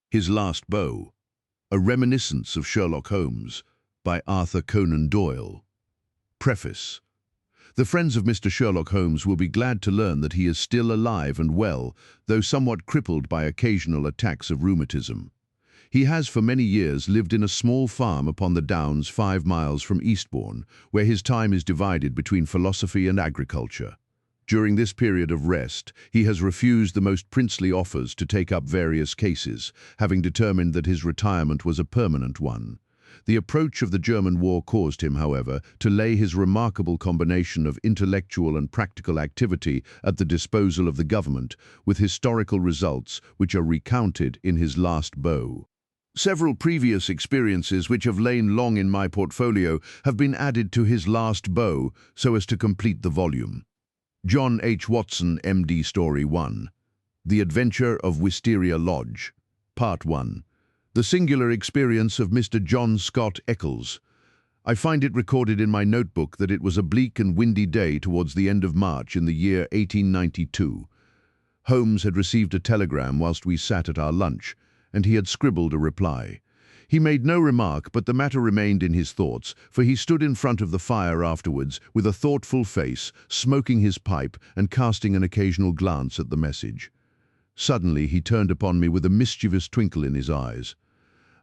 His Last Beau, a reminiscence of Sherlock Holmes, by Arthur Conan Doyle. Preface. The friends of Mr. Sherlock Holmes will be glad to learn that he is still alive and well, though somewhat crippled by occasional attacks of rheumatism. He has for many years lived in a small farm upon the Downs 5 miles from Eastbourne, where his time is divided between philosophy and agriculture. During this period of rest, he has refused the most princely offers to take up various cases, having determined that his retirement was a permanent one. The approach of the German war caused him, however, to lay his remarkable combination of intellectual and practical activity at the disposal of the government, with historical results which are recounted in his Last Beau. Several previous experiences which have lain long in my portfolio have been added to his Last Beau so as to complete the volume. John H. Watson, M.D. Story 1. The Adventure of Wisteria Lodge. Part 1. The Singular Experience of Mr. John Scott Eccles. I find it recorded in my notebook that it was a bleak and windy day towards the end of March in the year 1892. Holmes had received a telegram whilst we sat at our lunch, and he had scribbled a reply. He made no remark, but the matter remained in his thoughts, for he stood in front of the fire afterwards with a thoughtful face, smoking his pipe and casting an occasional glance at the message. Suddenly he turned upon me with a mischievous twinkle in his eyes.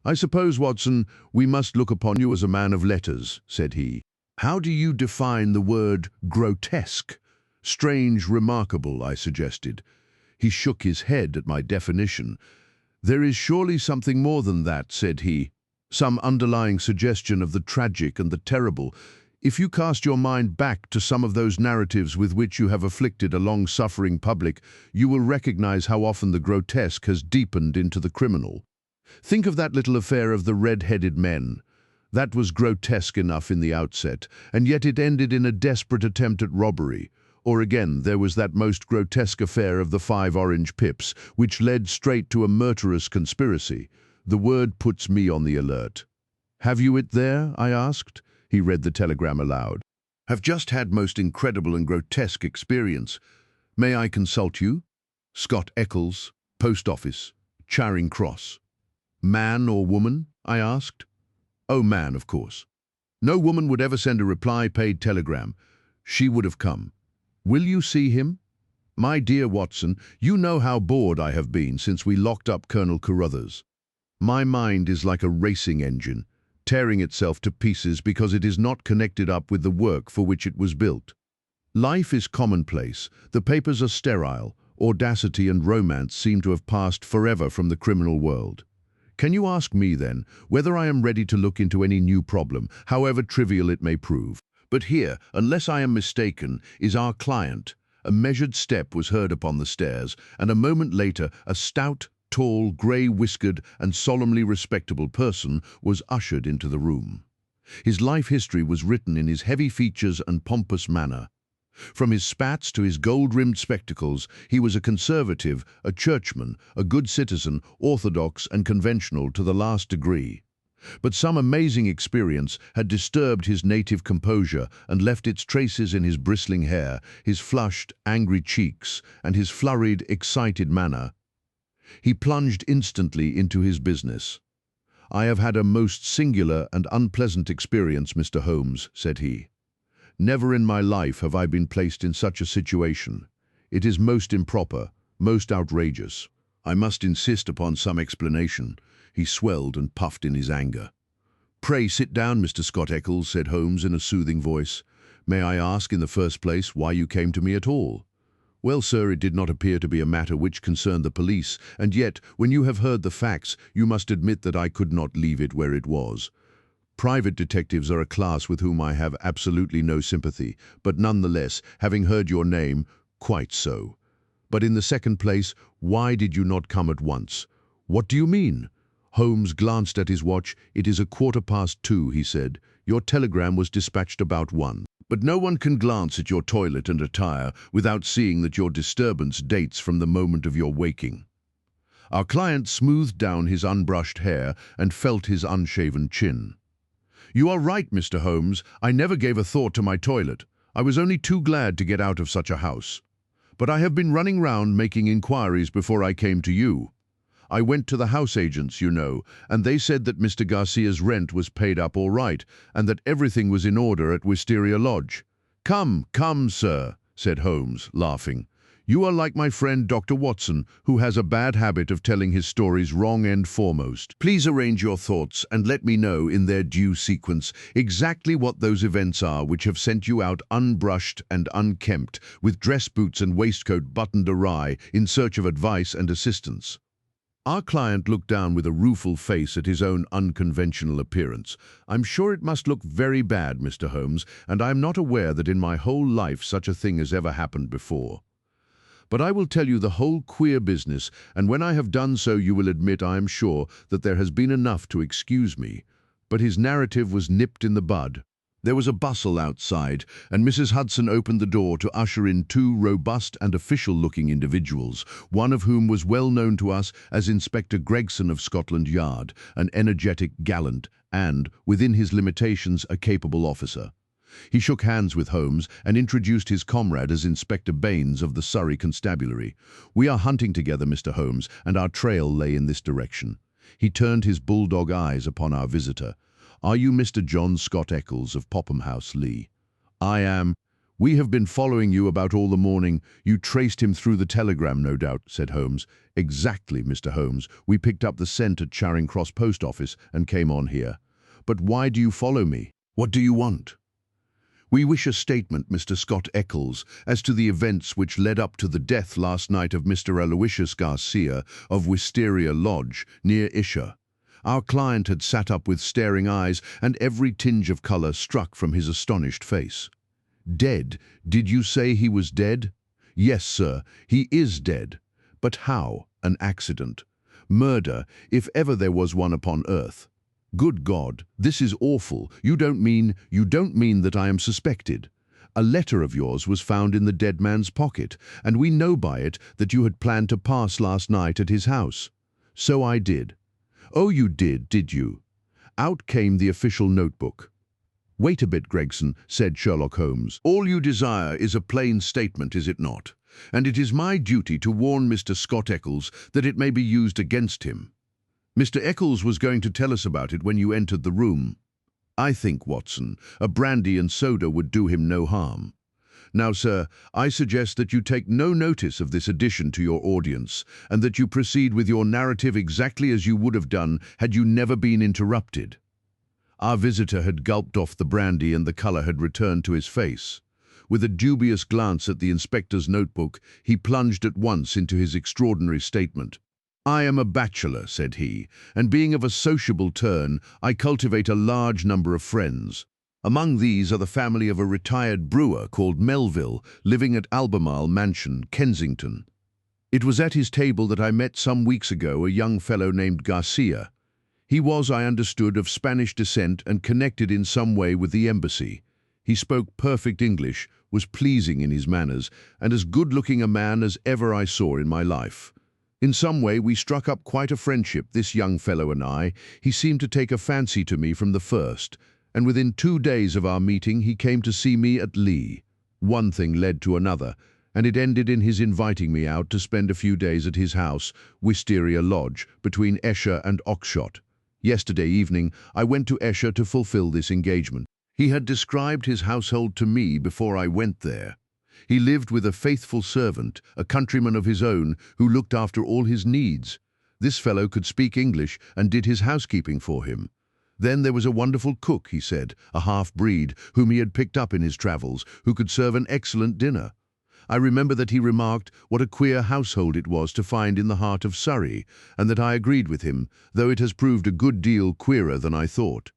"I suppose, Watson, we must look upon you as a man of letters," said he. "How do you define the word grotesque?" "Strange, remarkable," I suggested. He shook his head at my definition. "There is surely something more than that," said he. "Some underlying suggestion of the tragic and the terrible. If you cast your mind back to some of those narratives with which you have afflicted a long-suffering public, you will recognize how often the grotesque has deepened into the criminal. Think of that little affair of the red-headed men. That was grotesque enough in the outset, and yet it ended in a desperate attempt at robbery. Or again, there was that most grotesque affair of the 5 orange pips, which led straight to a murderous conspiracy. The word puts me on the alert." "Have you it there?" I asked. He read the telegram aloud. "Have just had most incredible and grotesque experience. May I consult you? Scott Eccles, Post Office, Charing Cross." "Man or woman?" I asked. "Oh, man, of course. No woman would ever send a reply-paid telegram. She would have come. Will you see him? My dear Watson, you know how bored I have been since we locked up Colonel Carruthers. My mind is like a racing engine, tearing itself to pieces because it is not connected up with the work for which it was built. Life is commonplace, the papers are sterile, audacity and romance seem to have passed forever from the criminal world. Can you ask me, then, whether I am ready to look into any new problem, however trivial it may prove? But here, unless I am mistaken, is our client." A measured step was heard upon the stairs, and a moment later a stout, tall, grey-whiskered and solemnly respectable person was ushered into the room. His life history was written in his heavy features and pompous manner. From his spats to his gold-rimmed spectacles, he was a conservative, a churchman, a good citizen, orthodox and conventional to the last degree. But some amazing experience had disturbed his native composure and left its traces in his bristling hair, his flushed, angry cheeks, and his flurried, excited manner. He plunged instantly into his business. "I have had a most singular and unpleasant experience, Mr. Holmes," said he. "Never in my life have I been placed in such a situation. It is most improper, most outrageous. I must insist upon some explanation." He swelled and puffed in his anger. "Pray sit down, Mr. Scott Eccles," said Holmes in a soothing voice. "May I ask, in the first place, why you came to me at all?" "Well, sir, it did not appear to be a matter which concerned the police, and yet, when you have heard the facts, you must admit that I could not leave it where it was. Private detectives are a class with whom I have absolutely no sympathy, but nonetheless, having heard your name, quite so. But in the second place, why did you not come at once?" "What do you mean?" Holmes glanced at his watch. "It is 2:15, he said. "Your telegram was dispatched about 1. But no one can glance at your toilet and attire without seeing that your disturbance dates from the moment of your waking." Our client smoothed down his unbrushed hair and felt his unshaven chin. "You are right, Mr. Holmes. I never gave a thought to my toilet. I was only too glad to get out of such a house. But I have been running round making inquiries before I came to you. I went to the house agents, you know, and they said that Mr. Garcia's rent was paid up all right, and that everything was in order at Wisteria Lodge. Come, come, sir, said Holmes, laughing. You are like my friend Dr. Watson, who has a bad habit of telling his stories wrong end foremost. Please arrange your thoughts and let me know in their due sequence exactly what those events are which have sent you out unbrushed and unkempt, with dress boots and waistcoat buttoned awry, in search of advice and assistance. Our client looked down with a rueful face at his own unconventional appearance. I'm sure it must look very bad, Mr. Holmes, and I am not aware that in my whole life such a thing has ever happened before. But I will tell you the whole queer business, and when I have done so you will admit, I am sure, that there has been enough to excuse me. But his narrative was nipped in the bud. There was a bustle outside, and Mrs. Hudson opened the door to usher in two robust and official-looking individuals, one of whom was well known to us as Inspector Gregson of Scotland Yard, an energetic gallant and, within his limitations, a capable officer. He shook hands with Holmes and introduced his comrade as Inspector Baines of the Surrey Constabulary. "We are hunting together, Mr. Holmes, and our trail lay in this direction." He turned his bulldog eyes upon our visitor. "Are you Mr. John Scott Eccles of Popham House, Lee?" "I am." "We have been following you about all the morning. You traced him through the telegram, no doubt," said Holmes. "Exactly, Mr. Holmes. We picked up the scent at Charing Cross Post Office and came on here." "But why do you follow me? What do you want?" "We wish a statement, Mr. Scott Eccles, as to the events which led up to the death last night of Mr. Aloysius Garcia of Wisteria Lodge, near Esher." Our client had sat up with staring eyes, and every tinge of colour struck from his astonished face. "Dead? Did you say he was dead?" "Yes, sir, he is dead." "But how? An accident? Murder, if ever there was one upon earth." "Good God, this is awful. You don't mean that I am suspected?" "A letter of yours was found in the dead man's pocket, and we know by it that you had planned to pass last night at his house." "So I did." "Oh, you did you?" Out came the official notebook. "Wait a bit, Gregson," said Sherlock Holmes. "All you desire is a plain statement, is it not? And it is my duty to warn Mr. Scott Eccles that it may be used against him. Mr. Eccles was going to tell us about it when you entered the room. I think, Watson, a brandy and soda would do him no harm. Now, sir, I suggest that you take no notice of this addition to your audience, and that you proceed with your narrative exactly as you would have done had you never been interrupted." Our visitor had gulped off the brandy and the colour had returned to his face. With a dubious glance at the inspector's notebook, he plunged at once into his extraordinary statement. "I am a bachelor," said he, "and being of a sociable turn, I cultivate a large number of friends. Among these are the family of a retired brewer called Melville, living at Albemarle Mansion, Kensington. It was at his table that I met some weeks ago a young fellow named Garcia. He was, I understood, of Spanish descent and connected in some way with the embassy. He spoke perfect English, was pleasing in his manners, and as good-looking a man as ever I saw in my life. In some way we struck up quite a friendship, this young fellow and I. He seemed to take a fancy to me from the first, and within 2 days of our meeting he came to see me at Lee. One thing led to another, and it ended in his inviting me out to spend a few days at his house, Wisteria Lodge, between Esher and Oxshott. Yesterday evening I went to Esher to fulfill this engagement. He had described his household to me before I went there. He lived with a faithful servant, a countryman of his own, who looked after all his needs. This fellow could speak English and did his housekeeping for him. Then there was a wonderful cook, he said, a half-breed, whom he had picked up in his travels, who could serve an excellent dinner. I remember that he remarked what a queer household it was to find in the heart of Surrey, and that I agreed with him, though it has proved a good deal queerer than I thought.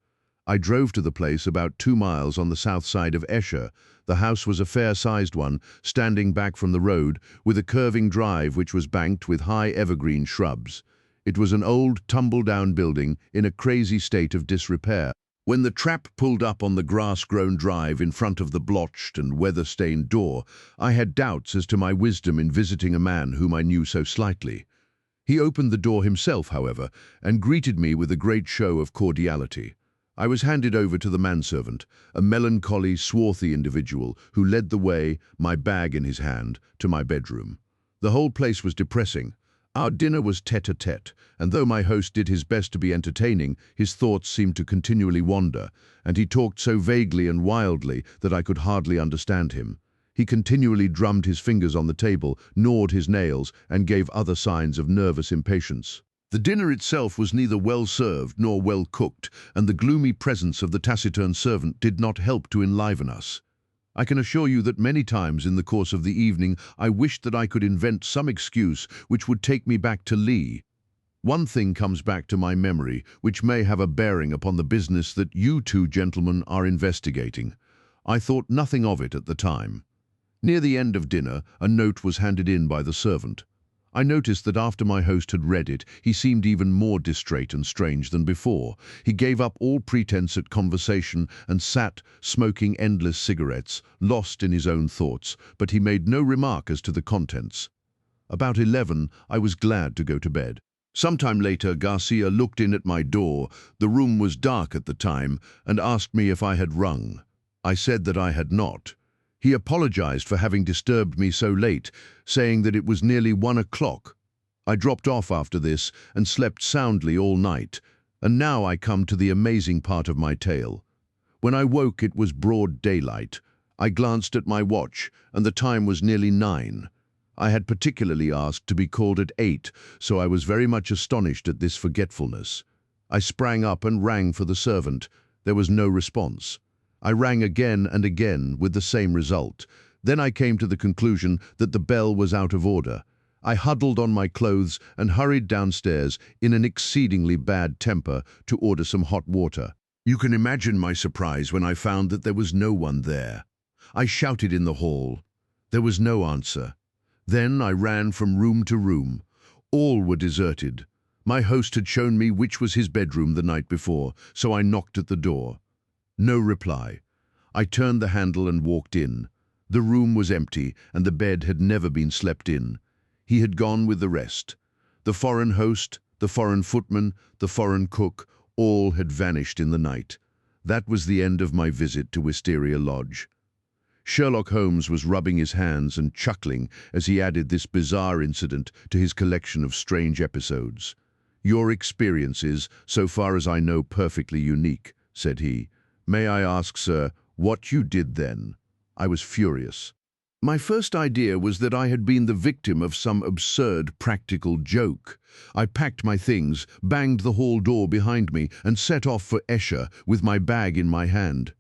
I drove to the place about 2 miles on the south side of Esher. The house was a fair-sized one, standing back from the road, with a curving drive which was banked with high evergreen shrubs. It was an old, tumble-down building in a crazy state of disrepair. When the trap pulled up on the grass-grown drive in front of the blotched and weather-stained door, I had doubts as to my wisdom in visiting a man whom I knew so slightly. He opened the door himself, however, and greeted me with a great show of cordiality. I was handed over to the manservant, a melancholy, swarthy individual who led the way, my bag in his hand, to my bedroom. The whole place was depressing. Our dinner was tête-à-tête, and though my host did his best to be entertaining, his thoughts seemed to continually wander, and he talked so vaguely and wildly that I could hardly understand him. He continually drummed his fingers on the table, gnawed his nails, and gave other signs of nervous impatience. The dinner itself was neither well served nor well cooked, and the gloomy presence of the taciturn servant did not help to enliven us. I can assure you that many times in the course of the evening I wished that I could invent some excuse which would take me back to Lee. One thing comes back to my memory, which may have a bearing upon the business that you two gentlemen are investigating. I thought nothing of it at the time. Near the end of dinner, a note was handed in by the servant. I noticed that after my host had read it, he seemed even more distrait and strange than before. He gave up all pretense at conversation and sat smoking endless cigarettes, lost in his own thoughts, but he made no remark as to the contents. About 11, I was glad to go to bed. Sometime later, Garcia looked in at my door. The room was dark at the time and asked me if I had rung. I said that I had not. He apologized for having disturbed me so late, saying that it was nearly 1 o'clock. I dropped off after this and slept soundly all night, and now I come to the amazing part of my tale. When I woke, it was broad daylight. I glanced at my watch, and the time was nearly 9. I had particularly asked to be called at 8, so I was very much astonished at this forgetfulness. I sprang up and rang for the servant. There was no response. I rang again and again with the same result. Then I came to the conclusion that the bell was out of order. I huddled on my clothes and hurried downstairs in an exceedingly bad temper to order some hot water. You can imagine my surprise when I found that there was no one there. I shouted in the hall. There was no answer. Then I ran from room to room. All were deserted. My host had shown me which was his bedroom the night before, so I knocked at the door. No reply. I turned the handle and walked in. The room was empty, and the bed had never been slept in. He had gone with the rest. The foreign host, the foreign footman, the foreign cook, all had vanished in the night. That was the end of my visit to Wisteria Lodge. Sherlock Holmes was rubbing his hands and chuckling as he added this bizarre incident to his collection of strange episodes. "Your experience is, so far as I know, perfectly unique," said he. "May I ask, sir, what you did then?" I was furious. My first idea was that I had been the victim of some absurd practical joke. I packed my things, banged the hall door behind me, and set off for Esher with my bag in my hand.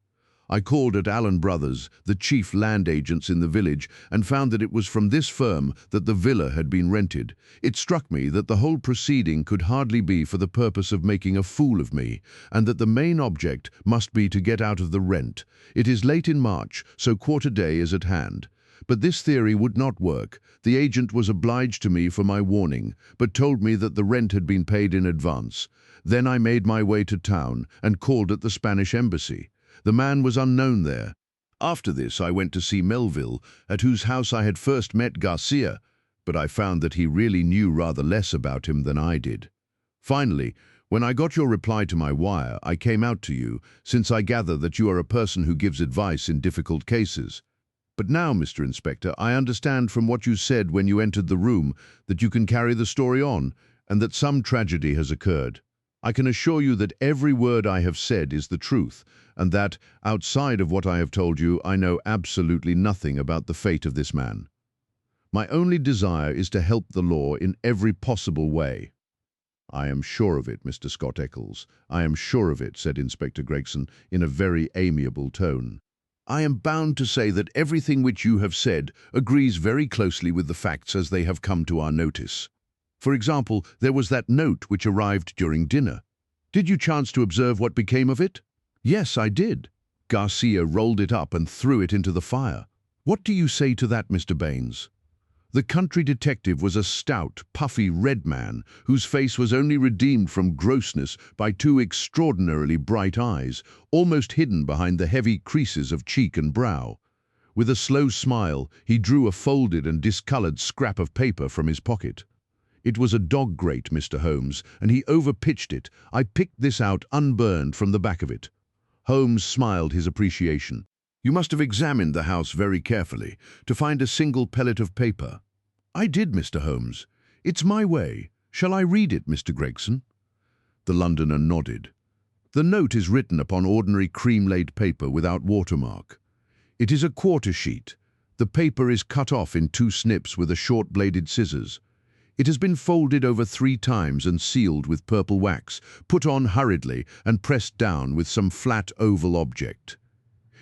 I called at Allen Brothers, the chief land agents in the village, and found that it was from this firm that the villa had been rented. It struck me that the whole proceeding could hardly be for the purpose of making a fool of me, and that the main object must be to get out of the rent. It is late in March, so quarter day is at hand. But this theory would not work. The agent was obliged to me for my warning, but told me that the rent had been paid in advance. Then I made my way to town and called at the Spanish embassy. The man was unknown there. After this, I went to see Melville, at whose house I had first met Garcia, but I found that he really knew rather less about him than I did. Finally, when I got your reply to my wire, I came out to you, since I gather that you are a person who gives advice in difficult cases. But now, Mr. Inspector, I understand from what you said when you entered the room that you can carry the story on, and that some tragedy has occurred. I can assure you that every word I have said is the truth, and that, outside of what I have told you, I know absolutely nothing about the fate of this man. My only desire is to help the law in every possible way." "I am sure of it, Mr. Scott Eccles. I am sure of it," said Inspector Gregson in a very amiable tone. "I am bound to say that everything which you have said agrees very closely with the facts as they have come to our notice. For example, there was that note which arrived during dinner. Did you chance to observe what became of it?" "Yes, I did. Garcia rolled it up and threw it into the fire." "What do you say to that, Mr. Baines?" The country detective was a stout, puffy red man whose face was only redeemed from grossness by two extraordinarily bright eyes, almost hidden behind the heavy creases of cheek and brow. With a slow smile, he drew a folded and discolored scrap of paper from his pocket. "It was a dog grate, Mr. Holmes, and he overpitched it. I picked this out unburned from the back of it." Holmes smiled his appreciation. "You must have examined the house very carefully to find a single pellet of paper." "I did, Mr. Holmes. "It's my way. Shall I read it, Mr. Gregson?" The Londoner nodded. "The note is written upon ordinary cream-laid paper without watermark. It is a quarter sheet. The paper is cut off in 2 snips with a short-bladed scissors. It has been folded over 3 times and sealed with purple wax, put on hurriedly and pressed down with some flat oval object.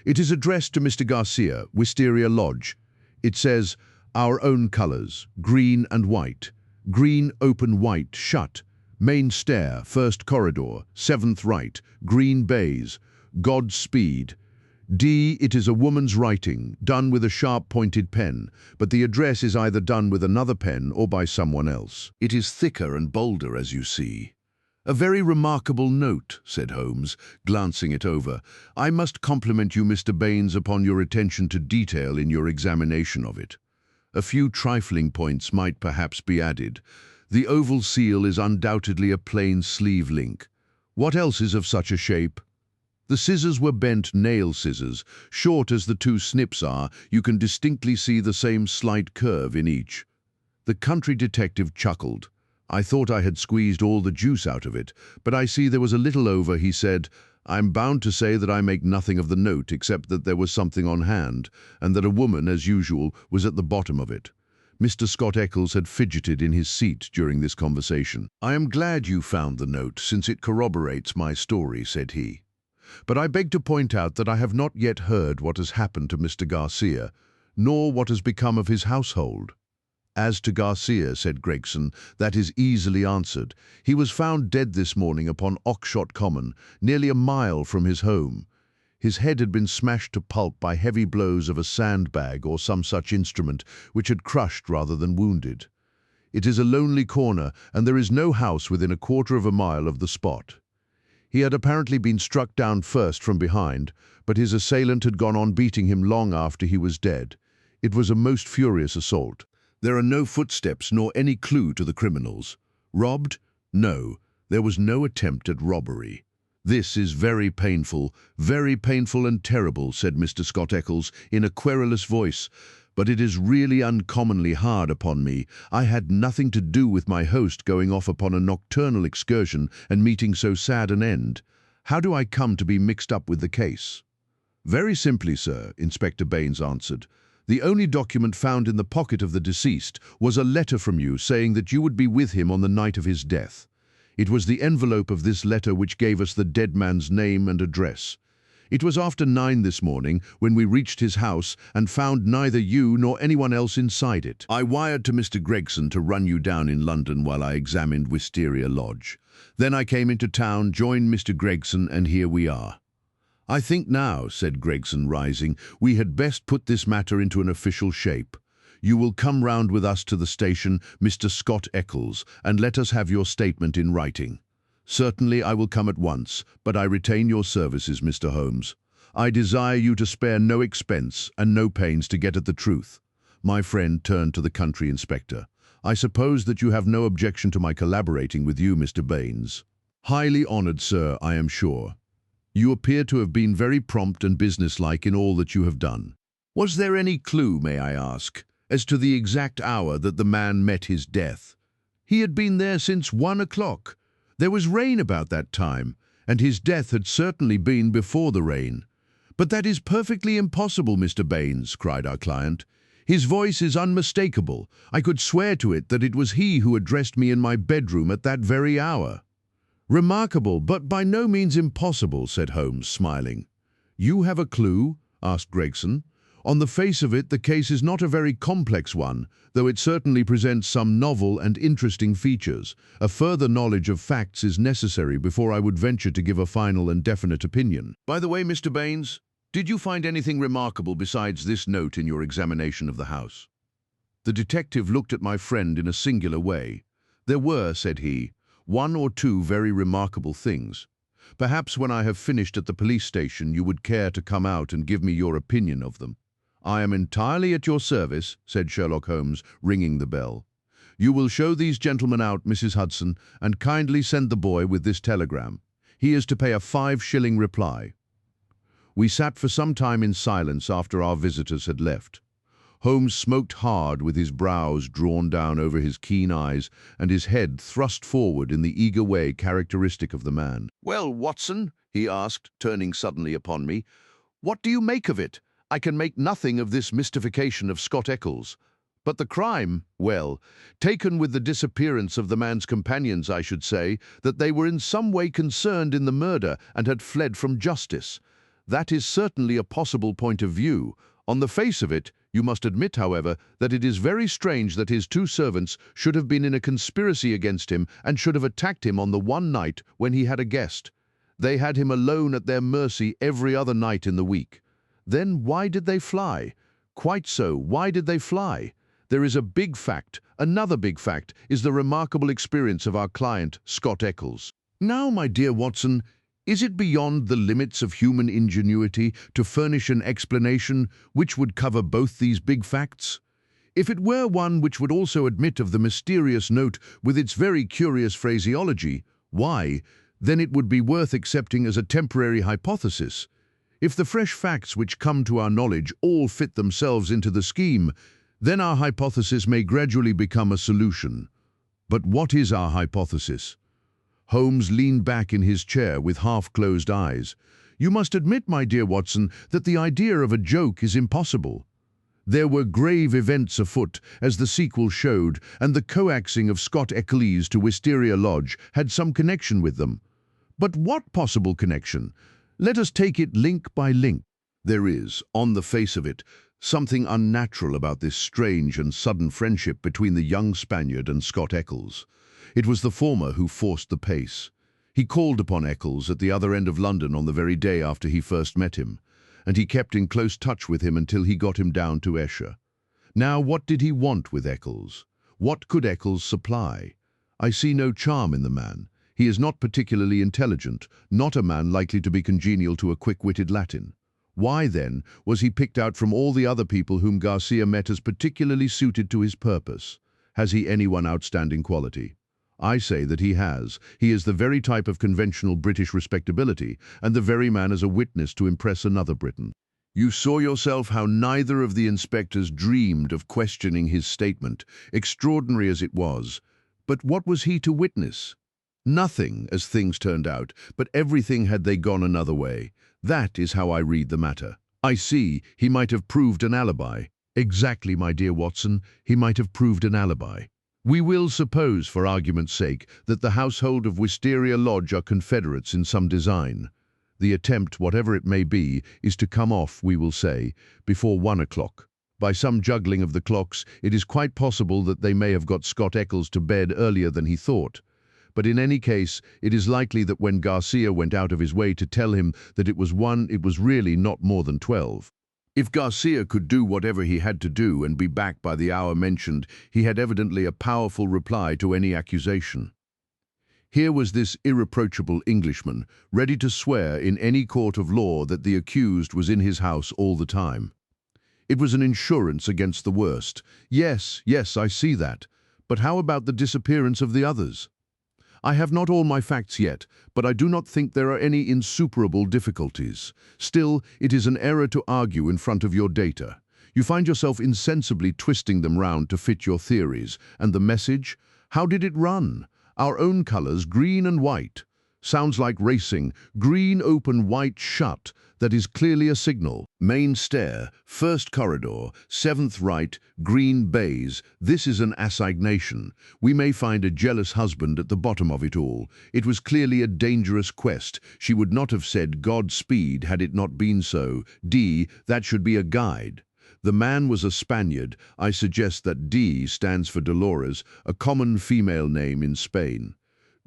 It is addressed to Mr. Garcia, Wisteria Lodge. It says, 'Our own colours, green and white. Green open white shut. Main stair, 1st corridor, 7th right, green baize. Godspeed. D. It is a woman's writing, done with a sharp-pointed pen, but the address is either done with another pen or by someone else. It is thicker and bolder, as you see.' 'A very remarkable note,' said Holmes, glancing it over. 'I must compliment you, Mr. Baines, upon your attention to detail in your examination of it. A few trifling points might perhaps be added. The oval seal is undoubtedly a plain sleeve link. What else is of such a shape? The scissors were bent nail scissors. Short as the 2 snips are, you can distinctly see the same slight curve in each.' The country detective chuckled. 'I thought I had squeezed all the juice out of it, but I see there was a little over,' he said. 'I'm bound to say that I make nothing of the note except that there was something on hand, and that a woman, as usual, was at the bottom of it.' Mr. Scott Eccles had fidgeted in his seat during this conversation. 'I am glad you found the note, since it corroborates my story,' said he. 'But I beg to point out that I have not yet heard what has happened to Mr. Garcia, nor what has become of his household.' 'As to Garcia,' said Gregson, 'that is easily answered. He was found dead this morning upon Oxshott Common, nearly a mile from his home. His head had been smashed to pulp by heavy blows of a sandbag or some such instrument, which had crushed rather than wounded. It is a lonely corner, and there is no house within a quarter of a mile of the spot. He had apparently been struck down first from behind, but his assailant had gone on beating him long after he was dead. It was a most furious assault. There are no footsteps nor any clue to the criminals. Robbed? No, there was no attempt at robbery. 'This is very painful and terrible,' said Mr. Scott Eccles in a querulous voice, 'but it is really uncommonly hard upon me. I had nothing to do with my host going off upon a nocturnal excursion and meeting so sad an end. How do I come to be mixed up with the case?' 'Very simply, sir,' Inspector Baines answered. 'The only document found in the pocket of the deceased was a letter from you saying that you would be with him on the night of his death. It was the envelope of this letter which gave us the dead man's name and address. It was after 9 this morning when we reached his house and found neither you nor anyone else inside it. I wired to Mr. Gregson to run you down in London while I examined Wisteria Lodge. Then I came into town, joined Mr. Gregson, and here we are.' 'I think now,' said Gregson, rising, 'we had best put this matter into an official shape. You will come round with us to the station, Mr. Scott Eccles, and let us have your statement in writing.' 'Certainly I will come at once, but I retain your services, Mr. Holmes. I desire you to spare no expense and no pains to get at the truth.' My friend turned to the country inspector. 'I suppose that you have no objection to my collaborating with you, Mr. Baines?' 'Highly honoured, sir, I am sure. You appear to have been very prompt and businesslike in all that you have done. Was there any clue, may I ask, as to the exact hour that the man met his death?' 'He had been there since 1 o'clock. There was rain about that time, and his death had certainly been before the rain.' 'But that is perfectly impossible, Mr. Baines,' cried our client. 'His voice is unmistakable. I could swear to it that it was he who addressed me in my bedroom at that very hour.' 'Remarkable, but by no means impossible,' said Holmes, smiling. 'You have a clue?' asked Gregson. 'On the face of it, the case is not a very complex one, though it certainly presents some novel and interesting features. A further knowledge of facts is necessary before I would venture to give a final and definite opinion. By the way, Mr. Baines, did you find anything remarkable besides this note in your examination of the house?' The detective looked at my friend in a singular way. 'There were,' said he, 'one or two very remarkable things. Perhaps when I have finished at the police station you would care to come out and give me your opinion of them.' 'I am entirely at your service,' said Sherlock Holmes, ringing the bell. 'You will show these gentlemen out, Mrs. Hudson, and kindly send the boy with this telegram. He is to pay a 5-shilling reply.' We sat for some time in silence after our visitors had left. Holmes smoked hard with his brows drawn down over his keen eyes and his head thrust forward in the eager way characteristic of the man. "Well, Watson," he asked, turning suddenly upon me, "what do you make of it? I can make nothing of this mystification of Scott Eccles. But the crime, well, taken with the disappearance of the man's companions, I should say, that they were in some way concerned in the murder and had fled from justice. That is certainly a possible point of view. On the face of it, you must admit, however, that it is very strange that his two servants should have been in a conspiracy against him and should have attacked him on the one night when he had a guest. They had him alone at their mercy every other night in the week. Then why did they fly? Quite so, why did they fly? There is a big fact. Another big fact is the remarkable experience of our client, Scott Eccles. Now, my dear Watson, is it beyond the limits of human ingenuity to furnish an explanation which would cover both these big facts? If it were one which would also admit of the mysterious note with its very curious phraseology, why, then it would be worth accepting as a temporary hypothesis. If the fresh facts which come to our knowledge all fit themselves into the scheme, then our hypothesis may gradually become a solution. But what is our hypothesis? Holmes leaned back in his chair with half-closed eyes. You must admit, my dear Watson, that the idea of a joke is impossible. There were grave events afoot, as the sequel showed, and the coaxing of Scott Eccles to Wisteria Lodge had some connection with them. But what possible connection? Let us take it link by link. There is, on the face of it, something unnatural about this strange and sudden friendship between the young Spaniard and Scott Eccles. It was the former who forced the pace. He called upon Eccles at the other end of London on the very day after he first met him, and he kept in close touch with him until he got him down to Esher. Now, what did he want with Eccles? What could Eccles supply? I see no charm in the man. He is not particularly intelligent, not a man likely to be congenial to a quick-witted Latin. Why, then, was he picked out from all the other people whom Garcia met as particularly suited to his purpose? Has he any one outstanding quality? I say that he has. He is the very type of conventional British respectability, and the very man as a witness to impress another Briton. You saw yourself how neither of the inspectors dreamed of questioning his statement, extraordinary as it was. But what was he to witness? Nothing, as things turned out, but everything had they gone another way. That is how I read the matter. I see, he might have proved an alibi. Exactly, my dear Watson, he might have proved an alibi. We will suppose, for argument's sake, that the household of Wisteria Lodge are confederates in some design. The attempt, whatever it may be, is to come off, we will say, before 1 o'clock. By some juggling of the clocks, it is quite possible that they may have got Scott Eccles to bed earlier than he thought. But in any case, it is likely that when Garcia went out of his way to tell him that it was 1, it was really not more than 12. If Garcia could do whatever he had to do and be back by the hour mentioned, he had evidently a powerful reply to any accusation. Here was this irreproachable Englishman, ready to swear in any court of law that the accused was in his house all the time. It was an insurance against the worst. Yes, I see that. But how about the disappearance of the others? I have not all my facts yet, but I do not think there are any insuperable difficulties. Still, it is an error to argue in front of your data. You find yourself insensibly twisting them round to fit your theories. And the message? How did it run? Our own colors, green and white. Sounds like racing. Green open, white shut. That is clearly a signal. Main stair, first corridor, 7th right, green baize. This is an assignation. We may find a jealous husband at the bottom of it all. It was clearly a dangerous quest. She would not have said Godspeed had it not been so. D, that should be a guide. The man was a Spaniard. I suggest that D stands for Dolores, a common female name in Spain.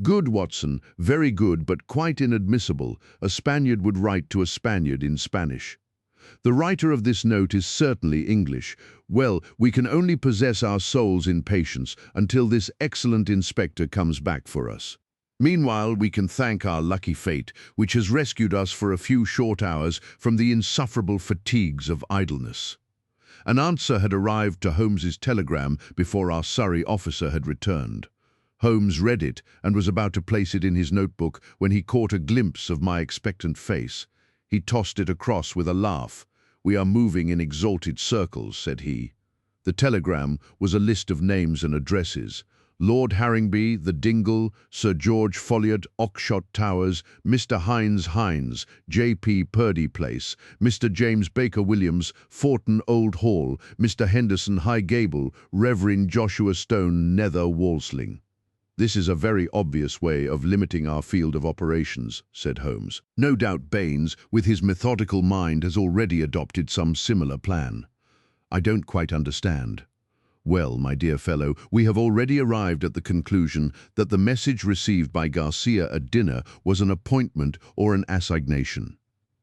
Good, Watson, very good, but quite inadmissible. A Spaniard would write to a Spaniard in Spanish. The writer of this note is certainly English. Well, we can only possess our souls in patience until this excellent inspector comes back for us. Meanwhile, we can thank our lucky fate, which has rescued us for a few short hours from the insufferable fatigues of idleness. An answer had arrived to Holmes's telegram before our Surrey officer had returned. Holmes read it and was about to place it in his notebook when he caught a glimpse of my expectant face. He tossed it across with a laugh. "We are moving in exalted circles," said he. The telegram was a list of names and addresses. Lord Harringby, The Dingle, Sir George Folliot, Oxshott Towers, Mr. Hines, J.P. Purdy Place, Mr. James Baker Williams, Forton Old Hall, Mr. Henderson High Gable, Reverend Joshua Stone Nether Walsling. "This is a very obvious way of limiting our field of operations," said Holmes. "No doubt Baines, with his methodical mind, has already adopted some similar plan. I don't quite understand." "Well, my dear fellow, we have already arrived at the conclusion that the message received by Garcia at dinner was an appointment or an assignation.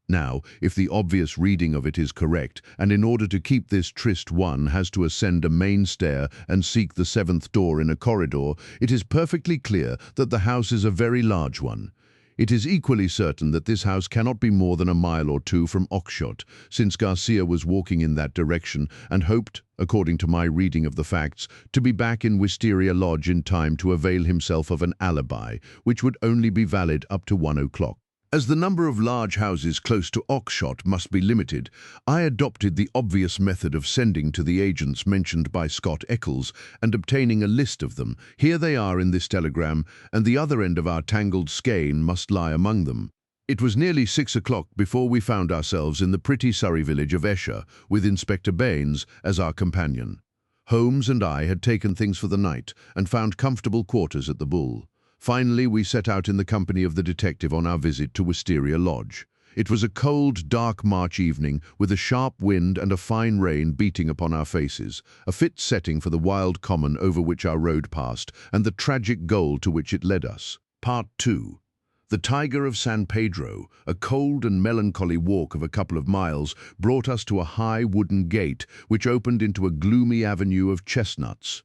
Now, if the obvious reading of it is correct, and in order to keep this tryst one has to ascend a main stair and seek the seventh door in a corridor, it is perfectly clear that the house is a very large one. It is equally certain that this house cannot be more than a mile or two from Oxshott, since Garcia was walking in that direction and hoped, according to my reading of the facts, to be back in Wisteria Lodge in time to avail himself of an alibi, which would only be valid up to 1 o'clock. As the number of large houses close to Oxshott must be limited, I adopted the obvious method of sending to the agents mentioned by Scott Eccles and obtaining a list of them. Here they are in this telegram, and the other end of our tangled skein must lie among them. It was nearly 6 o'clock before we found ourselves in the pretty Surrey village of Esher, with Inspector Baines as our companion. Holmes and I had taken things for the night and found comfortable quarters at the Bull. Finally, we set out in the company of the detective on our visit to Wisteria Lodge. It was a cold, dark March evening, with a sharp wind and a fine rain beating upon our faces, a fit setting for the wild common over which our road passed, and the tragic goal to which it led us. Part 2. The Tiger of San Pedro, a cold and melancholy walk of a couple of miles, brought us to a high wooden gate which opened into a gloomy avenue of chestnuts.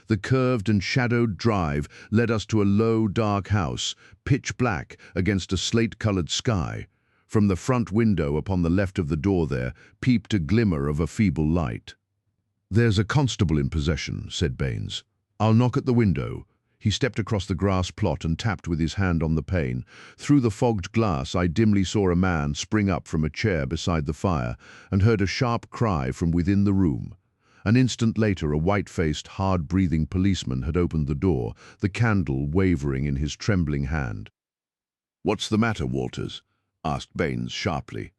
The curved and shadowed drive led us to a low, dark house, pitch black against a slate-colored sky. From the front window upon the left of the door there peeped a glimmer of a feeble light. "There's a constable in possession," said Baines. "I'll knock at the window." He stepped across the grass plot and tapped with his hand on the pane. Through the fogged glass I dimly saw a man spring up from a chair beside the fire and heard a sharp cry from within the room. An instant later, a white-faced, hard-breathing policeman had opened the door, the candle wavering in his trembling hand. "What's the matter, Walters?" asked Baines sharply.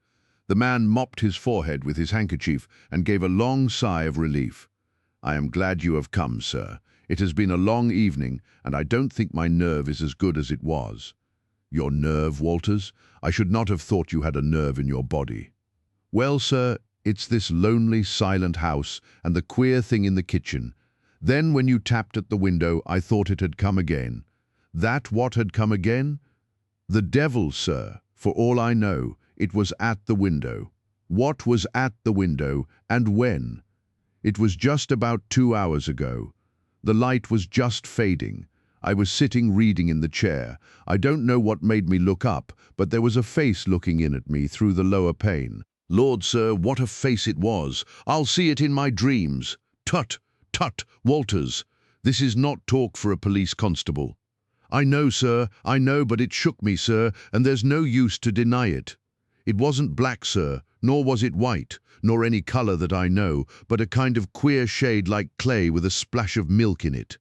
The man mopped his forehead with his handkerchief and gave a long sigh of relief. "I am glad you have come, sir. It has been a long evening, and I don't think my nerve is as good as it was." "Your nerve, Walters? I should not have thought you had a nerve in your body." "Well, sir, it's this lonely, silent house and the queer thing in the kitchen. Then when you tapped at the window, I thought it had come again." "That what had come again?" "The devil, sir. For all I know, it was at the window." "What was at the window, and when?" "It was just about 2 hours ago. The light was just fading. I was sitting reading in the chair. I don't know what made me look up, but there was a face looking in at me through the lower pane. Lord, sir, what a face it was! I'll see it in my dreams. Tut, tut, Walters, this is not talk for a police constable. I know, sir, I know, but it shook me, sir, and there's no use to deny it. It wasn't black, sir, nor was it white, nor any colour that I know, but a kind of queer shade like clay with a splash of milk in it.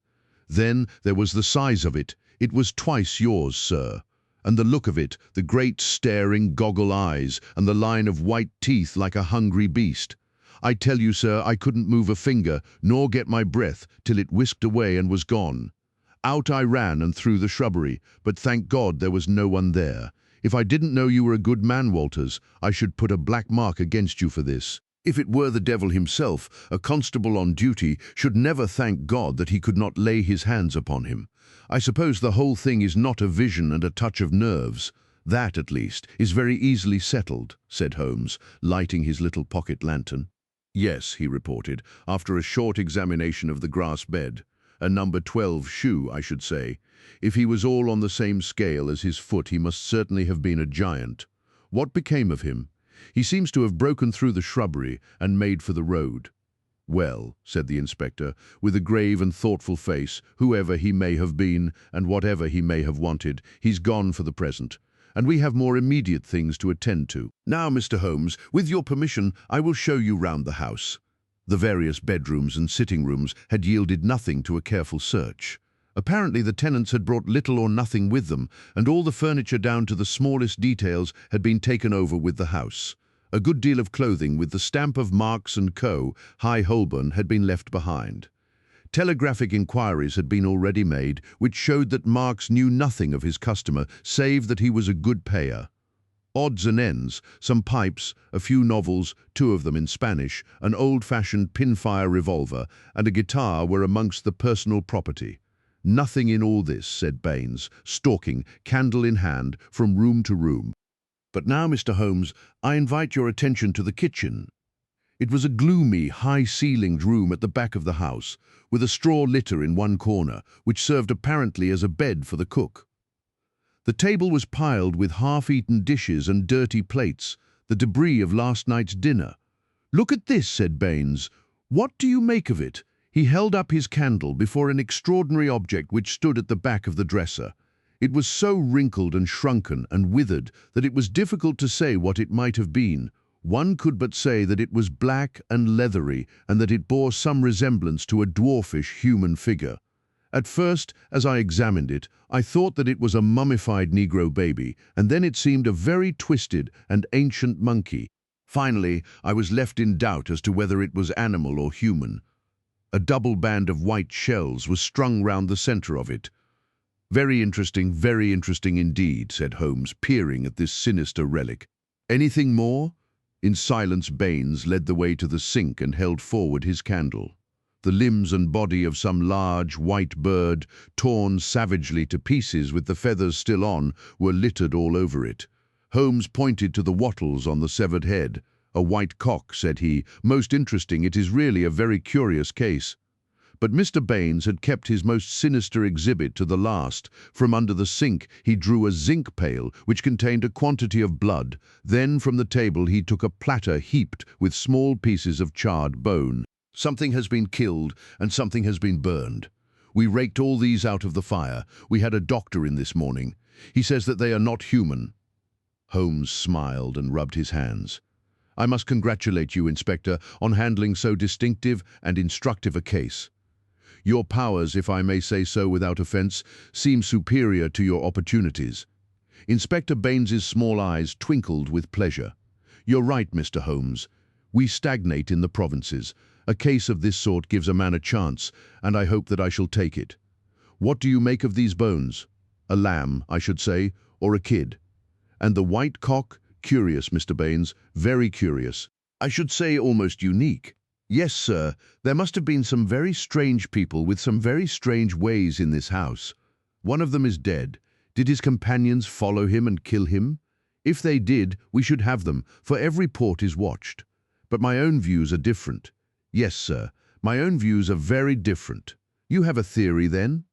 Then there was the size of it. It was twice yours, sir. And the look of it, the great staring goggle eyes, and the line of white teeth like a hungry beast. I tell you, sir, I couldn't move a finger, nor get my breath, till it whisked away and was gone. Out I ran and through the shrubbery, but thank God there was no one there. If I didn't know you were a good man, Walters, I should put a black mark against you for this. If it were the devil himself, a constable on duty should never thank God that he could not lay his hands upon him. I suppose the whole thing is not a vision and a touch of nerves. That, at least, is very easily settled," said Holmes, lighting his little pocket lantern. "Yes," he reported, after a short examination of the grass bed. "A number 12 shoe, I should say. If he was all on the same scale as his foot, he must certainly have been a giant. What became of him? He seems to have broken through the shrubbery and made for the road." "Well," said the inspector, with a grave and thoughtful face, "whoever he may have been, and whatever he may have wanted, he's gone for the present, and we have more immediate things to attend to. Now, Mr. Holmes, with your permission, I will show you round the house." The various bedrooms and sitting rooms had yielded nothing to a careful search. Apparently the tenants had brought little or nothing with them, and all the furniture down to the smallest details had been taken over with the house. A good deal of clothing with the stamp of Marks & Co., High Holborn, had been left behind. Telegraphic inquiries had been already made, which showed that Marks knew nothing of his customer, save that he was a good payer. Odds and ends, some pipes, a few novels, 2 of them in Spanish, an old-fashioned pinfire revolver, and a guitar were amongst the personal property. Nothing in all this, said Baines, stalking, candle in hand, from room to room. But now, Mr. Holmes, I invite your attention to the kitchen. It was a gloomy, high-ceilinged room at the back of the house, with a straw litter in one corner, which served apparently as a bed for the cook. The table was piled with half-eaten dishes and dirty plates, the debris of last night's dinner. "Look at this," said Baines. "What do you make of it?" He held up his candle before an extraordinary object which stood at the back of the dresser. It was so wrinkled and shrunken and withered that it was difficult to say what it might have been. One could but say that it was black and leathery, and that it bore some resemblance to a dwarfish human figure. At first, as I examined it, I thought that it was a mummified Negro baby, and then it seemed a very twisted and ancient monkey. Finally, I was left in doubt as to whether it was animal or human. A double band of white shells was strung round the centre of it. Very interesting indeed," said Holmes, peering at this sinister relic. "Anything more?" In silence, Baines led the way to the sink and held forward his candle. The limbs and body of some large, white bird, torn savagely to pieces with the feathers still on, were littered all over it. Holmes pointed to the wattles on the severed head. "A white cock," said he. "Most interesting. It is really a very curious case." But Mr. Baines had kept his most sinister exhibit to the last. From under the sink he drew a zinc pail which contained a quantity of blood. Then from the table he took a platter heaped with small pieces of charred bone. "Something has been killed and something has been burned. We raked all these out of the fire. We had a doctor in this morning. He says that they are not human." Holmes smiled and rubbed his hands. "I must congratulate you, Inspector, on handling so distinctive and instructive a case. Your powers, if I may say so without offence, seem superior to your opportunities." Inspector Baines's small eyes twinkled with pleasure. "You're right, Mr. Holmes. We stagnate in the provinces. A case of this sort gives a man a chance, and I hope that I shall take it. What do you make of these bones? A lamb, I should say, or a kid? And the white cock? Curious, Mr. Baines, very curious. I should say almost unique." "Yes, sir, there must have been some very strange people with some very strange ways in this house. One of them is dead. Did his companions follow him and kill him? If they did, we should have them, for every port is watched. But my own views are different. Yes, sir, my own views are very different." "You have a theory, then?"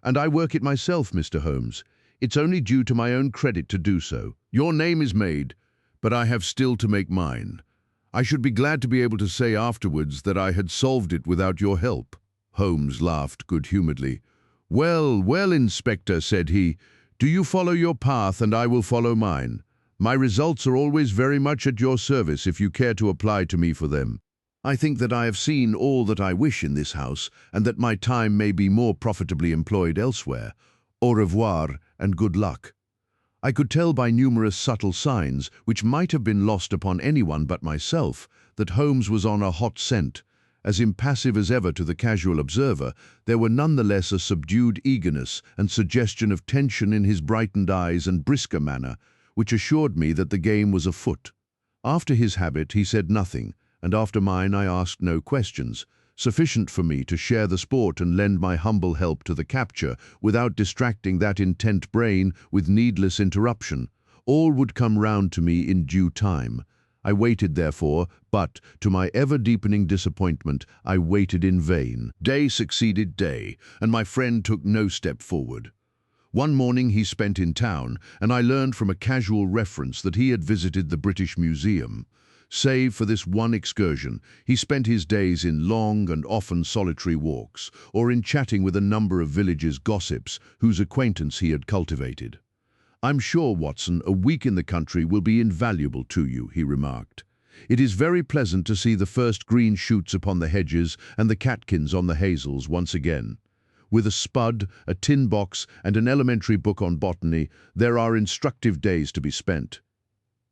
"And I work it myself, Mr. Holmes. It's only due to my own credit to do so. Your name is made, but I have still to make mine. I should be glad to be able to say afterwards that I had solved it without your help." Holmes laughed good-humouredly. "Well, well, Inspector," said he, "do you follow your path and I will follow mine. My results are always very much at your service if you care to apply to me for them. I think that I have seen all that I wish in this house, and that my time may be more profitably employed elsewhere. Au revoir, and good luck." I could tell by numerous subtle signs, which might have been lost upon anyone but myself, that Holmes was on a hot scent. As impassive as ever to the casual observer, there were nonetheless a subdued eagerness and suggestion of tension in his brightened eyes and brisker manner, which assured me that the game was afoot. After his habit, he said nothing, and after mine I asked no questions, sufficient for me to share the sport and lend my humble help to the capture, without distracting that intent brain with needless interruption. All would come round to me in due time. I waited, therefore, but, to my ever-deepening disappointment, I waited in vain. Day succeeded day, and my friend took no step forward. One morning he spent in town, and I learned from a casual reference that he had visited the British Museum. Save for this one excursion, he spent his days in long and often solitary walks, or in chatting with a number of villages' gossips whose acquaintance he had cultivated. "I'm sure, Watson, a week in the country will be invaluable to you," he remarked. It is very pleasant to see the first green shoots upon the hedges and the catkins on the hazels once again. With a spud, a tin box, and an elementary book on botany, there are instructive days to be spent.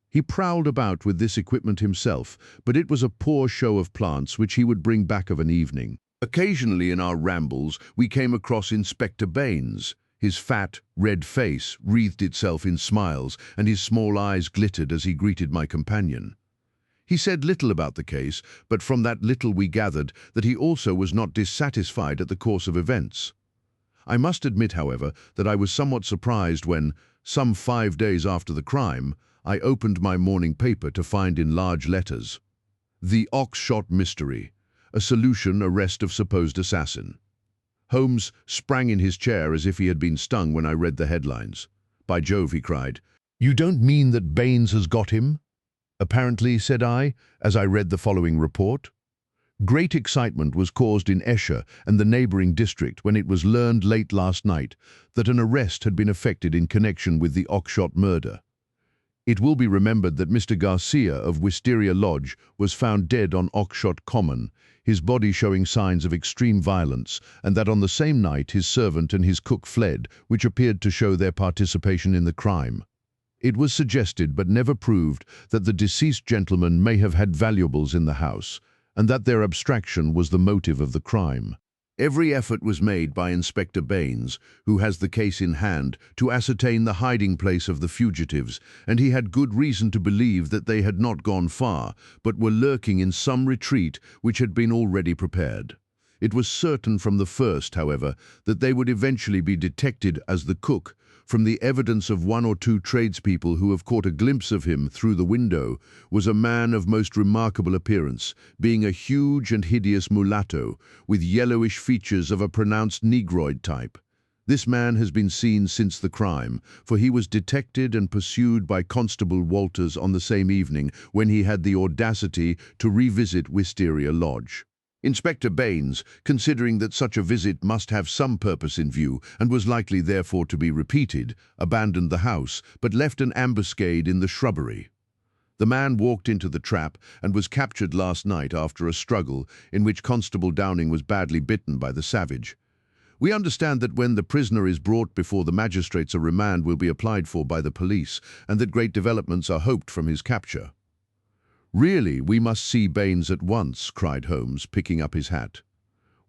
He prowled about with this equipment himself, but it was a poor show of plants which he would bring back of an evening. Occasionally in our rambles we came across Inspector Baines. His fat, red face wreathed itself in smiles, and his small eyes glittered as he greeted my companion. He said little about the case, but from that little we gathered that he also was not dissatisfied at the course of events. I must admit, however, that I was somewhat surprised when, some 5 days after the crime, I opened my morning paper to find in large letters, "The Ox-Shot Mystery, a solution arrest of supposed assassin." Holmes sprang in his chair as if he had been stung when I read the headlines. "By Jove," he cried, "you don't mean that Baines has got him?" "Apparently," said I, as I read the following report. Great excitement was caused in Esher and the neighbouring district when it was learned late last night that an arrest had been effected in connection with the Oxshott murder. It will be remembered that Mr. Garcia of Wisteria Lodge was found dead on Oxshott Common, his body showing signs of extreme violence, and that on the same night his servant and his cook fled, which appeared to show their participation in the crime. It was suggested, but never proved, that the deceased gentleman may have had valuables in the house, and that their abstraction was the motive of the crime. Every effort was made by Inspector Baines, who has the case in hand, to ascertain the hiding place of the fugitives, and he had good reason to believe that they had not gone far, but were lurking in some retreat which had been already prepared. It was certain from the first, however, that they would eventually be detected as the cook, from the evidence of 1 or 2 tradespeople who have caught a glimpse of him through the window, was a man of most remarkable appearance, being a huge and hideous mulatto, with yellowish features of a pronounced negroid type. This man has been seen since the crime, for he was detected and pursued by Constable Walters on the same evening when he had the audacity to revisit Wisteria Lodge. Inspector Baines, considering that such a visit must have some purpose in view and was likely therefore to be repeated, abandoned the house but left an ambuscade in the shrubbery. The man walked into the trap and was captured last night after a struggle in which Constable Downing was badly bitten by the savage. We understand that when the prisoner is brought before the magistrates a remand will be applied for by the police and that great developments are hoped from his capture. "Really, we must see Baines at once," cried Holmes, picking up his hat.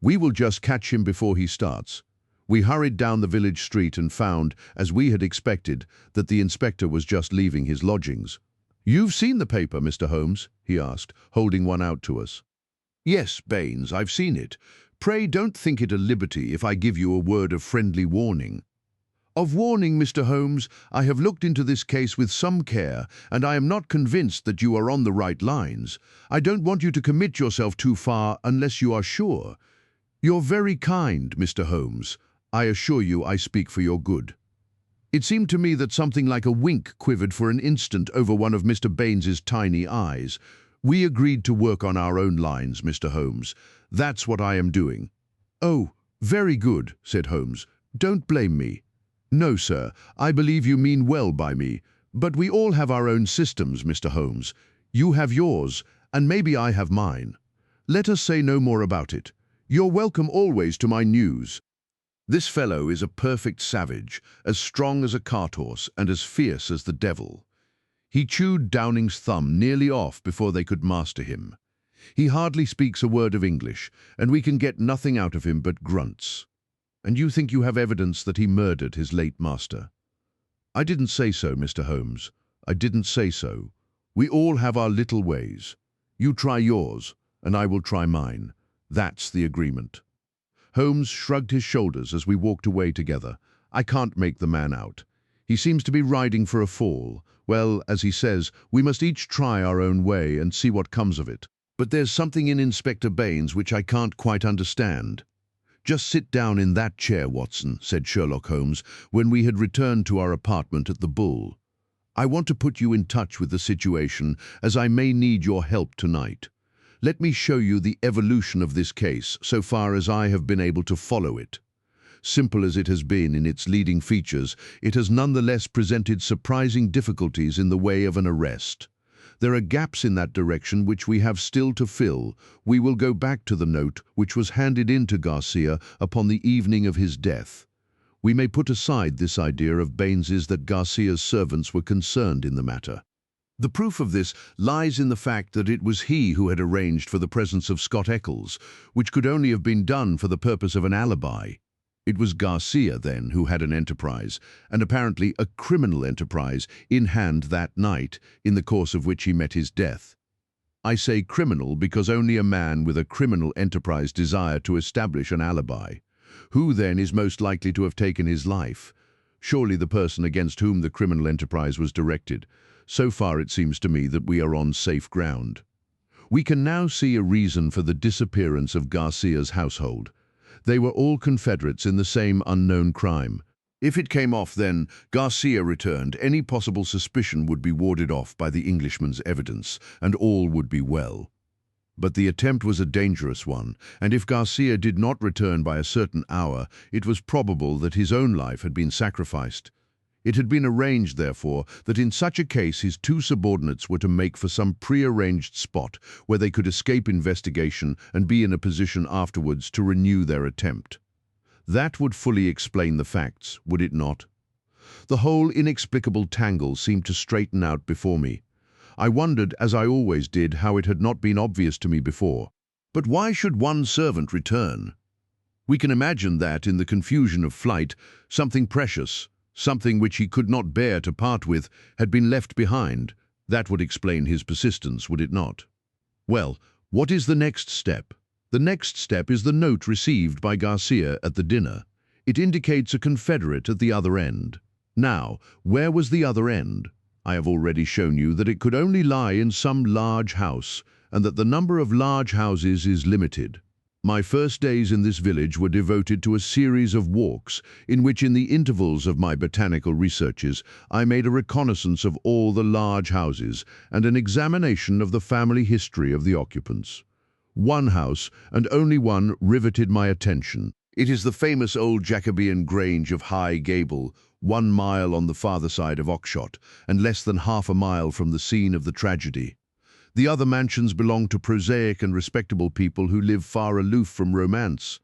"We will just catch him before he starts." We hurried down the village street and found, as we had expected, that the inspector was just leaving his lodgings. "You've seen the paper, Mr. Holmes?" he asked, holding one out to us. "Yes, Baines, I've seen it. Pray don't think it a liberty if I give you a word of friendly warning." "Of warning, Mr. Holmes, I have looked into this case with some care, and I am not convinced that you are on the right lines. I don't want you to commit yourself too far unless you are sure. You're very kind, Mr. Holmes. I assure you I speak for your good." It seemed to me that something like a wink quivered for an instant over one of Mr. Baines's tiny eyes. "We agreed to work on our own lines, Mr. Holmes. That's what I am doing." "Oh, very good," said Holmes. "Don't blame me." "No, sir, I believe you mean well by me, but we all have our own systems, Mr. Holmes. You have yours, and maybe I have mine. Let us say no more about it. You're welcome always to my news." This fellow is a perfect savage, as strong as a cart-horse and as fierce as the devil. He chewed Downing's thumb nearly off before they could master him. He hardly speaks a word of English, and we can get nothing out of him but grunts. "And you think you have evidence that he murdered his late master?" "I didn't say so, Mr. Holmes. I didn't say so. We all have our little ways. You try yours, and I will try mine. That's the agreement." Holmes shrugged his shoulders as we walked away together. "I can't make the man out. He seems to be riding for a fall. Well, as he says, we must each try our own way and see what comes of it. But there's something in Inspector Baines which I can't quite understand." "Just sit down in that chair, Watson," said Sherlock Holmes, when we had returned to our apartment at the Bull. "I want to put you in touch with the situation, as I may need your help tonight. Let me show you the evolution of this case, so far as I have been able to follow it. Simple as it has been in its leading features, it has nonetheless presented surprising difficulties in the way of an arrest. There are gaps in that direction which we have still to fill. We will go back to the note which was handed in to Garcia upon the evening of his death. We may put aside this idea of Baines's that Garcia's servants were concerned in the matter. The proof of this lies in the fact that it was he who had arranged for the presence of Scott Eccles, which could only have been done for the purpose of an alibi. It was Garcia, then, who had an enterprise, and apparently a criminal enterprise, in hand that night, in the course of which he met his death. I say criminal because only a man with a criminal enterprise desired to establish an alibi. Who, then, is most likely to have taken his life? Surely the person against whom the criminal enterprise was directed. So far it seems to me that we are on safe ground. We can now see a reason for the disappearance of Garcia's household. They were all confederates in the same unknown crime. If it came off, then, Garcia returned, any possible suspicion would be warded off by the Englishman's evidence, and all would be well. But the attempt was a dangerous one, and if Garcia did not return by a certain hour, it was probable that his own life had been sacrificed. It had been arranged, therefore, that in such a case his two subordinates were to make for some pre-arranged spot where they could escape investigation and be in a position afterwards to renew their attempt. That would fully explain the facts, would it not? The whole inexplicable tangle seemed to straighten out before me. I wondered, as I always did, how it had not been obvious to me before. But why should one servant return? We can imagine that, in the confusion of flight, something precious, something which he could not bear to part with, had been left behind. That would explain his persistence, would it not? Well, what is the next step? The next step is the note received by Garcia at the dinner. It indicates a confederate at the other end. Now, where was the other end? I have already shown you that it could only lie in some large house, and that the number of large houses is limited. My first days in this village were devoted to a series of walks, in which in the intervals of my botanical researches I made a reconnaissance of all the large houses and an examination of the family history of the occupants. One house, and only one, riveted my attention. It is the famous old Jacobean Grange of High Gable, 1 mile on the farther side of Oxshott, and less than half a mile from the scene of the tragedy. The other mansions belong to prosaic and respectable people who live far aloof from romance.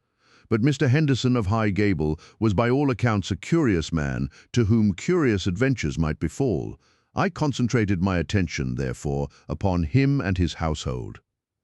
But Mr. Henderson of High Gable was by all accounts a curious man, to whom curious adventures might befall. I concentrated my attention, therefore, upon him and his household.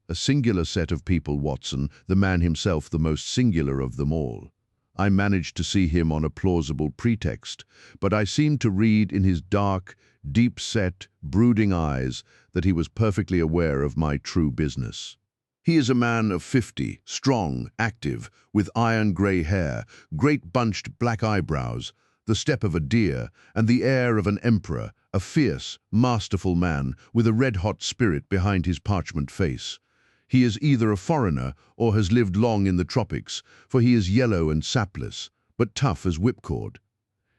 A singular set of people, Watson, the man himself the most singular of them all. I managed to see him on a plausible pretext, but I seemed to read in his dark, deep-set, brooding eyes that he was perfectly aware of my true business. He is a man of 50, strong, active, with iron-grey hair, great bunched black eyebrows, the step of a deer, and the air of an emperor, a fierce, masterful man with a red-hot spirit behind his parchment face. He is either a foreigner or has lived long in the tropics, for he is yellow and sapless, but tough as whipcord.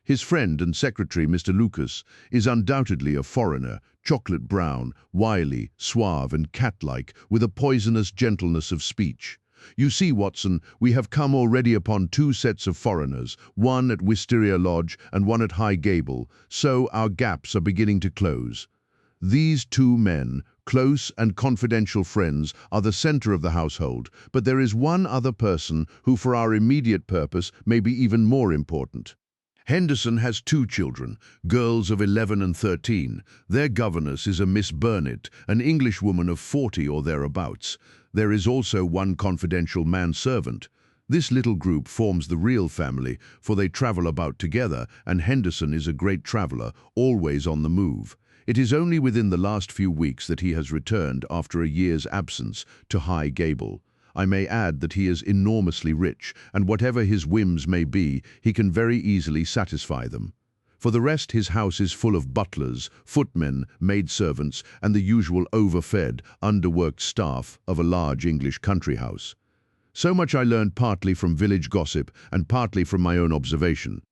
His friend and secretary, Mr. Lucas, is undoubtedly a foreigner, chocolate brown, wily, suave and cat-like, with a poisonous gentleness of speech. You see, Watson, we have come already upon 2 sets of foreigners, one at Wisteria Lodge and one at High Gable, so our gaps are beginning to close. These 2 men, close and confidential friends, are the center of the household, but there is one other person who for our immediate purpose may be even more important. Henderson has 2 children, girls of 11 and 13. Their governess is a Miss Burnett, an Englishwoman of 40 or thereabouts. There is also one confidential manservant. This little group forms the real family, for they travel about together, and Henderson is a great traveler, always on the move. It is only within the last few weeks that he has returned, after a year's absence, to High Gable. I may add that he is enormously rich, and whatever his whims may be, he can very easily satisfy them. For the rest, his house is full of butlers, footmen, maidservants, and the usual overfed, underworked staff of a large English country house. So much I learned partly from village gossip and partly from my own observation.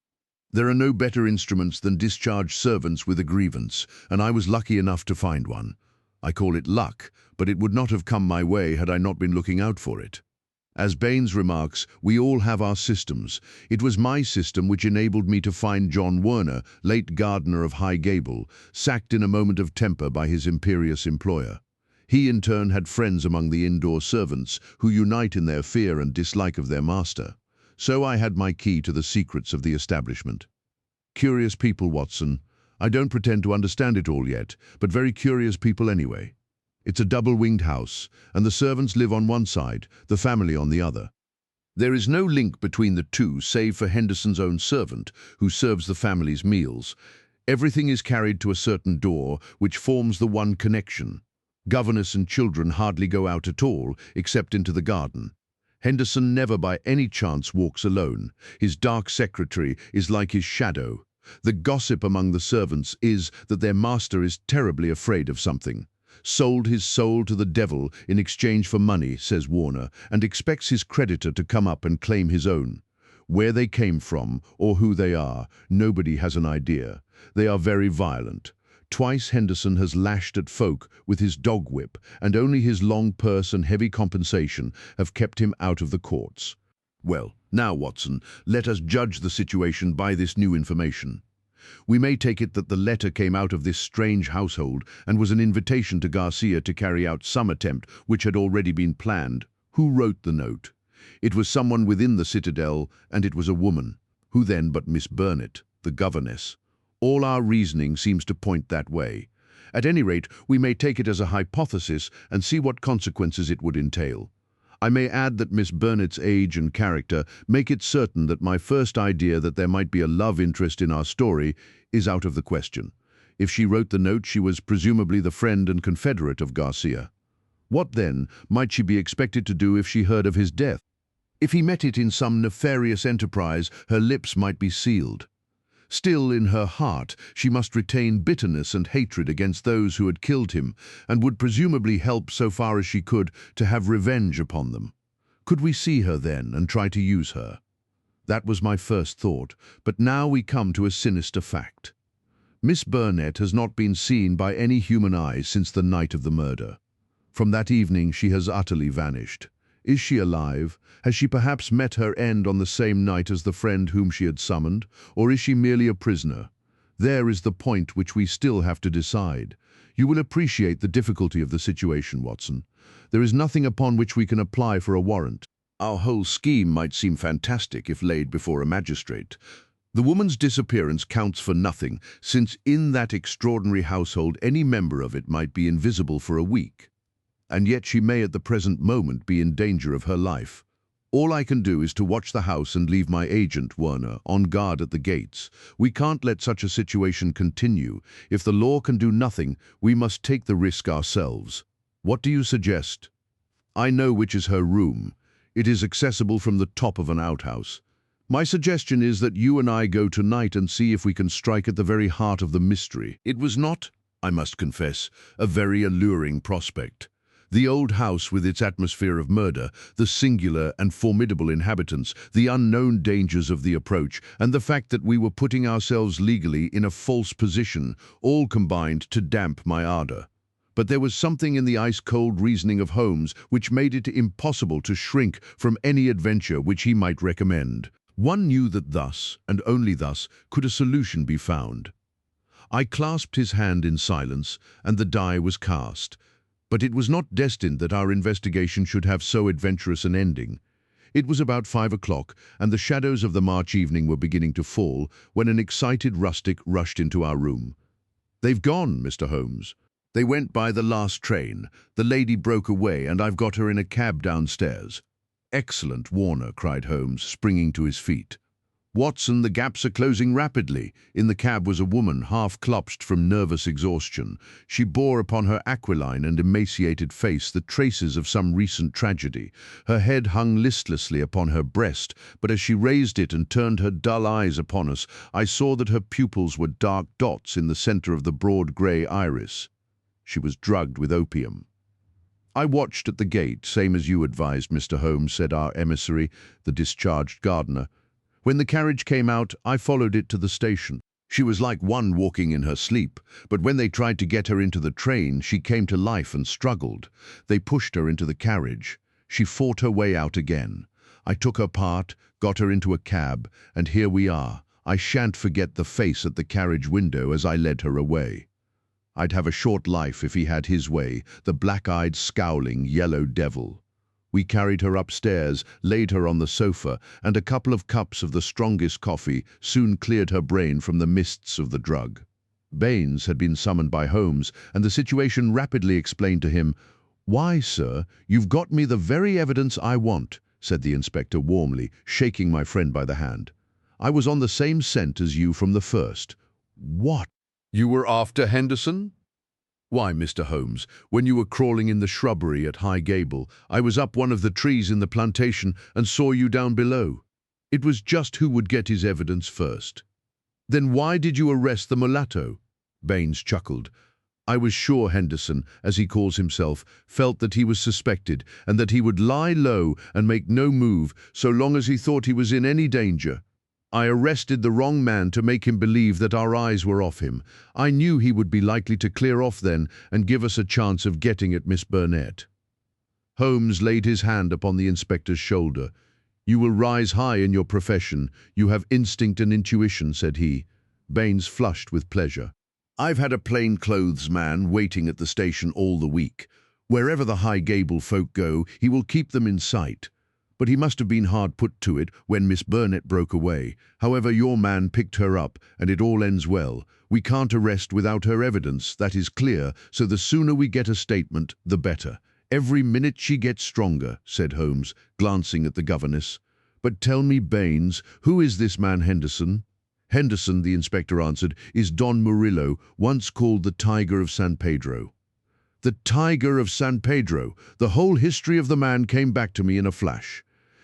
There are no better instruments than discharged servants with a grievance, and I was lucky enough to find one. I call it luck, but it would not have come my way had I not been looking out for it. As Baines remarks, we all have our systems. It was my system which enabled me to find John Werner, late gardener of High Gable, sacked in a moment of temper by his imperious employer. He in turn had friends among the indoor servants who unite in their fear and dislike of their master. So I had my key to the secrets of the establishment. Curious people, Watson. I don't pretend to understand it all yet, but very curious people anyway. It's a double-winged house, and the servants live on one side, the family on the other. There is no link between the two save for Henderson's own servant, who serves the family's meals. Everything is carried to a certain door, which forms the one connection. Governess and children hardly go out at all, except into the garden. Henderson never by any chance walks alone. His dark secretary is like his shadow. The gossip among the servants is that their master is terribly afraid of something. Sold his soul to the devil in exchange for money, says Warner, and expects his creditor to come up and claim his own. Where they came from, or who they are, nobody has an idea. They are very violent. Twice Henderson has lashed at folk with his dog whip, and only his long purse and heavy compensation have kept him out of the courts. Well, now, Watson, let us judge the situation by this new information. We may take it that the letter came out of this strange household and was an invitation to Garcia to carry out some attempt which had already been planned. Who wrote the note? It was someone within the citadel, and it was a woman. Who then but Miss Burnett, the governess? All our reasoning seems to point that way. At any rate, we may take it as a hypothesis and see what consequences it would entail. I may add that Miss Burnett's age and character make it certain that my first idea that there might be a love interest in our story is out of the question. If she wrote the note, she was presumably the friend and confederate of Garcia. What, then, might she be expected to do if she heard of his death? If he met it in some nefarious enterprise, her lips might be sealed. Still, in her heart, she must retain bitterness and hatred against those who had killed him, and would presumably help so far as she could to have revenge upon them. Could we see her then and try to use her? That was my first thought, but now we come to a sinister fact. Miss Burnett has not been seen by any human eye since the night of the murder. From that evening she has utterly vanished. Is she alive? Has she perhaps met her end on the same night as the friend whom she had summoned, or is she merely a prisoner? There is the point which we still have to decide. You will appreciate the difficulty of the situation, Watson. There is nothing upon which we can apply for a warrant. Our whole scheme might seem fantastic if laid before a magistrate. The woman's disappearance counts for nothing, since in that extraordinary household any member of it might be invisible for a week. And yet she may at the present moment be in danger of her life. All I can do is to watch the house and leave my agent, Werner, on guard at the gates. We can't let such a situation continue. If the law can do nothing, we must take the risk ourselves. What do you suggest? I know which is her room. It is accessible from the top of an outhouse. My suggestion is that you and I go tonight and see if we can strike at the very heart of the mystery. It was not, I must confess, a very alluring prospect. The old house with its atmosphere of murder, the singular and formidable inhabitants, the unknown dangers of the approach, and the fact that we were putting ourselves legally in a false position, all combined to damp my ardor. But there was something in the ice-cold reasoning of Holmes which made it impossible to shrink from any adventure which he might recommend. One knew that thus, and only thus, could a solution be found. I clasped his hand in silence, and the die was cast. But it was not destined that our investigation should have so adventurous an ending. It was about 5 o'clock, and the shadows of the March evening were beginning to fall, when an excited rustic rushed into our room. "They've gone, Mr. Holmes. They went by the last train. The lady broke away, and I've got her in a cab downstairs." "Excellent, Warner," cried Holmes, springing to his feet. "Watson, the gaps are closing rapidly." In the cab was a woman, half clutched from nervous exhaustion. She bore upon her aquiline and emaciated face the traces of some recent tragedy. Her head hung listlessly upon her breast, but as she raised it and turned her dull eyes upon us, I saw that her pupils were dark dots in the center of the broad grey iris. She was drugged with opium. "I watched at the gate, same as you advised, Mr. Holmes," said our emissary, the discharged gardener. "When the carriage came out, I followed it to the station. She was like one walking in her sleep, but when they tried to get her into the train, she came to life and struggled. They pushed her into the carriage. She fought her way out again. I took her part, got her into a cab, and here we are. I shan't forget the face at the carriage window as I led her away. I'd have a short life if he had his way, the black-eyed, scowling, yellow devil. We carried her upstairs, laid her on the sofa, and a couple of cups of the strongest coffee soon cleared her brain from the mists of the drug. Baines had been summoned by Holmes, and the situation rapidly explained to him. "Why, sir, you've got me the very evidence I want," said the inspector warmly, shaking my friend by the hand. "I was on the same scent as you from the first." "What? You were after Henderson?" "Why, Mr. Holmes, when you were crawling in the shrubbery at High Gable, I was up one of the trees in the plantation and saw you down below. It was just who would get his evidence first." "Then why did you arrest the mulatto?" Baines chuckled. "I was sure Henderson, as he calls himself, felt that he was suspected and that he would lie low and make no move so long as he thought he was in any danger. I arrested the wrong man to make him believe that our eyes were off him. I knew he would be likely to clear off then and give us a chance of getting at Miss Burnett." Holmes laid his hand upon the inspector's shoulder. "You will rise high in your profession. You have instinct and intuition," said he. Baines flushed with pleasure. "I've had a plainclothes man waiting at the station all the week. Wherever the High Gable folk go, he will keep them in sight. But he must have been hard put to it when Miss Burnett broke away. However, your man picked her up, and it all ends well. We can't arrest without her evidence, that is clear, so the sooner we get a statement, the better." "Every minute she gets stronger," said Holmes, glancing at the governess. "But tell me, Baines, who is this man Henderson?" "Henderson," the inspector answered, "is Don Murillo, once called the Tiger of San Pedro." The Tiger of San Pedro! The whole history of the man came back to me in a flash.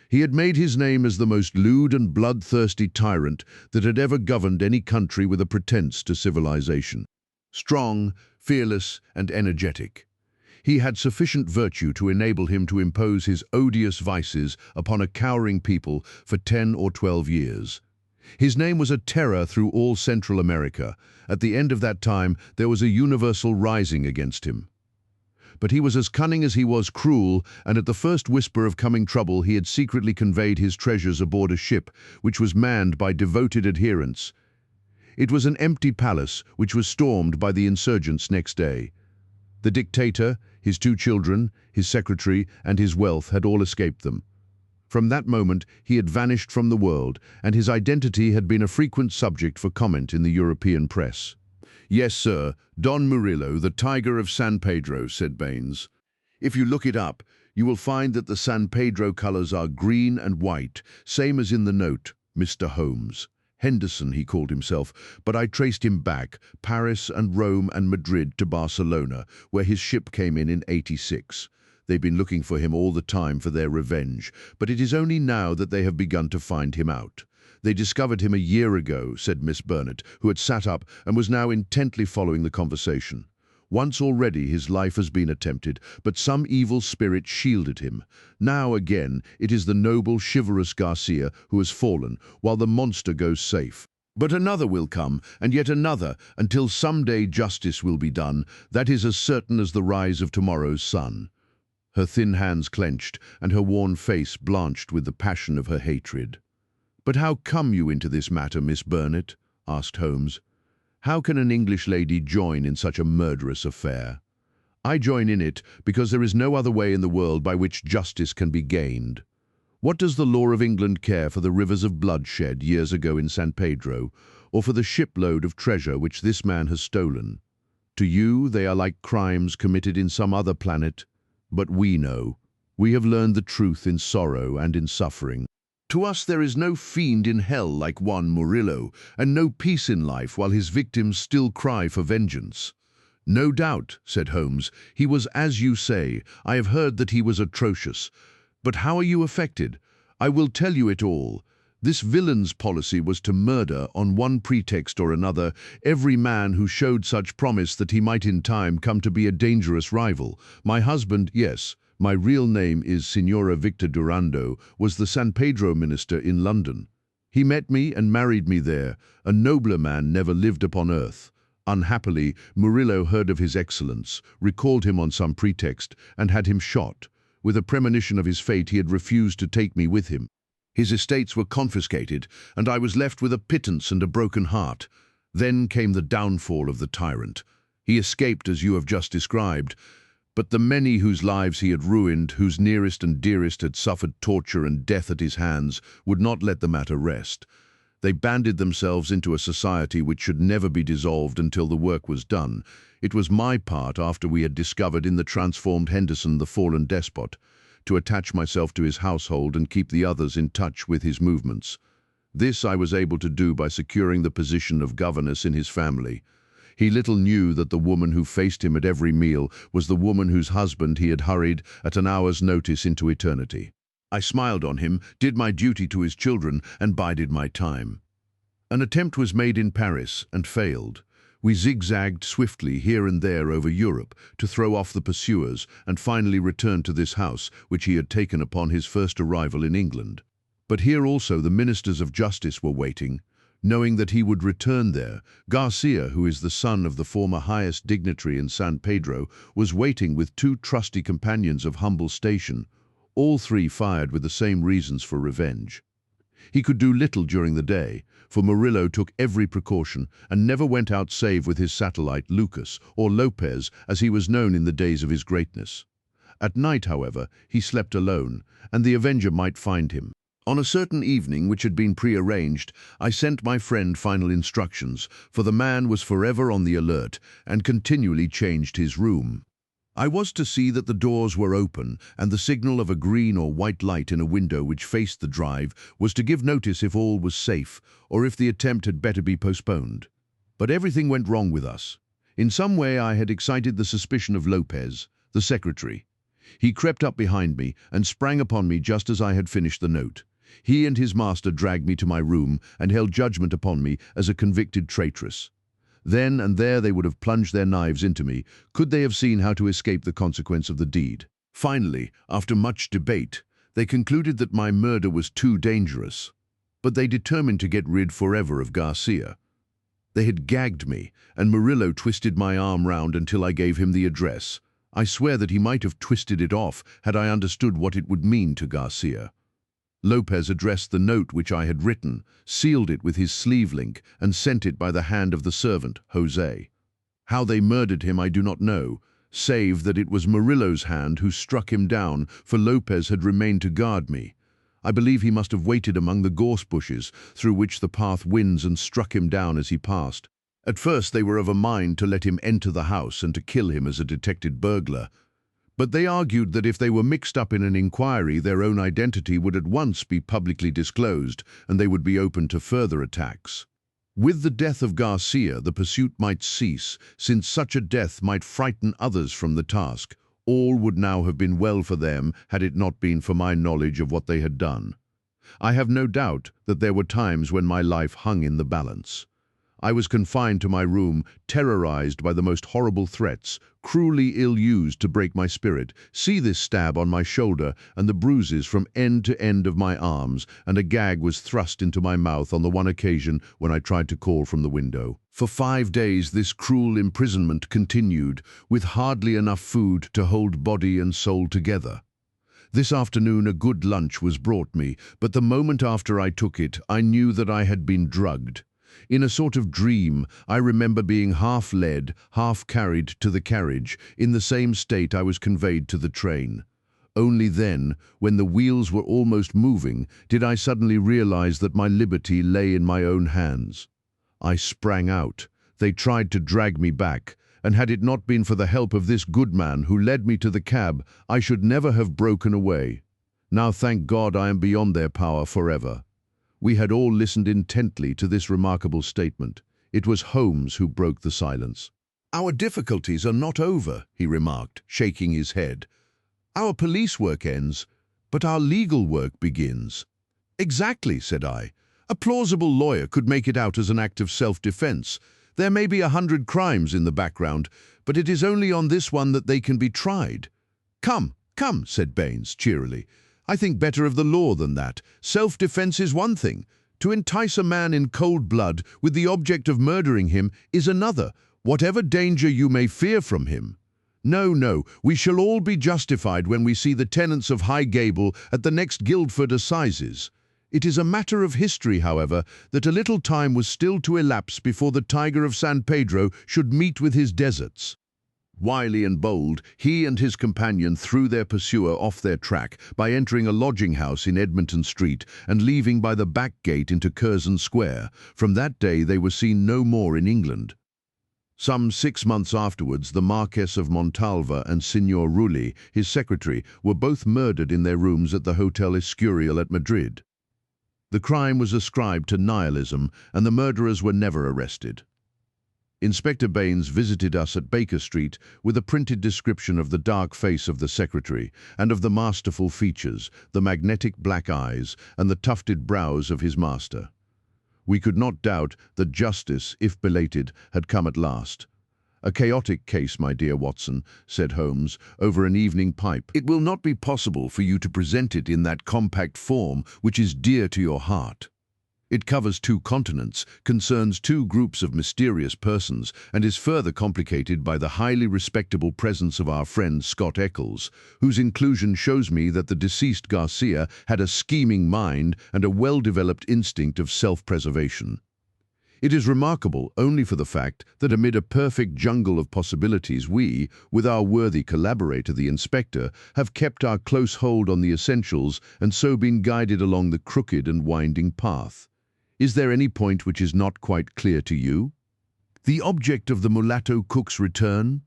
He had made his name as the most lewd and bloodthirsty tyrant that had ever governed any country with a pretense to civilization. Strong, fearless, and energetic, he had sufficient virtue to enable him to impose his odious vices upon a cowering people for 10 or 12 years. His name was a terror through all Central America. At the end of that time, there was a universal rising against him. But he was as cunning as he was cruel, and at the first whisper of coming trouble he had secretly conveyed his treasures aboard a ship which was manned by devoted adherents. It was an empty palace which was stormed by the insurgents next day. The dictator, his 2 children, his secretary, and his wealth had all escaped them. From that moment he had vanished from the world, and his identity had been a frequent subject for comment in the European press. "Yes, sir, Don Murillo, the Tiger of San Pedro," said Baines. "If you look it up, you will find that the San Pedro colors are green and white, same as in the note, Mr. Holmes. Henderson, he called himself, but I traced him back, Paris and Rome and Madrid to Barcelona, where his ship came in '86. They've been looking for him all the time for their revenge, but it is only now that they have begun to find him out. They discovered him a year ago," said Miss Burnett, who had sat up and was now intently following the conversation. "Once already his life has been attempted, but some evil spirit shielded him. Now again it is the noble, chivalrous Garcia who has fallen, while the monster goes safe. But another will come, and yet another, until someday justice will be done. That is as certain as the rise of tomorrow's sun." Her thin hands clenched, and her worn face blanched with the passion of her hatred. "But how come you into this matter, Miss Burnett?" asked Holmes. "How can an English lady join in such a murderous affair?" "I join in it because there is no other way in the world by which justice can be gained. What does the law of England care for the rivers of blood shed years ago in San Pedro, or for the shipload of treasure which this man has stolen? To you they are like crimes committed in some other planet, but we know. We have learned the truth in sorrow and in suffering. To us there is no fiend in hell like one Murillo, and no peace in life while his victims still cry for vengeance." "No doubt," said Holmes, "he was as you say. I have heard that he was atrocious. But how are you affected? I will tell you it all. This villain's policy was to murder, on one pretext or another, every man who showed such promise that he might in time come to be a dangerous rival. My husband, yes, my real name is Signora Victor Durando, was the San Pedro minister in London. He met me and married me there. A nobler man never lived upon earth. Unhappily, Murillo heard of his excellence, recalled him on some pretext, and had him shot. With a premonition of his fate, he had refused to take me with him. His estates were confiscated, and I was left with a pittance and a broken heart. Then came the downfall of the tyrant. He escaped as you have just described, but the many whose lives he had ruined, whose nearest and dearest had suffered torture and death at his hands, would not let the matter rest. They banded themselves into a society which should never be dissolved until the work was done. It was my part, after we had discovered in the transformed Henderson the fallen despot, to attach myself to his household and keep the others in touch with his movements. This I was able to do by securing the position of governess in his family. He little knew that the woman who faced him at every meal was the woman whose husband he had hurried at an hour's notice into eternity. I smiled on him, did my duty to his children, and bided my time. An attempt was made in Paris and failed. We zigzagged swiftly here and there over Europe to throw off the pursuers and finally returned to this house which he had taken upon his first arrival in England. But here also the ministers of justice were waiting, knowing that he would return there. Garcia, who is the son of the former highest dignitary in San Pedro, was waiting with 2 trusty companions of humble station. All 3 fired with the same reasons for revenge. He could do little during the day, for Murillo took every precaution and never went out save with his satellite Lucas, or Lopez, as he was known in the days of his greatness. At night, however, he slept alone, and the avenger might find him. On a certain evening which had been prearranged, I sent my friend final instructions, for the man was forever on the alert and continually changed his room. I was to see that the doors were open, and the signal of a green or white light in a window which faced the drive was to give notice if all was safe, or if the attempt had better be postponed. But everything went wrong with us. In some way I had excited the suspicion of Lopez, the secretary. He crept up behind me and sprang upon me just as I had finished the note. He and his master dragged me to my room and held judgment upon me as a convicted traitress. Then and there they would have plunged their knives into me, could they have seen how to escape the consequence of the deed. Finally, after much debate, they concluded that my murder was too dangerous, but they determined to get rid forever of Garcia. They had gagged me, and Murillo twisted my arm round until I gave him the address. I swear that he might have twisted it off had I understood what it would mean to Garcia. Lopez addressed the note which I had written, sealed it with his sleeve link, and sent it by the hand of the servant, Jose. How they murdered him I do not know, save that it was Murillo's hand who struck him down, for Lopez had remained to guard me. I believe he must have waited among the gorse bushes, through which the path winds, and struck him down as he passed. At first they were of a mind to let him enter the house and to kill him as a detected burglar. But they argued that if they were mixed up in an inquiry, their own identity would at once be publicly disclosed, and they would be open to further attacks. With the death of Garcia, the pursuit might cease, since such a death might frighten others from the task. All would now have been well for them had it not been for my knowledge of what they had done. I have no doubt that there were times when my life hung in the balance. I was confined to my room, terrorized by the most horrible threats, cruelly ill-used to break my spirit. See this stab on my shoulder and the bruises from end to end of my arms, and a gag was thrust into my mouth on the one occasion when I tried to call from the window. For 5 days this cruel imprisonment continued, with hardly enough food to hold body and soul together. This afternoon a good lunch was brought me, but the moment after I took it, I knew that I had been drugged. In a sort of dream, I remember being half led, half carried to the carriage. In the same state I was conveyed to the train. Only then, when the wheels were almost moving, did I suddenly realize that my liberty lay in my own hands. I sprang out. They tried to drag me back, and had it not been for the help of this good man who led me to the cab, I should never have broken away. Now, thank God, I am beyond their power forever. We had all listened intently to this remarkable statement. It was Holmes who broke the silence. "Our difficulties are not over," he remarked, shaking his head. "Our police work ends, but our legal work begins." "Exactly," said I. "A plausible lawyer could make it out as an act of self-defense. There may be 100 crimes in the background, but it is only on this one that they can be tried." "Come, come," said Baines cheerily. "I think better of the law than that. Self-defense is one thing. To entice a man in cold blood with the object of murdering him is another, whatever danger you may fear from him. No, no, we shall all be justified when we see the tenants of Highgable at the next Guildford Assizes. It is a matter of history, however, that a little time was still to elapse before the tiger of San Pedro should meet with his deserts. Wily and bold, he and his companion threw their pursuer off their track by entering a lodging-house in Edmonton Street and leaving by the back gate into Curzon Square. From that day they were seen no more in England. Some 6 months afterwards, the Marquess of Montalva and Signor Rulli, his secretary, were both murdered in their rooms at the Hotel Escurial at Madrid. The crime was ascribed to nihilism, and the murderers were never arrested. Inspector Baines visited us at Baker Street with a printed description of the dark face of the secretary and of the masterful features, the magnetic black eyes, and the tufted brows of his master. We could not doubt that justice, if belated, had come at last. "A chaotic case, my dear Watson," said Holmes, over an evening pipe. "It will not be possible for you to present it in that compact form which is dear to your heart. It covers 2 continents, concerns 2 groups of mysterious persons, and is further complicated by the highly respectable presence of our friend Scott Eccles, whose inclusion shows me that the deceased Garcia had a scheming mind and a well-developed instinct of self-preservation. It is remarkable only for the fact that amid a perfect jungle of possibilities we, with our worthy collaborator the inspector, have kept our close hold on the essentials and so been guided along the crooked and winding path. Is there any point which is not quite clear to you? The object of the mulatto cook's return?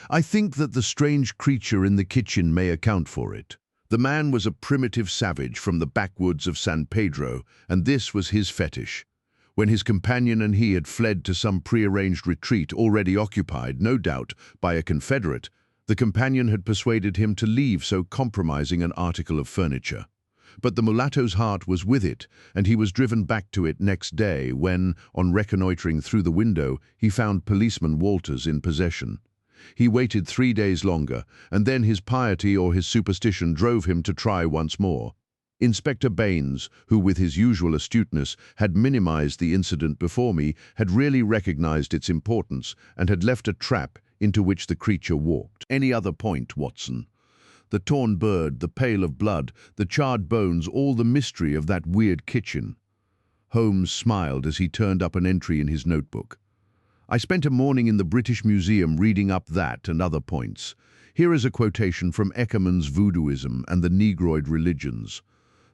I think that the strange creature in the kitchen may account for it. The man was a primitive savage from the backwoods of San Pedro, and this was his fetish. When his companion and he had fled to some prearranged retreat already occupied, no doubt, by a confederate, the companion had persuaded him to leave so compromising an article of furniture. But the mulatto's heart was with it, and he was driven back to it next day when, on reconnoitering through the window, he found policeman Walters in possession. He waited 3 days longer, and then his piety or his superstition drove him to try once more. Inspector Baines, who with his usual astuteness had minimized the incident before me, had really recognized its importance and had left a trap into which the creature walked. Any other point, Watson? The torn bird, the pail of blood, the charred bones, all the mystery of that weird kitchen. Holmes smiled as he turned up an entry in his notebook. I spent a morning in the British Museum reading up that and other points. Here is a quotation from Eckermann's Voodooism and the Negroid religions.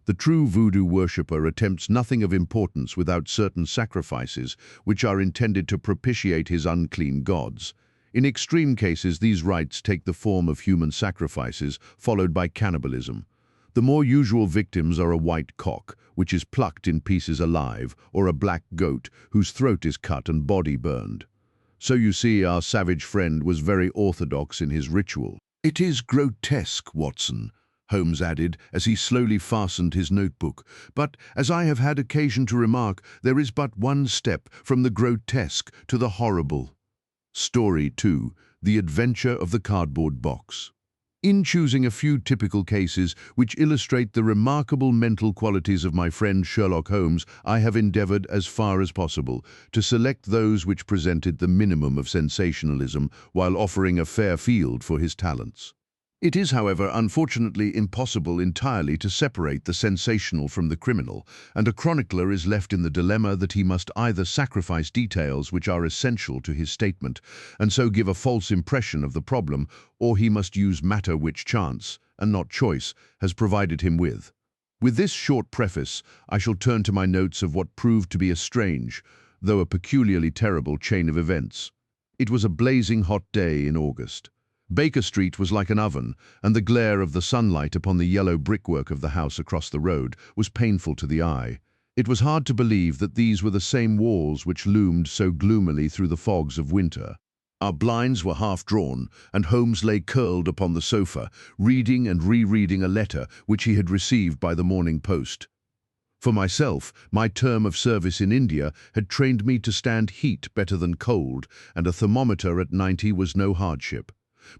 The true voodoo worshipper attempts nothing of importance without certain sacrifices which are intended to propitiate his unclean gods. In extreme cases, these rites take the form of human sacrifices, followed by cannibalism. The more usual victims are a white cock, which is plucked in pieces alive, or a black goat, whose throat is cut and body burned. So you see, our savage friend was very orthodox in his ritual. It is grotesque, Watson, Holmes added as he slowly fastened his notebook. But, as I have had occasion to remark, there is but one step from the grotesque to the horrible. Story 2. The Adventure of the Cardboard Box. In choosing a few typical cases which illustrate the remarkable mental qualities of my friend Sherlock Holmes, I have endeavored, as far as possible, to select those which presented the minimum of sensationalism while offering a fair field for his talents. It is, however, unfortunately impossible entirely to separate the sensational from the criminal, and a chronicler is left in the dilemma that he must either sacrifice details which are essential to his statement, and so give a false impression of the problem, or he must use matter which chance, and not choice, has provided him with. With this short preface, I shall turn to my notes of what proved to be a strange, though a peculiarly terrible chain of events. It was a blazing hot day in August. Baker Street was like an oven, and the glare of the sunlight upon the yellow brickwork of the house across the road was painful to the eye. It was hard to believe that these were the same walls which loomed so gloomily through the fogs of winter. Our blinds were half drawn, and Holmes lay curled upon the sofa, reading and rereading a letter which he had received by the morning post. For myself, my term of service in India had trained me to stand heat better than cold, and a thermometer at 90 was no hardship.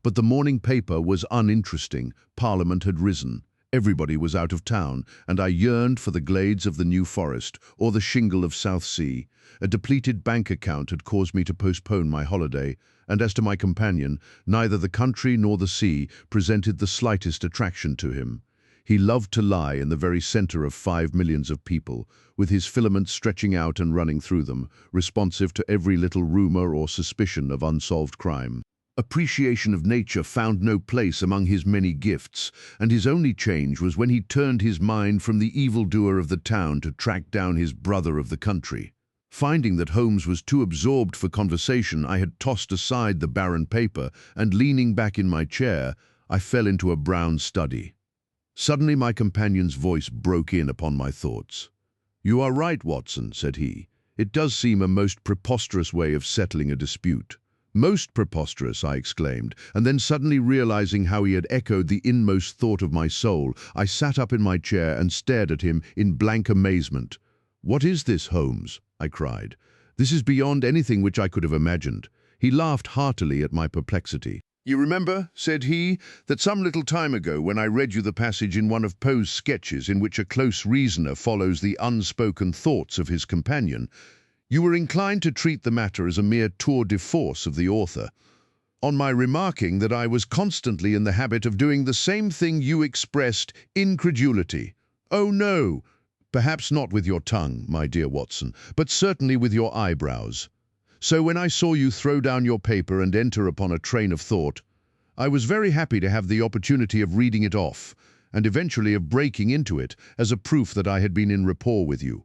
But the morning paper was uninteresting. Parliament had risen. Everybody was out of town, and I yearned for the glades of the New Forest or the shingle of South Sea. A depleted bank account had caused me to postpone my holiday, and as to my companion, neither the country nor the sea presented the slightest attraction to him. He loved to lie in the very center of 5 millions of people, with his filaments stretching out and running through them, responsive to every little rumor or suspicion of unsolved crime. Appreciation of nature found no place among his many gifts, and his only change was when he turned his mind from the evildoer of the town to track down his brother of the country. Finding that Holmes was too absorbed for conversation, I had tossed aside the barren paper, and leaning back in my chair, I fell into a brown study. Suddenly my companion's voice broke in upon my thoughts. "You are right, Watson," said he. "It does seem a most preposterous way of settling a dispute." "Most preposterous," I exclaimed, and then suddenly realizing how he had echoed the inmost thought of my soul, I sat up in my chair and stared at him in blank amazement. "What is this, Holmes?" I cried. "This is beyond anything which I could have imagined." He laughed heartily at my perplexity. "You remember," said he, "that some little time ago when I read you the passage in one of Poe's sketches in which a close reasoner follows the unspoken thoughts of his companion, you were inclined to treat the matter as a mere tour de force of the author. On my remarking that I was constantly in the habit of doing the same thing, you expressed incredulity. Oh no, perhaps not with your tongue, my dear Watson, but certainly with your eyebrows. So when I saw you throw down your paper and enter upon a train of thought, I was very happy to have the opportunity of reading it off, and eventually of breaking into it as a proof that I had been in rapport with you.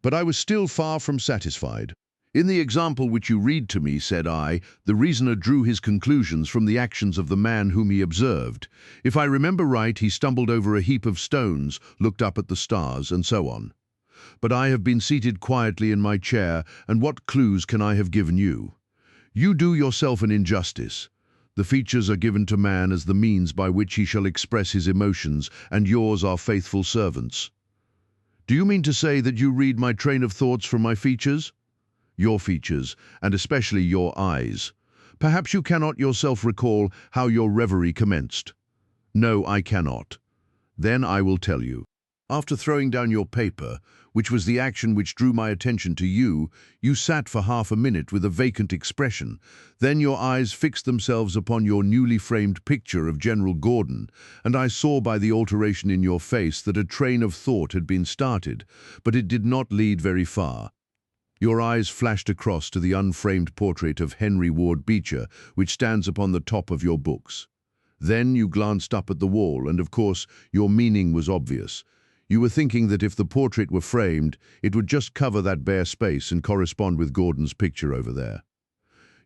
But I was still far from satisfied. In the example which you read to me, said I, the reasoner drew his conclusions from the actions of the man whom he observed. If I remember right, he stumbled over a heap of stones, looked up at the stars, and so on. But I have been seated quietly in my chair, and what clues can I have given you? You do yourself an injustice. The features are given to man as the means by which he shall express his emotions, and yours are faithful servants. Do you mean to say that you read my train of thoughts from my features? Your features, and especially your eyes. Perhaps you cannot yourself recall how your reverie commenced. No, I cannot. Then I will tell you. After throwing down your paper, which was the action which drew my attention to you, you sat for half a minute with a vacant expression. Then your eyes fixed themselves upon your newly framed picture of General Gordon, and I saw by the alteration in your face that a train of thought had been started, but it did not lead very far. Your eyes flashed across to the unframed portrait of Henry Ward Beecher, which stands upon the top of your books. Then you glanced up at the wall, and of course your meaning was obvious. You were thinking that if the portrait were framed, it would just cover that bare space and correspond with Gordon's picture over there.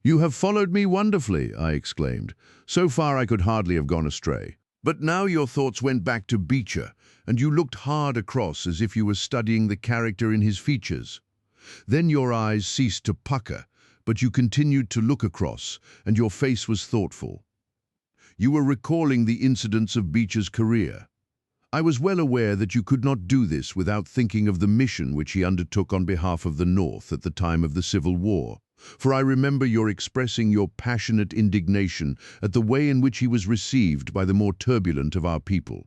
"You have followed me wonderfully," I exclaimed. "So far I could hardly have gone astray. But now your thoughts went back to Beecher, and you looked hard across as if you were studying the character in his features. Then your eyes ceased to pucker, but you continued to look across, and your face was thoughtful. You were recalling the incidents of Beecher's career. I was well aware that you could not do this without thinking of the mission which he undertook on behalf of the North at the time of the Civil War, for I remember your expressing your passionate indignation at the way in which he was received by the more turbulent of our people.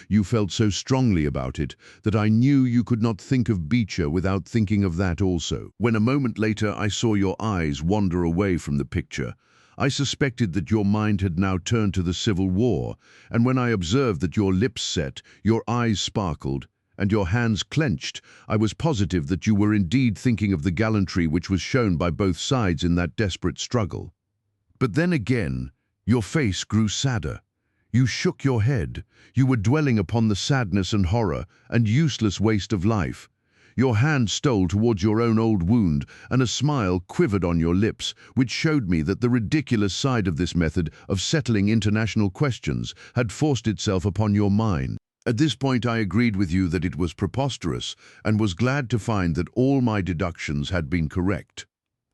You felt so strongly about it that I knew you could not think of Beecher without thinking of that also. When a moment later I saw your eyes wander away from the picture, I suspected that your mind had now turned to the Civil War, and when I observed that your lips set, your eyes sparkled, and your hands clenched, I was positive that you were indeed thinking of the gallantry which was shown by both sides in that desperate struggle. But then again, your face grew sadder. You shook your head. You were dwelling upon the sadness and horror and useless waste of life. Your hand stole towards your own old wound, and a smile quivered on your lips, which showed me that the ridiculous side of this method of settling international questions had forced itself upon your mind. At this point I agreed with you that it was preposterous, and was glad to find that all my deductions had been correct.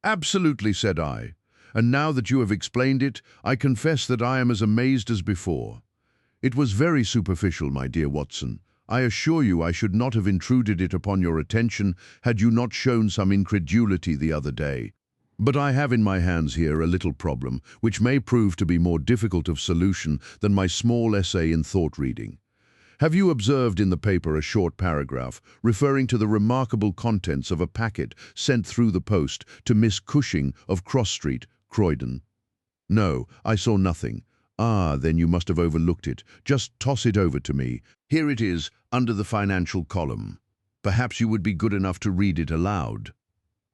"Absolutely," said I, "and now that you have explained it, I confess that I am as amazed as before. It was very superficial, my dear Watson. I assure you I should not have intruded it upon your attention had you not shown some incredulity the other day. But I have in my hands here a little problem, which may prove to be more difficult of solution than my small essay in thought reading. Have you observed in the paper a short paragraph referring to the remarkable contents of a packet sent through the post to Miss Cushing of Cross Street, Croydon? No, I saw nothing. Ah, then you must have overlooked it. Just toss it over to me. Here it is, under the financial column. Perhaps you would be good enough to read it aloud.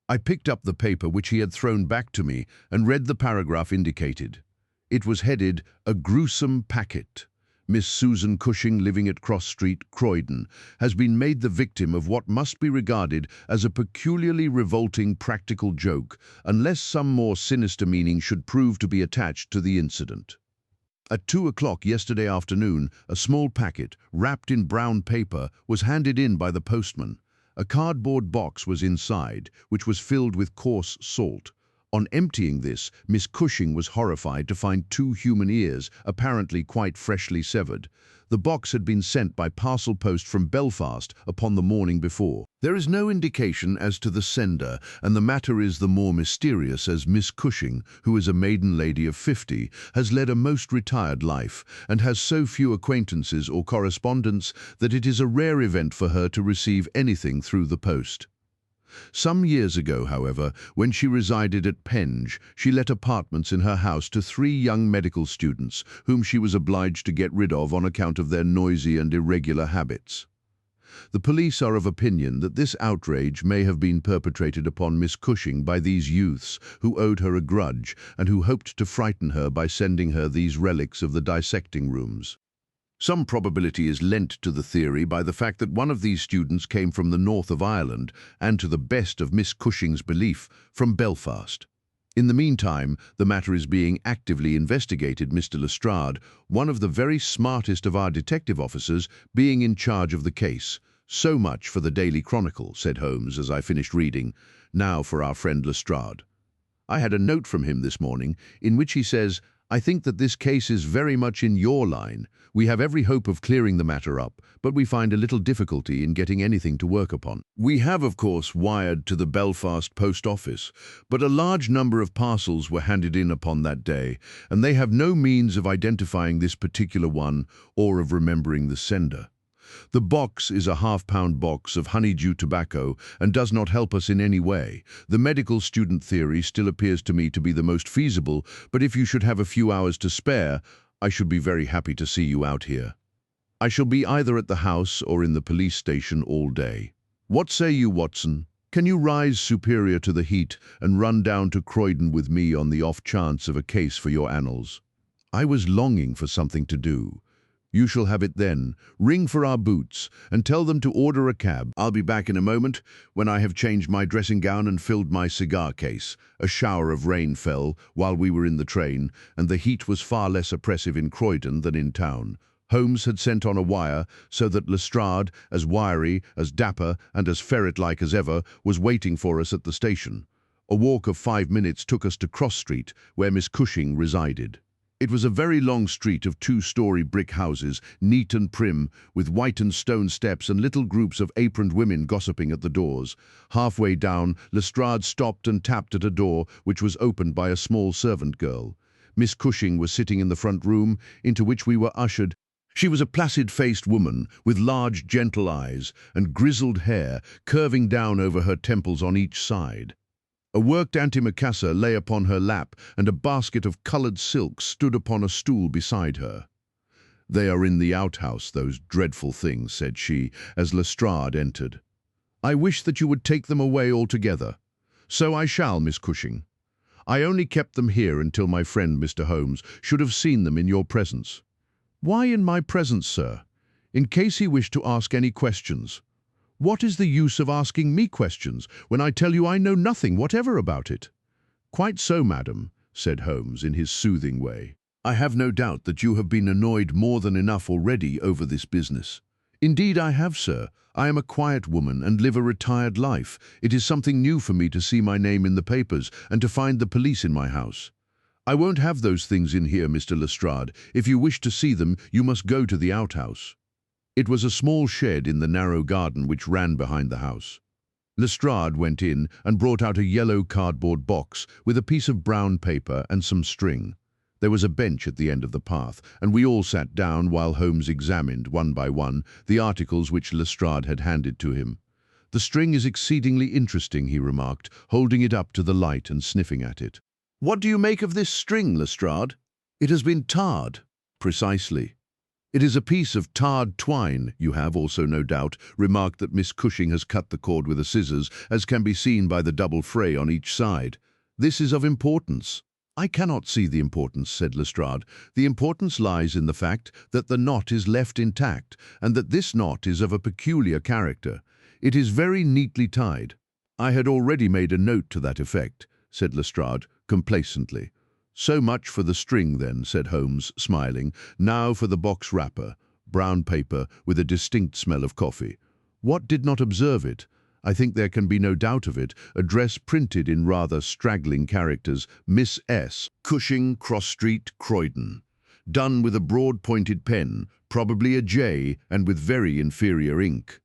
I picked up the paper which he had thrown back to me and read the paragraph indicated. It was headed, "A Gruesome Packet. Miss Susan Cushing, living at Cross Street, Croydon, has been made the victim of what must be regarded as a peculiarly revolting practical joke, unless some more sinister meaning should prove to be attached to the incident." At 2 o'clock yesterday afternoon, a small packet, wrapped in brown paper, was handed in by the postman. A cardboard box was inside, which was filled with coarse salt. On emptying this, Miss Cushing was horrified to find 2 human ears, apparently quite freshly severed. The box had been sent by parcel post from Belfast upon the morning before. There is no indication as to the sender, and the matter is the more mysterious as Miss Cushing, who is a maiden lady of 50, has led a most retired life, and has so few acquaintances or correspondents that it is a rare event for her to receive anything through the post. Some years ago, however, when she resided at Penge, she let apartments in her house to 3 young medical students, whom she was obliged to get rid of on account of their noisy and irregular habits. The police are of opinion that this outrage may have been perpetrated upon Miss Cushing by these youths who owed her a grudge and who hoped to frighten her by sending her these relics of the dissecting rooms. Some probability is lent to the theory by the fact that one of these students came from the north of Ireland and, to the best of Miss Cushing's belief, from Belfast. In the meantime, the matter is being actively investigated, Mr. Lestrade, one of the very smartest of our detective officers, being in charge of the case. "So much for the Daily Chronicle," said Holmes as I finished reading. "Now for our friend Lestrade. I had a note from him this morning in which he says, 'I think that this case is very much in your line. We have every hope of clearing the matter up, but we find a little difficulty in getting anything to work upon.' We have, of course, wired to the Belfast post office, but a large number of parcels were handed in upon that day, and they have no means of identifying this particular one or of remembering the sender. The box is a half-pound box of honeydew tobacco and does not help us in any way. The medical student theory still appears to me to be the most feasible, but if you should have a few hours to spare, I should be very happy to see you out here. I shall be either at the house or in the police station all day. What say you, Watson? Can you rise superior to the heat and run down to Croydon with me on the off chance of a case for your annals? I was longing for something to do. You shall have it then. Ring for our boots and tell them to order a cab. I'll be back in a moment when I have changed my dressing gown and filled my cigar case. A shower of rain fell while we were in the train, and the heat was far less oppressive in Croydon than in town. Holmes had sent on a wire so that Lestrade, as wiry, as dapper, and as ferret-like as ever, was waiting for us at the station. A walk of 5 minutes took us to Cross Street, where Miss Cushing resided. It was a very long street of 2-story brick houses, neat and prim, with whitened stone steps and little groups of aproned women gossiping at the doors. Halfway down, Lestrade stopped and tapped at a door which was opened by a small servant girl. Miss Cushing was sitting in the front room, into which we were ushered. She was a placid-faced woman with large, gentle eyes and grizzled hair curving down over her temples on each side. A worked antimacassar lay upon her lap, and a basket of coloured silks stood upon a stool beside her. "They are in the outhouse, those dreadful things," said she, as Lestrade entered. "I wish that you would take them away altogether." "So I shall, Miss Cushing. I only kept them here until my friend Mr. Holmes should have seen them in your presence." "Why in my presence, sir?" "In case he wished to ask any questions." "What is the use of asking me questions when I tell you I know nothing whatever about it?" "Quite so, madam," said Holmes in his soothing way. "I have no doubt that you have been annoyed more than enough already over this business." "Indeed I have, sir. I am a quiet woman and live a retired life. It is something new for me to see my name in the papers and to find the police in my house." "I won't have those things in here, Mr. Lestrade. If you wish to see them, you must go to the outhouse." It was a small shed in the narrow garden which ran behind the house. Lestrade went in and brought out a yellow cardboard box with a piece of brown paper and some string. There was a bench at the end of the path, and we all sat down while Holmes examined, one by one, the articles which Lestrade had handed to him. "The string is exceedingly interesting," he remarked, holding it up to the light and sniffing at it. "What do you make of this string, Lestrade?" "It has been tarred." "Precisely. It is a piece of tarred twine. You have also, no doubt, remarked that Miss Cushing has cut the cord with a scissors, as can be seen by the double fray on each side. This is of importance." "I cannot see the importance," said Lestrade. "The importance lies in the fact that the knot is left intact, and that this knot is of a peculiar character. It is very neatly tied." "I had already made a note to that effect," said Lestrade, complacently. "So much for the string, then," said Holmes, smiling. "Now for the box wrapper, brown paper with a distinct smell of coffee. What did not observe it? I think there can be no doubt of it. Address printed in rather straggling characters, Miss S. Cushing, Cross Street, Croydon. Done with a broad-pointed pen, probably a J, and with very inferior ink.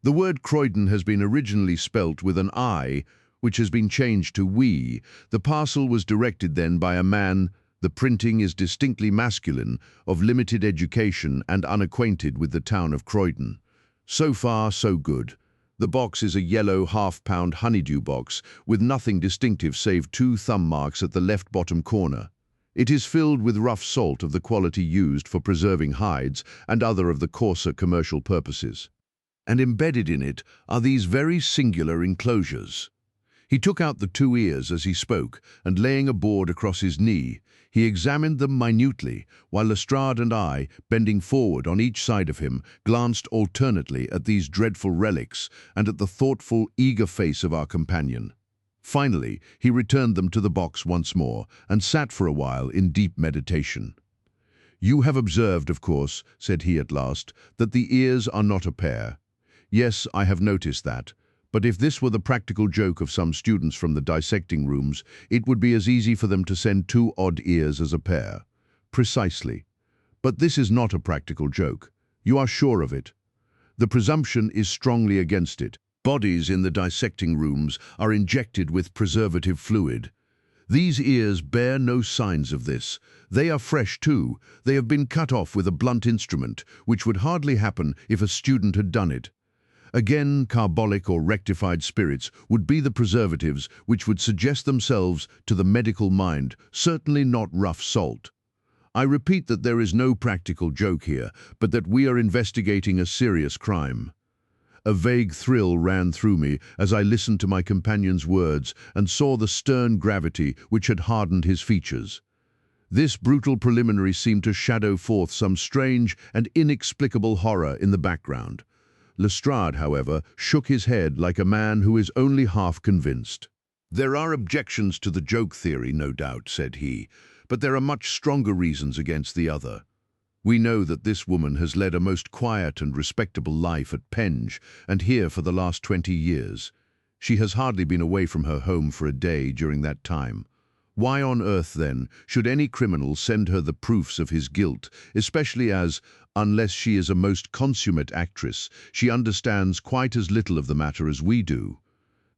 The word Croydon has been originally spelt with an I, which has been changed to we. The parcel was directed then by a man. The printing is distinctly masculine, of limited education and unacquainted with the town of Croydon. So far, so good. The box is a yellow half-pound honeydew box, with nothing distinctive save 2 thumb marks at the left bottom corner. It is filled with rough salt of the quality used for preserving hides and other of the coarser commercial purposes. And embedded in it are these very singular enclosures." He took out the 2 ears as he spoke, and laying a board across his knee, he examined them minutely, while Lestrade and I, bending forward on each side of him, glanced alternately at these dreadful relics and at the thoughtful, eager face of our companion. Finally, he returned them to the box once more, and sat for a while in deep meditation. "You have observed, of course," said he at last, "that the ears are not a pair." "Yes, I have noticed that. But if this were the practical joke of some students from the dissecting rooms, it would be as easy for them to send 2 odd ears as a pair." "Precisely. But this is not a practical joke. You are sure of it?" "The presumption is strongly against it. Bodies in the dissecting rooms are injected with preservative fluid. These ears bear no signs of this. They are fresh too. They have been cut off with a blunt instrument, which would hardly happen if a student had done it. Again, carbolic or rectified spirits would be the preservatives which would suggest themselves to the medical mind, certainly not rough salt. I repeat that there is no practical joke here, but that we are investigating a serious crime." A vague thrill ran through me as I listened to my companion's words and saw the stern gravity which had hardened his features. This brutal preliminary seemed to shadow forth some strange and inexplicable horror in the background. Lestrade, however, shook his head like a man who is only half convinced. "There are objections to the joke theory, no doubt," said he, "but there are much stronger reasons against the other. We know that this woman has led a most quiet and respectable life at Penge, and here for the last 20 years. She has hardly been away from her home for a day during that time. Why on earth, then, should any criminal send her the proofs of his guilt, especially as, unless she is a most consummate actress, she understands quite as little of the matter as we do?"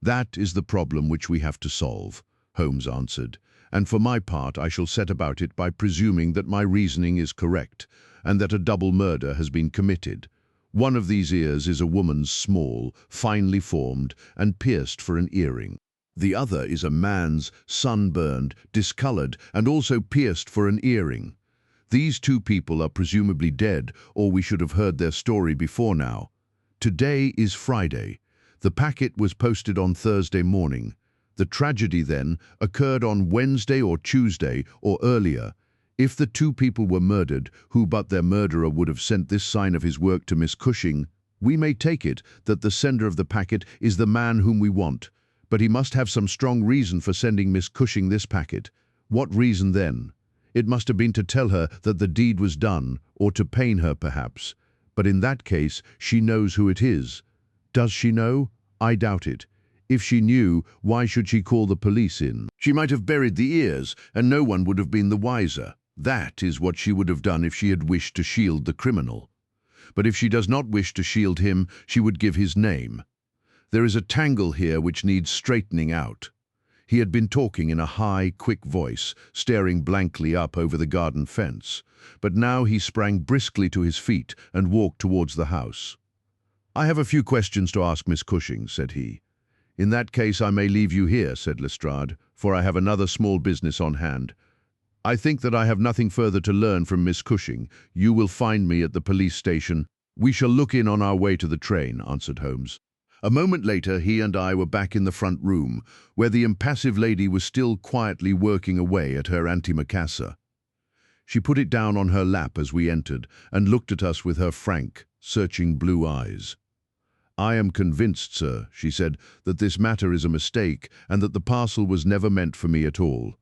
"That is the problem which we have to solve," Holmes answered, "and for my part I shall set about it by presuming that my reasoning is correct, and that a double murder has been committed. One of these ears is a woman's, small, finely formed, and pierced for an earring. The other is a man's, sunburned, discolored, and also pierced for an earring. These 2 people are presumably dead, or we should have heard their story before now. Today is Friday. The packet was posted on Thursday morning. The tragedy, then, occurred on Wednesday or Tuesday, or earlier. If the 2 people were murdered, who but their murderer would have sent this sign of his work to Miss Cushing, we may take it that the sender of the packet is the man whom we want. But he must have some strong reason for sending Miss Cushing this packet. What reason, then? It must have been to tell her that the deed was done, or to pain her, perhaps. But in that case, she knows who it is. Does she know? I doubt it. If she knew, why should she call the police in? She might have buried the ears, and no one would have been the wiser. That is what she would have done if she had wished to shield the criminal. But if she does not wish to shield him, she would give his name. There is a tangle here which needs straightening out. He had been talking in a high, quick voice, staring blankly up over the garden fence, but now he sprang briskly to his feet and walked towards the house. "I have a few questions to ask Miss Cushing," said he. "In that case I may leave you here," said Lestrade, "for I have another small business on hand. I think that I have nothing further to learn from Miss Cushing. You will find me at the police station." "We shall look in on our way to the train," answered Holmes. A moment later he and I were back in the front room, where the impassive lady was still quietly working away at her antimacassar. She put it down on her lap as we entered, and looked at us with her frank, searching blue eyes. "I am convinced, sir," she said, "that this matter is a mistake, and that the parcel was never meant for me at all.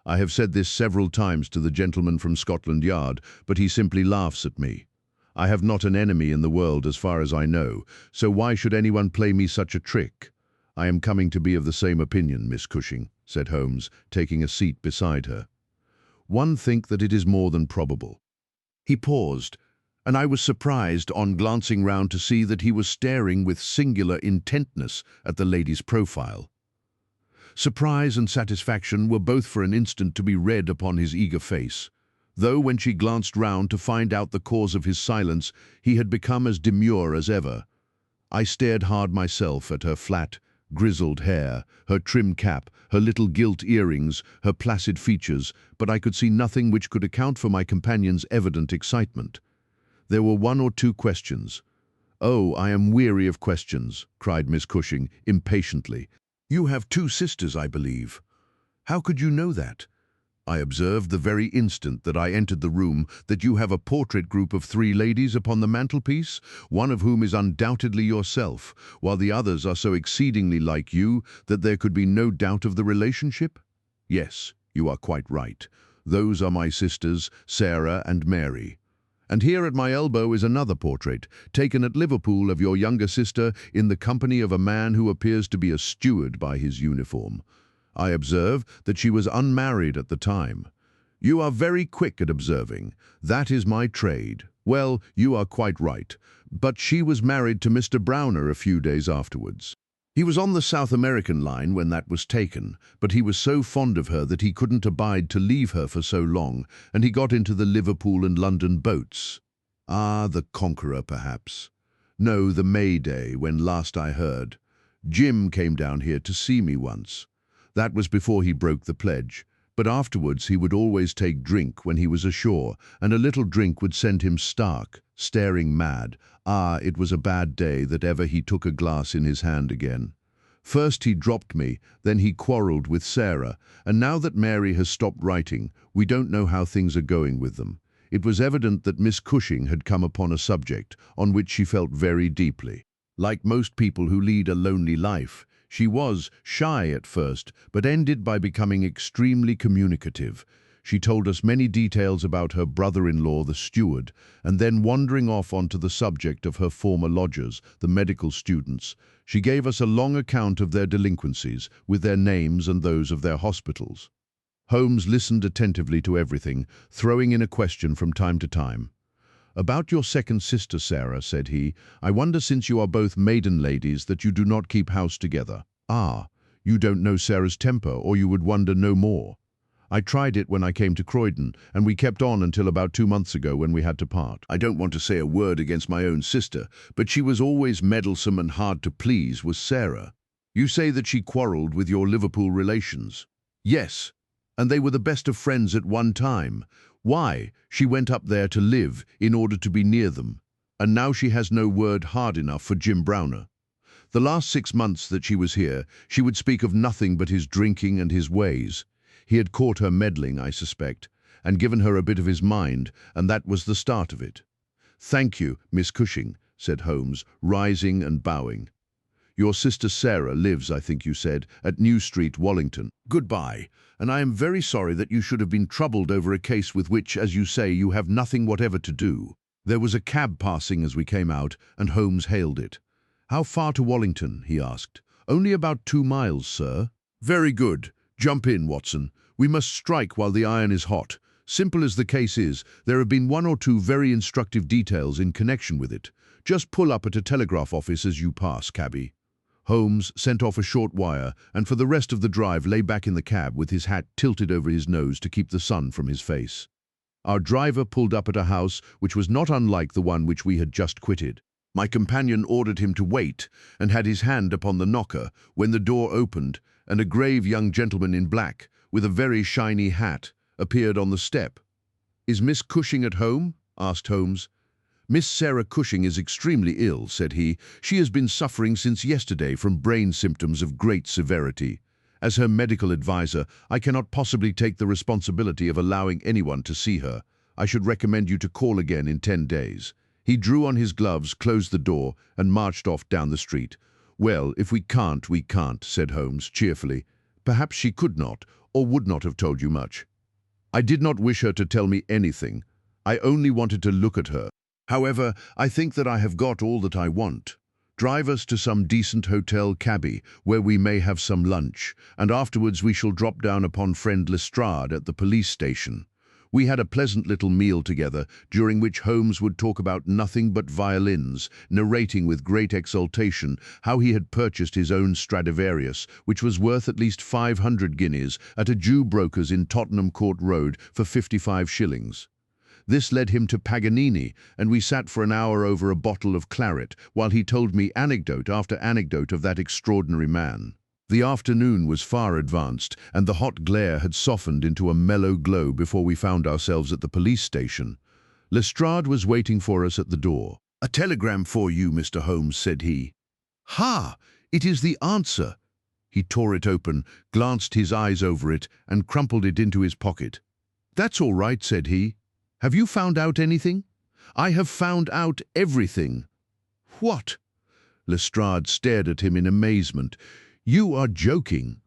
I have said this several times to the gentleman from Scotland Yard, but he simply laughs at me. I have not an enemy in the world as far as I know, so why should anyone play me such a trick?" "I am coming to be of the same opinion, Miss Cushing," said Holmes, taking a seat beside her. "One think that it is more than probable." He paused, and I was surprised on glancing round to see that he was staring with singular intentness at the lady's profile. Surprise and satisfaction were both for an instant to be read upon his eager face, though when she glanced round to find out the cause of his silence, he had become as demure as ever. I stared hard myself at her flat, grizzled hair, her trim cap, her little gilt earrings, her placid features, but I could see nothing which could account for my companion's evident excitement. There were one or two questions. "Oh, I am weary of questions," cried Miss Cushing impatiently. "You have two sisters, I believe. How could you know that? I observed the very instant that I entered the room that you have a portrait group of 3 ladies upon the mantelpiece, one of whom is undoubtedly yourself, while the others are so exceedingly like you that there could be no doubt of the relationship. Yes, you are quite right. Those are my sisters, Sarah and Mary. And here at my elbow is another portrait, taken at Liverpool, of your younger sister in the company of a man who appears to be a steward by his uniform. I observe that she was unmarried at the time. You are very quick at observing. That is my trade. Well, you are quite right. But she was married to Mr. Browner a few days afterwards. He was on the South American line when that was taken, but he was so fond of her that he couldn't abide to leave her for so long, and he got into the Liverpool and London boats. Ah, the Conqueror, perhaps. No, the May Day, when last I heard. Jim came down here to see me once. That was before he broke the pledge, but afterwards he would always take drink when he was ashore, and a little drink would send him stark, staring mad. Ah, it was a bad day that ever he took a glass in his hand again. First he dropped me, then he quarrelled with Sarah, and now that Mary has stopped writing, we don't know how things are going with them. It was evident that Miss Cushing had come upon a subject on which she felt very deeply. Like most people who lead a lonely life, she was shy at first, but ended by becoming extremely communicative. She told us many details about her brother-in-law, the steward, and then wandering off onto the subject of her former lodgers, the medical students, she gave us a long account of their delinquencies, with their names and those of their hospitals. Holmes listened attentively to everything, throwing in a question from time to time. "About your second sister, Sarah," said he, "I wonder, since you are both maiden ladies, that you do not keep house together." "Ah, you don't know Sarah's temper, or you would wonder no more. I tried it when I came to Croydon, and we kept on until about 2 months ago when we had to part. I don't want to say a word against my own sister, but she was always meddlesome and hard to please, was Sarah. You say that she quarrelled with your Liverpool relations?" "Yes, and they were the best of friends at one time. Why, she went up there to live in order to be near them, and now she has no word hard enough for Jim Browner. The last 6 months that she was here, she would speak of nothing but his drinking and his ways. He had caught her meddling, I suspect, and given her a bit of his mind, and that was the start of it." "Thank you, Miss Cushing," said Holmes, rising and bowing. "Your sister Sarah lives, I think you said, at New Street, Wallington. Goodbye, and I am very sorry that you should have been troubled over a case with which, as you say, you have nothing whatever to do." There was a cab passing as we came out, and Holmes hailed it. "How far to Wallington?" he asked. "Only about 2 miles, sir." "Very good. Jump in, Watson. We must strike while the iron is hot. Simple as the case is, there have been 1 or 2 very instructive details in connection with it. Just pull up at a telegraph office as you pass, cabby." Holmes sent off a short wire, and for the rest of the drive lay back in the cab with his hat tilted over his nose to keep the sun from his face. Our driver pulled up at a house which was not unlike the one which we had just quitted. My companion ordered him to wait and had his hand upon the knocker when the door opened and a grave young gentleman in black, with a very shiny hat, appeared on the step. "Is Miss Cushing at home?" asked Holmes. "Miss Sarah Cushing is extremely ill," said he. "She has been suffering since yesterday from brain symptoms of great severity. As her medical advisor, I cannot possibly take the responsibility of allowing anyone to see her. I should recommend you to call again in 10 days. He drew on his gloves, closed the door, and marched off down the street. "Well, if we can't, we can't," said Holmes cheerfully. "Perhaps she could not, or would not have told you much. I did not wish her to tell me anything. I only wanted to look at her. However, I think that I have got all that I want. Drive us to some decent hotel cabby, where we may have some lunch, and afterwards we shall drop down upon friend Lestrade at the police station." We had a pleasant little meal together, during which Holmes would talk about nothing but violins, narrating with great exultation how he had purchased his own Stradivarius, which was worth at least 500 guineas, at a Jew broker's in Tottenham Court Road for 55 shillings. This led him to Paganini, and we sat for an hour over a bottle of claret, while he told me anecdote after anecdote of that extraordinary man. The afternoon was far advanced, and the hot glare had softened into a mellow glow before we found ourselves at the police station. Lestrade was waiting for us at the door. "A telegram for you, Mr. Holmes," said he. "Ha! It is the answer." He tore it open, glanced his eyes over it, and crumpled it into his pocket. "That's all right," said he. "Have you found out anything?" "I have found out everything." "What?" Lestrade stared at him in amazement. "You are joking."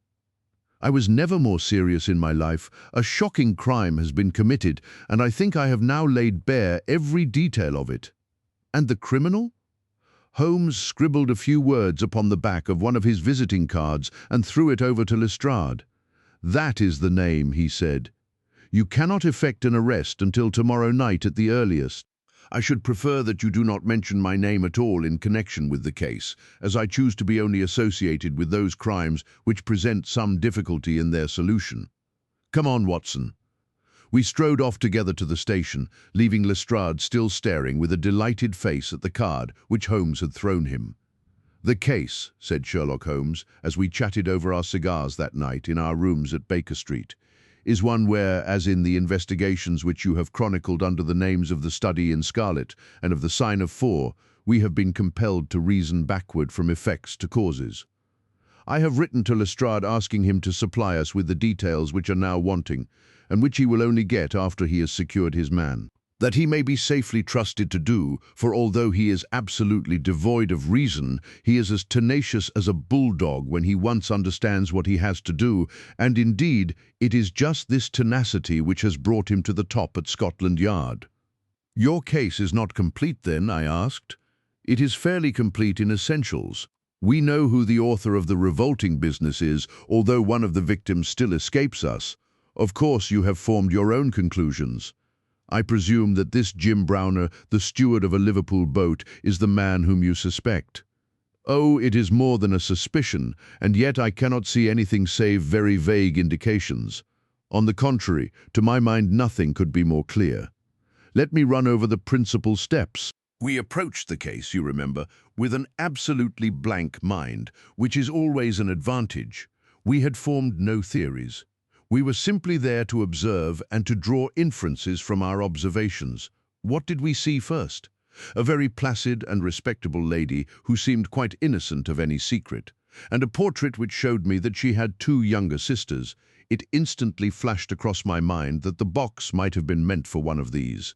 "I was never more serious in my life. A shocking crime has been committed, and I think I have now laid bare every detail of it." "And the criminal?" Holmes scribbled a few words upon the back of one of his visiting cards and threw it over to Lestrade. "That is the name," he said. "You cannot effect an arrest until tomorrow night at the earliest. I should prefer that you do not mention my name at all in connection with the case, as I choose to be only associated with those crimes which present some difficulty in their solution. Come on, Watson." We strode off together to the station, leaving Lestrade still staring with a delighted face at the card which Holmes had thrown him. "The case," said Sherlock Holmes, as we chatted over our cigars that night in our rooms at Baker Street, "is one where, as in the investigations which you have chronicled under the names of the Study in Scarlet and of the Sign of Four, we have been compelled to reason backward from effects to causes. I have written to Lestrade asking him to supply us with the details which are now wanting, and which he will only get after he has secured his man. That he may be safely trusted to do, for although he is absolutely devoid of reason, he is as tenacious as a bulldog when he once understands what he has to do, and indeed, it is just this tenacity which has brought him to the top at Scotland Yard." "Your case is not complete then?" I asked. "It is fairly complete in essentials. We know who the author of the revolting business is, although one of the victims still escapes us. Of course, you have formed your own conclusions. I presume that this Jim Browner, the steward of a Liverpool boat, is the man whom you suspect." "Oh, it is more than a suspicion, and yet I cannot see anything save very vague indications. On the contrary, to my mind nothing could be more clear. Let me run over the principal steps. We approached the case, you remember, with an absolutely blank mind, which is always an advantage. We had formed no theories. We were simply there to observe and to draw inferences from our observations. What did we see first? A very placid and respectable lady who seemed quite innocent of any secret, and a portrait which showed me that she had 2 younger sisters. It instantly flashed across my mind that the box might have been meant for one of these.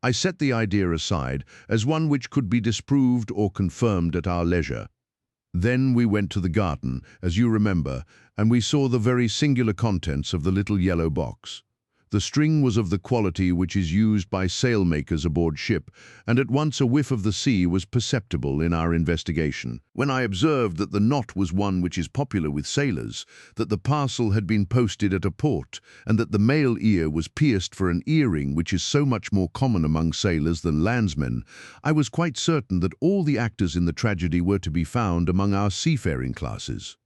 I set the idea aside as one which could be disproved or confirmed at our leisure. Then we went to the garden, as you remember, and we saw the very singular contents of the little yellow box. The string was of the quality which is used by sailmakers aboard ship, and at once a whiff of the sea was perceptible in our investigation. When I observed that the knot was one which is popular with sailors, that the parcel had been posted at a port, and that the male ear was pierced for an earring which is so much more common among sailors than landsmen, I was quite certain that all the actors in the tragedy were to be found among our seafaring classes.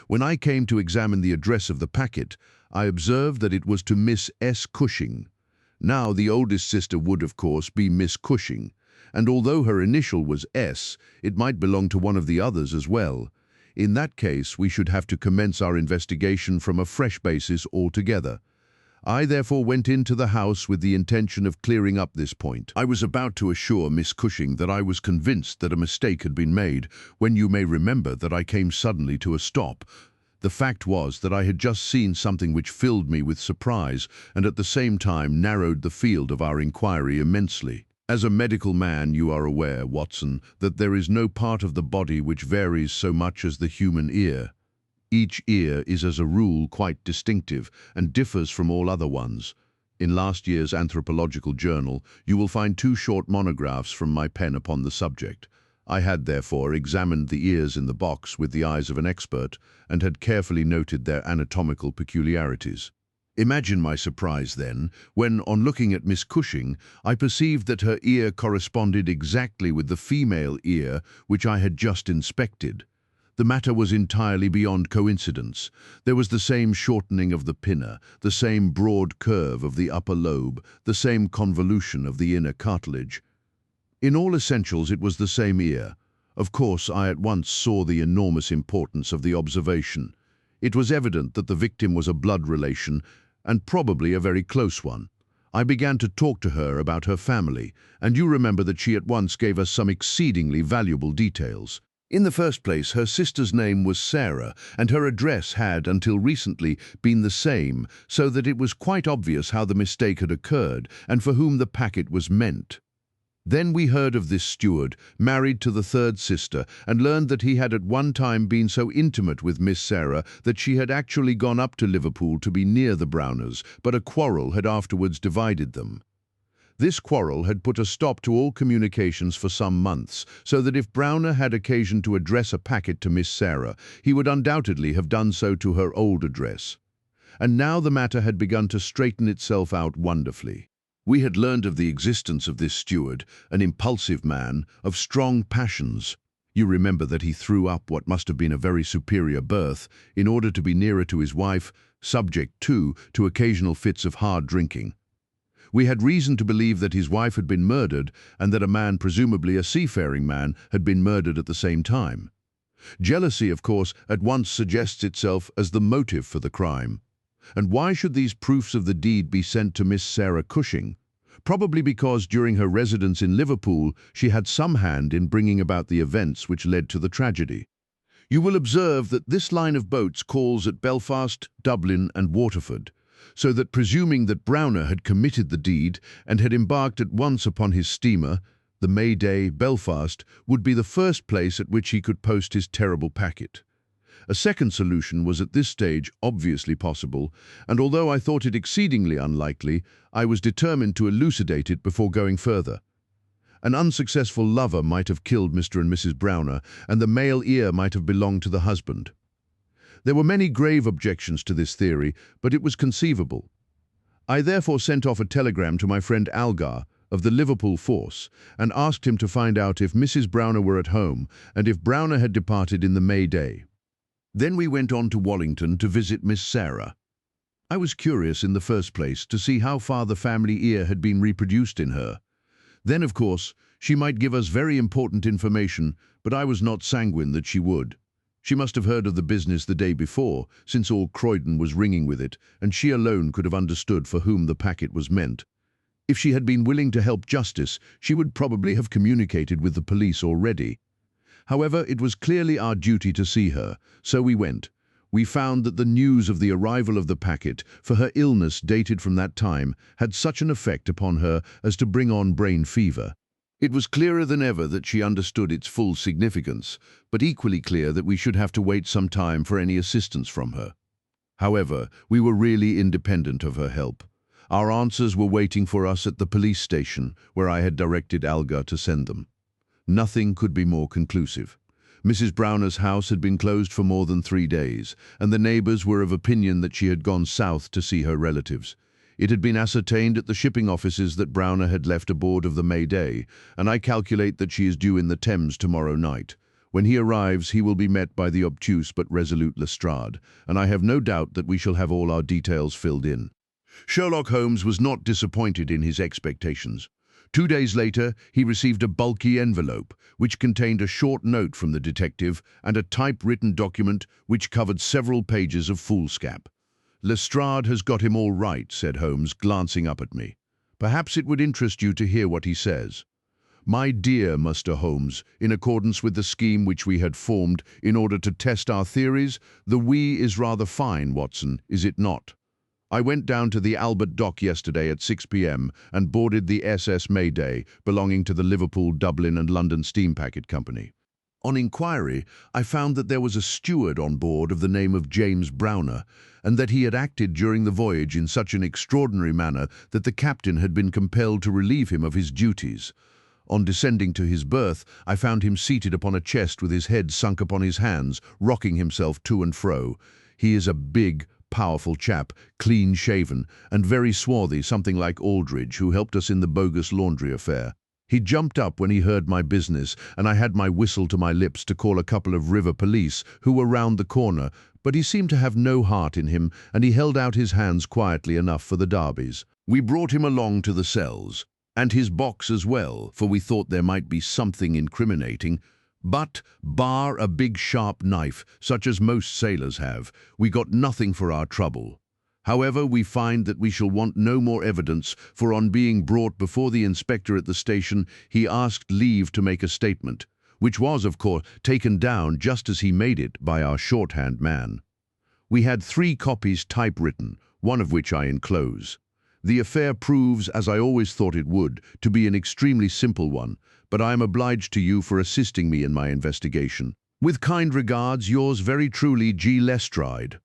When I came to examine the address of the packet, I observed that it was to Miss S. Cushing. Now, the oldest sister would, of course, be Miss Cushing, and although her initial was S, it might belong to one of the others as well. In that case, we should have to commence our investigation from a fresh basis altogether. I therefore went into the house with the intention of clearing up this point. I was about to assure Miss Cushing that I was convinced that a mistake had been made, when you may remember that I came suddenly to a stop. The fact was that I had just seen something which filled me with surprise and at the same time narrowed the field of our inquiry immensely. As a medical man, you are aware, Watson, that there is no part of the body which varies so much as the human ear. Each ear is as a rule quite distinctive and differs from all other ones. In last year's anthropological journal, you will find 2 short monographs from my pen upon the subject. I had, therefore, examined the ears in the box with the eyes of an expert and had carefully noted their anatomical peculiarities. Imagine my surprise, then, when, on looking at Miss Cushing, I perceived that her ear corresponded exactly with the female ear which I had just inspected. The matter was entirely beyond coincidence. There was the same shortening of the pinna, the same broad curve of the upper lobe, the same convolution of the inner cartilage. In all essentials it was the same ear. Of course, I at once saw the enormous importance of the observation. It was evident that the victim was a blood relation, and probably a very close one. I began to talk to her about her family, and you remember that she at once gave us some exceedingly valuable details. In the first place, her sister's name was Sarah, and her address had, until recently, been the same, so that it was quite obvious how the mistake had occurred and for whom the packet was meant. Then we heard of this steward, married to the third sister, and learned that he had at one time been so intimate with Miss Sarah that she had actually gone up to Liverpool to be near the Browners, but a quarrel had afterwards divided them. This quarrel had put a stop to all communications for some months, so that if Browner had occasion to address a packet to Miss Sarah, he would undoubtedly have done so to her old address. And now the matter had begun to straighten itself out wonderfully. We had learned of the existence of this steward, an impulsive man, of strong passions. You remember that he threw up what must have been a very superior berth in order to be nearer to his wife, subject, too, to occasional fits of hard drinking. We had reason to believe that his wife had been murdered and that a man, presumably a seafaring man, had been murdered at the same time. Jealousy, of course, at once suggests itself as the motive for the crime. And why should these proofs of the deed be sent to Miss Sarah Cushing? Probably because during her residence in Liverpool she had some hand in bringing about the events which led to the tragedy. You will observe that this line of boats calls at Belfast, Dublin and Waterford, so that presuming that Browner had committed the deed and had embarked at once upon his steamer, the May Day, Belfast, would be the first place at which he could post his terrible packet. A second solution was at this stage obviously possible, and although I thought it exceedingly unlikely, I was determined to elucidate it before going further. An unsuccessful lover might have killed Mr. and Mrs. Browner, and the male ear might have belonged to the husband. There were many grave objections to this theory, but it was conceivable. I therefore sent off a telegram to my friend Algar, of the Liverpool force, and asked him to find out if Mrs. Browner were at home, and if Browner had departed in the May Day. Then we went on to Wallington to visit Miss Sarah. I was curious in the first place to see how far the family ear had been reproduced in her. Then, of course, she might give us very important information, but I was not sanguine that she would. She must have heard of the business the day before, since all Croydon was ringing with it, and she alone could have understood for whom the packet was meant. If she had been willing to help justice, she would probably have communicated with the police already. However, it was clearly our duty to see her, so we went. We found that the news of the arrival of the packet, for her illness dated from that time, had such an effect upon her as to bring on brain fever. It was clearer than ever that she understood its full significance, but equally clear that we should have to wait some time for any assistance from her. However, we were really independent of her help. Our answers were waiting for us at the police station, where I had directed Alga to send them. Nothing could be more conclusive. Mrs. Browner's house had been closed for more than 3 days, and the neighbours were of opinion that she had gone south to see her relatives. It had been ascertained at the shipping offices that Browner had left aboard of the Mayday, and I calculate that she is due in the Thames tomorrow night. When he arrives, he will be met by the obtuse but resolute Lestrade, and I have no doubt that we shall have all our details filled in. Sherlock Holmes was not disappointed in his expectations. 2 days later, he received a bulky envelope, which contained a short note from the detective and a typewritten document which covered several pages of foolscap. "Lestrade has got him all right," said Holmes, glancing up at me. "Perhaps it would interest you to hear what he says. My dear Mr. Holmes, in accordance with the scheme which we had formed in order to test our theories, the we is rather fine, Watson, is it not? I went down to the Albert Dock yesterday at 6 p.m. and boarded the SS Mayday, belonging to the Liverpool, Dublin and London Steam Packet Company. On inquiry, I found that there was a steward on board of the name of James Browner, and that he had acted during the voyage in such an extraordinary manner that the captain had been compelled to relieve him of his duties. On descending to his berth, I found him seated upon a chest with his head sunk upon his hands, rocking himself to and fro. He is a big, powerful chap, clean-shaven, and very swarthy, something like Aldridge, who helped us in the bogus laundry affair. He jumped up when he heard my business, and I had my whistle to my lips to call a couple of river police, who were round the corner, but he seemed to have no heart in him, and he held out his hands quietly enough for the darbies. We brought him along to the cells, and his box as well, for we thought there might be something incriminating, but, bar a big sharp knife, such as most sailors have, we got nothing for our trouble. However, we find that we shall want no more evidence, for on being brought before the inspector at the station, he asked leave to make a statement, which was, of course, taken down just as he made it by our shorthand man. We had 3 copies typewritten, one of which I enclose. The affair proves, as I always thought it would, to be an extremely simple one, but I am obliged to you for assisting me in my investigation. With kind regards, yours very truly, G. Lestrade.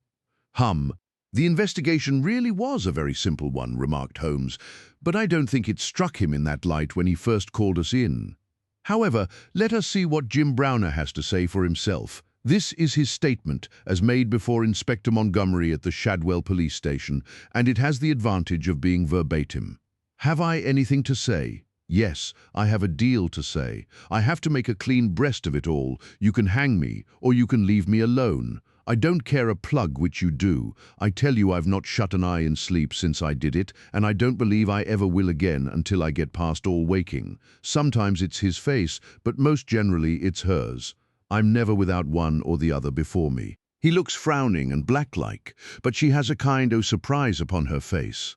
Hum. The investigation really was a very simple one, remarked Holmes, but I don't think it struck him in that light when he first called us in. However, let us see what Jim Browner has to say for himself. This is his statement, as made before Inspector Montgomery at the Shadwell police station, and it has the advantage of being verbatim. Have I anything to say? Yes, I have a deal to say. I have to make a clean breast of it all. You can hang me, or you can leave me alone. I don't care a plug which you do. I tell you I've not shut an eye in sleep since I did it, and I don't believe I ever will again until I get past all waking. Sometimes it's his face, but most generally it's hers. I'm never without one or the other before me. He looks frowning and black-like, but she has a kind of surprise upon her face.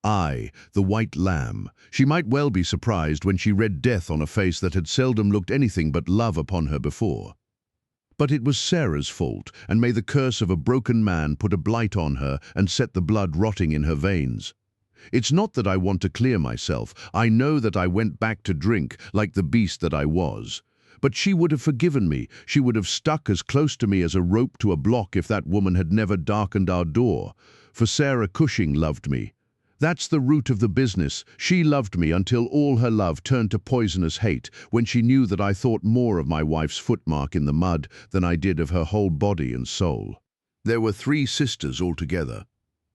I, the white lamb. She might well be surprised when she read death on a face that had seldom looked anything but love upon her before. But it was Sarah's fault, and may the curse of a broken man put a blight on her and set the blood rotting in her veins. It's not that I want to clear myself. I know that I went back to drink, like the beast that I was. But she would have forgiven me. She would have stuck as close to me as a rope to a block if that woman had never darkened our door. For Sarah Cushing loved me. That's the root of the business. She loved me until all her love turned to poisonous hate, when she knew that I thought more of my wife's footmark in the mud than I did of her whole body and soul. There were 3 sisters altogether.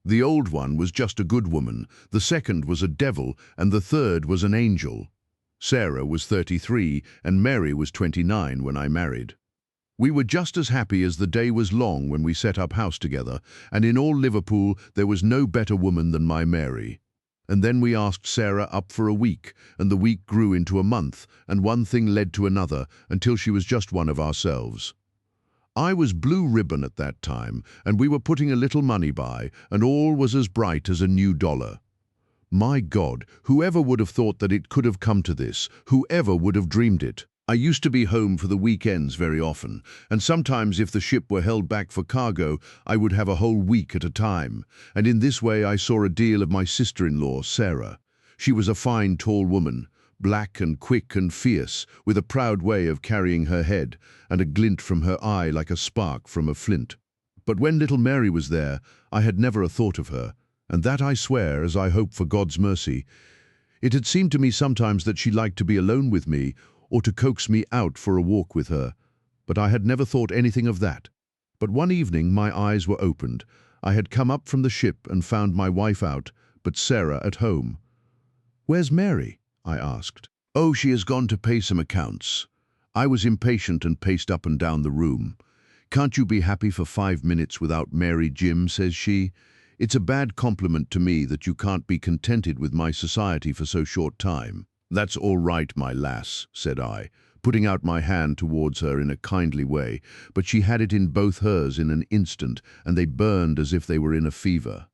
The old one was just a good woman, the second was a devil, and the third was an angel. Sarah was 33, and Mary was 29 when I married. We were just as happy as the day was long when we set up house together, and in all Liverpool there was no better woman than my Mary. And then we asked Sarah up for a week, and the week grew into a month, and one thing led to another, until she was just one of ourselves. I was blue ribbon at that time, and we were putting a little money by, and all was as bright as a new dollar. My God, whoever would have thought that it could have come to this? Whoever would have dreamed it? I used to be home for the weekends very often, and sometimes if the ship were held back for cargo, I would have a whole week at a time, and in this way I saw a deal of my sister-in-law, Sarah. She was a fine tall woman, black and quick and fierce, with a proud way of carrying her head, and a glint from her eye like a spark from a flint. But when little Mary was there, I had never a thought of her, and that I swear as I hope for God's mercy. It had seemed to me sometimes that she liked to be alone with me, or to coax me out for a walk with her, but I had never thought anything of that. But one evening my eyes were opened. I had come up from the ship and found my wife out, but Sarah at home. "Where's Mary?" I asked. "Oh, she has gone to pay some accounts." I was impatient and paced up and down the room. "Can't you be happy for 5 minutes without Mary, Jim?" says she. "It's a bad compliment to me that you can't be contented with my society for so short time." "That's all right, my lass," said I, putting out my hand towards her in a kindly way, but she had it in both hers in an instant, and they burned as if they were in a fever.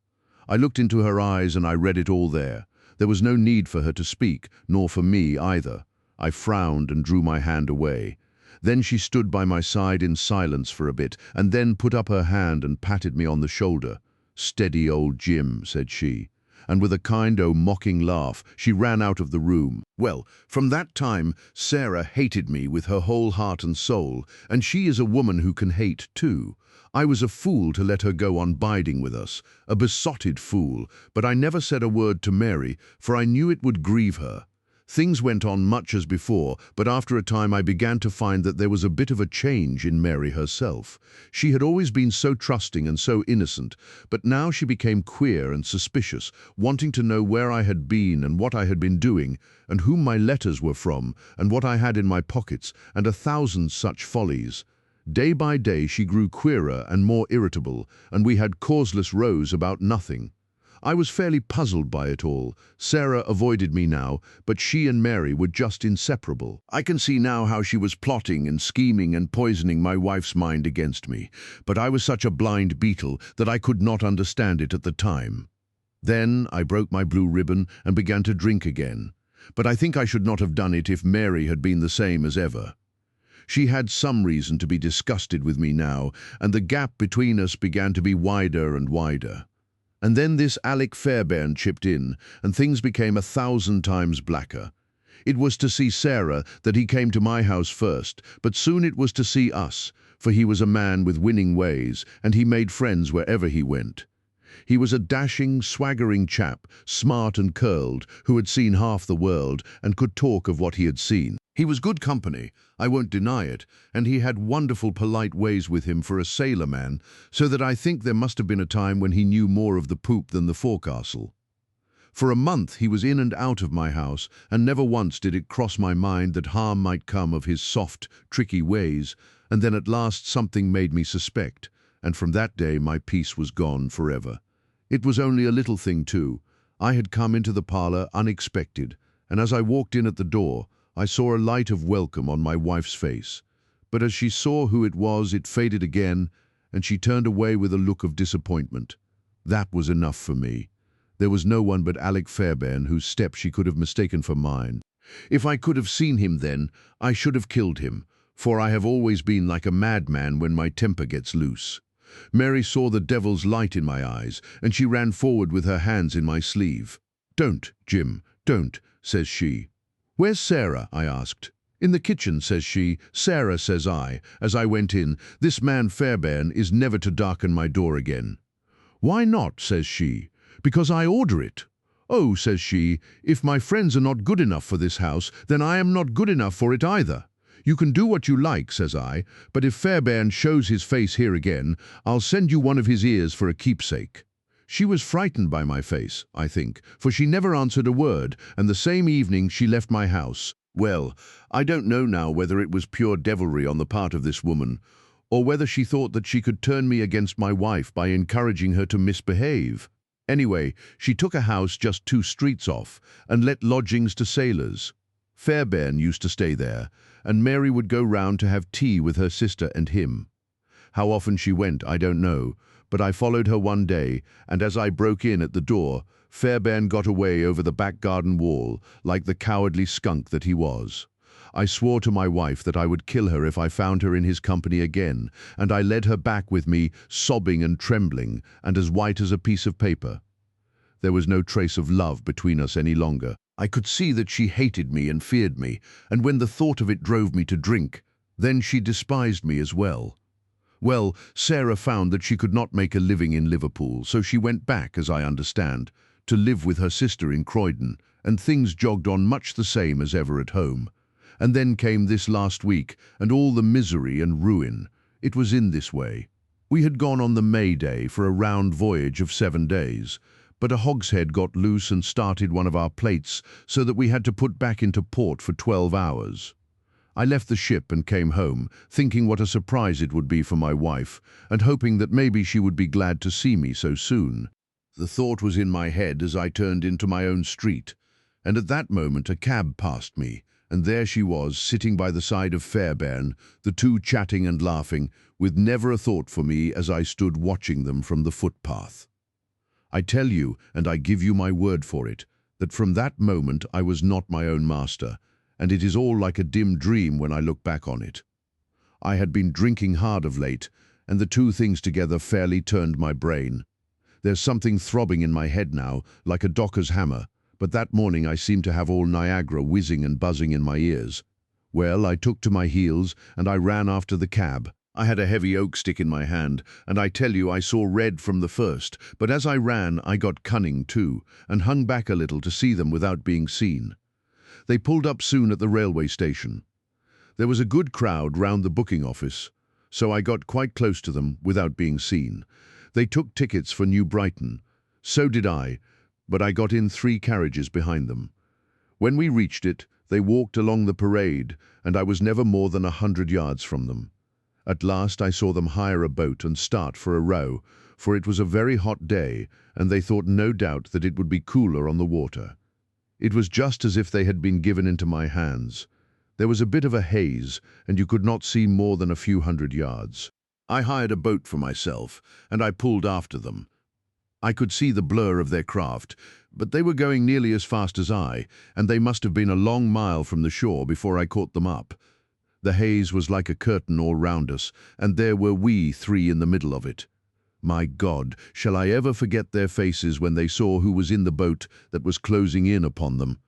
I looked into her eyes and I read it all there. There was no need for her to speak, nor for me either. I frowned and drew my hand away. Then she stood by my side in silence for a bit, and then put up her hand and patted me on the shoulder. "Steady, old Jim," said she, and with a kind mocking laugh, she ran out of the room. Well, from that time, Sarah hated me with her whole heart and soul, and she is a woman who can hate too. I was a fool to let her go on biding with us, a besotted fool, but I never said a word to Mary, for I knew it would grieve her. Things went on much as before, but after a time I began to find that there was a bit of a change in Mary herself. She had always been so trusting and so innocent, but now she became queer and suspicious, wanting to know where I had been and what I had been doing, and whom my letters were from, and what I had in my pockets, and 1,000 such follies. Day by day she grew queerer and more irritable, and we had causeless rows about nothing. I was fairly puzzled by it all. Sarah avoided me now, but she and Mary were just inseparable. I can see now how she was plotting and scheming and poisoning my wife's mind against me, but I was such a blind beetle that I could not understand it at the time. Then I broke my blue ribbon and began to drink again, but I think I should not have done it if Mary had been the same as ever. She had some reason to be disgusted with me now, and the gap between us began to be wider and wider. And then this Alec Fairbairn chipped in, and things became 1,000 times blacker. It was to see Sarah that he came to my house first, but soon it was to see us, for he was a man with winning ways, and he made friends wherever he went. He was a dashing, swaggering chap, smart and curled, who had seen half the world and could talk of what he had seen. He was good company, I won't deny it, and he had wonderful polite ways with him for a sailor man, so that I think there must have been a time when he knew more of the poop than the forecastle. For a month he was in and out of my house, and never once did it cross my mind that harm might come of his soft, tricky ways, and then at last something made me suspect, and from that day my peace was gone forever. It was only a little thing too. I had come into the parlour unexpected, and as I walked in at the door, I saw a light of welcome on my wife's face. But as she saw who it was, it faded again, and she turned away with a look of disappointment. That was enough for me. There was no one but Alec Fairbairn whose step she could have mistaken for mine. If I could have seen him then, I should have killed him, for I have always been like a madman when my temper gets loose. Mary saw the devil's light in my eyes, and she ran forward with her hands in my sleeve. "Don't, Jim, don't," says she. "Where's Sarah?" I asked. "In the kitchen," says she. "Sarah," says I, as I went in, "this man Fairbairn is never to darken my door again." "Why not?" says she. "Because I order it." "Oh," says she, "if my friends are not good enough for this house, then I am not good enough for it either." "You can do what you like," says I, "but if Fairbairn shows his face here again, I'll send you one of his ears for a keepsake." She was frightened by my face, I think, for she never answered a word, and the same evening she left my house. Well, I don't know now whether it was pure devilry on the part of this woman, or whether she thought that she could turn me against my wife by encouraging her to misbehave. Anyway, she took a house just 2 streets off, and let lodgings to sailors. Fairbairn used to stay there, and Mary would go round to have tea with her sister and him. How often she went, I don't know, but I followed her one day, and as I broke in at the door, Fairbairn got away over the back garden wall, like the cowardly skunk that he was. I swore to my wife that I would kill her if I found her in his company again, and I led her back with me, sobbing and trembling, and as white as a piece of paper. There was no trace of love between us any longer. I could see that she hated me and feared me, and when the thought of it drove me to drink, then she despised me as well. Well, Sarah found that she could not make a living in Liverpool, so she went back, as I understand, to live with her sister in Croydon, and things jogged on much the same as ever at home. And then came this last week, and all the misery and ruin. It was in this way. We had gone on the May Day for a round voyage of 7 days, but a hogshead got loose and started one of our plates, so that we had to put back into port for 12 hours. I left the ship and came home, thinking what a surprise it would be for my wife, and hoping that maybe she would be glad to see me so soon. The thought was in my head as I turned into my own street, and at that moment a cab passed me, and there she was, sitting by the side of Fairbairn, the two chatting and laughing, with never a thought for me as I stood watching them from the footpath. I tell you, and I give you my word for it, that from that moment I was not my own master, and it is all like a dim dream when I look back on it. I had been drinking hard of late, and the two things together fairly turned my brain. There's something throbbing in my head now, like a docker's hammer, but that morning I seemed to have all Niagara whizzing and buzzing in my ears. Well, I took to my heels, and I ran after the cab. I had a heavy oak stick in my hand, and I tell you I saw red from the first, but as I ran I got cunning too, and hung back a little to see them without being seen. They pulled up soon at the railway station. There was a good crowd round the booking office, so I got quite close to them without being seen. They took tickets for New Brighton. So did I, but I got in 3 carriages behind them. When we reached it, they walked along the parade, and I was never more than 100 yards from them. At last I saw them hire a boat and start for a row, for it was a very hot day, and they thought no doubt that it would be cooler on the water. It was just as if they had been given into my hands. There was a bit of a haze, and you could not see more than a few hundred yards. I hired a boat for myself, and I pulled after them. I could see the blur of their craft, but they were going nearly as fast as I, and they must have been a long mile from the shore before I caught them up. The haze was like a curtain all round us, and there were we 3 in the middle of it. My God, shall I ever forget their faces when they saw who was in the boat that was closing in upon them?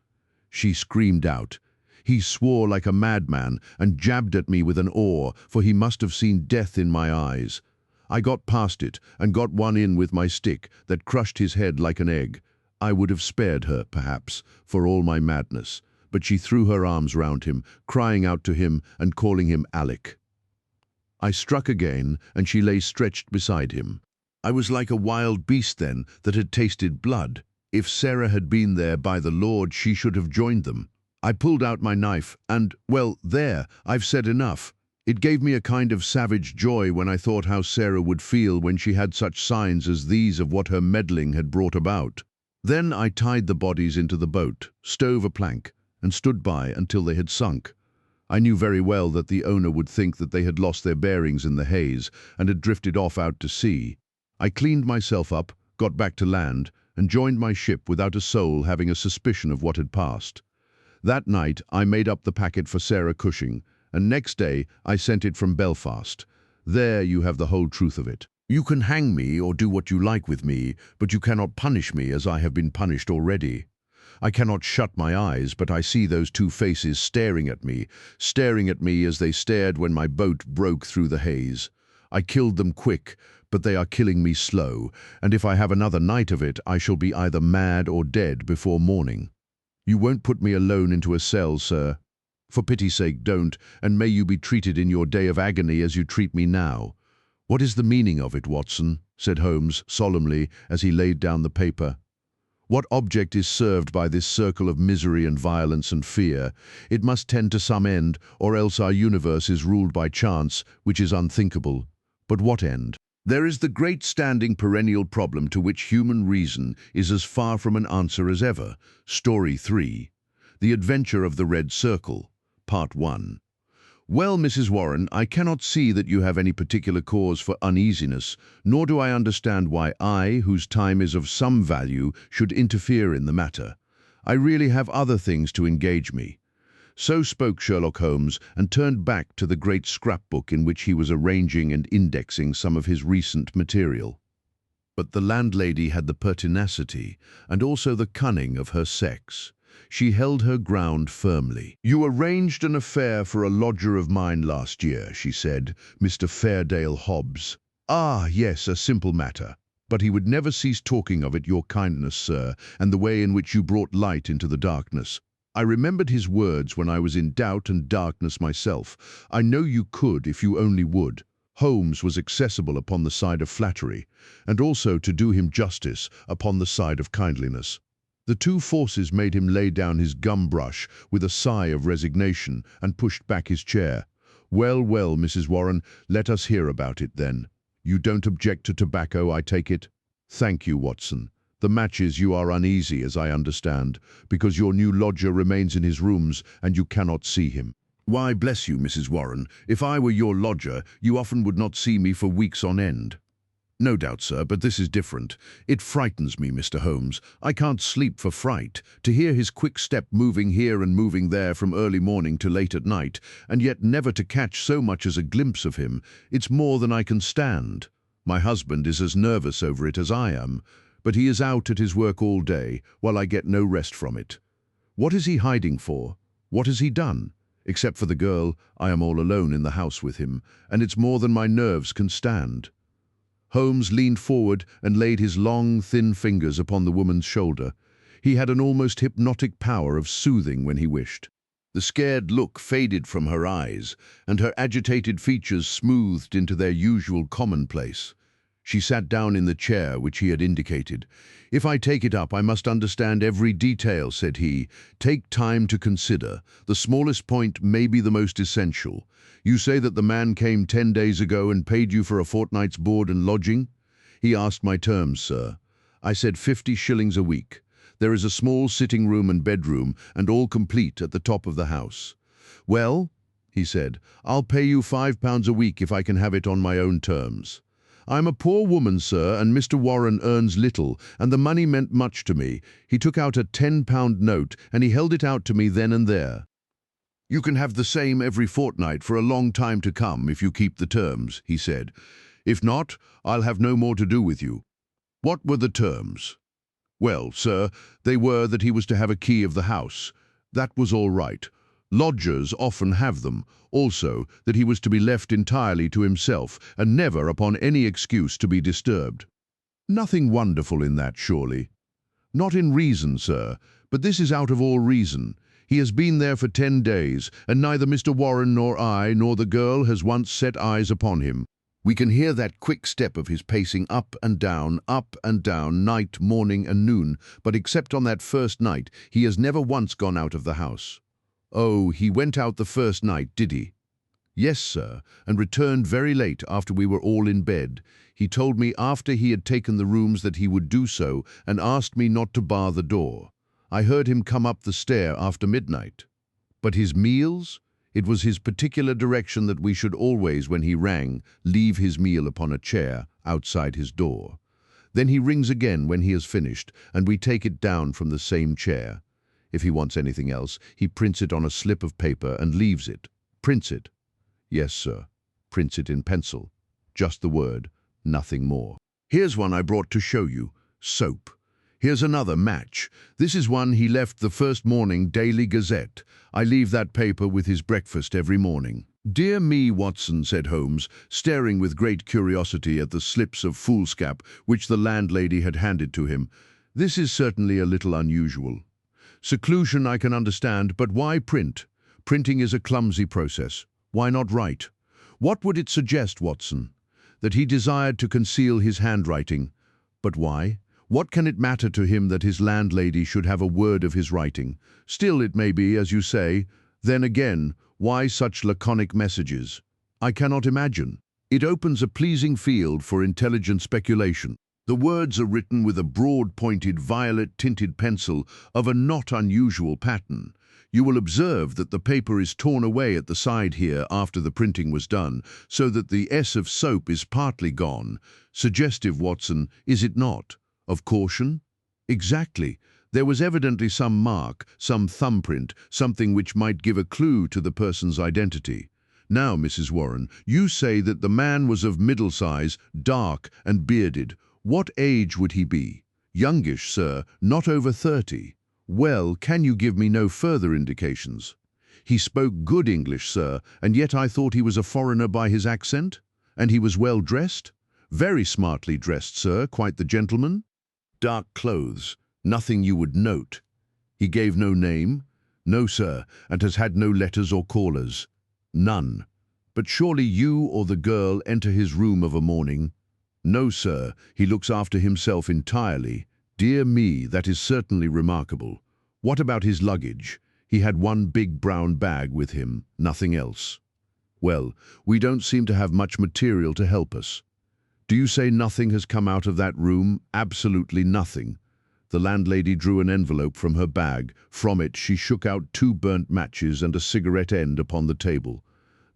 She screamed out. He swore like a madman and jabbed at me with an oar, for he must have seen death in my eyes. I got past it and got one in with my stick that crushed his head like an egg. I would have spared her, perhaps, for all my madness, but she threw her arms round him, crying out to him and calling him Alec. I struck again, and she lay stretched beside him. I was like a wild beast then that had tasted blood. If Sarah had been there, by the Lord, she should have joined them. I pulled out my knife, and, well, there, I've said enough. It gave me a kind of savage joy when I thought how Sarah would feel when she had such signs as these of what her meddling had brought about. Then I tied the bodies into the boat, stove a plank, and stood by until they had sunk. I knew very well that the owner would think that they had lost their bearings in the haze and had drifted off out to sea. I cleaned myself up, got back to land, and joined my ship without a soul having a suspicion of what had passed. That night I made up the packet for Sarah Cushing, and next day I sent it from Belfast. There you have the whole truth of it. You can hang me or do what you like with me, but you cannot punish me as I have been punished already. I cannot shut my eyes, but I see those 2 faces staring at me as they stared when my boat broke through the haze. I killed them quick, but they are killing me slow, and if I have another night of it, I shall be either mad or dead before morning. You won't put me alone into a cell, sir. For pity's sake, don't, and may you be treated in your day of agony as you treat me now. What is the meaning of it, Watson? Said Holmes solemnly as he laid down the paper. What object is served by this circle of misery and violence and fear? It must tend to some end, or else our universe is ruled by chance, which is unthinkable. But what end? There is the great standing perennial problem to which human reason is as far from an answer as ever. Story 3. The Adventure of the Red Circle. Part 1. Well, Mrs. Warren, I cannot see that you have any particular cause for uneasiness, nor do I understand why I, whose time is of some value, should interfere in the matter. I really have other things to engage me. So spoke Sherlock Holmes, and turned back to the great scrapbook in which he was arranging and indexing some of his recent material. But the landlady had the pertinacity, and also the cunning of her sex. She held her ground firmly. "You arranged an affair for a lodger of mine last year," she said, "Mr. Fairdale Hobbs." "Ah, yes, a simple matter. But he would never cease talking of it, your kindness, sir, and the way in which you brought light into the darkness. I remembered his words when I was in doubt and darkness myself. I know you could if you only would." Holmes was accessible upon the side of flattery, and also, to do him justice, upon the side of kindliness. The two forces made him lay down his gum brush with a sigh of resignation and pushed back his chair. "Well, well, Mrs. Warren, let us hear about it then. You don't object to tobacco, I take it?" "Thank you, Watson. The matches, you are uneasy, as I understand, because your new lodger remains in his rooms and you cannot see him." "Why, bless you, Mrs. Warren, if I were your lodger, you often would not see me for weeks on end." "No doubt, sir, but this is different. It frightens me, Mr. Holmes. I can't sleep for fright. To hear his quick step moving here and moving there from early morning to late at night, and yet never to catch so much as a glimpse of him, it's more than I can stand. My husband is as nervous over it as I am, but he is out at his work all day, while I get no rest from it. What is he hiding for? What has he done? Except for the girl, I am all alone in the house with him, and it's more than my nerves can stand." Holmes leaned forward and laid his long, thin fingers upon the woman's shoulder. He had an almost hypnotic power of soothing when he wished. The scared look faded from her eyes, and her agitated features smoothed into their usual commonplace. She sat down in the chair which he had indicated. "If I take it up, I must understand every detail," said he. "Take time to consider. The smallest point may be the most essential. You say that the man came 10 days ago and paid you for a fortnight's board and lodging?" "He asked my terms, sir. I said 50 shillings a week. There is a small sitting room and bedroom, and all complete at the top of the house." "Well," he said, "I'll pay you £5 a week if I can have it on my own terms. I'm a poor woman, sir, and Mr. Warren earns little, and the money meant much to me." He took out a £10 note, and he held it out to me then and there. "You can have the same every fortnight for a long time to come if you keep the terms," he said. "If not, I'll have no more to do with you." "What were the terms?" "Well, sir, they were that he was to have a key of the house. That was all right. Lodgers often have them. Also, that he was to be left entirely to himself, and never, upon any excuse, to be disturbed." "Nothing wonderful in that, surely?" "Not in reason, sir, but this is out of all reason. He has been there for 10 days, and neither Mr. Warren nor I nor the girl has once set eyes upon him. We can hear that quick step of his pacing up and down, night, morning, and noon, but except on that first night, he has never once gone out of the house." "Oh, he went out the first night, did he?" "Yes, sir, and returned very late after we were all in bed. He told me after he had taken the rooms that he would do so, and asked me not to bar the door. I heard him come up the stair after midnight." "But his meals?" "It was his particular direction that we should always, when he rang, leave his meal upon a chair outside his door. Then he rings again when he has finished, and we take it down from the same chair. If he wants anything else, he prints it on a slip of paper and leaves it." "Prints it?" "Yes, sir. Prints it in pencil. Just the word, nothing more. Here's one I brought to show you. Soap. Here's another, match. This is one he left the first morning Daily Gazette. I leave that paper with his breakfast every morning." "Dear me, Watson," said Holmes, staring with great curiosity at the slips of foolscap which the landlady had handed to him. "This is certainly a little unusual. Seclusion I can understand, but why print? Printing is a clumsy process. Why not write? What would it suggest, Watson? That he desired to conceal his handwriting. But why? What can it matter to him that his landlady should have a word of his writing? Still, it may be, as you say. Then again, why such laconic messages? I cannot imagine. It opens a pleasing field for intelligent speculation. The words are written with a broad-pointed, violet-tinted pencil of a not unusual pattern. You will observe that the paper is torn away at the side here after the printing was done, so that the S of soap is partly gone. Suggestive, Watson, is it not? Of caution? Exactly. There was evidently some mark, some thumbprint, something which might give a clue to the person's identity. Now, Mrs. Warren, you say that the man was of middle size, dark and bearded. What age would he be? Youngish, sir, not over 30. Well, can you give me no further indications? He spoke good English, sir, and yet I thought he was a foreigner by his accent. And he was well dressed? Very smartly dressed, sir, quite the gentleman. Dark clothes, nothing you would note. He gave no name? No, sir, and has had no letters or callers. None. But surely you or the girl enter his room of a morning? No, sir, he looks after himself entirely. Dear me, that is certainly remarkable. What about his luggage? He had one big brown bag with him, nothing else. Well, we don't seem to have much material to help us. Do you say nothing has come out of that room? Absolutely nothing. The landlady drew an envelope from her bag. From it she shook out 2 burnt matches and a cigarette end upon the table.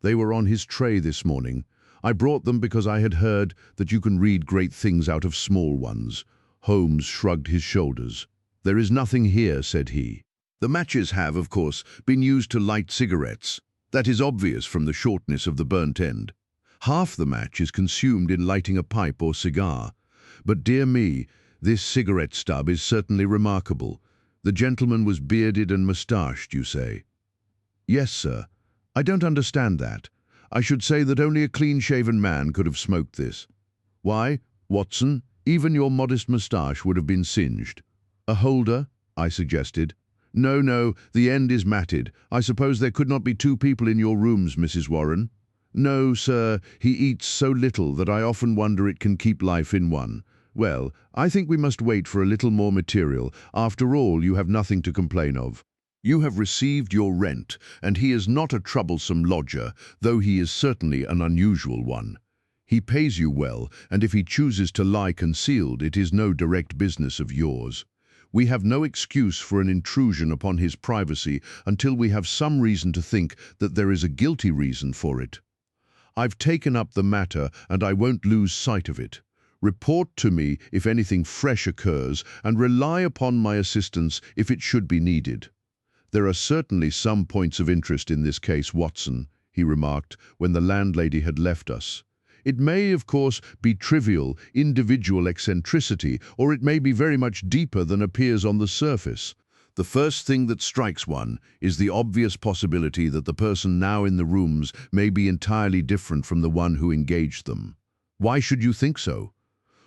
They were on his tray this morning. I brought them because I had heard that you can read great things out of small ones. Holmes shrugged his shoulders. There is nothing here, said he. The matches have, of course, been used to light cigarettes. That is obvious from the shortness of the burnt end. Half the match is consumed in lighting a pipe or cigar. But dear me, this cigarette stub is certainly remarkable. The gentleman was bearded and moustached, you say? Yes, sir. I don't understand that. I should say that only a clean-shaven man could have smoked this. Why, Watson, even your modest moustache would have been singed. A holder? I suggested. No, no, the end is matted. I suppose there could not be 2 people in your rooms, Mrs. Warren. No, sir, he eats so little that I often wonder it can keep life in one. Well, I think we must wait for a little more material. After all, you have nothing to complain of. You have received your rent, and he is not a troublesome lodger, though he is certainly an unusual one. He pays you well, and if he chooses to lie concealed, it is no direct business of yours. We have no excuse for an intrusion upon his privacy until we have some reason to think that there is a guilty reason for it. I've taken up the matter, and I won't lose sight of it. Report to me if anything fresh occurs, and rely upon my assistance if it should be needed. There are certainly some points of interest in this case, Watson, he remarked when the landlady had left us. It may, of course, be trivial, individual eccentricity, or it may be very much deeper than appears on the surface. The first thing that strikes one is the obvious possibility that the person now in the rooms may be entirely different from the one who engaged them. Why should you think so?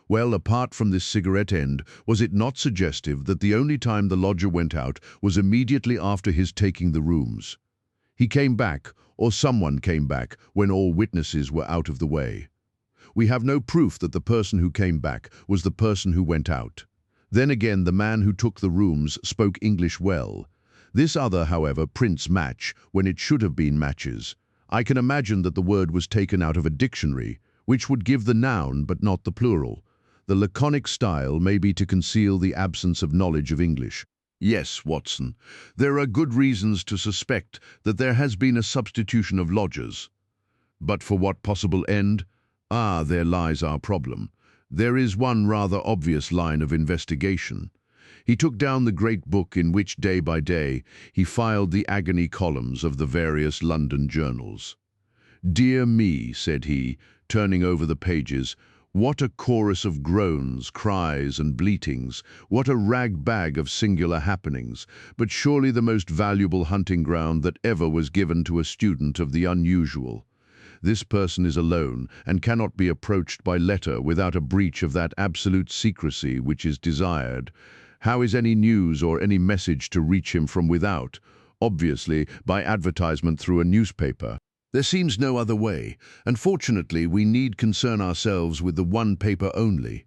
Well, apart from this cigarette end, was it not suggestive that the only time the lodger went out was immediately after his taking the rooms? He came back, or someone came back, when all witnesses were out of the way. We have no proof that the person who came back was the person who went out. Then again, the man who took the rooms spoke English well. This other, however, prints match when it should have been matches. I can imagine that the word was taken out of a dictionary, which would give the noun but not the plural. The laconic style may be to conceal the absence of knowledge of English. Yes, Watson, there are good reasons to suspect that there has been a substitution of lodgers. But for what possible end? Ah, there lies our problem. There is one rather obvious line of investigation. He took down the great book in which, day by day, he filed the agony columns of the various London journals. Dear me, said he, turning over the pages, what a chorus of groans, cries, and bleatings, what a rag-bag of singular happenings, but surely the most valuable hunting ground that ever was given to a student of the unusual. This person is alone, and cannot be approached by letter without a breach of that absolute secrecy which is desired. How is any news or any message to reach him from without? Obviously, by advertisement through a newspaper. There seems no other way, and fortunately we need concern ourselves with the one paper only.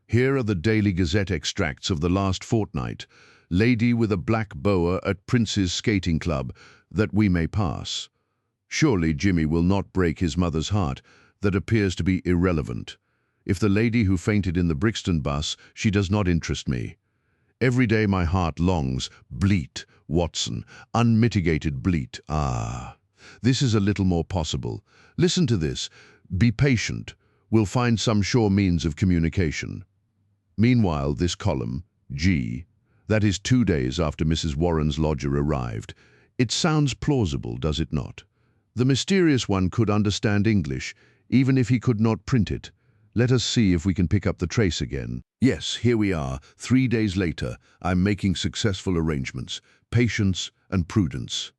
Here are the Daily Gazette extracts of the last fortnight. Lady with a black boa at Prince's Skating Club, that we may pass. Surely Jimmy will not break his mother's heart. That appears to be irrelevant. If the lady who fainted in the Brixton bus, she does not interest me. Every day my heart longs. Bleat, Watson, unmitigated bleat. Ah. This is a little more possible. Listen to this. Be patient. We'll find some sure means of communication. Meanwhile, this column, G, that is 2 days after Mrs. Warren's lodger arrived. It sounds plausible, does it not? The mysterious one could understand English, even if he could not print it. Let us see if we can pick up the trace again. Yes, here we are. 3 days later, I'm making successful arrangements. Patience and prudence.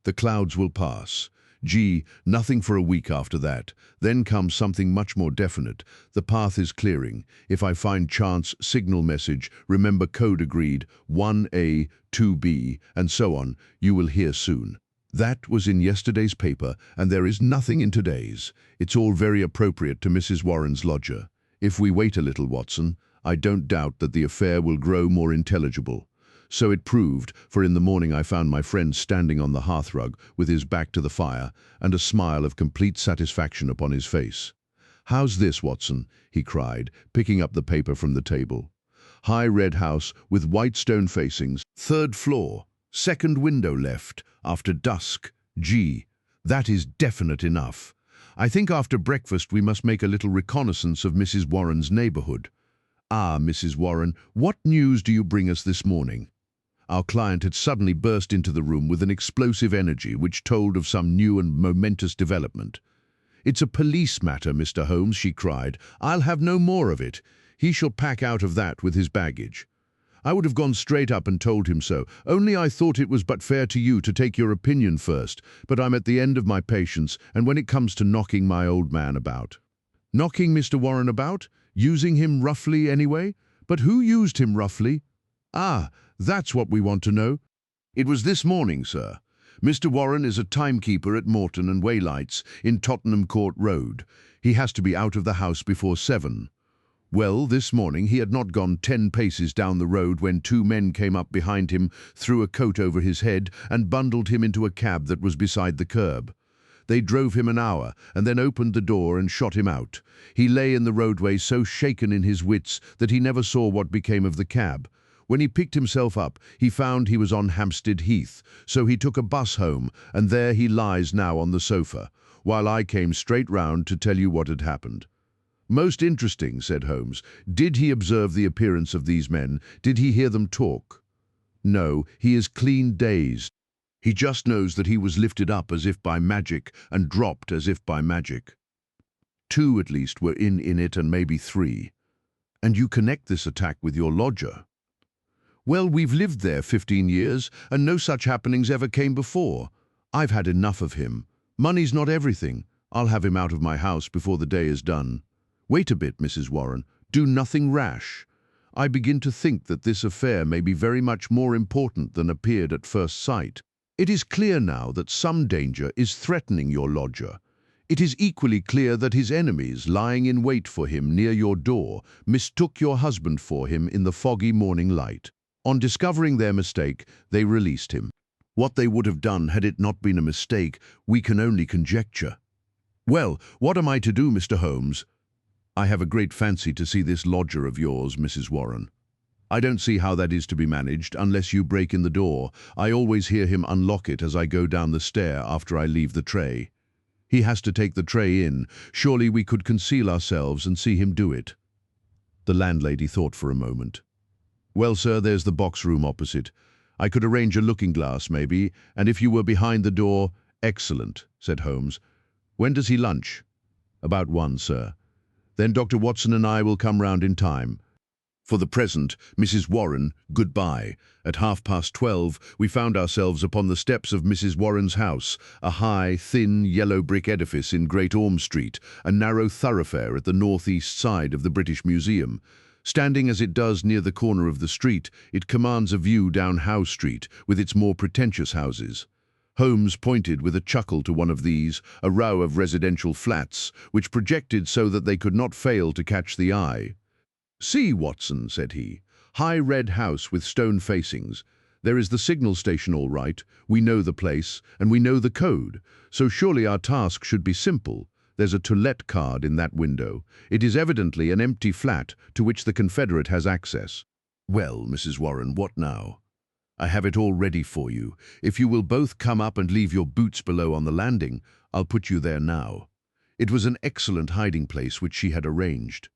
The clouds will pass. Gee, nothing for a week after that. Then comes something much more definite. The path is clearing. If I find chance, signal message, remember code agreed, 1A, 2B, and so on, you will hear soon. That was in yesterday's paper, and there is nothing in today's. It's all very appropriate to Mrs. Warren's lodger. If we wait a little, Watson, I don't doubt that the affair will grow more intelligible. So it proved, for in the morning I found my friend standing on the hearthrug with his back to the fire and a smile of complete satisfaction upon his face. "How's this, Watson?" he cried, picking up the paper from the table. "High red house with white stone facings, 3rd floor, 2nd window left, after dusk. Gee, that is definite enough. I think after breakfast we must make a little reconnaissance of Mrs. Warren's neighborhood. Ah, Mrs. Warren, what news do you bring us this morning?" Our client had suddenly burst into the room with an explosive energy which told of some new and momentous development. "It's a police matter, Mr. Holmes," she cried. "I'll have no more of it. He shall pack out of that with his baggage. I would have gone straight up and told him so, only I thought it was but fair to you to take your opinion first, but I'm at the end of my patience, and when it comes to knocking my old man about." "Knocking Mr. Warren about? Using him roughly anyway? But who used him roughly?" "Ah, that's what we want to know." "It was this morning, sir. Mr. Warren is a timekeeper at Morton and Waylights in Tottenham Court Road. He has to be out of the house before 7. Well, this morning he had not gone 10 paces down the road when 2 men came up behind him, threw a coat over his head and bundled him into a cab that was beside the curb. They drove him an hour and then opened the door and shot him out. He lay in the roadway so shaken in his wits that he never saw what became of the cab. When he picked himself up, he found he was on Hampstead Heath, so he took a bus home, and there he lies now on the sofa, while I came straight round to tell you what had happened." "Most interesting," said Holmes. "Did he observe the appearance of these men? Did he hear them talk?" "No, he is clean dazed. He just knows that he was lifted up as if by magic and dropped as if by magic. 2 at least were in it and maybe 3. And you connect this attack with your lodger?" "Well, we've lived there 15 years, and no such happenings ever came before. I've had enough of him. Money's not everything. I'll have him out of my house before the day is done. Wait a bit, Mrs. Warren. Do nothing rash. I begin to think that this affair may be very much more important than appeared at first sight. It is clear now that some danger is threatening your lodger. It is equally clear that his enemies, lying in wait for him near your door, mistook your husband for him in the foggy morning light. On discovering their mistake, they released him. What they would have done had it not been a mistake, we can only conjecture. Well, what am I to do, Mr. Holmes?" "I have a great fancy to see this lodger of yours, Mrs. Warren." "I don't see how that is to be managed unless you break in the door. I always hear him unlock it as I go down the stair after I leave the tray. He has to take the tray in. Surely we could conceal ourselves and see him do it." The landlady thought for a moment. "Well, sir, there's the box room opposite. I could arrange a looking-glass, maybe, and if you were behind the door—" "Excellent," said Holmes. "When does he lunch?" "About 1, sir. Then Dr. Watson and I will come round in time. For the present, Mrs. Warren, goodbye. At 12:30, we found ourselves upon the steps of Mrs. Warren's house, a high, thin, yellow brick edifice in Great Orme Street, a narrow thoroughfare at the northeast side of the British Museum. Standing as it does near the corner of the street, it commands a view down Howe Street, with its more pretentious houses. Holmes pointed with a chuckle to one of these, a row of residential flats, which projected so that they could not fail to catch the eye. "See, Watson," said he, "high red house with stone facings. There is the signal station all right. We know the place, and we know the code, so surely our task should be simple. There's a to let card in that window. It is evidently an empty flat to which the Confederate has access." "Well, Mrs. Warren, what now?" "I have it all ready for you. If you will both come up and leave your boots below on the landing, I'll put you there now." It was an excellent hiding place which she had arranged.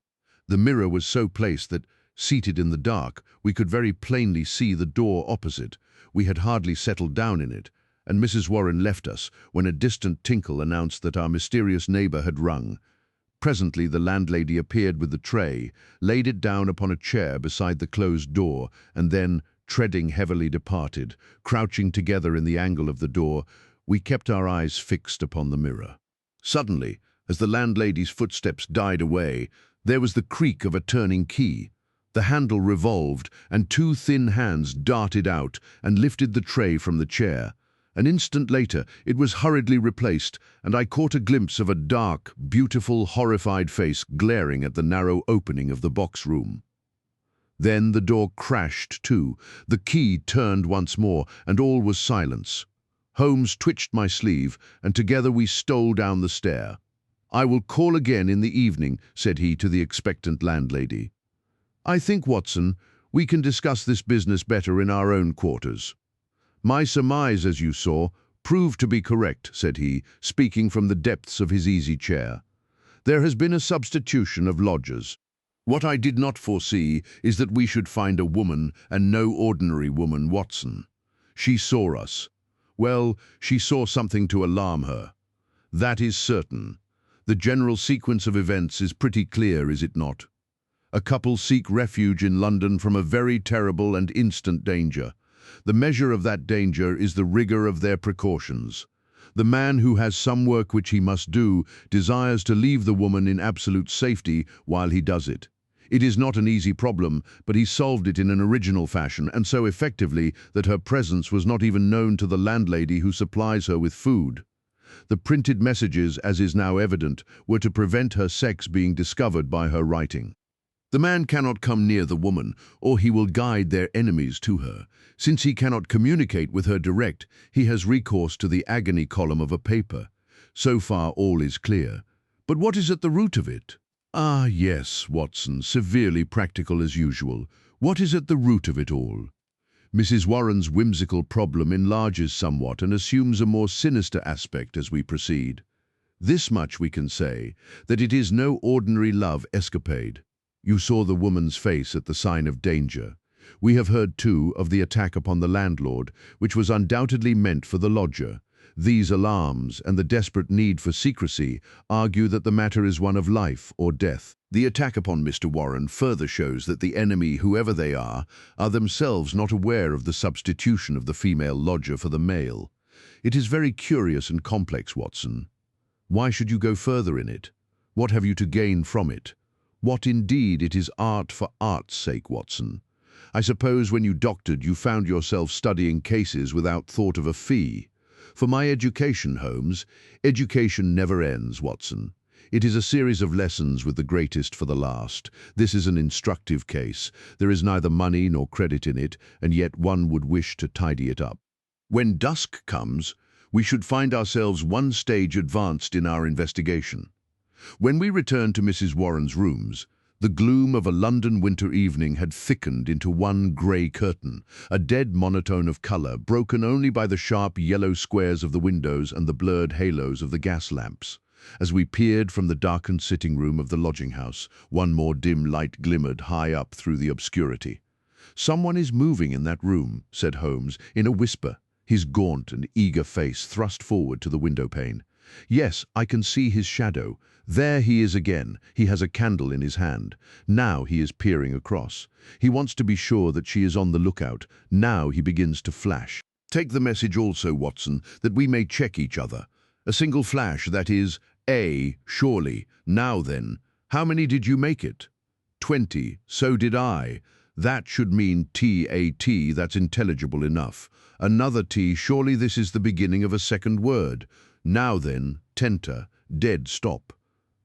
The mirror was so placed that, seated in the dark, we could very plainly see the door opposite. We had hardly settled down in it, and Mrs. Warren left us when a distant tinkle announced that our mysterious neighbor had rung. Presently the landlady appeared with the tray, laid it down upon a chair beside the closed door, and then, treading heavily, departed. Crouching together in the angle of the door, we kept our eyes fixed upon the mirror. Suddenly, as the landlady's footsteps died away, there was the creak of a turning key. The handle revolved, and two thin hands darted out and lifted the tray from the chair. An instant later, it was hurriedly replaced, and I caught a glimpse of a dark, beautiful, horrified face glaring at the narrow opening of the box room. Then the door crashed to, the key turned once more, and all was silence. Holmes twitched my sleeve, and together we stole down the stair. "I will call again in the evening," said he to the expectant landlady. "I think, Watson, we can discuss this business better in our own quarters." "My surmise, as you saw, proved to be correct," said he, speaking from the depths of his easy chair. "There has been a substitution of lodgers. What I did not foresee is that we should find a woman, and no ordinary woman, Watson. She saw us. Well, she saw something to alarm her. That is certain. The general sequence of events is pretty clear, is it not? A couple seek refuge in London from a very terrible and instant danger. The measure of that danger is the rigor of their precautions. The man who has some work which he must do desires to leave the woman in absolute safety while he does it. It is not an easy problem, but he solved it in an original fashion, and so effectively that her presence was not even known to the landlady who supplies her with food. The printed messages, as is now evident, were to prevent her sex being discovered by her writing. The man cannot come near the woman, or he will guide their enemies to her. Since he cannot communicate with her direct, he has recourse to the agony column of a paper. So far all is clear. But what is at the root of it? Ah, yes, Watson, severely practical as usual. What is at the root of it all? Mrs. Warren's whimsical problem enlarges somewhat and assumes a more sinister aspect as we proceed. This much we can say, that it is no ordinary love escapade. You saw the woman's face at the sign of danger. We have heard, too, of the attack upon the landlord, which was undoubtedly meant for the lodger. These alarms and the desperate need for secrecy argue that the matter is one of life or death. The attack upon Mr. Warren further shows that the enemy, whoever they are themselves not aware of the substitution of the female lodger for the male. It is very curious and complex, Watson. Why should you go further in it? What have you to gain from it? What indeed it is art for art's sake, Watson. I suppose when you doctored you found yourself studying cases without thought of a fee. For my education, Holmes, education never ends, Watson. It is a series of lessons with the greatest for the last. This is an instructive case. There is neither money nor credit in it, and yet one would wish to tidy it up. When dusk comes, we should find ourselves one stage advanced in our investigation. When we returned to Mrs. Warren's rooms, the gloom of a London winter evening had thickened into one grey curtain, a dead monotone of colour, broken only by the sharp yellow squares of the windows and the blurred halos of the gas lamps. As we peered from the darkened sitting room of the lodging-house, one more dim light glimmered high up through the obscurity. "Someone is moving in that room," said Holmes, in a whisper, his gaunt and eager face thrust forward to the window-pane. "Yes, I can see his shadow. There he is again. He has a candle in his hand. Now he is peering across. He wants to be sure that she is on the lookout. Now he begins to flash. Take the message also, Watson, that we may check each other. A single flash, that is, A, surely. Now then, how many did you make it? 20. So did I. That should mean T-A-T, that's intelligible enough. Another T, surely this is the beginning of a second word. Now then, tenter, dead stop.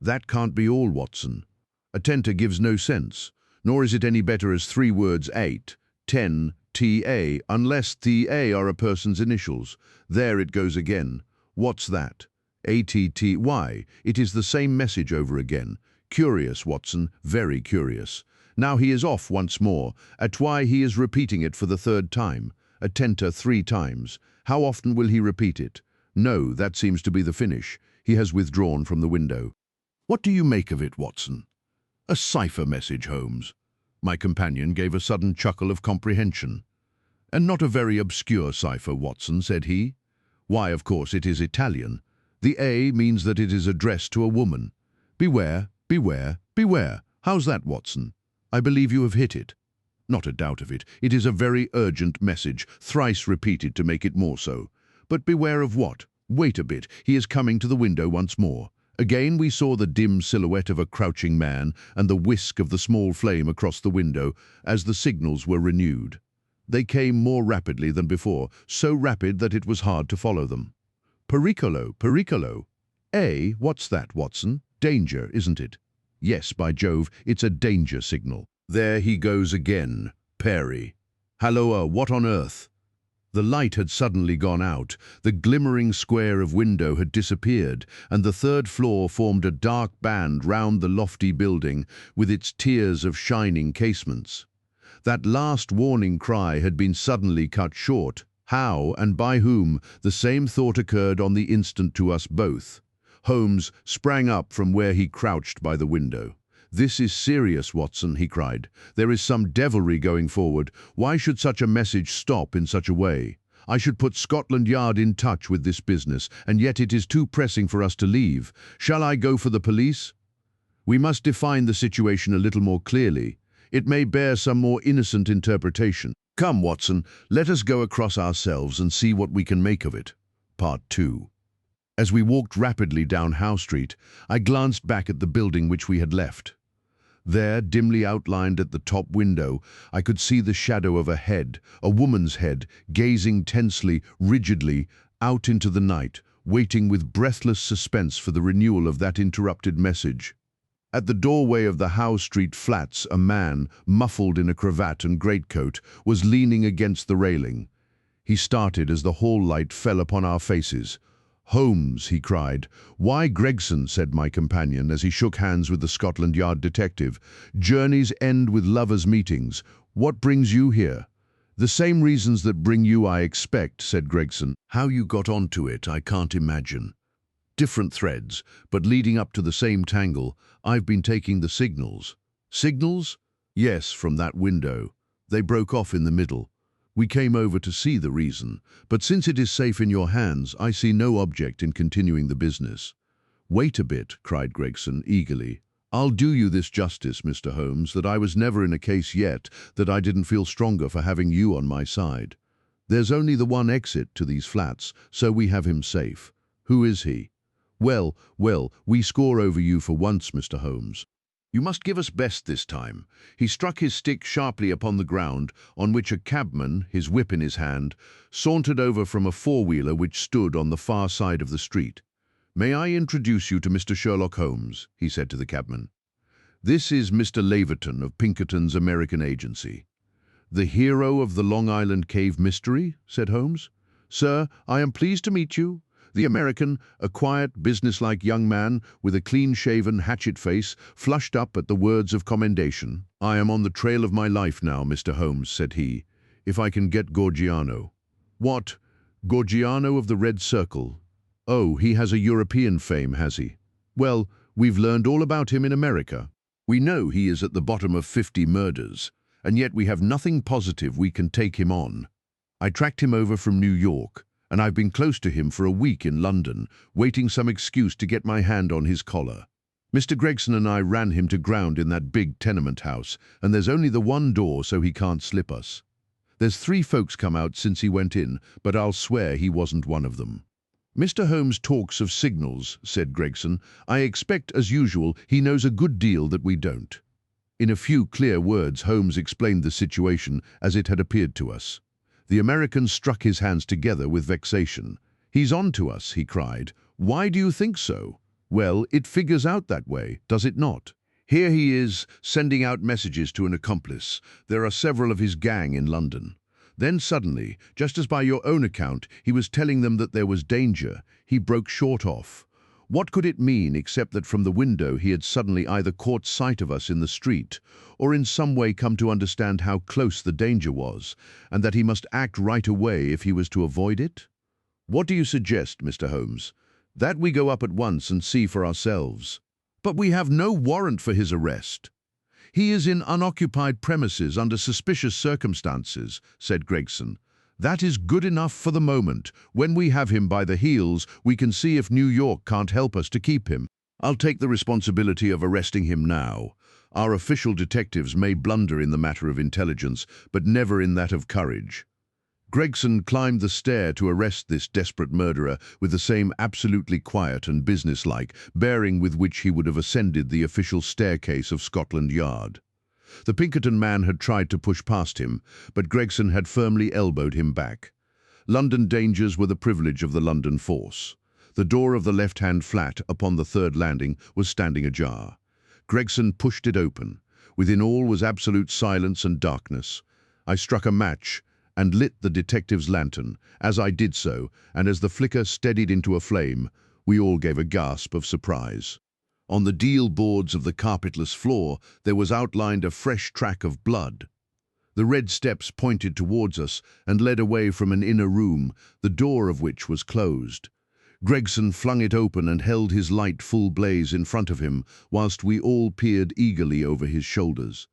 That can't be all, Watson. A tenter gives no sense, nor is it any better as 3 words 8, 10, T-A, unless T-A are a person's initials. There it goes again. What's that? A-T-T, why, it is the same message over again. Curious, Watson, very curious. Now he is off once more. At why he is repeating it for the 3rd time. A tenter 3 times. How often will he repeat it? No, that seems to be the finish. He has withdrawn from the window. What do you make of it, Watson? A cipher message, Holmes. My companion gave a sudden chuckle of comprehension. And not a very obscure cipher, Watson, said he. Why, of course, it is Italian. The A means that it is addressed to a woman. Beware, beware, beware. How's that, Watson? I believe you have hit it. Not a doubt of it. It is a very urgent message, thrice repeated to make it more so. But beware of what? Wait a bit. He is coming to the window once more. Again we saw the dim silhouette of a crouching man and the whisk of the small flame across the window as the signals were renewed. They came more rapidly than before, so rapid that it was hard to follow them. Pericolo, pericolo. What's that, Watson? Danger, isn't it? Yes, by Jove, it's a danger signal. There he goes again, Perry. Halloa, what on earth? The light had suddenly gone out, the glimmering square of window had disappeared, and the third floor formed a dark band round the lofty building with its tiers of shining casements. That last warning cry had been suddenly cut short. How and by whom? The same thought occurred on the instant to us both. Holmes sprang up from where he crouched by the window. "This is serious, Watson," he cried. "There is some devilry going forward. Why should such a message stop in such a way? I should put Scotland Yard in touch with this business, and yet it is too pressing for us to leave. Shall I go for the police? We must define the situation a little more clearly. It may bear some more innocent interpretation. Come, Watson, let us go across ourselves and see what we can make of it." Part 2. As we walked rapidly down Howe Street, I glanced back at the building which we had left. There, dimly outlined at the top window, I could see the shadow of a head, a woman's head, gazing tensely, rigidly, out into the night, waiting with breathless suspense for the renewal of that interrupted message. At the doorway of the Howe Street flats, a man, muffled in a cravat and greatcoat, was leaning against the railing. He started as the hall light fell upon our faces. "Holmes," he cried. "Why, Gregson," said my companion as he shook hands with the Scotland Yard detective. "Journeys end with lovers' meetings. What brings you here?" "The same reasons that bring you, I expect," said Gregson. "How you got onto it, I can't imagine. Different threads, but leading up to the same tangle. I've been taking the signals." "Signals?" "Yes, from that window. They broke off in the middle. We came over to see the reason, but since it is safe in your hands, I see no object in continuing the business." "Wait a bit," cried Gregson eagerly. "I'll do you this justice, Mr. Holmes, that I was never in a case yet that I didn't feel stronger for having you on my side. There's only the one exit to these flats, so we have him safe. Who is he?" Well, we score over you for once, Mr. Holmes. You must give us best this time." He struck his stick sharply upon the ground, on which a cabman, his whip in his hand, sauntered over from a four-wheeler which stood on the far side of the street. "May I introduce you to Mr. Sherlock Holmes?" he said to the cabman. "This is Mr. Laverton of Pinkerton's American agency." "The hero of the Long Island Cave mystery?" said Holmes. "Sir, I am pleased to meet you." The American, a quiet, businesslike young man with a clean-shaven, hatchet face, flushed up at the words of commendation. "I am on the trail of my life now, Mr. Holmes," said he, "if I can get Gorgiano." "What? Gorgiano of the Red Circle? Oh, he has a European fame, has he? Well, we've learned all about him in America. We know he is at the bottom of 50 murders, and yet we have nothing positive we can take him on. I tracked him over from New York, and I've been close to him for a week in London, waiting some excuse to get my hand on his collar. Mr. Gregson and I ran him to ground in that big tenement house, and there's only the one door so he can't slip us. There's 3 folks come out since he went in, but I'll swear he wasn't one of them." "Mr. Holmes talks of signals," said Gregson. "I expect, as usual, he knows a good deal that we don't." In a few clear words, Holmes explained the situation as it had appeared to us. The American struck his hands together with vexation. "He's on to us," he cried. "Why do you think so?" "Well, it figures out that way, does it not? Here he is, sending out messages to an accomplice. There are several of his gang in London. Then suddenly, just as by your own account, he was telling them that there was danger, he broke short off. What could it mean except that from the window he had suddenly either caught sight of us in the street, or in some way come to understand how close the danger was, and that he must act right away if he was to avoid it? What do you suggest, Mr. Holmes? That we go up at once and see for ourselves. But we have no warrant for his arrest." "He is in unoccupied premises under suspicious circumstances," said Gregson. "That is good enough for the moment. When we have him by the heels, we can see if New York can't help us to keep him." I'll take the responsibility of arresting him now. Our official detectives may blunder in the matter of intelligence, but never in that of courage. Gregson climbed the stair to arrest this desperate murderer with the same absolutely quiet and businesslike bearing with which he would have ascended the official staircase of Scotland Yard. The Pinkerton man had tried to push past him, but Gregson had firmly elbowed him back. London dangers were the privilege of the London force. The door of the left-hand flat upon the third landing was standing ajar. Gregson pushed it open. Within all was absolute silence and darkness. I struck a match and lit the detective's lantern. As I did so, and as the flicker steadied into a flame, we all gave a gasp of surprise. On the deal boards of the carpetless floor, there was outlined a fresh track of blood. The red steps pointed towards us and led away from an inner room, the door of which was closed. Gregson flung it open and held his light full blaze in front of him, whilst we all peered eagerly over his shoulders.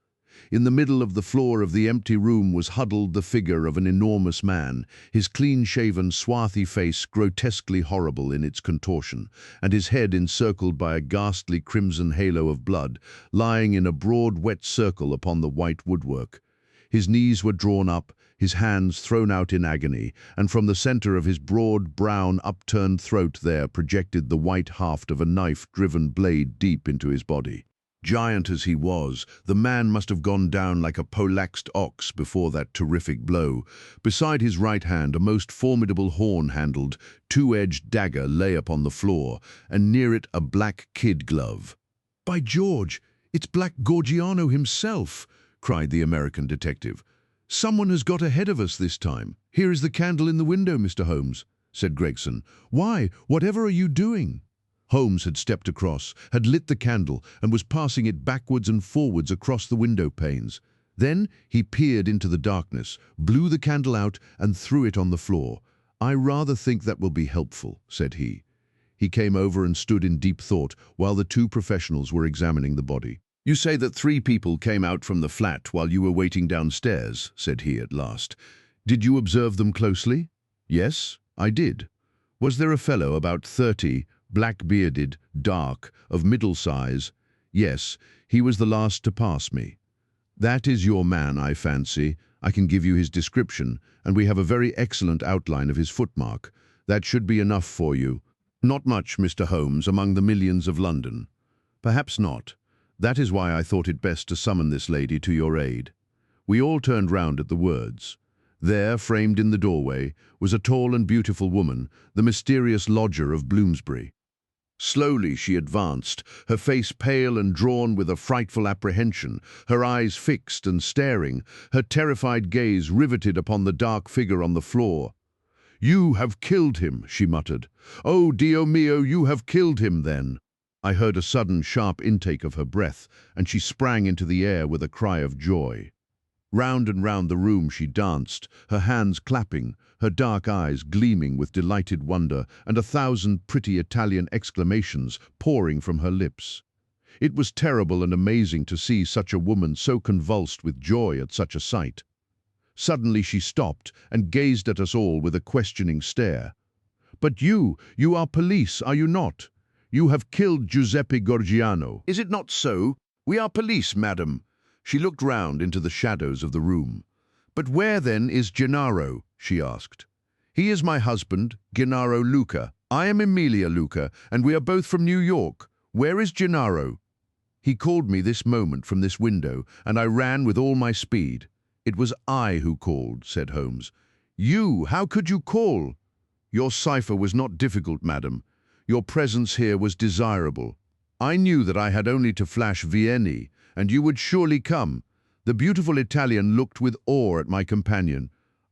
In the middle of the floor of the empty room was huddled the figure of an enormous man, his clean-shaven, swarthy face grotesquely horrible in its contortion, and his head encircled by a ghastly crimson halo of blood, lying in a broad, wet circle upon the white woodwork. His knees were drawn up, his hands thrown out in agony, and from the center of his broad, brown, upturned throat there projected the white haft of a knife-driven blade deep into his body. Giant as he was, the man must have gone down like a poleaxed ox before that terrific blow. Beside his right hand, a most formidable horn-handled, two-edged dagger lay upon the floor, and near it a black kid glove. "By George, it's Black Gorgiano himself!" cried the American detective. "Someone has got ahead of us this time." "Here is the candle in the window, Mr. Holmes," said Gregson. "Why, whatever are you doing?" Holmes had stepped across, had lit the candle, and was passing it backwards and forwards across the window panes. Then he peered into the darkness, blew the candle out, and threw it on the floor. "I rather think that will be helpful," said he. He came over and stood in deep thought while the two professionals were examining the body. "You say that 3 people came out from the flat while you were waiting downstairs," said he at last. "Did you observe them closely?" "Yes, I did." "Was there a fellow about 30, black-bearded, dark, of middle size?" "Yes, he was the last to pass me." "That is your man, I fancy. I can give you his description, and we have a very excellent outline of his footmark. That should be enough for you." "Not much, Mr. Holmes, among the millions of London." "Perhaps not. That is why I thought it best to summon this lady to your aid." We all turned round at the words. There, framed in the doorway, was a tall and beautiful woman, the mysterious lodger of Bloomsbury. Slowly she advanced, her face pale and drawn with a frightful apprehension, her eyes fixed and staring, her terrified gaze riveted upon the dark figure on the floor. "You have killed him," she muttered. "Oh, Dio mio, you have killed him, then." I heard a sudden, sharp intake of her breath, and she sprang into the air with a cry of joy. Round and round the room she danced, her hands clapping, her dark eyes gleaming with delighted wonder, and 1,000 pretty Italian exclamations pouring from her lips. It was terrible and amazing to see such a woman so convulsed with joy at such a sight. Suddenly she stopped and gazed at us all with a questioning stare. "But you are police, are you not? You have killed Giuseppe Gorgiano. Is it not so? We are police, madam." She looked round into the shadows of the room. "But where, then, is Gennaro?" she asked. "He is my husband, Gennaro Luca. I am Emilia Luca, and we are both from New York. Where is Gennaro?" "He called me this moment from this window, and I ran with all my speed." "It was I who called," said Holmes. "You? How could you call?" "Your cipher was not difficult, madam. Your presence here was desirable. I knew that I had only to flash Vieni, and you would surely come." The beautiful Italian looked with awe at my companion.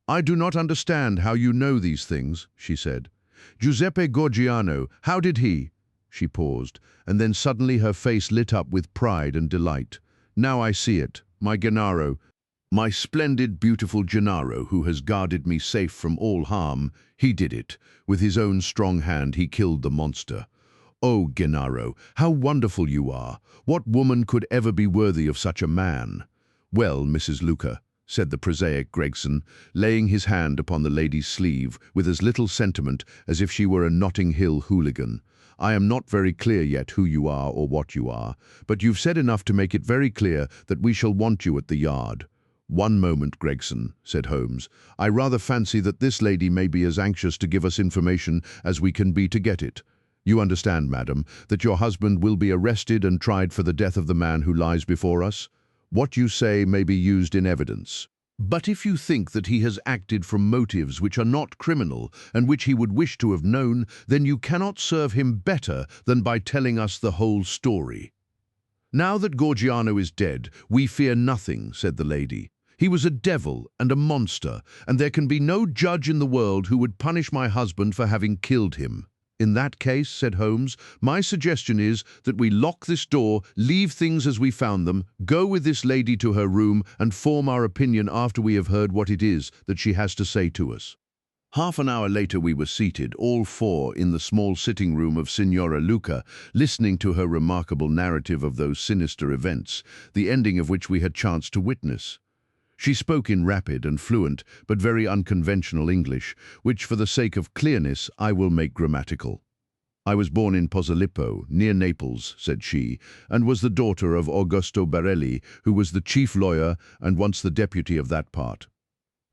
"I do not understand how you know these things," she said. "Giuseppe Gorgiano, how did he—" She paused, and then suddenly her face lit up with pride and delight. "Now I see it. My Gennaro, my splendid, beautiful Gennaro, who has guarded me safe from all harm, he did it. With his own strong hand he killed the monster. Oh, Gennaro, how wonderful you are! What woman could ever be worthy of such a man? Well, Mrs. Luca, said the prosaic Gregson, laying his hand upon the lady's sleeve with as little sentiment as if she were a Notting Hill hooligan. "I am not very clear yet who you are or what you are, but you've said enough to make it very clear that we shall want you at the Yard." "One moment, Gregson," said Holmes. "I rather fancy that this lady may be as anxious to give us information as we can be to get it. You understand, madam, that your husband will be arrested and tried for the death of the man who lies before us. What you say may be used in evidence. But if you think that he has acted from motives which are not criminal and which he would wish to have known, then you cannot serve him better than by telling us the whole story." "Now that Gorgiano is dead, we fear nothing," said the lady. "He was a devil and a monster, and there can be no judge in the world who would punish my husband for having killed him." "In that case," said Holmes, "my suggestion is that we lock this door, leave things as we found them, go with this lady to her room, and form our opinion after we have heard what it is that she has to say to us." Half an hour later we were seated, all four, in the small sitting room of Signora Luca, listening to her remarkable narrative of those sinister events, the ending of which we had chanced to witness. She spoke in rapid and fluent, but very unconventional English, which, for the sake of clearness, I will make grammatical. "I was born in Posillipo, near Naples," said she, "and was the daughter of Augusto Barelli, who was the chief lawyer and once the deputy of that part.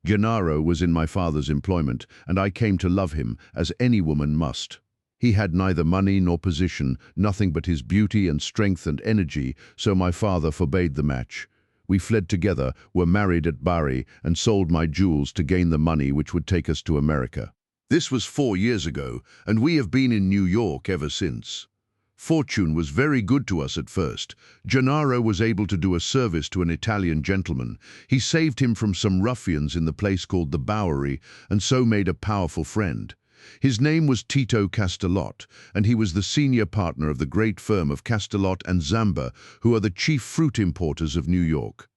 Gennaro was in my father's employment, and I came to love him, as any woman must. He had neither money nor position, nothing but his beauty and strength and energy, so my father forbade the match. We fled together, were married at Bari, and sold my jewels to gain the money which would take us to America. This was 4 years ago, and we have been in New York ever since. Fortune was very good to us at first. Gennaro was able to do a service to an Italian gentleman. He saved him from some ruffians in the place called the Bowery, and so made a powerful friend. His name was Tito Castellot, and he was the senior partner of the great firm of Castellot and Zamba, who are the chief fruit importers of New York.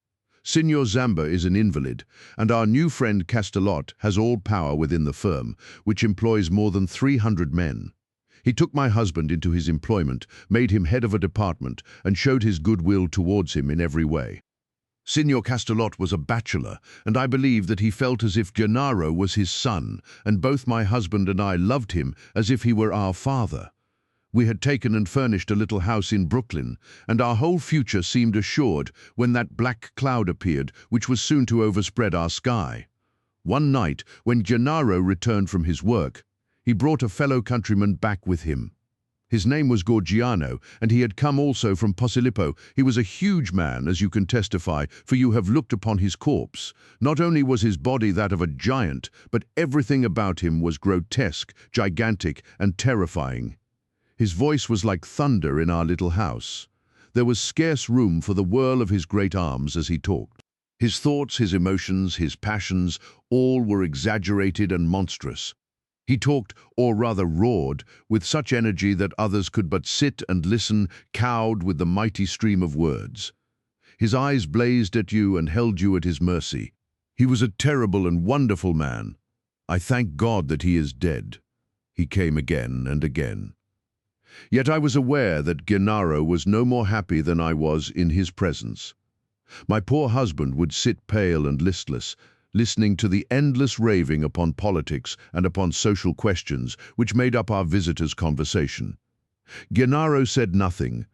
Signor Zamba is an invalid, and our new friend Castellot has all power within the firm, which employs more than 300 men. He took my husband into his employment, made him head of a department, and showed his goodwill towards him in every way. Signor Castellot was a bachelor, and I believe that he felt as if Gennaro was his son, and both my husband and I loved him as if he were our father. We had taken and furnished a little house in Brooklyn, and our whole future seemed assured when that black cloud appeared, which was soon to overspread our sky. One night, when Gennaro returned from his work, he brought a fellow countryman back with him. His name was Gorgiano, and he had come also from Posillipo. He was a huge man, as you can testify, for you have looked upon his corpse. Not only was his body that of a giant, but everything about him was grotesque, gigantic, and terrifying. His voice was like thunder in our little house. There was scarce room for the whirl of his great arms as he talked. His thoughts, his emotions, his passions, all were exaggerated and monstrous. He talked, or rather roared, with such energy that others could but sit and listen, cowed with the mighty stream of words. His eyes blazed at you and held you at his mercy. He was a terrible and wonderful man. I thank God that he is dead. He came again and again. Yet I was aware that Gennaro was no more happy than I was in his presence. My poor husband would sit pale and listless, listening to the endless raving upon politics and upon social questions which made up our visitor's conversation. Gennaro said nothing,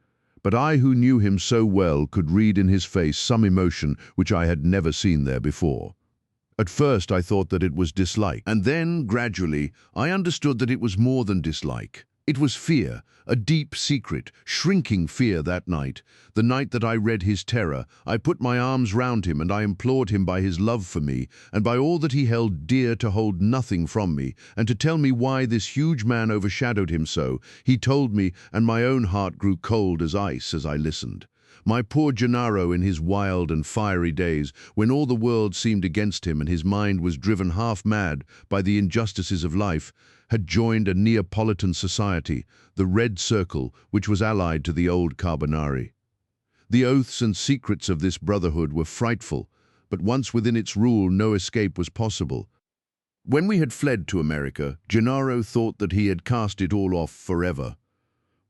but I who knew him so well could read in his face some emotion which I had never seen there before. At first I thought that it was dislike, and then, gradually, I understood that it was more than dislike. It was fear, a deep, secret, shrinking fear that night. The night that I read his terror, I put my arms round him and I implored him by his love for me, and by all that he held dear, to hold nothing from me, and to tell me why this huge man overshadowed him so. He told me, and my own heart grew cold as ice as I listened. My poor Gennaro, in his wild and fiery days, when all the world seemed against him and his mind was driven half mad by the injustices of life, had joined a Neapolitan society, the Red Circle, which was allied to the old Carbonari. The oaths and secrets of this brotherhood were frightful, but once within its rule no escape was possible. When we had fled to America, Gennaro thought that he had cast it all off forever.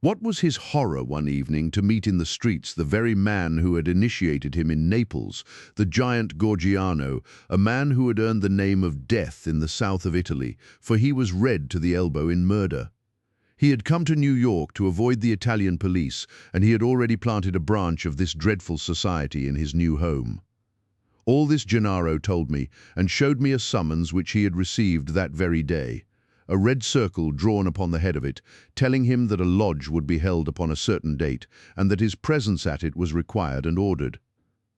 What was his horror one evening to meet in the streets the very man who had initiated him in Naples, the giant Gorgiano, a man who had earned the name of Death in the south of Italy, for he was red to the elbow in murder. He had come to New York to avoid the Italian police, and he had already planted a branch of this dreadful society in his new home. All this Gennaro told me, and showed me a summons which he had received that very day, a red circle drawn upon the head of it, telling him that a lodge would be held upon a certain date, and that his presence at it was required and ordered.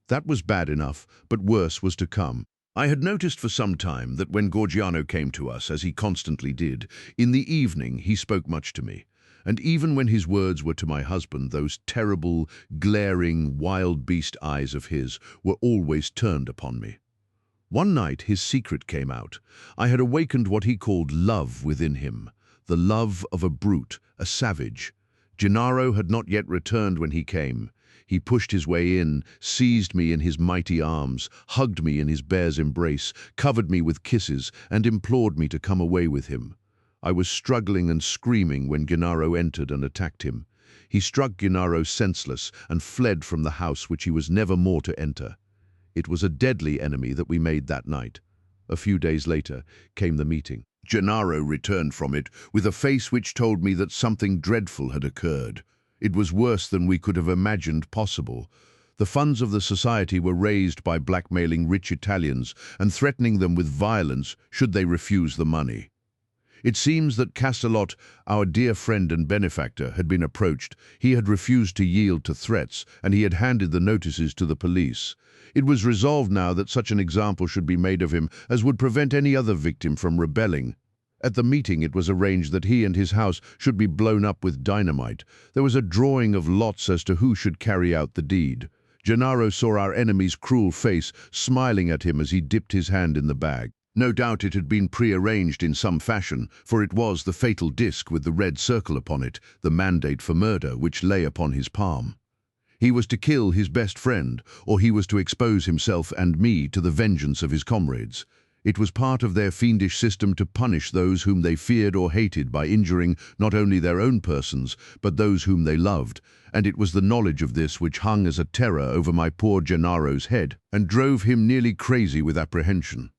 That was bad enough, but worse was to come. I had noticed for some time that when Gorgiano came to us, as he constantly did, in the evening he spoke much to me, and even when his words were to my husband, those terrible, glaring, wild beast eyes of his were always turned upon me. One night his secret came out. I had awakened what he called love within him, the love of a brute, a savage. Gennaro had not yet returned when he came. He pushed his way in, seized me in his mighty arms, hugged me in his bear's embrace, covered me with kisses, and implored me to come away with him. I was struggling and screaming when Gennaro entered and attacked him. He struck Gennaro senseless and fled from the house which he was never more to enter. It was a deadly enemy that we made that night. A few days later came the meeting. Gennaro returned from it with a face which told me that something dreadful had occurred. It was worse than we could have imagined possible. The funds of the society were raised by blackmailing rich Italians and threatening them with violence should they refuse the money. It seems that Castelot, our dear friend and benefactor, had been approached. He had refused to yield to threats, and he had handed the notices to the police. It was resolved now that such an example should be made of him as would prevent any other victim from rebelling. At the meeting it was arranged that he and his house should be blown up with dynamite. There was a drawing of lots as to who should carry out the deed. Gennaro saw our enemy's cruel face smiling at him as he dipped his hand in the bag. No doubt it had been prearranged in some fashion, for it was the fatal disc with the red circle upon it, the mandate for murder, which lay upon his palm. He was to kill his best friend, or he was to expose himself and me to the vengeance of his comrades. It was part of their fiendish system to punish those whom they feared or hated by injuring not only their own persons, but those whom they loved, and it was the knowledge of this which hung as a terror over my poor Gennaro's head, and drove him nearly crazy with apprehension.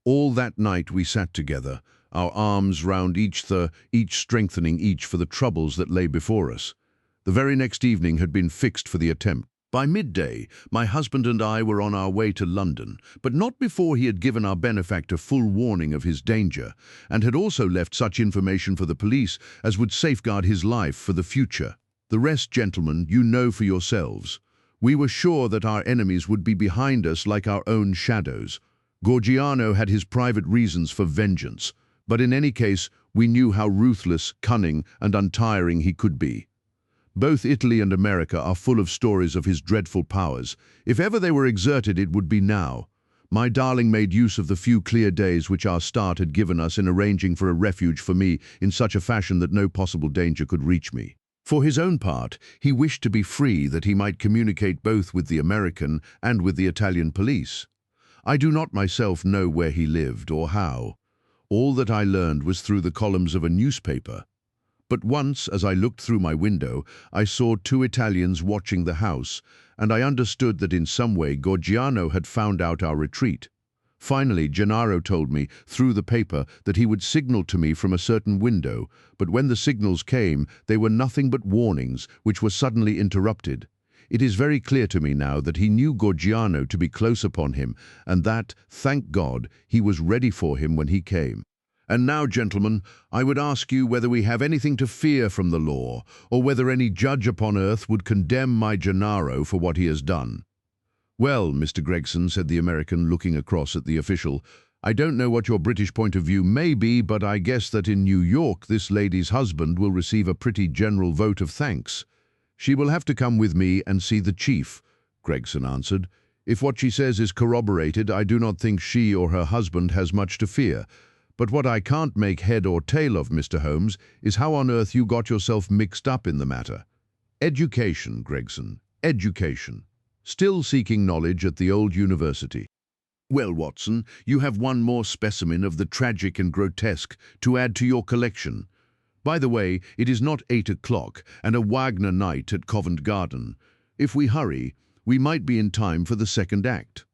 All that night we sat together, our arms round each strengthening each for the troubles that lay before us. The very next evening had been fixed for the attempt. By midday, my husband and I were on our way to London, but not before he had given our benefactor full warning of his danger, and had also left such information for the police as would safeguard his life for the future. The rest, gentlemen, you know for yourselves. We were sure that our enemies would be behind us like our own shadows. Gorgiano had his private reasons for vengeance, but in any case, we knew how ruthless, cunning, and untiring he could be. Both Italy and America are full of stories of his dreadful powers. If ever they were exerted, it would be now. My darling made use of the few clear days which our start had given us in arranging for a refuge for me in such a fashion that no possible danger could reach me. For his own part, he wished to be free that he might communicate both with the American and with the Italian police. I do not myself know where he lived or how. All that I learned was through the columns of a newspaper. But once, as I looked through my window, I saw two Italians watching the house, and I understood that in some way Gorgiano had found out our retreat. Finally, Gennaro told me, through the paper, that he would signal to me from a certain window, but when the signals came, they were nothing but warnings, which were suddenly interrupted. It is very clear to me now that he knew Gorgiano to be close upon him, and that, thank God, he was ready for him when he came. And now, gentlemen, I would ask you whether we have anything to fear from the law, or whether any judge upon earth would condemn my Gennaro for what he has done. Well, Mr. Gregson, said the American, looking across at the official, I don't know what your British point of view may be, but I guess that in New York this lady's husband will receive a pretty general vote of thanks. She will have to come with me and see the chief, Gregson answered. If what she says is corroborated, I do not think she or her husband has much to fear. But what I can't make head or tail of, Mr. Holmes, is how on earth you got yourself mixed up in the matter. Education, Gregson, education. Still seeking knowledge at the old university. Well, Watson, you have one more specimen of the tragic and grotesque to add to your collection. By the way, it is not 8 o'clock and a Wagner night at Covent Garden. If we hurry, we might be in time for the second act.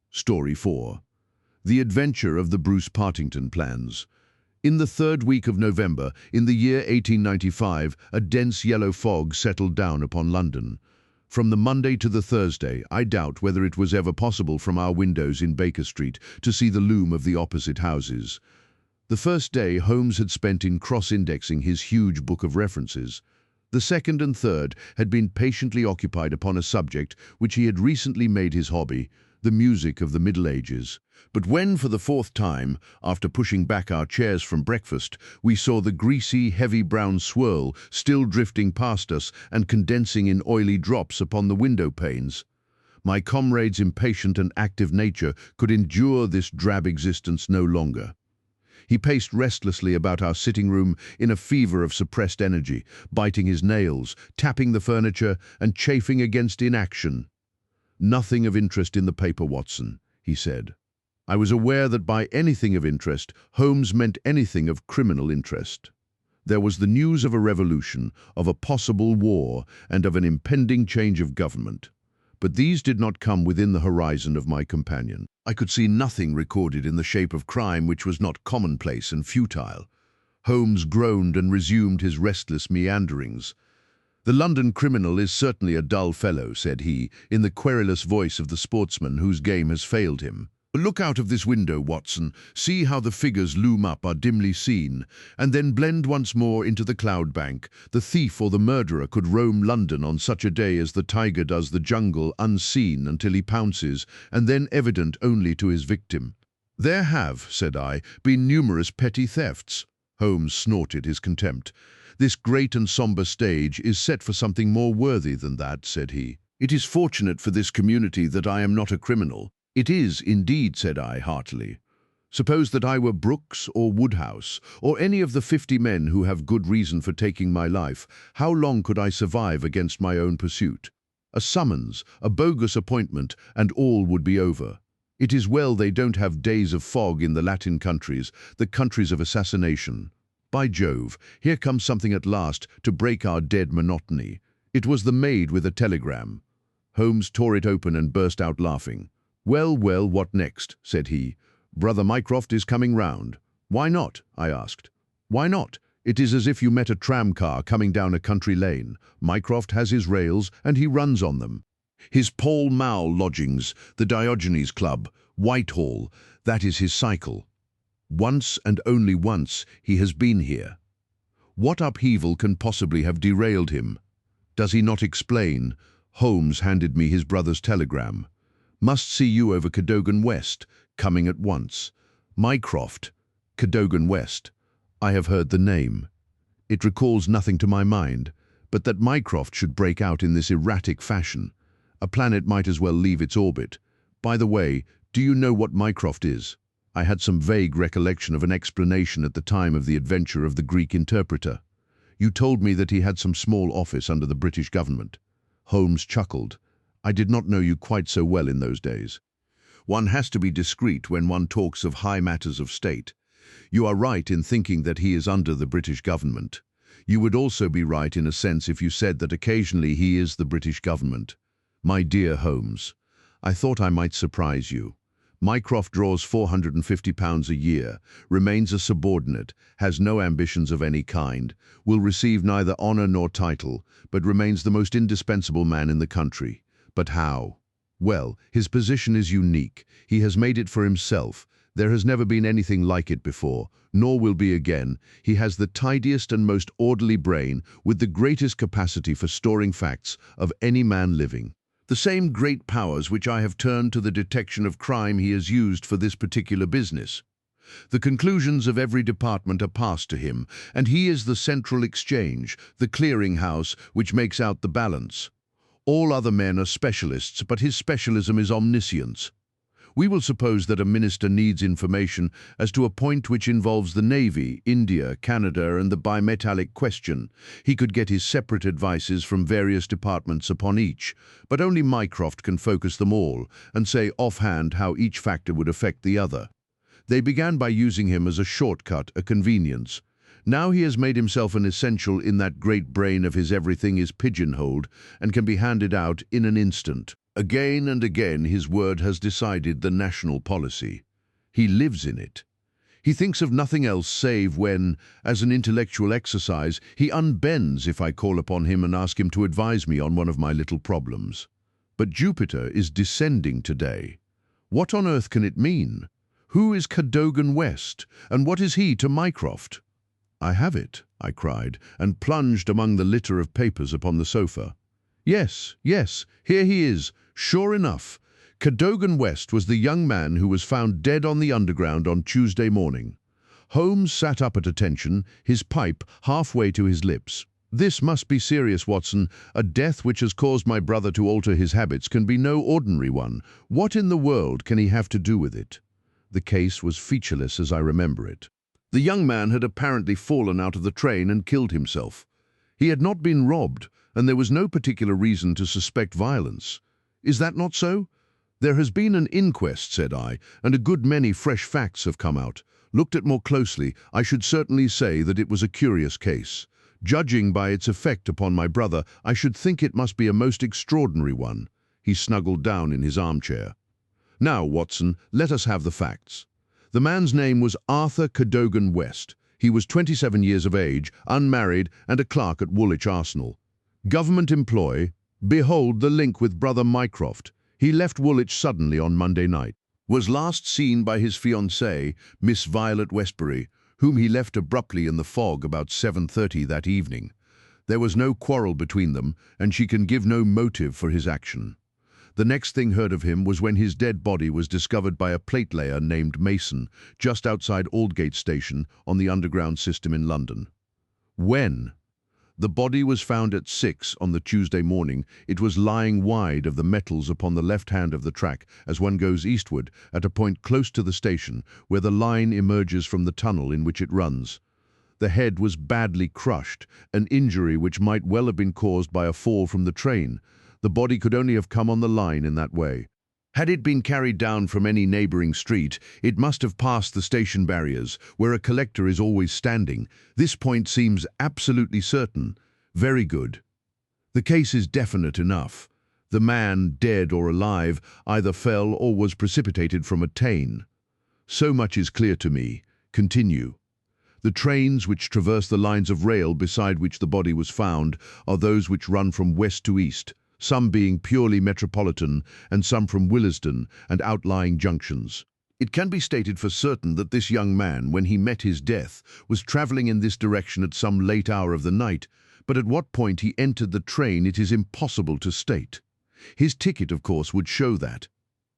Story 4. The Adventure of the Bruce-Partington Plans. In the third week of November, in the year 1895, a dense yellow fog settled down upon London. From the Monday to the Thursday, I doubt whether it was ever possible from our windows in Baker Street to see the loom of the opposite houses. The first day Holmes had spent in cross-indexing his huge book of references. The second and third had been patiently occupied upon a subject which he had recently made his hobby, the music of the Middle Ages. But when, for the fourth time, after pushing back our chairs from breakfast, we saw the greasy, heavy brown swirl still drifting past us and condensing in oily drops upon the window panes, my comrade's impatient and active nature could endure this drab existence no longer. He paced restlessly about our sitting room in a fever of suppressed energy, biting his nails, tapping the furniture, and chafing against inaction. "Nothing of interest in the paper, Watson," he said. I was aware that by anything of interest, Holmes meant anything of criminal interest. There was the news of a revolution, of a possible war, and of an impending change of government. But these did not come within the horizon of my companion. I could see nothing recorded in the shape of crime which was not commonplace and futile. Holmes groaned and resumed his restless meanderings. "The London criminal is certainly a dull fellow," said he, in the querulous voice of the sportsman whose game has failed him. "Look out of this window, Watson. See how the figures loom up are dimly seen, and then blend once more into the cloud bank. The thief or the murderer could roam London on such a day as the tiger does the jungle, unseen until he pounces, and then evident only to his victim." "There have," said I, "been numerous petty thefts." Holmes snorted his contempt. "This great and sombre stage is set for something more worthy than that," said he. "It is fortunate for this community that I am not a criminal." "It is, indeed," said I heartily. "Suppose that I were Brooks or Woodhouse, or any of the 50 men who have good reason for taking my life, how long could I survive against my own pursuit? A summons, a bogus appointment, and all would be over. It is well they don't have days of fog in the Latin countries, the countries of assassination. By Jove, here comes something at last to break our dead monotony." It was the maid with a telegram. Holmes tore it open and burst out laughing. "Well, well, what next?" said he. "Brother Mycroft is coming round." "Why not?" I asked. "Why not? It is as if you met a tram-car coming down a country lane. Mycroft has his rails, and he runs on them. His Pall Mall lodgings, the Diogenes Club, Whitehall, that is his cycle. Once and only once he has been here. What upheaval can possibly have derailed him? Does he not explain? Holmes handed me his brother's telegram. "Must see you over Cadogan West, coming at once." Mycroft, Cadogan West. I have heard the name. It recalls nothing to my mind, but that Mycroft should break out in this erratic fashion. A planet might as well leave its orbit. By the way, do you know what Mycroft is? I had some vague recollection of an explanation at the time of the adventure of the Greek interpreter. You told me that he had some small office under the British government. Holmes chuckled. "I did not know you quite so well in those days. One has to be discreet when one talks of high matters of state. You are right in thinking that he is under the British government. You would also be right in a sense if you said that occasionally he is the British government. My dear Holmes, I thought I might surprise you. Mycroft draws £450 a year, remains a subordinate, has no ambitions of any kind, will receive neither honour nor title, but remains the most indispensable man in the country. But how? Well, his position is unique. He has made it for himself. There has never been anything like it before, nor will be again. He has the tidiest and most orderly brain, with the greatest capacity for storing facts, of any man living. The same great powers which I have turned to the detection of crime he has used for this particular business. The conclusions of every department are passed to him, and he is the central exchange, the clearing-house which makes out the balance. All other men are specialists, but his specialism is omniscience. We will suppose that a minister needs information as to a point which involves the Navy, India, Canada, and the bimetallic question. He could get his separate advices from various departments upon each, but only Mycroft can focus them all and say offhand how each factor would affect the other. They began by using him as a shortcut, a convenience. Now he has made himself an essential in that great brain of his. Everything is pigeonholed and can be handed out in an instant. Again and again his word has decided the national policy. He lives in it. He thinks of nothing else save when, as an intellectual exercise, he unbends if I call upon him and ask him to advise me on one of my little problems. But Jupiter is descending today. What on earth can it mean? Who is Cadogan West, and what is he to Mycroft? I have it, I cried, and plunged among the litter of papers upon the sofa. Yes, here he is, sure enough. Cadogan West was the young man who was found dead on the Underground on Tuesday morning. Holmes sat up at attention, his pipe halfway to his lips. This must be serious, Watson. A death which has caused my brother to alter his habits can be no ordinary one. What in the world can he have to do with it? The case was featureless as I remember it. The young man had apparently fallen out of the train and killed himself. He had not been robbed, and there was no particular reason to suspect violence. Is that not so? There has been an inquest, said I, and a good many fresh facts have come out. Looked at more closely, I should certainly say that it was a curious case. Judging by its effect upon my brother, I should think it must be a most extraordinary one. He snuggled down in his armchair. Now, Watson, let us have the facts. The man's name was Arthur Cadogan West. He was 27 years of age, unmarried, and a clerk at Woolwich Arsenal. Government employ. Behold the link with brother Mycroft. He left Woolwich suddenly on Monday night. Was last seen by his fiancée, Miss Violet Westbury, whom he left abruptly in the fog about 7:30 that evening. There was no quarrel between them, and she can give no motive for his action. The next thing heard of him was when his dead body was discovered by a platelayer named Mason, just outside Aldgate Station on the Underground system in London. When? The body was found at 6 on the Tuesday morning. It was lying wide of the metals upon the left hand of the track as one goes eastward at a point close to the station where the line emerges from the tunnel in which it runs. The head was badly crushed, an injury which might well have been caused by a fall from the train. The body could only have come on the line in that way. Had it been carried down from any neighbouring street, it must have passed the station barriers, where a collector is always standing. This point seems absolutely certain. Very good. The case is definite enough. The man, dead or alive, either fell or was precipitated from a train. So much is clear to me. Continue. The trains which traverse the lines of rail beside which the body was found are those which run from west to east, some being purely metropolitan and some from Willesden and outlying junctions. It can be stated for certain that this young man, when he met his death, was travelling in this direction at some late hour of the night, but at what point he entered the train it is impossible to state. His ticket, of course, would show that.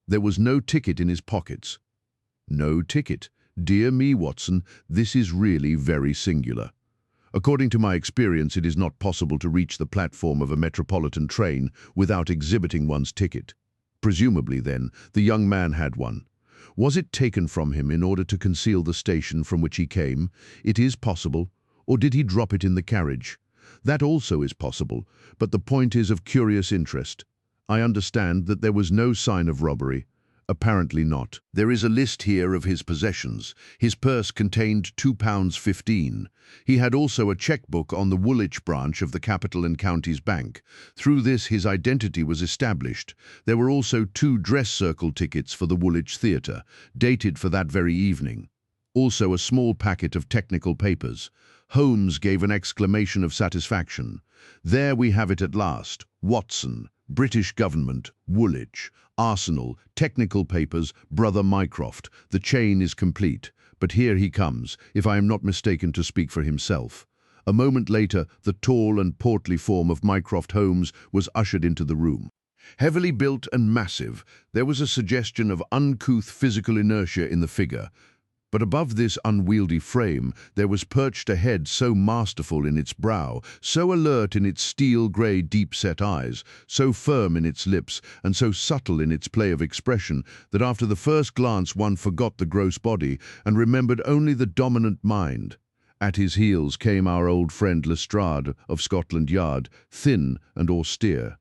There was no ticket in his pockets. No ticket. Dear me, Watson, this is really very singular. According to my experience, it is not possible to reach the platform of a metropolitan train without exhibiting one's ticket. Presumably, then, the young man had one. Was it taken from him in order to conceal the station from which he came? It is possible. Or did he drop it in the carriage? That also is possible, but the point is of curious interest. I understand that there was no sign of robbery. Apparently not. There is a list here of his possessions. His purse contained £2.15. He had also a cheque-book on the Woolwich branch of the Capital and Counties Bank. Through this his identity was established. There were also 2 dress circle tickets for the Woolwich Theatre, dated for that very evening. Also a small packet of technical papers. Holmes gave an exclamation of satisfaction. There we have it at last. Watson, British Government, Woolwich, Arsenal, technical papers, brother Mycroft. The chain is complete. But here he comes, if I am not mistaken, to speak for himself. A moment later, the tall and portly form of Mycroft Holmes was ushered into the room. Heavily built and massive, there was a suggestion of uncouth physical inertia in the figure. But above this unwieldy frame, there was perched a head so masterful in its brow, so alert in its steel-grey deep-set eyes, so firm in its lips, and so subtle in its play of expression, that after the first glance one forgot the gross body and remembered only the dominant mind. At his heels came our old friend Lestrade of Scotland Yard, thin and austere.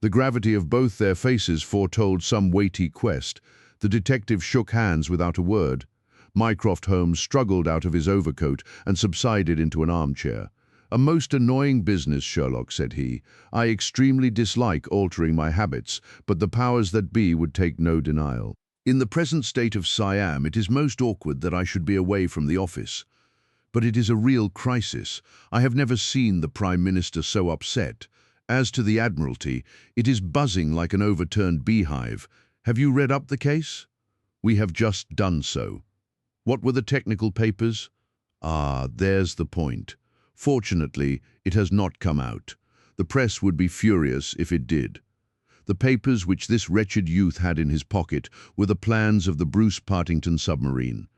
The gravity of both their faces foretold some weighty quest. The detective shook hands without a word. Mycroft Holmes struggled out of his overcoat and subsided into an armchair. "A most annoying business, Sherlock," said he. "I extremely dislike altering my habits, but the powers that be would take no denial. In the present state of Siam, it is most awkward that I should be away from the office. But it is a real crisis. I have never seen the Prime Minister so upset. As to the Admiralty, it is buzzing like an overturned beehive. Have you read up the case?" "We have just done so." "What were the technical papers?" "Ah, there's the point. Fortunately, it has not come out. The press would be furious if it did. The papers which this wretched youth had in his pocket were the plans of the Bruce-Partington submarine."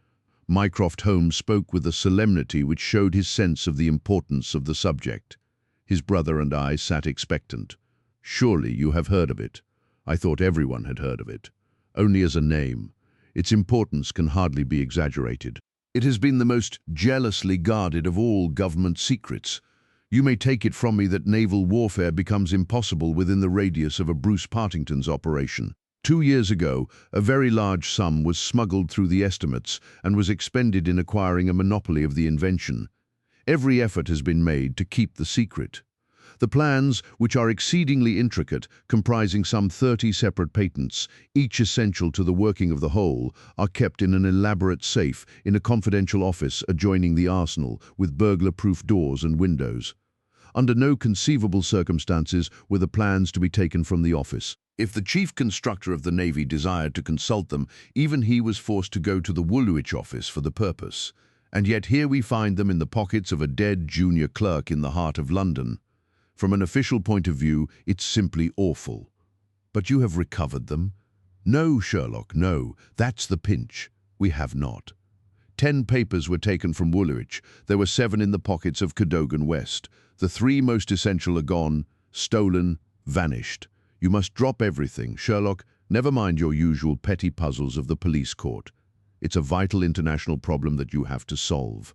Mycroft Holmes spoke with a solemnity which showed his sense of the importance of the subject. His brother and I sat expectant. "Surely you have heard of it." "I thought everyone had heard of it. Only as a name. Its importance can hardly be exaggerated. It has been the most jealously guarded of all government secrets. You may take it from me that naval warfare becomes impossible within the radius of a Bruce-Partington's operation. 2 years ago, a very large sum was smuggled through the estimates and was expended in acquiring a monopoly of the invention. Every effort has been made to keep the secret. The plans, which are exceedingly intricate, comprising some 30 separate patents, each essential to the working of the whole, are kept in an elaborate safe in a confidential office adjoining the arsenal with burglar-proof doors and windows. Under no conceivable circumstances were the plans to be taken from the office. If the chief constructor of the Navy desired to consult them, even he was forced to go to the Woolwich office for the purpose. And yet here we find them in the pockets of a dead junior clerk in the heart of London. From an official point of view, it's simply awful. But you have recovered them? No, Sherlock, no. That's the pinch. We have not. 10 papers were taken from Woolwich. There were 7 in the pockets of Cadogan West. The 3 most essential are gone, stolen, vanished. You must drop everything, Sherlock. Never mind your usual petty puzzles of the police court. It's a vital international problem that you have to solve.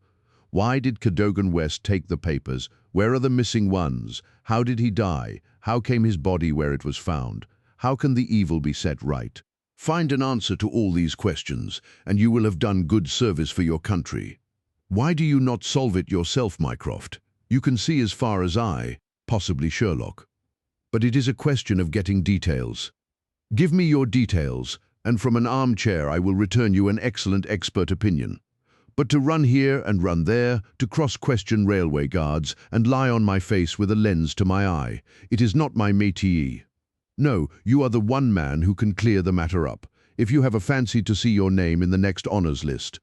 Why did Cadogan West take the papers? Where are the missing ones? How did he die? How came his body where it was found? How can the evil be set right? Find an answer to all these questions, and you will have done good service for your country. Why do you not solve it yourself, Mycroft? You can see as far as I, possibly Sherlock. But it is a question of getting details. Give me your details, and from an armchair I will return you an excellent expert opinion. But to run here and run there, to cross-question railway guards, and lie on my face with a lens to my eye, it is not my métier. No, you are the one man who can clear the matter up, if you have a fancy to see your name in the next honours list."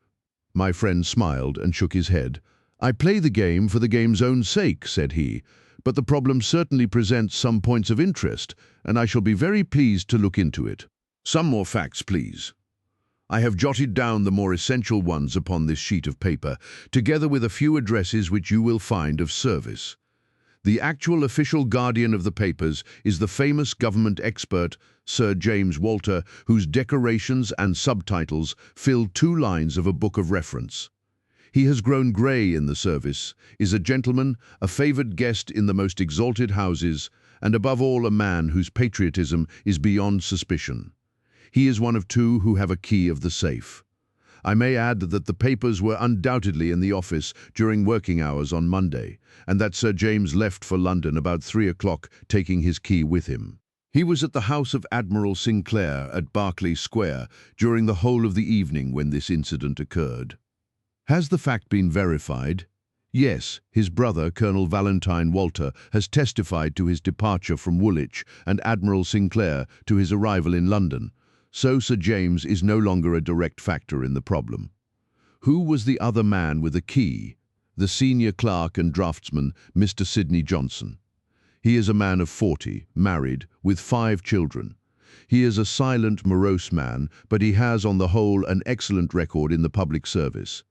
My friend smiled and shook his head. "I play the game for the game's own sake," said he, "but the problem certainly presents some points of interest, and I shall be very pleased to look into it. Some more facts, please." I have jotted down the more essential ones upon this sheet of paper, together with a few addresses which you will find of service. The actual official guardian of the papers is the famous government expert, Sir James Walter, whose decorations and subtitles fill 2 lines of a book of reference. He has grown grey in the service, is a gentleman, a favoured guest in the most exalted houses, and above all a man whose patriotism is beyond suspicion. He is one of 2 who have a key of the safe. I may add that the papers were undoubtedly in the office during working hours on Monday, and that Sir James left for London about 3 o'clock, taking his key with him. He was at the house of Admiral Sinclair at Berkeley Square during the whole of the evening when this incident occurred. Has the fact been verified? Yes, his brother, Colonel Valentine Walter, has testified to his departure from Woolwich and Admiral Sinclair to his arrival in London. So Sir James is no longer a direct factor in the problem. Who was the other man with a key? The senior clerk and draftsman, Mr. Sidney Johnson. He is a man of 40, married, with 5 children. He is a silent, morose man, but he has on the whole an excellent record in the public service.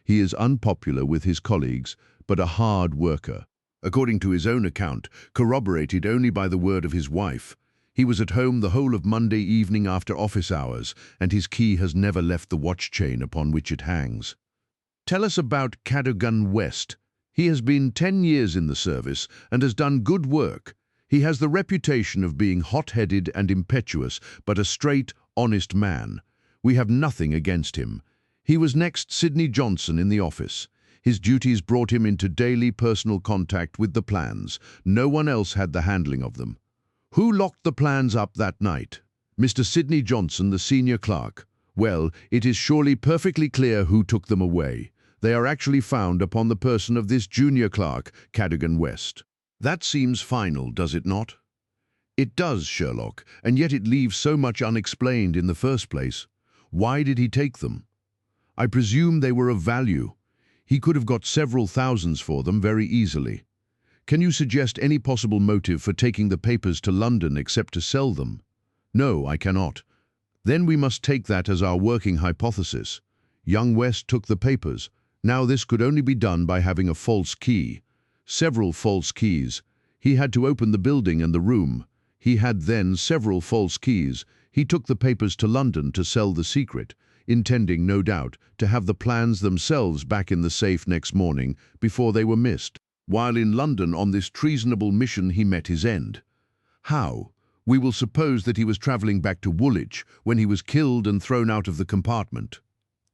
He is unpopular with his colleagues, but a hard worker. According to his own account, corroborated only by the word of his wife, he was at home the whole of Monday evening after office hours, and his key has never left the watch chain upon which it hangs. Tell us about Cadogan West. He has been 10 years in the service and has done good work. He has the reputation of being hot-headed and impetuous, but a straight, honest man. We have nothing against him. He was next Sidney Johnson in the office. His duties brought him into daily personal contact with the plans. No one else had the handling of them. Who locked the plans up that night? Mr. Sidney Johnson, the senior clerk. Well, it is surely perfectly clear who took them away. They are actually found upon the person of this junior clerk, Cadogan West. That seems final, does it not? It does, Sherlock, and yet it leaves so much unexplained in the first place. Why did he take them? I presume they were of value. He could have got several thousands for them very easily. Can you suggest any possible motive for taking the papers to London except to sell them? No, I cannot. Then we must take that as our working hypothesis. Young West took the papers. Now this could only be done by having a false key. Several false keys. He had to open the building and the room. He had then several false keys. He took the papers to London to sell the secret, intending, no doubt, to have the plans themselves back in the safe next morning before they were missed. While in London on this treasonable mission he met his end. How? We will suppose that he was travelling back to Woolwich when he was killed and thrown out of the compartment.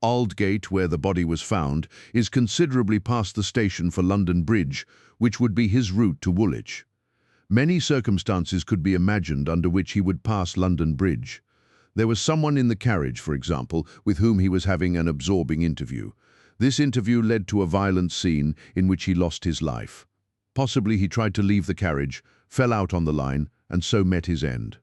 Aldgate, where the body was found, is considerably past the station for London Bridge, which would be his route to Woolwich. Many circumstances could be imagined under which he would pass London Bridge. There was someone in the carriage, for example, with whom he was having an absorbing interview. This interview led to a violent scene in which he lost his life. Possibly he tried to leave the carriage, fell out on the line, and so met his end.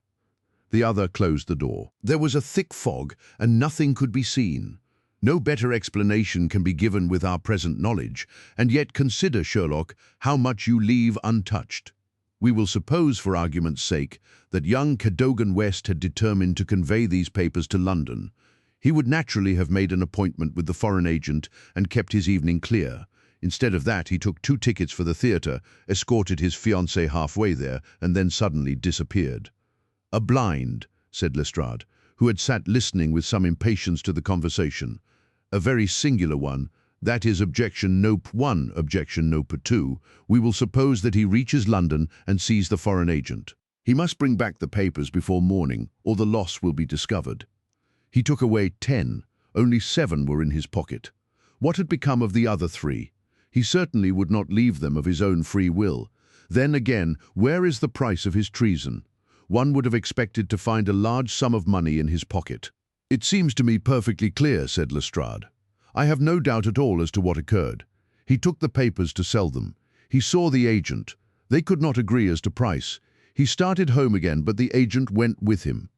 The other closed the door. There was a thick fog, and nothing could be seen. No better explanation can be given with our present knowledge, and yet consider, Sherlock, how much you leave untouched. We will suppose, for argument's sake, that young Cadogan West had determined to convey these papers to London. He would naturally have made an appointment with the foreign agent and kept his evening clear. Instead of that, he took 2 tickets for the theatre, escorted his fiancée halfway there, and then suddenly disappeared. "A blind," said Lestrade, who had sat listening with some impatience to the conversation. "A very singular one. That is objection nope 1, objection nope 2. We will suppose that he reaches London and sees the foreign agent. He must bring back the papers before morning, or the loss will be discovered. He took away 10. Only 7 were in his pocket. What had become of the other 3? He certainly would not leave them of his own free will. Then again, where is the price of his treason? One would have expected to find a large sum of money in his pocket." "It seems to me perfectly clear," said Lestrade. "I have no doubt at all as to what occurred. He took the papers to sell them. He saw the agent. They could not agree as to price. He started home again, but the agent went with him.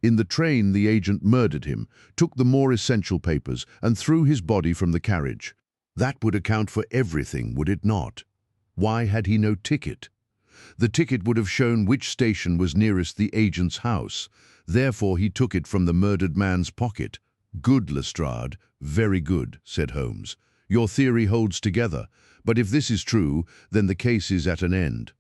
In the train, the agent murdered him, took the more essential papers, and threw his body from the carriage. That would account for everything, would it not? Why had he no ticket? The ticket would have shown which station was nearest the agent's house. Therefore he took it from the murdered man's pocket." "Good, Lestrade, very good," said Holmes. "Your theory holds together, but if this is true, then the case is at an end.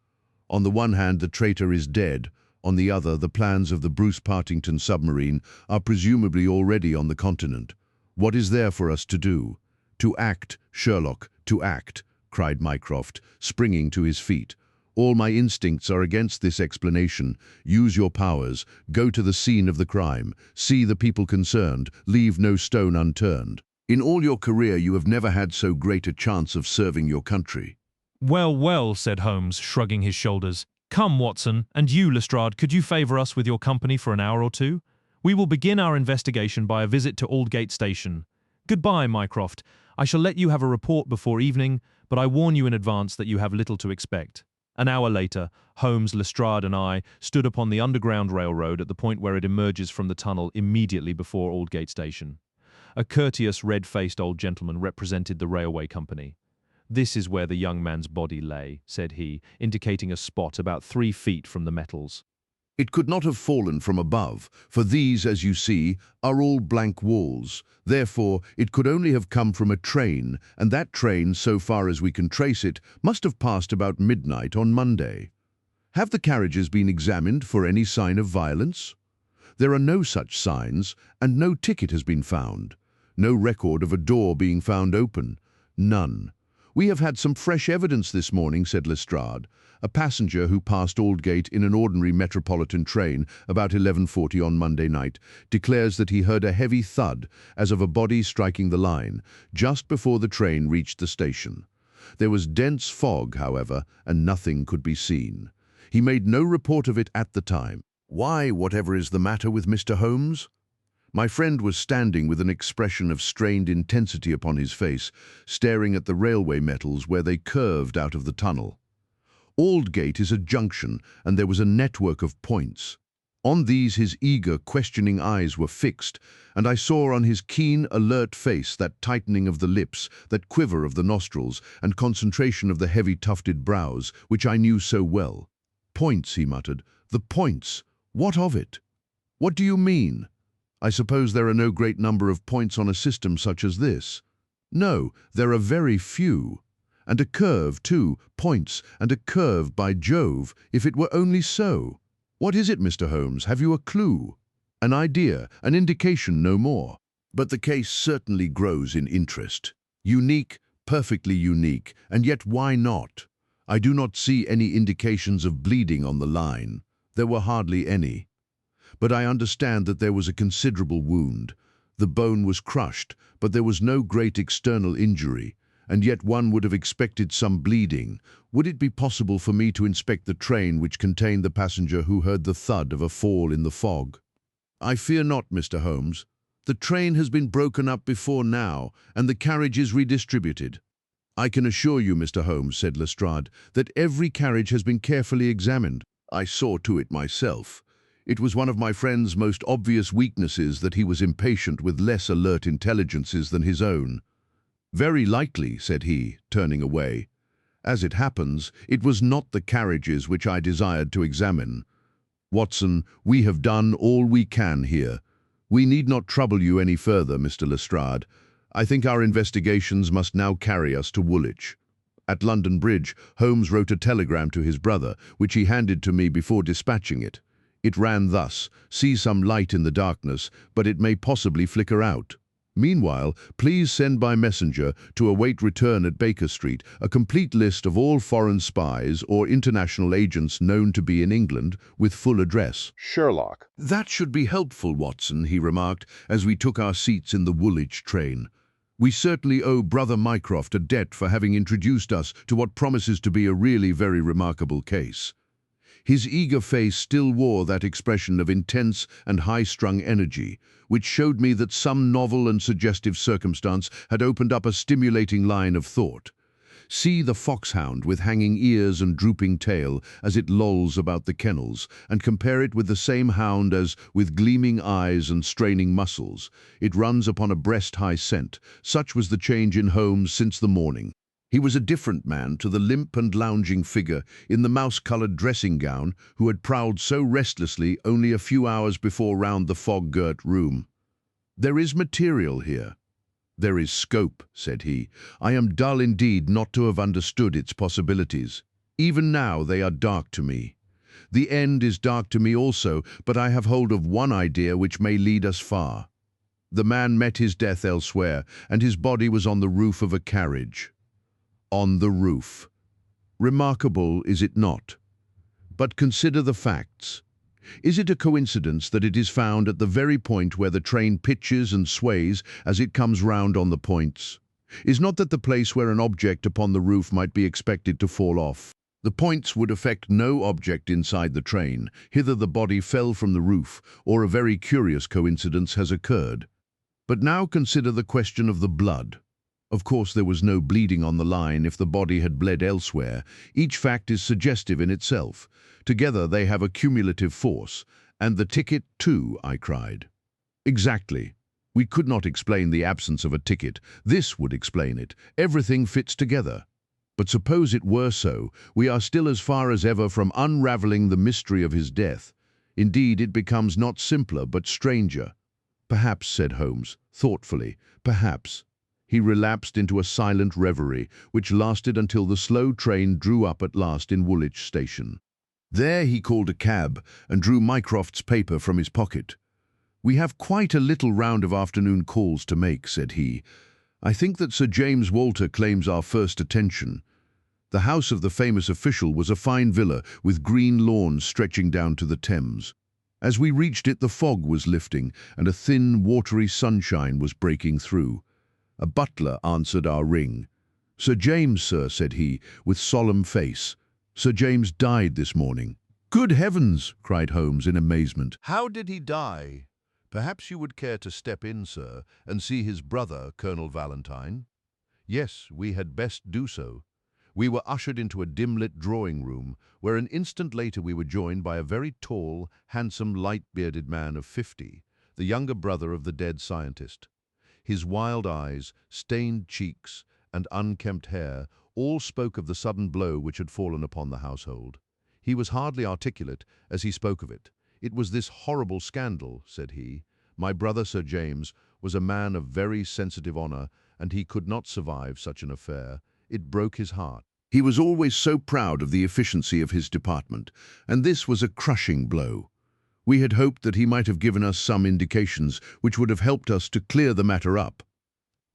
On the one hand, the traitor is dead. On the other, the plans of the Bruce-Partington submarine are presumably already on the continent. What is there for us to do?" "To act, Sherlock, to act," cried Mycroft, springing to his feet. "All my instincts are against this explanation. Use your powers. Go to the scene of the crime. See the people concerned. Leave no stone unturned. In all your career you have never had so great a chance of serving your country." "Well, well," said Holmes, shrugging his shoulders. "Come, Watson, and you, Lestrade, could you favour us with your company for an hour or two? We will begin our investigation by a visit to Aldgate Station. Goodbye, Mycroft. I shall let you have a report before evening, but I warn you in advance that you have little to expect." An hour later, Holmes, Lestrade and I stood upon the Underground Railroad at the point where it emerges from the tunnel immediately before Aldgate Station. A courteous, red-faced old gentleman represented the railway company. "This is where the young man's body lay," said he, indicating a spot about 3 feet from the metals. "It could not have fallen from above, for these, as you see, are all blank walls. Therefore, it could only have come from a train, and that train, so far as we can trace it, must have passed about midnight on Monday. Have the carriages been examined for any sign of violence? There are no such signs, and no ticket has been found. No record of a door being found open. None. "We have had some fresh evidence this morning," said Lestrade. "A passenger who passed Aldgate in an ordinary metropolitan train about 11:40 on Monday night declares that he heard a heavy thud as of a body striking the line just before the train reached the station. There was dense fog, however, and nothing could be seen. He made no report of it at the time." "Why, whatever is the matter with Mr. Holmes?" My friend was standing with an expression of strained intensity upon his face, staring at the railway metals where they curved out of the tunnel. Aldgate is a junction, and there was a network of points. On these his eager, questioning eyes were fixed, and I saw on his keen, alert face that tightening of the lips, that quiver of the nostrils, and concentration of the heavy tufted brows, which I knew so well. "Points," he muttered. "The points! What of it?" "What do you mean? I suppose there are no great number of points on a system such as this." "No, there are very few. And a curve, too. Points and a curve, by Jove, if it were only so. What is it, Mr. Holmes? Have you a clue?" "An idea, an indication, no more. But the case certainly grows in interest. Unique, perfectly unique, and yet why not? I do not see any indications of bleeding on the line. There were hardly any. But I understand that there was a considerable wound. The bone was crushed, but there was no great external injury, and yet one would have expected some bleeding. Would it be possible for me to inspect the train which contained the passenger who heard the thud of a fall in the fog?" "I fear not, Mr. Holmes. The train has been broken up before now, and the carriage is redistributed." "I can assure you, Mr. Holmes," said Lestrade, "that every carriage has been carefully examined. I saw to it myself. It was one of my friend's most obvious weaknesses that he was impatient with less alert intelligences than his own." "Very likely," said he, turning away. "As it happens, it was not the carriages which I desired to examine. Watson, we have done all we can here. We need not trouble you any further, Mr. Lestrade. I think our investigations must now carry us to Woolwich." At London Bridge, Holmes wrote a telegram to his brother, which he handed to me before dispatching it. It ran thus: "See some light in the darkness, but it may possibly flicker out. Meanwhile, please send by messenger to await return at Baker Street a complete list of all foreign spies or international agents known to be in England, with full address." Sherlock. "That should be helpful, Watson," he remarked as we took our seats in the Woolwich train. "We certainly owe Brother Mycroft a debt for having introduced us to what promises to be a really very remarkable case." His eager face still wore that expression of intense and high-strung energy, which showed me that some novel and suggestive circumstance had opened up a stimulating line of thought. See the foxhound with hanging ears and drooping tail as it lolls about the kennels, and compare it with the same hound as, with gleaming eyes and straining muscles, it runs upon a breast-high scent. Such was the change in Holmes since the morning. He was a different man to the limp and lounging figure in the mouse-coloured dressing gown who had prowled so restlessly only a few hours before round the fog-girt room. "There is material here." "There is scope," said he. "I am dull indeed not to have understood its possibilities. Even now they are dark to me. The end is dark to me also, but I have hold of one idea which may lead us far. The man met his death elsewhere, and his body was on the roof of a carriage." On the roof. Remarkable, is it not? But consider the facts. Is it a coincidence that it is found at the very point where the train pitches and sways as it comes round on the points? Is not that the place where an object upon the roof might be expected to fall off? The points would affect no object inside the train. Hither the body fell from the roof, or a very curious coincidence has occurred. But now consider the question of the blood. Of course, there was no bleeding on the line if the body had bled elsewhere. Each fact is suggestive in itself. Together they have a cumulative force. "And the ticket, too," I cried. "Exactly. We could not explain the absence of a ticket. This would explain it. Everything fits together. But suppose it were so, we are still as far as ever from unraveling the mystery of his death. Indeed, it becomes not simpler, but stranger." "Perhaps," said Holmes, thoughtfully, "perhaps." He relapsed into a silent reverie, which lasted until the slow train drew up at last in Woolwich station. There he called a cab and drew Mycroft's paper from his pocket. "We have quite a little round of afternoon calls to make," said he. I think that Sir James Walter claims our first attention. The house of the famous official was a fine villa with green lawns stretching down to the Thames. As we reached it, the fog was lifting and a thin, watery sunshine was breaking through. A butler answered our ring. "Sir James, sir," said he, with solemn face. "Sir James died this morning." "Good heavens!" cried Holmes in amazement. How did he die? Perhaps you would care to step in, sir, and see his brother, Colonel Valentine? Yes, we had best do so. We were ushered into a dim-lit drawing-room, where an instant later we were joined by a very tall, handsome, light-bearded man of 50, the younger brother of the dead scientist. His wild eyes, stained cheeks, and unkempt hair all spoke of the sudden blow which had fallen upon the household. He was hardly articulate as he spoke of it. "It was this horrible scandal," said he. "My brother, Sir James, was a man of very sensitive honor, and he could not survive such an affair. It broke his heart." He was always so proud of the efficiency of his department, and this was a crushing blow. We had hoped that he might have given us some indications which would have helped us to clear the matter up.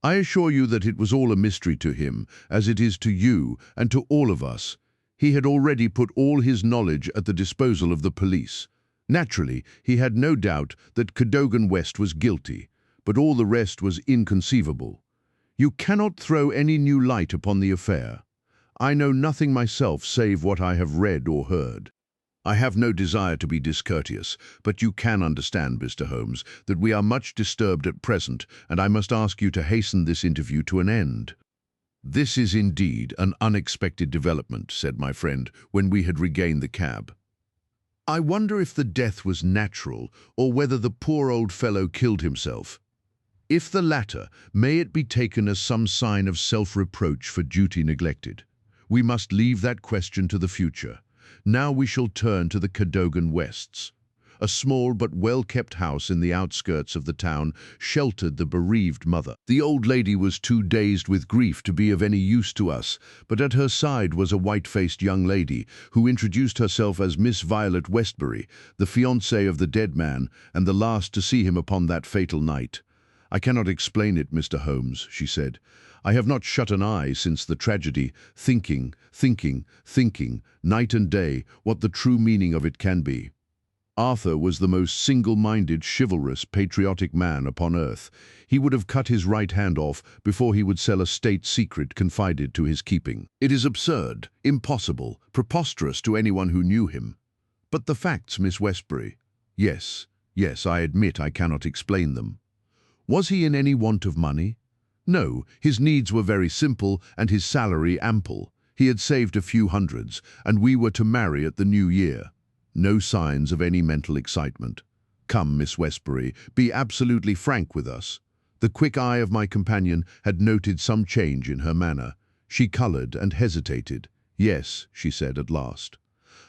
I assure you that it was all a mystery to him, as it is to you and to all of us. He had already put all his knowledge at the disposal of the police. Naturally, he had no doubt that Cadogan West was guilty, but all the rest was inconceivable. You cannot throw any new light upon the affair. I know nothing myself save what I have read or heard. I have no desire to be discourteous, but you can understand, Mr. Holmes, that we are much disturbed at present, and I must ask you to hasten this interview to an end." "This is indeed an unexpected development," said my friend, when we had regained the cab. "I wonder if the death was natural, or whether the poor old fellow killed himself. If the latter, may it be taken as some sign of self-reproach for duty neglected. We must leave that question to the future. Now we shall turn to the Cadogan Wests. A small but well-kept house in the outskirts of the town sheltered the bereaved mother. The old lady was too dazed with grief to be of any use to us, but at her side was a white-faced young lady who introduced herself as Miss Violet Westbury, the fiancée of the dead man and the last to see him upon that fatal night. "I cannot explain it, Mr. Holmes," she said. "I have not shut an eye since the tragedy, thinking, night and day, what the true meaning of it can be. Arthur was the most single-minded, chivalrous, patriotic man upon earth. He would have cut his right hand off before he would sell a state secret confided to his keeping. It is absurd, impossible, preposterous to anyone who knew him. But the facts, Miss Westbury. Yes, I admit I cannot explain them. Was he in any want of money? No, his needs were very simple and his salary ample. He had saved a few hundreds, and we were to marry at the new year. No signs of any mental excitement. Come, Miss Westbury, be absolutely frank with us." The quick eye of my companion had noted some change in her manner. She colored and hesitated. "Yes," she said at last.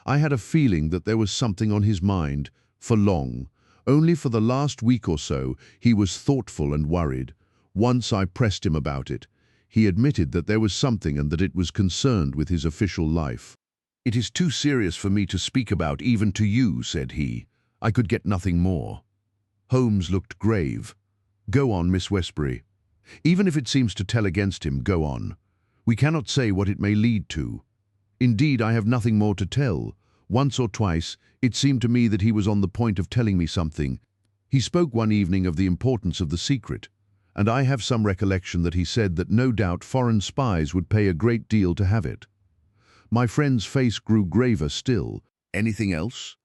"I had a feeling that there was something on his mind, for long. Only for the last week or so, he was thoughtful and worried. Once I pressed him about it. He admitted that there was something and that it was concerned with his official life. 'It is too serious for me to speak about even to you,' said he. I could get nothing more." Holmes looked grave. "Go on, Miss Westbury. Even if it seems to tell against him, go on. We cannot say what it may lead to. Indeed, I have nothing more to tell. Once or twice, it seemed to me that he was on the point of telling me something. He spoke one evening of the importance of the secret, and I have some recollection that he said that no doubt foreign spies would pay a great deal to have it." My friend's face grew graver still. "Anything else?"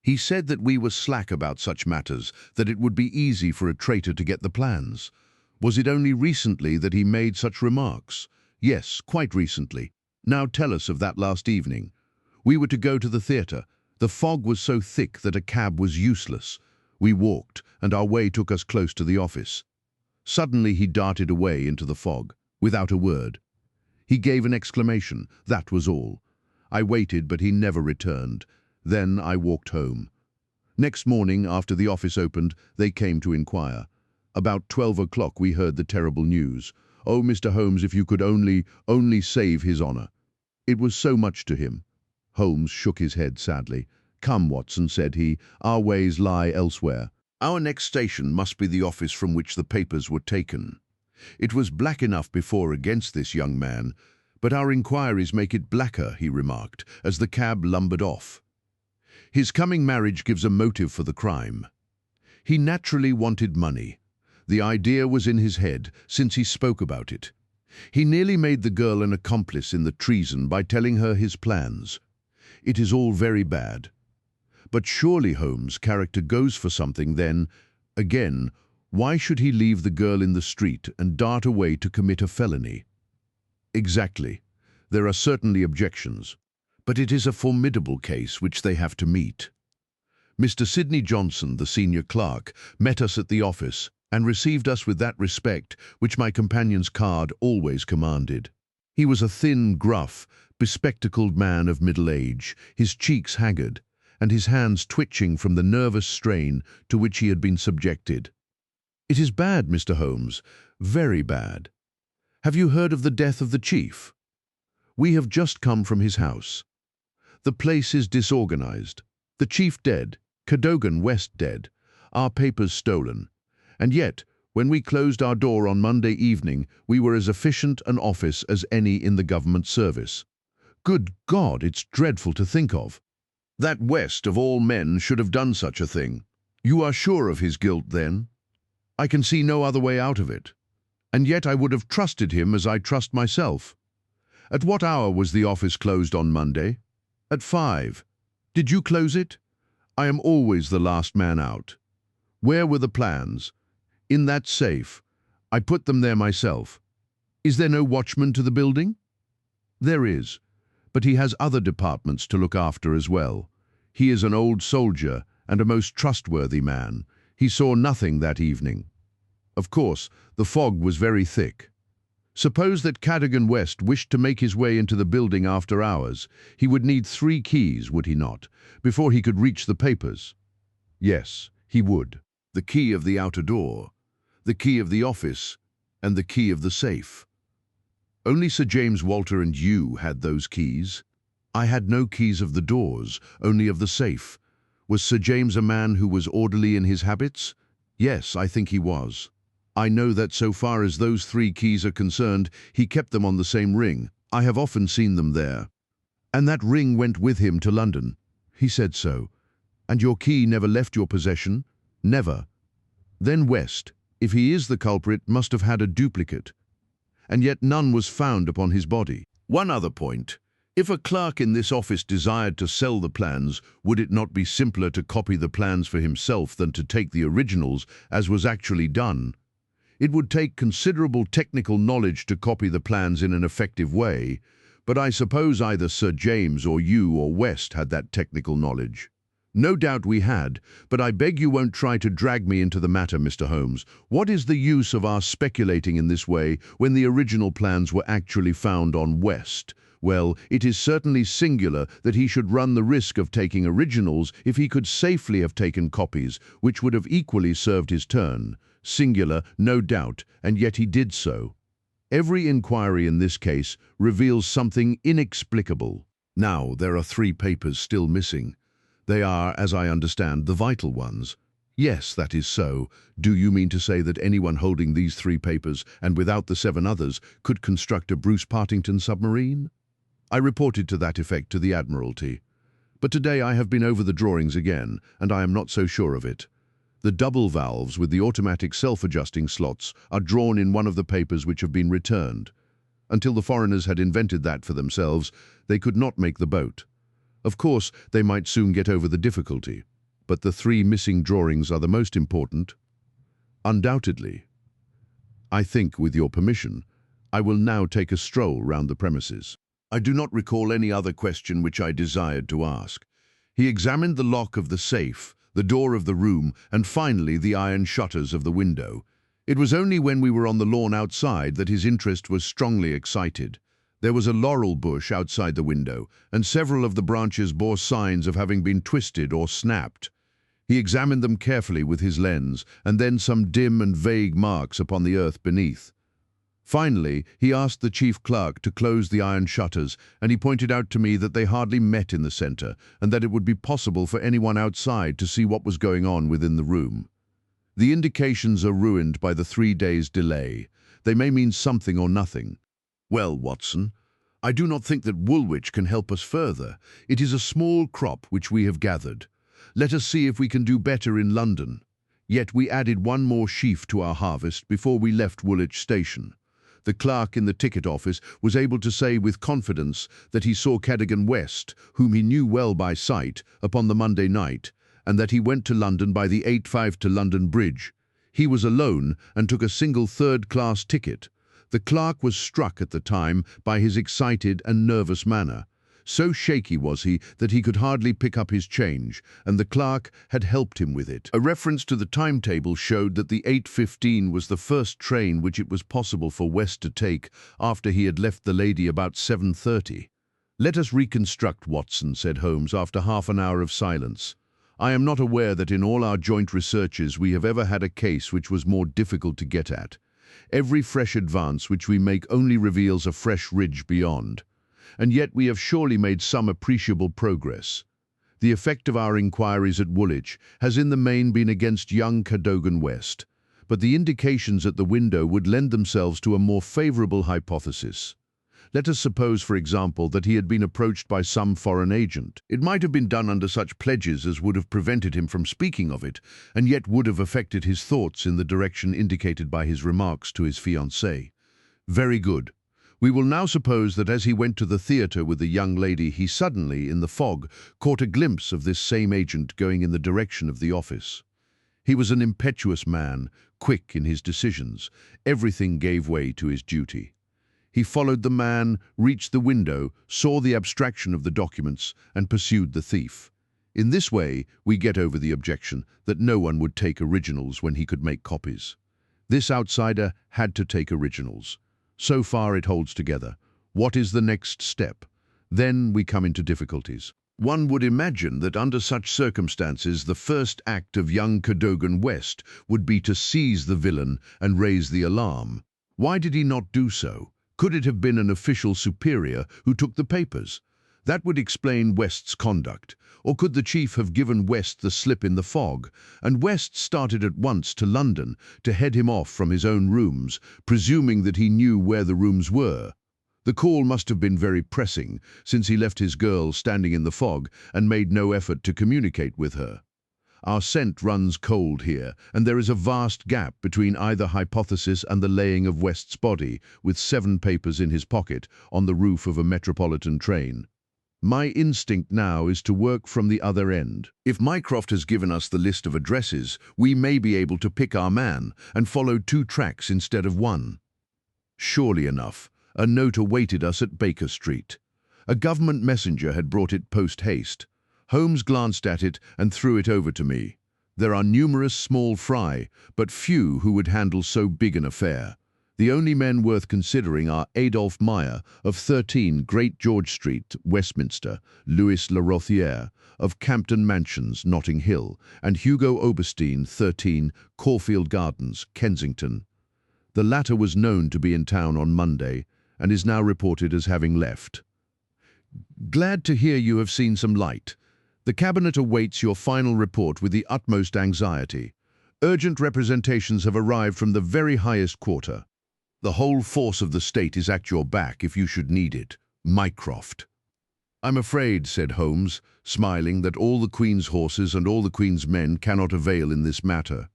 "He said that we were slack about such matters, that it would be easy for a traitor to get the plans. Was it only recently that he made such remarks?" "Yes, quite recently." "Now tell us of that last evening." "We were to go to the theatre. The fog was so thick that a cab was useless. We walked, and our way took us close to the office. Suddenly he darted away into the fog, without a word. He gave an exclamation, that was all. I waited, but he never returned. Then I walked home. Next morning, after the office opened, they came to inquire. About 12 o'clock we heard the terrible news. Oh, Mr. Holmes, if you could only save his honor. It was so much to him." Holmes shook his head sadly. "Come, Watson," said he, "our ways lie elsewhere. Our next station must be the office from which the papers were taken. It was black enough before against this young man, but our inquiries make it blacker, he remarked, as the cab lumbered off. His coming marriage gives a motive for the crime. He naturally wanted money. The idea was in his head, since he spoke about it. He nearly made the girl an accomplice in the treason by telling her his plans. It is all very bad. But surely Holmes' character goes for something then. Again, why should he leave the girl in the street and dart away to commit a felony? Exactly. There are certainly objections, but it is a formidable case which they have to meet. Mr. Sidney Johnson, the senior clerk, met us at the office and received us with that respect which my companion's card always commanded. He was a thin, gruff, bespectacled man of middle age, his cheeks haggard, and his hands twitching from the nervous strain to which he had been subjected. "It is bad, Mr. Holmes, very bad. Have you heard of the death of the chief? We have just come from his house. The place is disorganized. The chief dead, Cadogan West dead, our papers stolen. And yet, when we closed our door on Monday evening, we were as efficient an office as any in the government service. Good God, it's dreadful to think of. That West, of all men, should have done such a thing. You are sure of his guilt, then? I can see no other way out of it. And yet I would have trusted him as I trust myself. At what hour was the office closed on Monday? At 5. Did you close it? I am always the last man out. Where were the plans? In that safe. I put them there myself. Is there no watchman to the building? There is, but he has other departments to look after as well. He is an old soldier and a most trustworthy man. He saw nothing that evening. Of course, the fog was very thick. Suppose that Cadogan West wished to make his way into the building after hours. He would need 3 keys, would he not, before he could reach the papers? Yes, he would. The key of the outer door, the key of the office, and the key of the safe. Only Sir James Walter and you had those keys. I had no keys of the doors, only of the safe. Was Sir James a man who was orderly in his habits? Yes, I think he was. I know that so far as those 3 keys are concerned, he kept them on the same ring. I have often seen them there. And that ring went with him to London. He said so. And your key never left your possession? Never. Then West, if he is the culprit, must have had a duplicate. And yet none was found upon his body. One other point. If a clerk in this office desired to sell the plans, would it not be simpler to copy the plans for himself than to take the originals, as was actually done? It would take considerable technical knowledge to copy the plans in an effective way, but I suppose either Sir James or you or West had that technical knowledge. No doubt we had, but I beg you won't try to drag me into the matter, Mr. Holmes. What is the use of our speculating in this way when the original plans were actually found on West? Well, it is certainly singular that he should run the risk of taking originals if he could safely have taken copies, which would have equally served his turn. Singular, no doubt, and yet he did so. Every inquiry in this case reveals something inexplicable. Now, there are 3 papers still missing. They are, as I understand, the vital ones. Yes, that is so. Do you mean to say that anyone holding these 3 papers, and without the 7 others, could construct a Bruce-Partington submarine? I reported to that effect to the Admiralty. But today I have been over the drawings again, and I am not so sure of it. The double valves with the automatic self-adjusting slots are drawn in one of the papers which have been returned. Until the foreigners had invented that for themselves, they could not make the boat. Of course, they might soon get over the difficulty, but the 3 missing drawings are the most important. Undoubtedly. I think, with your permission, I will now take a stroll round the premises. I do not recall any other question which I desired to ask. He examined the lock of the safe, the door of the room, and finally the iron shutters of the window. It was only when we were on the lawn outside that his interest was strongly excited. There was a laurel bush outside the window, and several of the branches bore signs of having been twisted or snapped. He examined them carefully with his lens, and then some dim and vague marks upon the earth beneath. Finally, he asked the chief clerk to close the iron shutters, and he pointed out to me that they hardly met in the center, and that it would be possible for anyone outside to see what was going on within the room. The indications are ruined by the 3 days' delay. They may mean something or nothing. Well, Watson, I do not think that Woolwich can help us further. It is a small crop which we have gathered. Let us see if we can do better in London. Yet we added one more sheaf to our harvest before we left Woolwich Station. The clerk in the ticket office was able to say with confidence that he saw Cadogan West, whom he knew well by sight, upon the Monday night, and that he went to London by the 8:5 to London Bridge. He was alone and took a single third-class ticket. The clerk was struck at the time by his excited and nervous manner. So shaky was he that he could hardly pick up his change, and the clerk had helped him with it. A reference to the timetable showed that the 8:15 was the first train which it was possible for West to take after he had left the lady about 7:30. "Let us reconstruct, Watson," said Holmes after half an hour of silence. "I am not aware that in all our joint researches we have ever had a case which was more difficult to get at. Every fresh advance which we make only reveals a fresh ridge beyond. And yet we have surely made some appreciable progress. The effect of our inquiries at Woolwich has in the main been against young Cadogan West, but the indications at the window would lend themselves to a more favourable hypothesis. Let us suppose, for example, that he had been approached by some foreign agent. It might have been done under such pledges as would have prevented him from speaking of it, and yet would have affected his thoughts in the direction indicated by his remarks to his fiancée. Very good. We will now suppose that as he went to the theatre with the young lady, he suddenly, in the fog, caught a glimpse of this same agent going in the direction of the office. He was an impetuous man, quick in his decisions. Everything gave way to his duty. He followed the man, reached the window, saw the abstraction of the documents, and pursued the thief. In this way, we get over the objection that no one would take originals when he could make copies. This outsider had to take originals. So far it holds together. What is the next step? Then we come into difficulties. One would imagine that under such circumstances the first act of young Cadogan West would be to seize the villain and raise the alarm. Why did he not do so? Could it have been an official superior who took the papers? That would explain West's conduct. Or could the chief have given West the slip in the fog, and West started at once to London to head him off from his own rooms, presuming that he knew where the rooms were? The call must have been very pressing, since he left his girl standing in the fog and made no effort to communicate with her. Our scent runs cold here, and there is a vast gap between either hypothesis and the laying of West's body, with 7 papers in his pocket, on the roof of a metropolitan train. My instinct now is to work from the other end. If Mycroft has given us the list of addresses, we may be able to pick our man and follow 2 tracks instead of 1. Surely enough, a note awaited us at Baker Street. A government messenger had brought it post-haste. Holmes glanced at it and threw it over to me. There are numerous small fry, but few who would handle so big an affair. The only men worth considering are Adolphe Meyer, of 13 Great George Street, Westminster, Louis Larothière, of Campden Mansions, Notting Hill, and Hugo Oberstein, 13 Caulfield Gardens, Kensington. The latter was known to be in town on Monday, and is now reported as having left. Glad to hear you have seen some light. The Cabinet awaits your final report with the utmost anxiety. Urgent representations have arrived from the very highest quarter. The whole force of the state is at your back if you should need it. Mycroft. I'm afraid, said Holmes, smiling, that all the Queen's horses and all the Queen's men cannot avail in this matter.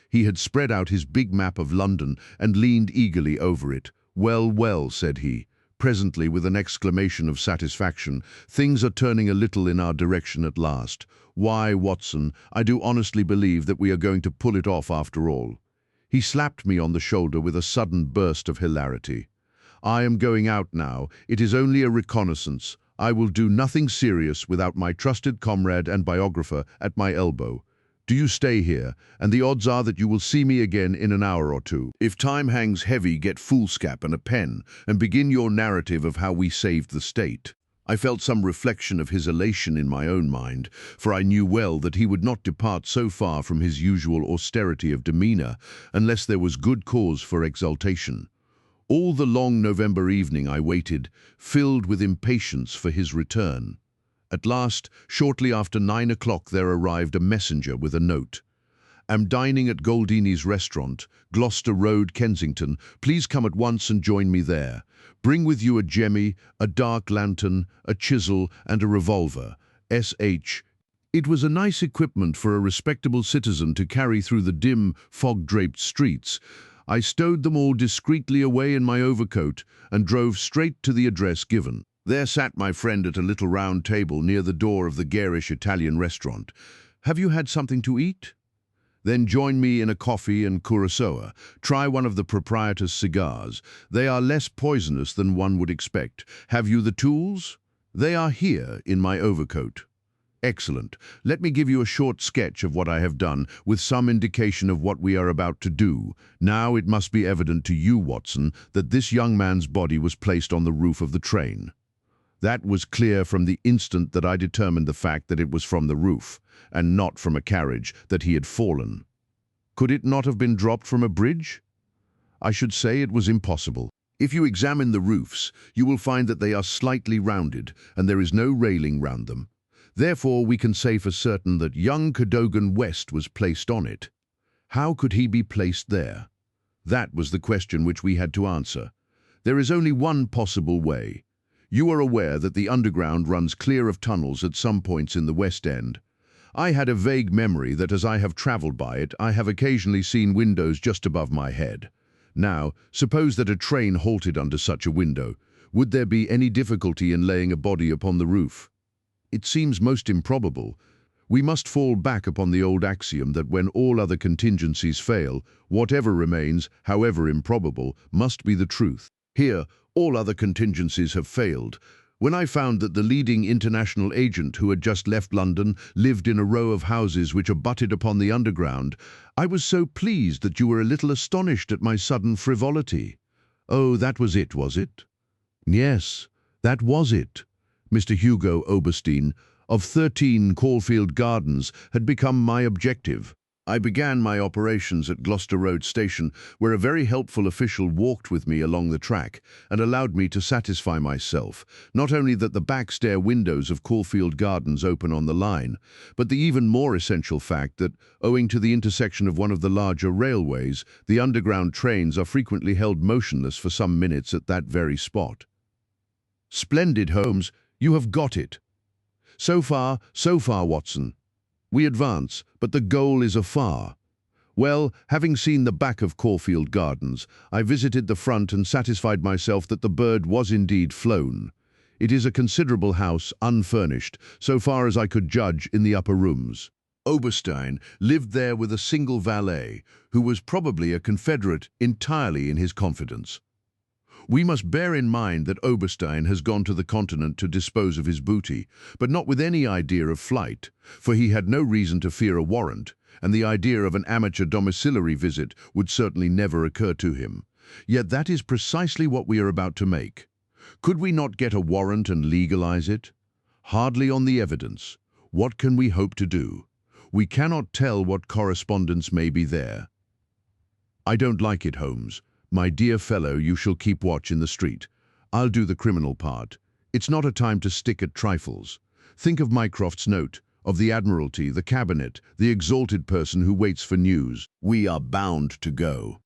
He had spread out his big map of London and leaned eagerly over it. Well, well, said he. Presently, with an exclamation of satisfaction, things are turning a little in our direction at last. Why, Watson, I do honestly believe that we are going to pull it off after all. He slapped me on the shoulder with a sudden burst of hilarity. I am going out now. It is only a reconnaissance. I will do nothing serious without my trusted comrade and biographer at my elbow. Do you stay here, and the odds are that you will see me again in an hour or 2. If time hangs heavy, get foolscap and a pen, and begin your narrative of how we saved the state. I felt some reflection of his elation in my own mind, for I knew well that he would not depart so far from his usual austerity of demeanour unless there was good cause for exultation. All the long November evening I waited, filled with impatience for his return. At last, shortly after 9 o'clock, there arrived a messenger with a note. am dining at Goldini's restaurant, Gloucester Road, Kensington. Please come at once and join me there. Bring with you a jemmy, a dark lantern, a chisel, and a revolver. S.H. It was a nice equipment for a respectable citizen to carry through the dim, fog-draped streets. I stowed them all discreetly away in my overcoat and drove straight to the address given. There sat my friend at a little round table near the door of the garish Italian restaurant. "Have you had something to eat? Then join me in a coffee and curaçoa. Try one of the proprietor's cigars. They are less poisonous than one would expect. Have you the tools? They are here in my overcoat." "Excellent. Let me give you a short sketch of what I have done, with some indication of what we are about to do. Now it must be evident to you, Watson, that this young man's body was placed on the roof of the train. That was clear from the instant that I determined the fact that it was from the roof, and not from a carriage, that he had fallen. Could it not have been dropped from a bridge? I should say it was impossible. If you examine the roofs, you will find that they are slightly rounded, and there is no railing round them. Therefore, we can say for certain that young Cadogan West was placed on it. How could he be placed there? That was the question which we had to answer. There is only one possible way. You are aware that the underground runs clear of tunnels at some points in the West End. I had a vague memory that as I have travelled by it, I have occasionally seen windows just above my head. Now, suppose that a train halted under such a window. Would there be any difficulty in laying a body upon the roof? It seems most improbable. We must fall back upon the old axiom that when all other contingencies fail, whatever remains, however improbable, must be the truth. Here, all other contingencies have failed. When I found that the leading international agent who had just left London lived in a row of houses which abutted upon the underground, I was so pleased that you were a little astonished at my sudden frivolity. Oh, that was it, was it? Yes, that was it. Mr. Hugo Oberstein, of 13 Caulfield Gardens, had become my objective. I began my operations at Gloucester Road Station, where a very helpful official walked with me along the track and allowed me to satisfy myself, not only that the back stair windows of Caulfield Gardens open on the line, but the even more essential fact that, owing to the intersection of one of the larger railways, the underground trains are frequently held motionless for some minutes at that very spot. Splendid, Holmes. You have got it. So far, Watson. We advance, but the goal is afar. Well, having seen the back of Caulfield Gardens, I visited the front and satisfied myself that the bird was indeed flown. It is a considerable house, unfurnished, so far as I could judge in the upper rooms. Oberstein lived there with a single valet, who was probably a confederate entirely in his confidence. We must bear in mind that Oberstein has gone to the continent to dispose of his booty, but not with any idea of flight, for he had no reason to fear a warrant, and the idea of an amateur domiciliary visit would certainly never occur to him. Yet that is precisely what we are about to make. Could we not get a warrant and legalize it? Hardly on the evidence. What can we hope to do? We cannot tell what correspondence may be there. I don't like it, Holmes. My dear fellow, you shall keep watch in the street. I'll do the criminal part. It's not a time to stick at trifles. Think of Mycroft's note, of the Admiralty, the Cabinet, the exalted person who waits for news. We are bound to go.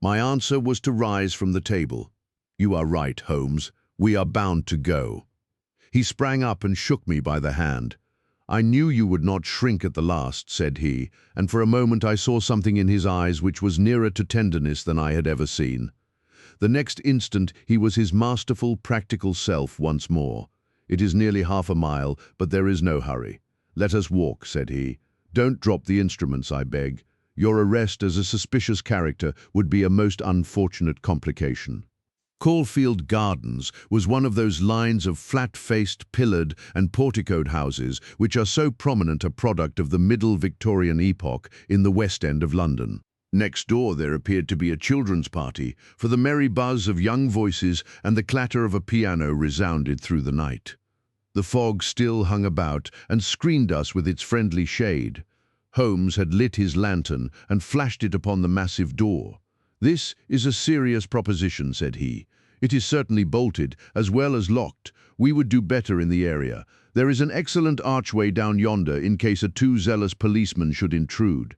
My answer was to rise from the table. You are right, Holmes. We are bound to go. He sprang up and shook me by the hand. I knew you would not shrink at the last, said he, and for a moment I saw something in his eyes which was nearer to tenderness than I had ever seen. The next instant he was his masterful, practical self once more. It is nearly half a mile, but there is no hurry. Let us walk, said he. Don't drop the instruments, I beg. Your arrest as a suspicious character would be a most unfortunate complication. Caulfield Gardens was one of those lines of flat-faced, pillared and porticoed houses which are so prominent a product of the middle Victorian epoch in the West End of London. Next door there appeared to be a children's party, for the merry buzz of young voices and the clatter of a piano resounded through the night. The fog still hung about and screened us with its friendly shade. Holmes had lit his lantern and flashed it upon the massive door. This is a serious proposition, said he. It is certainly bolted, as well as locked. We would do better in the area. There is an excellent archway down yonder in case a too zealous policeman should intrude.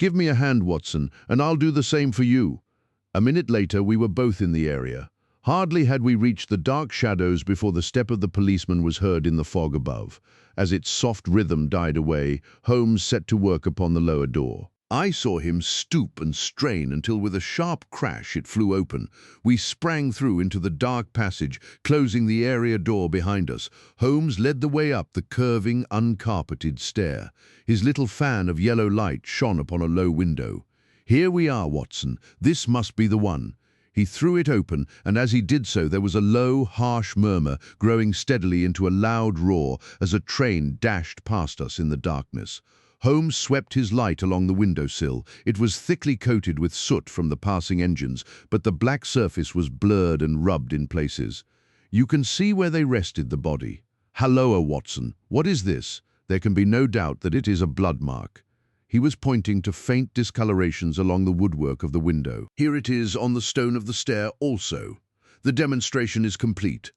Give me a hand, Watson, and I'll do the same for you." A minute later, we were both in the area. Hardly had we reached the dark shadows before the step of the policeman was heard in the fog above. As its soft rhythm died away, Holmes set to work upon the lower door. I saw him stoop and strain until with a sharp crash it flew open. We sprang through into the dark passage, closing the area door behind us. Holmes led the way up the curving, uncarpeted stair. His little fan of yellow light shone upon a low window. "Here we are, Watson. This must be the one." He threw it open, and as he did so there was a low, harsh murmur growing steadily into a loud roar as a train dashed past us in the darkness. Holmes swept his light along the windowsill. It was thickly coated with soot from the passing engines, but the black surface was blurred and rubbed in places. "You can see where they rested the body. Halloa, Watson, what is this? There can be no doubt that it is a blood mark." He was pointing to faint discolorations along the woodwork of the window. "Here it is on the stone of the stair also. The demonstration is complete.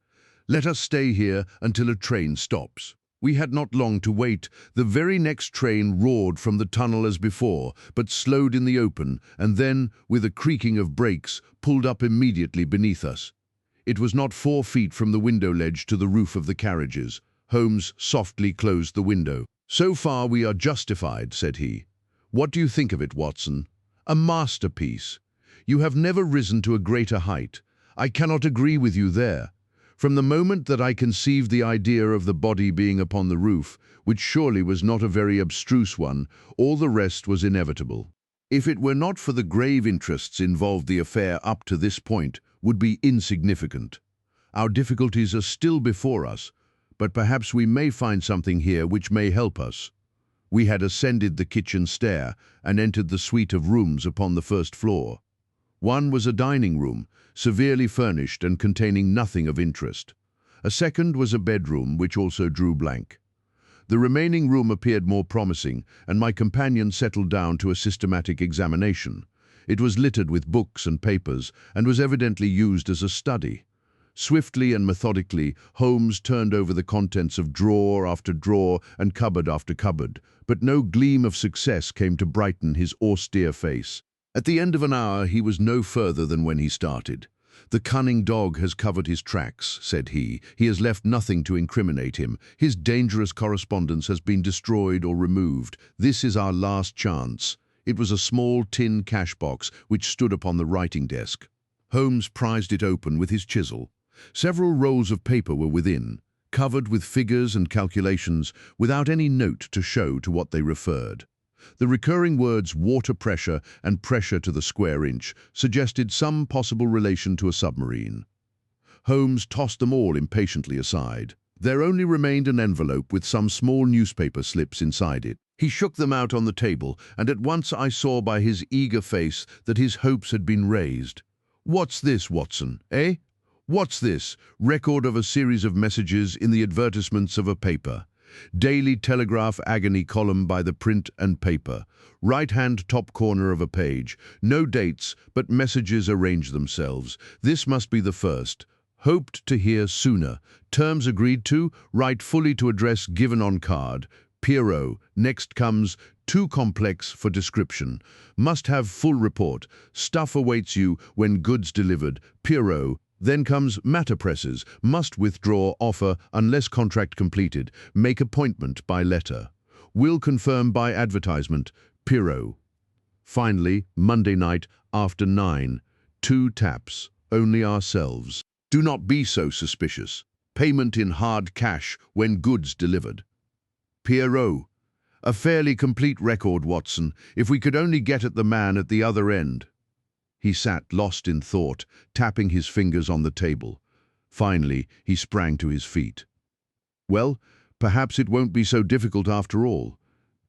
Let us stay here until a train stops." We had not long to wait. The very next train roared from the tunnel as before, but slowed in the open, and then, with a creaking of brakes, pulled up immediately beneath us. It was not 4 feet from the window ledge to the roof of the carriages. Holmes softly closed the window. "So far we are justified," said he. "What do you think of it, Watson? A masterpiece. You have never risen to a greater height. I cannot agree with you there. From the moment that I conceived the idea of the body being upon the roof, which surely was not a very abstruse one, all the rest was inevitable. If it were not for the grave interests involved, the affair up to this point would be insignificant. Our difficulties are still before us, but perhaps we may find something here which may help us." We had ascended the kitchen stair and entered the suite of rooms upon the first floor. One was a dining room, severely furnished and containing nothing of interest. A second was a bedroom, which also drew blank. The remaining room appeared more promising, and my companion settled down to a systematic examination. It was littered with books and papers, and was evidently used as a study. Swiftly and methodically, Holmes turned over the contents of drawer after drawer and cupboard after cupboard, but no gleam of success came to brighten his austere face. At the end of an hour he was no further than when he started. "The cunning dog has covered his tracks," said he. "He has left nothing to incriminate him. His dangerous correspondence has been destroyed or removed. This is our last chance." It was a small tin cash box which stood upon the writing desk. Holmes prized it open with his chisel. Several rolls of paper were within, covered with figures and calculations, without any note to show to what they referred. The recurring words water pressure and pressure to the square inch suggested some possible relation to a submarine. Holmes tossed them all impatiently aside. There only remained an envelope with some small newspaper slips inside it. He shook them out on the table, and at once I saw by his eager face that his hopes had been raised. "What's this, Watson, eh? What's this? Record of a series of messages in the advertisements of a paper. Daily Telegraph agony column by the print and paper. Right-hand top corner of a page. No dates, but messages arrange themselves. This must be the first. Hoped to hear sooner. Terms agreed to. Write fully to address given on card. Pierrot. Next comes too complex for description. Must have full report. Stuff awaits you when goods delivered. Pierrot. Then comes matter presses. Must withdraw offer unless contract completed. Make appointment by letter. Will confirm by advertisement. Pierrot. Finally, Monday night after 9. 2 taps. Only ourselves. Do not be so suspicious. Payment in hard cash when goods delivered. Pierrot. A fairly complete record, Watson, if we could only get at the man at the other end. He sat lost in thought, tapping his fingers on the table. Finally, he sprang to his feet. "Well, perhaps it won't be so difficult after all.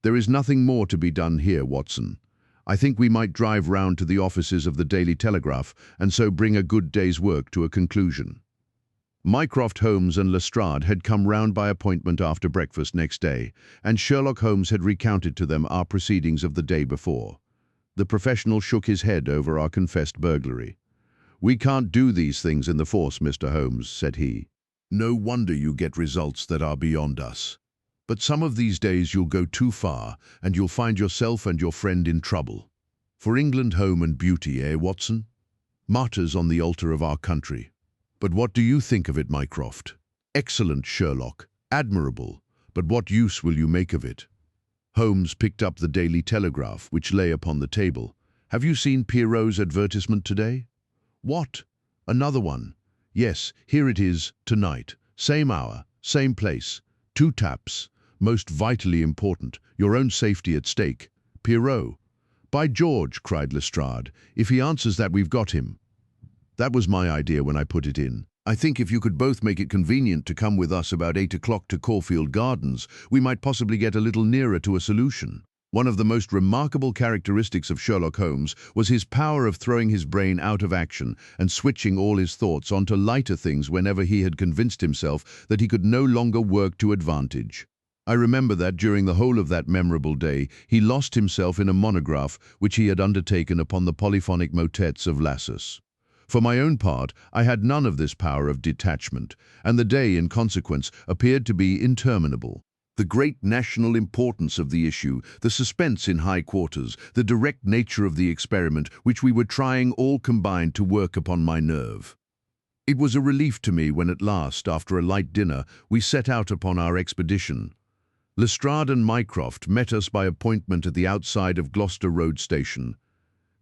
There is nothing more to be done here, Watson. I think we might drive round to the offices of the Daily Telegraph and so bring a good day's work to a conclusion." Mycroft, Holmes and Lestrade had come round by appointment after breakfast next day, and Sherlock Holmes had recounted to them our proceedings of the day before. The professional shook his head over our confessed burglary. "We can't do these things in the force, Mr. Holmes," said he. "No wonder you get results that are beyond us. But some of these days you'll go too far, and you'll find yourself and your friend in trouble. For England, home and beauty, eh, Watson? Martyrs on the altar of our country. But what do you think of it, Mycroft? Excellent, Sherlock. Admirable. But what use will you make of it? Holmes picked up the Daily Telegraph, which lay upon the table. Have you seen Poirot's advertisement today? What? Another one? Yes, here it is, tonight. Same hour, same place. 2 taps. Most vitally important. Your own safety at stake. Poirot. By George, cried Lestrade. If he answers that, we've got him. That was my idea when I put it in. I think if you could both make it convenient to come with us about 8 o'clock to Caulfield Gardens, we might possibly get a little nearer to a solution. One of the most remarkable characteristics of Sherlock Holmes was his power of throwing his brain out of action and switching all his thoughts onto lighter things whenever he had convinced himself that he could no longer work to advantage. I remember that during the whole of that memorable day, he lost himself in a monograph which he had undertaken upon the polyphonic motets of Lassus. For my own part, I had none of this power of detachment, and the day, in consequence, appeared to be interminable. The great national importance of the issue, the suspense in high quarters, the direct nature of the experiment which we were trying all combined to work upon my nerve. It was a relief to me when at last, after a light dinner, we set out upon our expedition. Lestrade and Mycroft met us by appointment at the outside of Gloucester Road Station.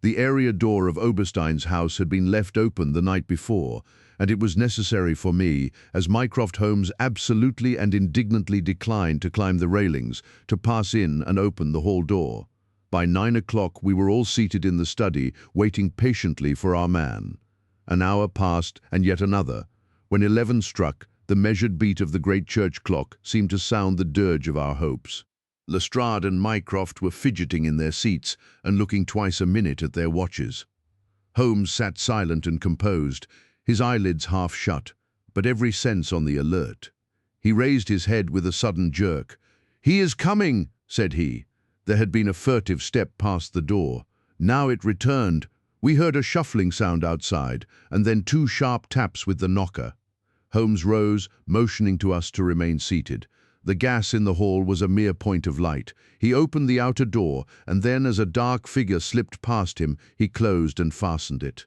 The area door of Oberstein's house had been left open the night before, and it was necessary for me, as Mycroft Holmes absolutely and indignantly declined to climb the railings, to pass in and open the hall door. By 9 o'clock we were all seated in the study, waiting patiently for our man. An hour passed, and yet another. When 11 struck, the measured beat of the great church clock seemed to sound the dirge of our hopes. Lestrade and Mycroft were fidgeting in their seats and looking twice a minute at their watches. Holmes sat silent and composed, his eyelids half shut, but every sense on the alert. He raised his head with a sudden jerk. "He is coming," said he. There had been a furtive step past the door. Now it returned. We heard a shuffling sound outside, and then 2 sharp taps with the knocker. Holmes rose, motioning to us to remain seated. The gas in the hall was a mere point of light. He opened the outer door, and then, as a dark figure slipped past him, he closed and fastened it.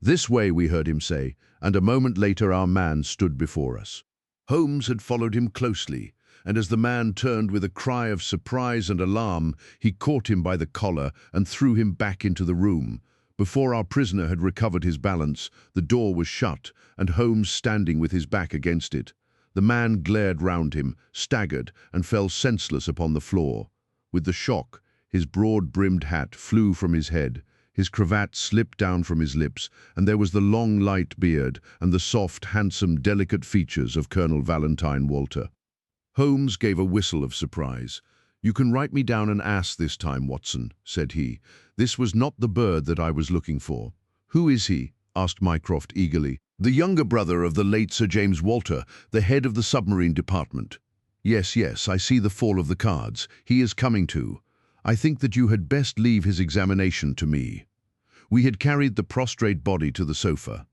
"This way," we heard him say, and a moment later our man stood before us. Holmes had followed him closely, and as the man turned with a cry of surprise and alarm, he caught him by the collar and threw him back into the room. Before our prisoner had recovered his balance, the door was shut, and Holmes standing with his back against it. The man glared round him, staggered, and fell senseless upon the floor. With the shock, his broad-brimmed hat flew from his head, his cravat slipped down from his lips, and there was the long, light beard and the soft, handsome, delicate features of Colonel Valentine Walter. Holmes gave a whistle of surprise. "You can write me down an ass this time, Watson," said he. "This was not the bird that I was looking for." "Who is he?" asked Mycroft eagerly. "The younger brother of the late Sir James Walter, the head of the submarine department." Yes, I see the fall of the cards. He is coming too. I think that you had best leave his examination to me." We had carried the prostrate body to the sofa.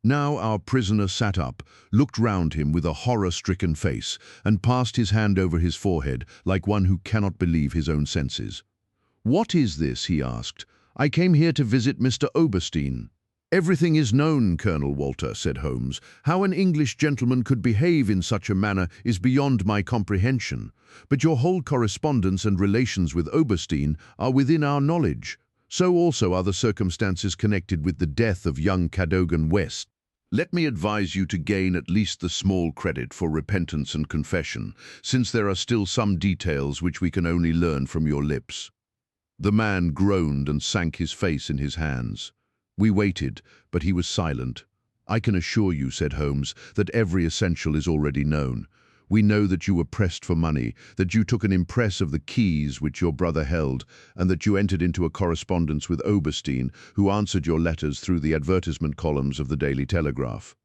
Now our prisoner sat up, looked round him with a horror-stricken face, and passed his hand over his forehead like one who cannot believe his own senses. "What is this?" he asked. "I came here to visit Mr. Oberstein." "Everything is known, Colonel Walter," said Holmes. "How an English gentleman could behave in such a manner is beyond my comprehension. But your whole correspondence and relations with Oberstein are within our knowledge. So also are the circumstances connected with the death of young Cadogan West. Let me advise you to gain at least the small credit for repentance and confession, since there are still some details which we can only learn from your lips." The man groaned and sank his face in his hands. We waited, but he was silent. "I can assure you," said Holmes, "that every essential is already known. We know that you were pressed for money, that you took an impress of the keys which your brother held, and that you entered into a correspondence with Oberstein, who answered your letters through the advertisement columns of the Daily Telegraph.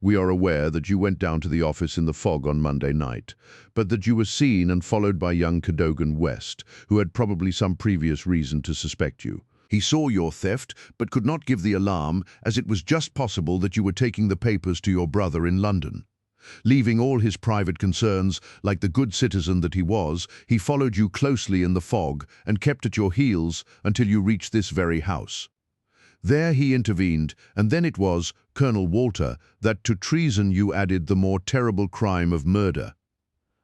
We are aware that you went down to the office in the fog on Monday night, but that you were seen and followed by young Cadogan West, who had probably some previous reason to suspect you. He saw your theft, but could not give the alarm, as it was just possible that you were taking the papers to your brother in London. Leaving all his private concerns, like the good citizen that he was, he followed you closely in the fog and kept at your heels until you reached this very house. There he intervened, and then it was, Colonel Walter, that to treason you added the more terrible crime of murder."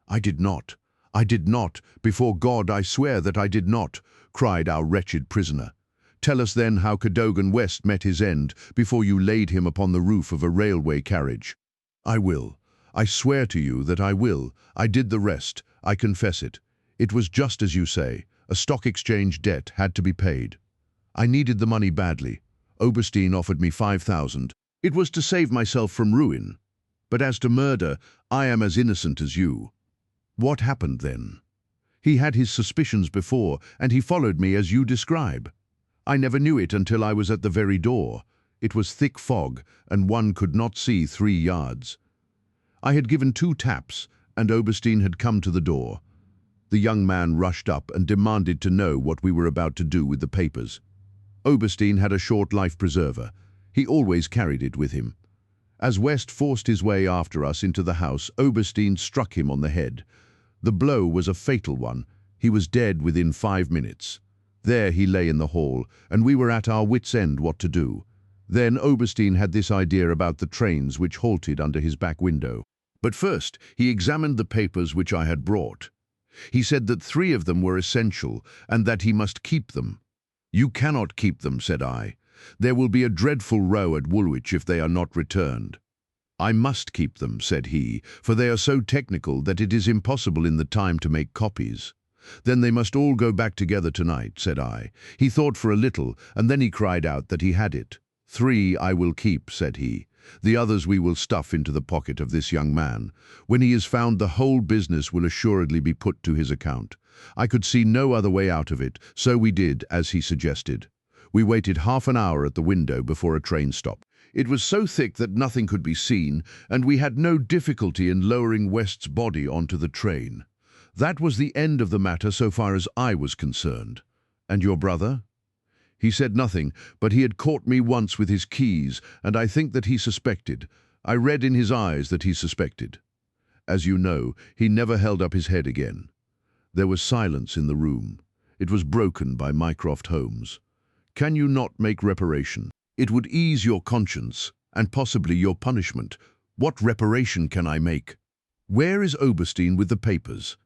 "I did not. I did not. Before God I swear that I did not," cried our wretched prisoner. "Tell us then how Cadogan West met his end before you laid him upon the roof of a railway carriage." "I will. I swear to you that I will. I did the rest. I confess it. It was just as you say. A stock exchange debt had to be paid. I needed the money badly. Oberstein offered me 5,000. It was to save myself from ruin. But as to murder, I am as innocent as you." "What happened then?" "He had his suspicions before, and he followed me as you describe. I never knew it until I was at the very door. It was thick fog, and one could not see 3 yards. I had given 2 taps, and Oberstein had come to the door. The young man rushed up and demanded to know what we were about to do with the papers. Oberstein had a short life-preserver. He always carried it with him. As West forced his way after us into the house, Oberstein struck him on the head. The blow was a fatal one. He was dead within 5 minutes. There he lay in the hall, and we were at our wits' end what to do. Then Oberstein had this idea about the trains which halted under his back window. But first he examined the papers which I had brought. He said that 3 of them were essential, and that he must keep them. "You cannot keep them," said I. "There will be a dreadful row at Woolwich if they are not returned." "I must keep them," said he, "for they are so technical that it is impossible in the time to make copies." "Then they must all go back together tonight," said I. He thought for a little, and then he cried out that he had it. "3 I will keep," said he. "The others we will stuff into the pocket of this young man. When he is found, the whole business will assuredly be put to his account." I could see no other way out of it, so we did as he suggested. We waited half an hour at the window before a train stopped. It was so thick that nothing could be seen, and we had no difficulty in lowering West's body onto the train. That was the end of the matter so far as I was concerned. "And your brother?" "He said nothing, but he had caught me once with his keys, and I think that he suspected. I read in his eyes that he suspected. As you know, he never held up his head again." There was silence in the room. It was broken by Mycroft Holmes. "Can you not make reparation? It would ease your conscience, and possibly your punishment. What reparation can I make? Where is Oberstein with the papers?"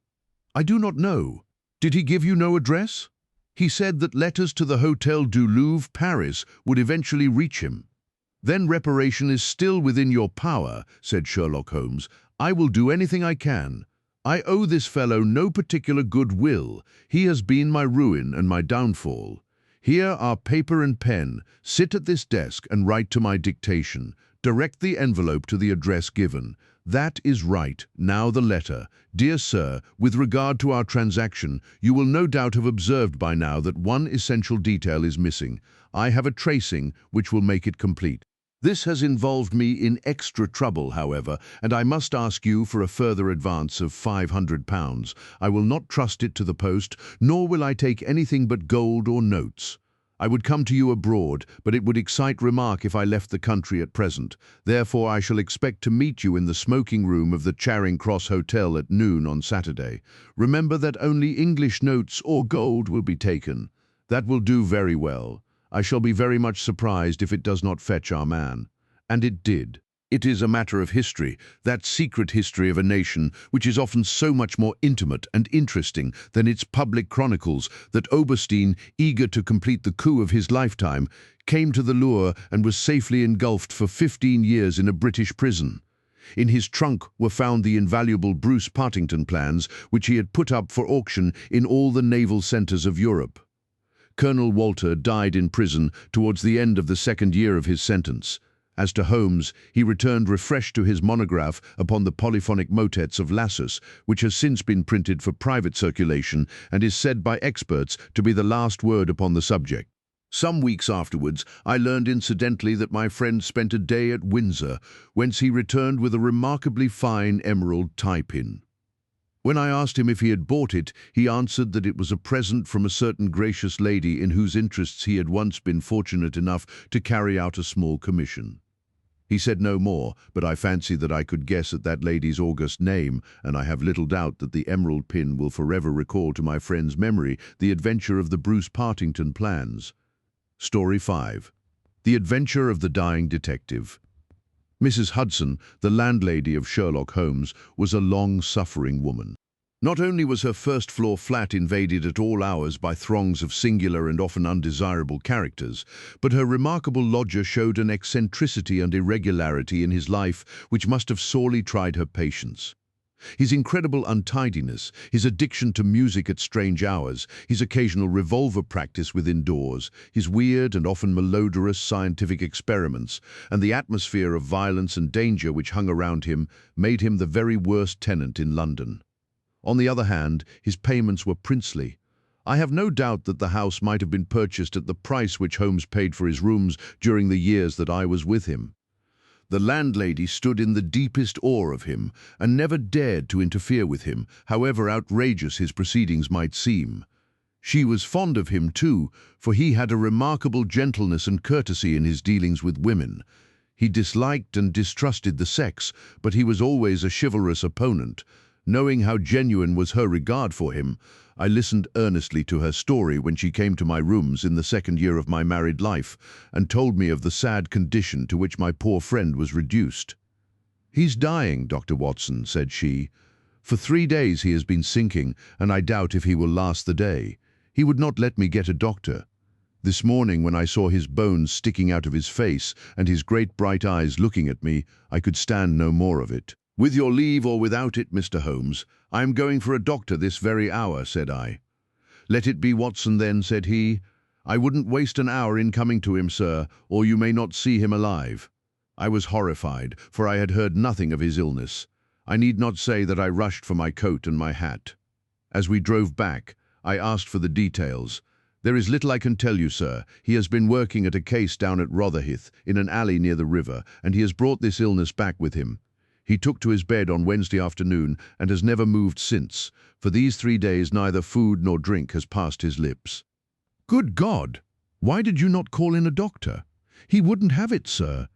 "I do not know." "Did he give you no address?" "He said that letters to the Hotel du Louvre, Paris, would eventually reach him." "Then reparation is still within your power," said Sherlock Holmes. "I will do anything I can. I owe this fellow no particular goodwill. He has been my ruin and my downfall. Here are paper and pen. Sit at this desk and write to my dictation. Direct the envelope to the address given. That is right. Now the letter. Dear Sir, with regard to our transaction, you will no doubt have observed by now that one essential detail is missing. I have a tracing which will make it complete. This has involved me in extra trouble, however, and I must ask you for a further advance of £500. I will not trust it to the post, nor will I take anything but gold or notes. I would come to you abroad, but it would excite remark if I left the country at present. Therefore I shall expect to meet you in the smoking room of the Charing Cross Hotel at noon on Saturday. Remember that only English notes or gold will be taken. That will do very well. I shall be very much surprised if it does not fetch our man." And it did. It is a matter of history, that secret history of a nation which is often so much more intimate and interesting than its public chronicles, that Oberstein, eager to complete the coup of his lifetime, came to the lure and was safely engulfed for 15 years in a British prison. In his trunk were found the invaluable Bruce-Partington plans, which he had put up for auction in all the naval centres of Europe. Colonel Walter died in prison towards the end of the 2nd year of his sentence. As to Holmes, he returned refreshed to his monograph upon the polyphonic motets of Lassus, which has since been printed for private circulation and is said by experts to be the last word upon the subject. Some weeks afterwards, I learned incidentally that my friend spent a day at Windsor, whence he returned with a remarkably fine emerald tie-pin. When I asked him if he had bought it, he answered that it was a present from a certain gracious lady in whose interests he had once been fortunate enough to carry out a small commission. He said no more, but I fancy that I could guess at that lady's august name, and I have little doubt that the emerald pin will forever recall to my friend's memory the adventure of the Bruce-Partington plans. Story 5. The Adventure of the Dying Detective. Mrs. Hudson, the landlady of Sherlock Holmes, was a long-suffering woman. Not only was her first-floor flat invaded at all hours by throngs of singular and often undesirable characters, but her remarkable lodger showed an eccentricity and irregularity in his life which must have sorely tried her patience. His incredible untidiness, his addiction to music at strange hours, his occasional revolver practice within doors, his weird and often malodorous scientific experiments, and the atmosphere of violence and danger which hung around him made him the very worst tenant in London. On the other hand, his payments were princely. I have no doubt that the house might have been purchased at the price which Holmes paid for his rooms during the years that I was with him. The landlady stood in the deepest awe of him and never dared to interfere with him, however outrageous his proceedings might seem. She was fond of him too, for he had a remarkable gentleness and courtesy in his dealings with women. He disliked and distrusted the sex, but he was always a chivalrous opponent. Knowing how genuine was her regard for him, I listened earnestly to her story when she came to my rooms in the second year of my married life and told me of the sad condition to which my poor friend was reduced. "He's dying, Dr. Watson," said she. "For 3 days he has been sinking, and I doubt if he will last the day. He would not let me get a doctor. This morning, when I saw his bones sticking out of his face and his great bright eyes looking at me, I could stand no more of it. "With your leave or without it, Mr. Holmes, I am going for a doctor this very hour," said I. "Let it be Watson then," said he. "I wouldn't waste an hour in coming to him, sir, or you may not see him alive." I was horrified, for I had heard nothing of his illness. I need not say that I rushed for my coat and my hat. As we drove back, I asked for the details. "There is little I can tell you, sir. He has been working at a case down at Rotherhithe, in an alley near the river, and he has brought this illness back with him. He took to his bed on Wednesday afternoon and has never moved since. For these 3 days neither food nor drink has passed his lips." "Good God! Why did you not call in a doctor?" "He wouldn't have it, sir.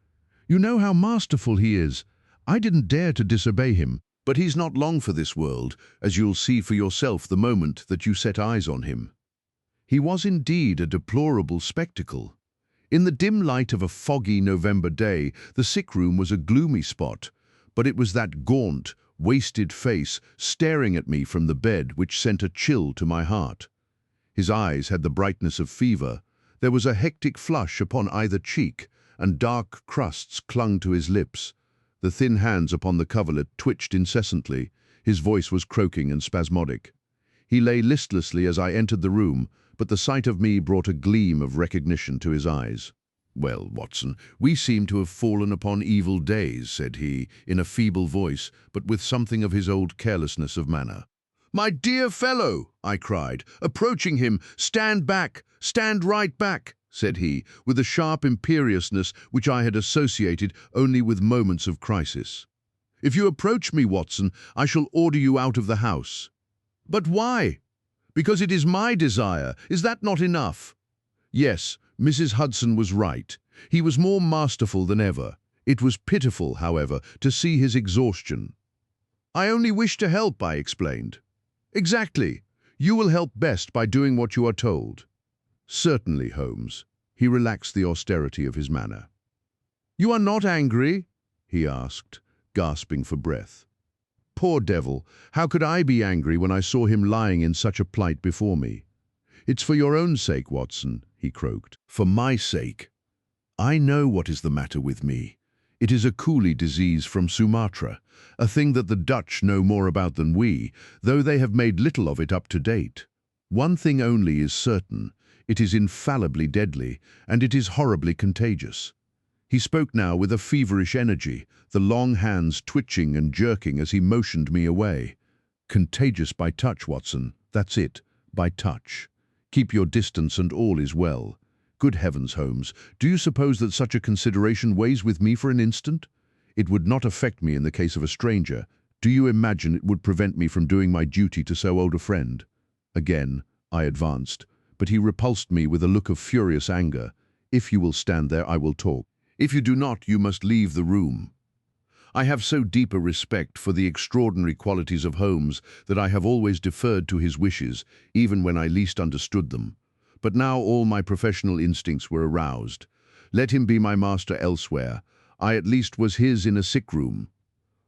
You know how masterful he is. I didn't dare to disobey him." "But he's not long for this world, as you'll see for yourself the moment that you set eyes on him." He was indeed a deplorable spectacle. In the dim light of a foggy November day, the sick room was a gloomy spot. But it was that gaunt, wasted face staring at me from the bed which sent a chill to my heart. His eyes had the brightness of fever. There was a hectic flush upon either cheek, and dark crusts clung to his lips. The thin hands upon the coverlet twitched incessantly. His voice was croaking and spasmodic. He lay listlessly as I entered the room, but the sight of me brought a gleam of recognition to his eyes. "Well, Watson, we seem to have fallen upon evil days," said he, in a feeble voice, but with something of his old carelessness of manner. "My dear fellow," I cried, approaching him, "stand back, stand right back," said he, with a sharp imperiousness which I had associated only with moments of crisis. "If you approach me, Watson, I shall order you out of the house." "But why?" "Because it is my desire. Is that not enough?" Yes, Mrs. Hudson was right. He was more masterful than ever. It was pitiful, however, to see his exhaustion. "I only wish to help," I explained. "Exactly. You will help best by doing what you are told." "Certainly, Holmes." He relaxed the austerity of his manner. "You are not angry?" he asked, gasping for breath. Poor devil, how could I be angry when I saw him lying in such a plight before me? "It's for your own sake, Watson," he croaked. "For my sake. I know what is the matter with me. It is a coolie disease from Sumatra, a thing that the Dutch know more about than we, though they have made little of it up to date. One thing only is certain. It is infallibly deadly, and it is horribly contagious." He spoke now with a feverish energy, the long hands twitching and jerking as he motioned me away. "Contagious by touch, Watson. That's it, by touch. Keep your distance and all is well. Good heavens, Holmes, do you suppose that such a consideration weighs with me for an instant? It would not affect me in the case of a stranger. Do you imagine it would prevent me from doing my duty to so old a friend?" Again, I advanced, but he repulsed me with a look of furious anger. "If you will stand there, I will talk." If you do not, you must leave the room. I have so deep a respect for the extraordinary qualities of Holmes that I have always deferred to his wishes, even when I least understood them. But now all my professional instincts were aroused. Let him be my master elsewhere. I at least was his in a sick room.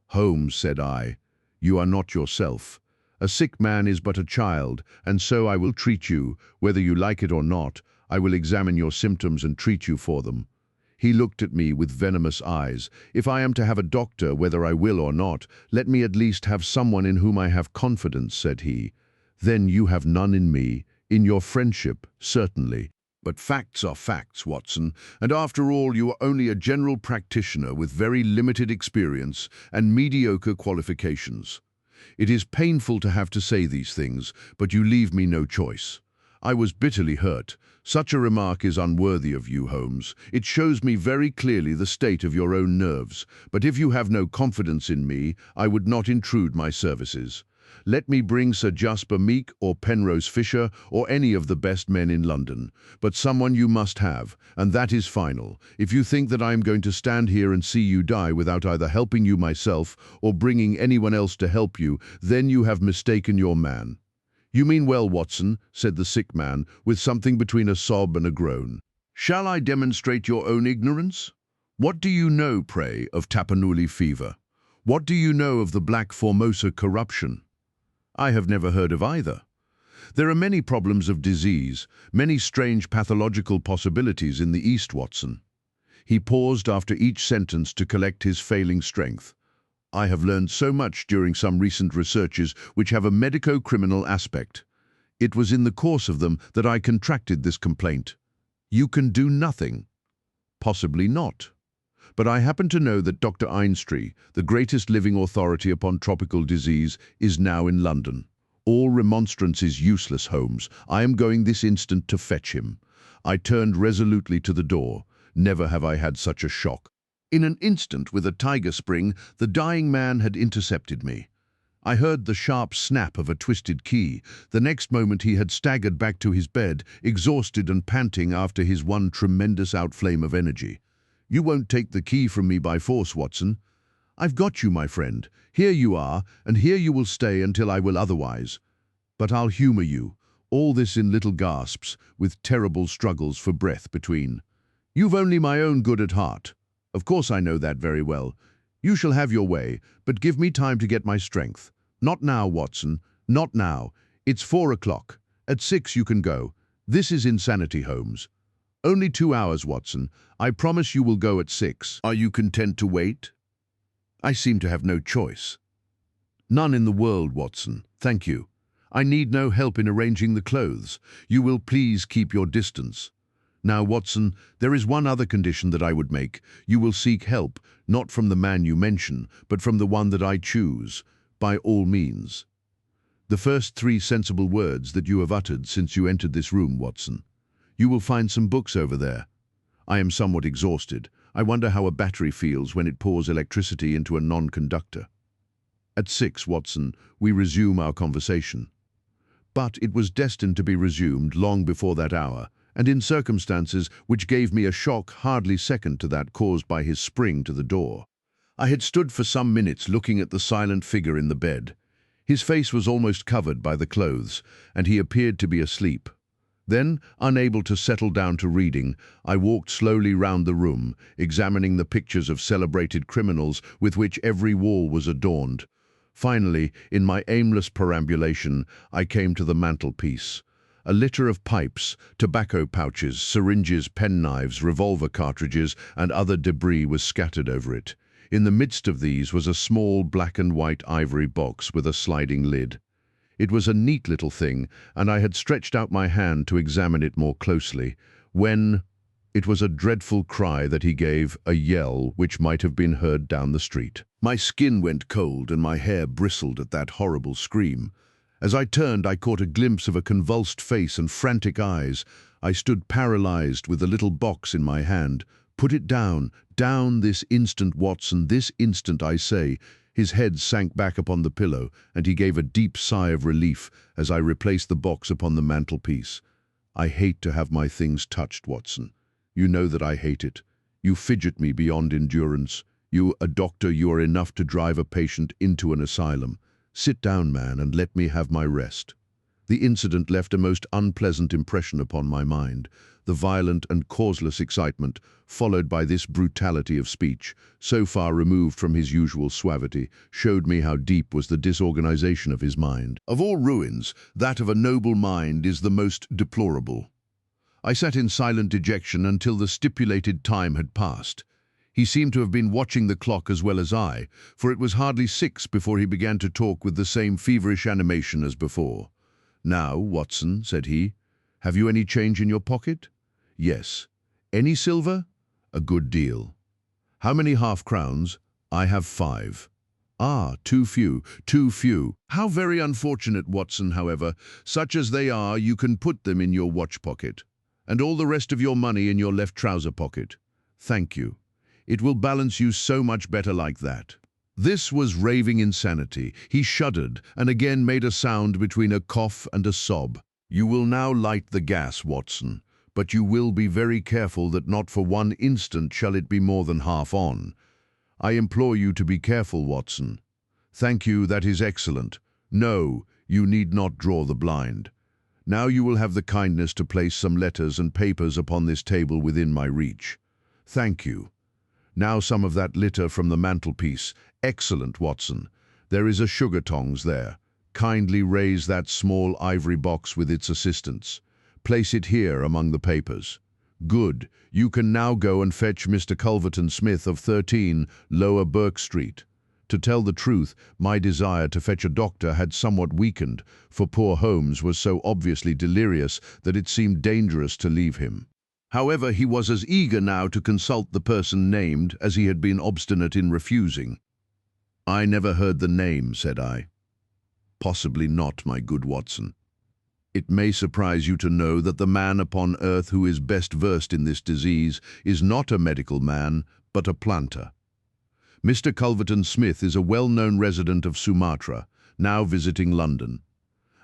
Holmes, said I, you are not yourself. A sick man is but a child, and so I will treat you, whether you like it or not. I will examine your symptoms and treat you for them. He looked at me with venomous eyes. If I am to have a doctor, whether I will or not, let me at least have someone in whom I have confidence, said he. Then you have none in me. In your friendship, certainly. But facts are facts, Watson, and after all you are only a general practitioner with very limited experience and mediocre qualifications. It is painful to have to say these things, but you leave me no choice. I was bitterly hurt. Such a remark is unworthy of you, Holmes. It shows me very clearly the state of your own nerves. But if you have no confidence in me, I would not intrude my services. Let me bring Sir Jasper Meek or Penrose Fisher or any of the best men in London. But someone you must have, and that is final. If you think that I am going to stand here and see you die without either helping you myself or bringing anyone else to help you, then you have mistaken your man. You mean well, Watson, said the sick man, with something between a sob and a groan. Shall I demonstrate your own ignorance? What do you know, pray, of Tapanuli fever? What do you know of the Black Formosa corruption? I have never heard of either. There are many problems of disease, many strange pathological possibilities in the East, Watson. He paused after each sentence to collect his failing strength. I have learned so much during some recent researches which have a medico-criminal aspect. It was in the course of them that I contracted this complaint. You can do nothing. Possibly not. But I happen to know that Dr. Ainstree, the greatest living authority upon tropical disease, is now in London. All remonstrance is useless, Holmes. I am going this instant to fetch him. I turned resolutely to the door. Never have I had such a shock. In an instant, with a tiger spring, the dying man had intercepted me. I heard the sharp snap of a twisted key. The next moment he had staggered back to his bed, exhausted and panting after his one tremendous outflame of energy. You won't take the key from me by force, Watson. I've got you, my friend. Here you are, and here you will stay until I will otherwise. But I'll humor you. All this in little gasps, with terrible struggles for breath between. You've only my own good at heart. Of course I know that very well. You shall have your way, but give me time to get my strength. Not now, Watson, not now. It's 4 o'clock. At 6 you can go. This is insanity, Holmes. Only 2 hours, Watson. I promise you will go at 6. Are you content to wait? I seem to have no choice. None in the world, Watson. Thank you. I need no help in arranging the clothes. You will please keep your distance. Now, Watson, there is one other condition that I would make. You will seek help, not from the man you mention, but from the one that I choose, by all means. The first 3 sensible words that you have uttered since you entered this room, Watson. You will find some books over there. I am somewhat exhausted. I wonder how a battery feels when it pours electricity into a non-conductor. At 6, Watson, we resume our conversation. But it was destined to be resumed long before that hour, and in circumstances which gave me a shock hardly second to that caused by his spring to the door. I had stood for some minutes looking at the silent figure in the bed. His face was almost covered by the clothes, and he appeared to be asleep. Then, unable to settle down to reading, I walked slowly round the room, examining the pictures of celebrated criminals with which every wall was adorned. Finally, in my aimless perambulation, I came to the mantelpiece. A litter of pipes, tobacco pouches, syringes, penknives, revolver cartridges, and other debris was scattered over it. In the midst of these was a small black and white ivory box with a sliding lid. It was a neat little thing, and I had stretched out my hand to examine it more closely, when it was a dreadful cry that he gave, a yell which might have been heard down the street. My skin went cold and my hair bristled at that horrible scream. As I turned, I caught a glimpse of a convulsed face and frantic eyes. I stood paralyzed with the little box in my hand. Put it down, down this instant, Watson, this instant, I say. His head sank back upon the pillow, and he gave a deep sigh of relief as I replaced the box upon the mantelpiece. I hate to have my things touched, Watson. You know that I hate it. You fidget me beyond endurance. You, a doctor, you are enough to drive a patient into an asylum. Sit down, man, and let me have my rest. The incident left a most unpleasant impression upon my mind. The violent and causeless excitement, followed by this brutality of speech, so far removed from his usual suavity, showed me how deep was the disorganization of his mind. Of all ruins, that of a noble mind is the most deplorable. I sat in silent dejection until the stipulated time had passed. He seemed to have been watching the clock as well as I, for it was hardly 6 before he began to talk with the same feverish animation as before. "Now, Watson," said he, "have you any change in your pocket?" "Yes." "Any silver?" "A good deal." "How many half-crowns?" "I have 5. "Ah, too few, too few. How very unfortunate, Watson, however. Such as they are, you can put them in your watch pocket, and all the rest of your money in your left trouser pocket. Thank you. It will balance you so much better like that." This was raving insanity. He shuddered and again made a sound between a cough and a sob. "You will now light the gas, Watson, but you will be very careful that not for one instant shall it be more than half on. I implore you to be careful, Watson." "Thank you, that is excellent. No, you need not draw the blind. Now you will have the kindness to place some letters and papers upon this table within my reach. Thank you. Now some of that litter from the mantelpiece. Excellent, Watson. There is a sugar tongs there. Kindly raise that small ivory box with its assistance. Place it here among the papers. Good. You can now go and fetch Mr. Culverton Smith of 13 Lower Burke Street. To tell the truth, my desire to fetch a doctor had somewhat weakened, for poor Holmes was so obviously delirious that it seemed dangerous to leave him. However, he was as eager now to consult the person named as he had been obstinate in refusing. "I never heard the name," said I. "Possibly not, my good Watson. It may surprise you to know that the man upon earth who is best versed in this disease is not a medical man, but a planter. Mr. Culverton Smith is a well-known resident of Sumatra, now visiting London.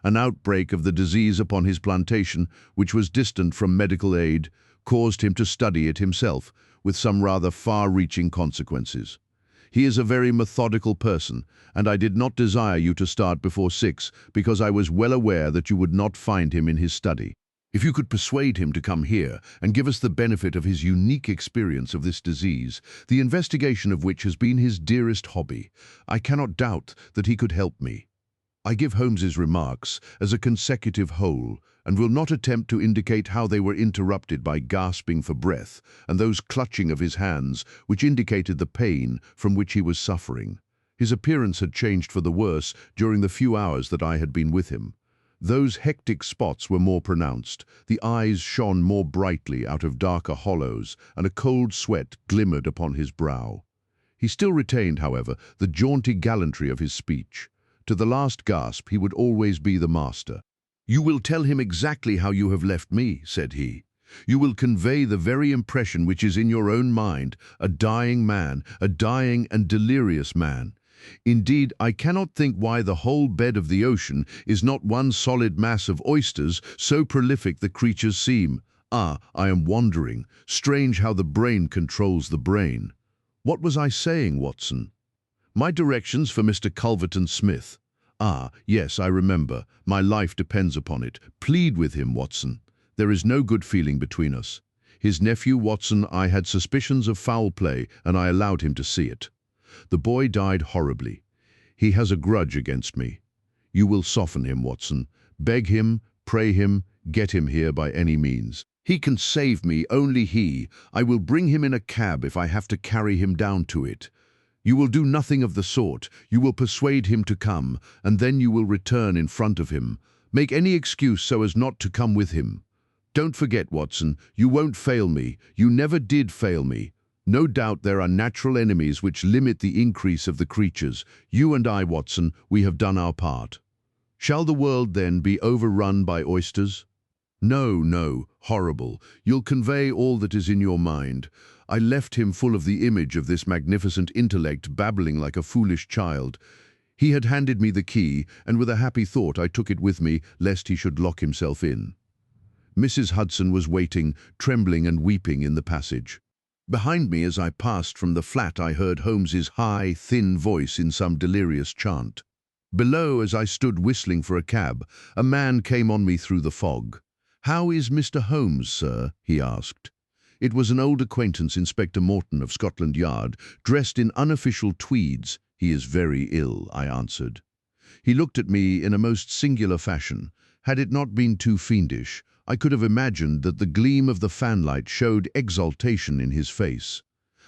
An outbreak of the disease upon his plantation, which was distant from medical aid, caused him to study it himself, with some rather far-reaching consequences. He is a very methodical person, and I did not desire you to start before 6 because I was well aware that you would not find him in his study. If you could persuade him to come here and give us the benefit of his unique experience of this disease, the investigation of which has been his dearest hobby, I cannot doubt that he could help me. I give Holmes's remarks as a consecutive whole, and will not attempt to indicate how they were interrupted by gasping for breath and those clutching of his hands which indicated the pain from which he was suffering. His appearance had changed for the worse during the few hours that I had been with him. Those hectic spots were more pronounced, the eyes shone more brightly out of darker hollows, and a cold sweat glimmered upon his brow. He still retained, however, the jaunty gallantry of his speech. To the last gasp he would always be the master. "You will tell him exactly how you have left me," said he. "You will convey the very impression which is in your own mind, a dying man, a dying and delirious man. Indeed, I cannot think why the whole bed of the ocean is not one solid mass of oysters, so prolific the creatures seem. Ah, I am wandering. Strange how the brain controls the brain. What was I saying, Watson? My directions for Mr. Culverton Smith. Ah, yes, I remember. My life depends upon it. Plead with him, Watson. There is no good feeling between us. His nephew, Watson, I had suspicions of foul play, and I allowed him to see it. The boy died horribly. He has a grudge against me. You will soften him, Watson. Beg him, pray him, get him here by any means. He can save me, only he. I will bring him in a cab if I have to carry him down to it. You will do nothing of the sort. You will persuade him to come, and then you will return in front of him. Make any excuse so as not to come with him. Don't forget, Watson, you won't fail me. You never did fail me. No doubt there are natural enemies which limit the increase of the creatures. You and I, Watson, we have done our part. Shall the world, then, be overrun by oysters? No, no, horrible. You'll convey all that is in your mind. I left him full of the image of this magnificent intellect, babbling like a foolish child. He had handed me the key, and with a happy thought I took it with me, lest he should lock himself in. Mrs. Hudson was waiting, trembling and weeping in the passage. Behind me as I passed from the flat I heard Holmes's high, thin voice in some delirious chant. Below, as I stood whistling for a cab, a man came on me through the fog. "How is Mr. Holmes, sir?" he asked. It was an old acquaintance, Inspector Morton of Scotland Yard, dressed in unofficial tweeds. "He is very ill," I answered. He looked at me in a most singular fashion. Had it not been too fiendish, I could have imagined that the gleam of the fanlight showed exultation in his face.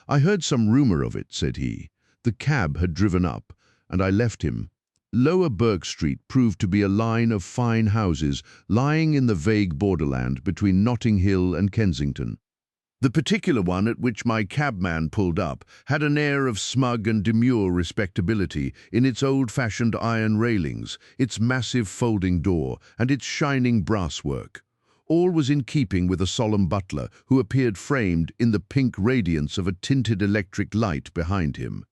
"I heard some rumour of it," said he. "The cab had driven up, and I left him." Lower Burke Street proved to be a line of fine houses lying in the vague borderland between Notting Hill and Kensington. The particular one at which my cabman pulled up had an air of smug and demure respectability in its old-fashioned iron railings, its massive folding door, and its shining brasswork. All was in keeping with a solemn butler who appeared framed in the pink radiance of a tinted electric light behind him.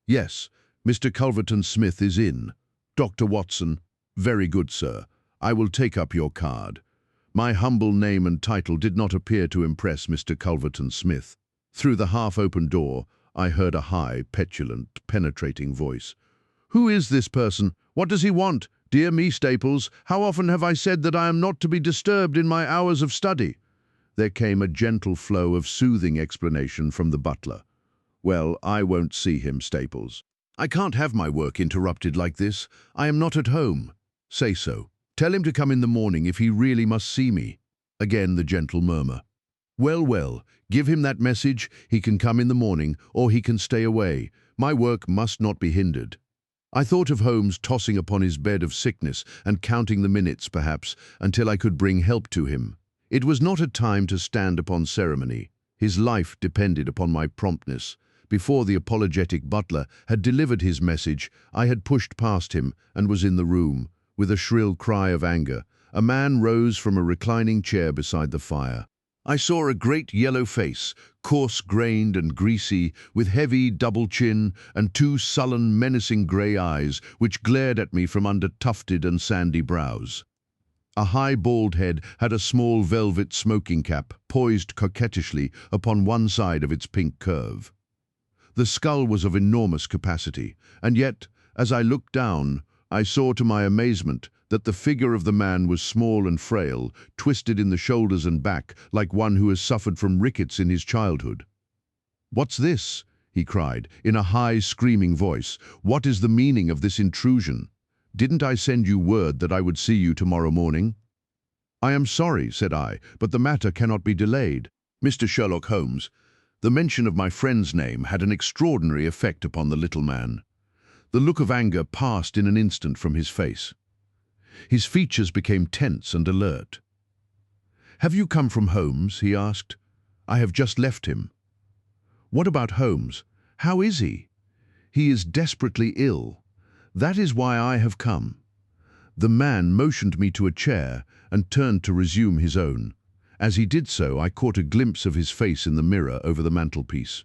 "Yes, Mr. Culverton-Smith is in. Dr. Watson." "Very good, sir. I will take up your card." My humble name and title did not appear to impress Mr. Culverton-Smith. Through the half-open door, I heard a high, petulant, penetrating voice. "Who is this person? What does he want? Dear me, Staples, how often have I said that I am not to be disturbed in my hours of study?" There came a gentle flow of soothing explanation from the butler. "Well, I won't see him, Staples. I can't have my work interrupted like this. I am not at home." "Say so. Tell him to come in the morning if he really must see me." Again the gentle murmur. "Well, well, give him that message. He can come in the morning, or he can stay away. My work must not be hindered." I thought of Holmes tossing upon his bed of sickness and counting the minutes, perhaps, until I could bring help to him. It was not a time to stand upon ceremony. His life depended upon my promptness. Before the apologetic butler had delivered his message, I had pushed past him and was in the room. With a shrill cry of anger, a man rose from a reclining chair beside the fire. I saw a great yellow face, coarse-grained and greasy, with heavy double chin and two sullen, menacing grey eyes which glared at me from under tufted and sandy brows. A high bald head had a small velvet smoking cap poised coquettishly upon one side of its pink curve. The skull was of enormous capacity, and yet, as I looked down, I saw to my amazement that the figure of the man was small and frail, twisted in the shoulders and back like one who has suffered from rickets in his childhood. "What's this?" he cried, in a high, screaming voice. "What is the meaning of this intrusion? Didn't I send you word that I would see you tomorrow morning?" "I am sorry," said I, "but the matter cannot be delayed. Mr. Sherlock Holmes." The mention of my friend's name had an extraordinary effect upon the little man. The look of anger passed in an instant from his face. His features became tense and alert. "Have you come from Holmes?" he asked. "I have just left him." "What about Holmes? How is he?" "He is desperately ill. That is why I have come." The man motioned me to a chair and turned to resume his own. As he did so, I caught a glimpse of his face in the mirror over the mantelpiece.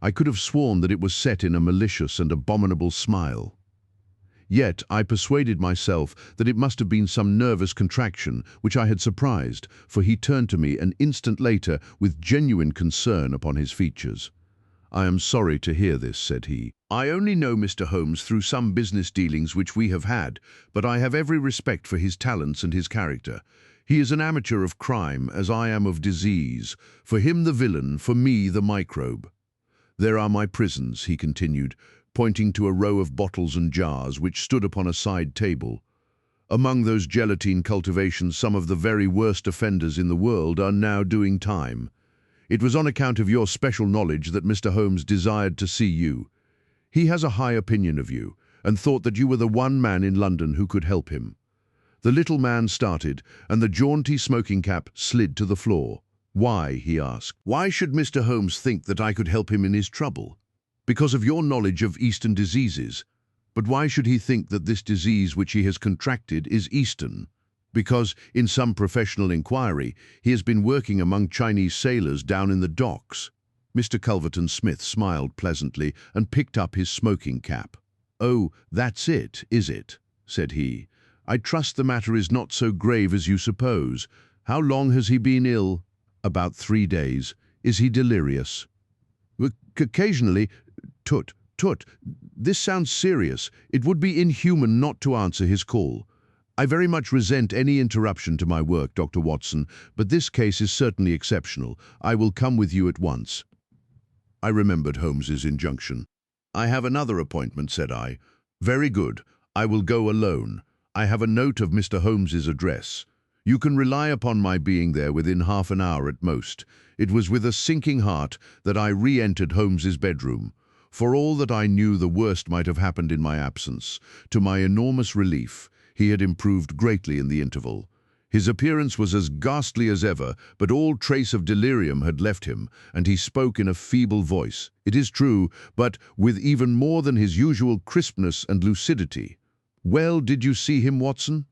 I could have sworn that it was set in a malicious and abominable smile. Yet I persuaded myself that it must have been some nervous contraction which I had surprised, for he turned to me an instant later with genuine concern upon his features. "I am sorry to hear this," said he. "I only know Mr. Holmes through some business dealings which we have had, but I have every respect for his talents and his character. He is an amateur of crime, as I am of disease. For him the villain, for me the microbe. There are my prisons," he continued, pointing to a row of bottles and jars which stood upon a side table. "Among those gelatine cultivations, some of the very worst offenders in the world are now doing time. It was on account of your special knowledge that Mr. Holmes desired to see you. He has a high opinion of you, and thought that you were the one man in London who could help him." The little man started, and the jaunty smoking cap slid to the floor. "Why?" he asked. "Why should Mr. Holmes think that I could help him in his trouble?" "Because of your knowledge of Eastern diseases. But why should he think that this disease which he has contracted is Eastern?" "Because, in some professional inquiry, he has been working among Chinese sailors down in the docks." Mr. Culverton-Smith smiled pleasantly and picked up his smoking cap. "Oh, that's it, is it?" said he. "I trust the matter is not so grave as you suppose. How long has he been ill?" "About 3 days. Is he delirious?" Occasionally, tut, this sounds serious. It would be inhuman not to answer his call. I very much resent any interruption to my work, Dr. Watson, but this case is certainly exceptional. I will come with you at once." I remembered Holmes's injunction. "I have another appointment," said I. "Very good. I will go alone. I have a note of Mr. Holmes's address. You can rely upon my being there within half an hour at most." It was with a sinking heart that I re-entered Holmes's bedroom. For all that I knew the worst might have happened in my absence, to my enormous relief, he had improved greatly in the interval. His appearance was as ghastly as ever, but all trace of delirium had left him, and he spoke in a feeble voice, it is true, but with even more than his usual crispness and lucidity. "Well, did you see him, Watson?"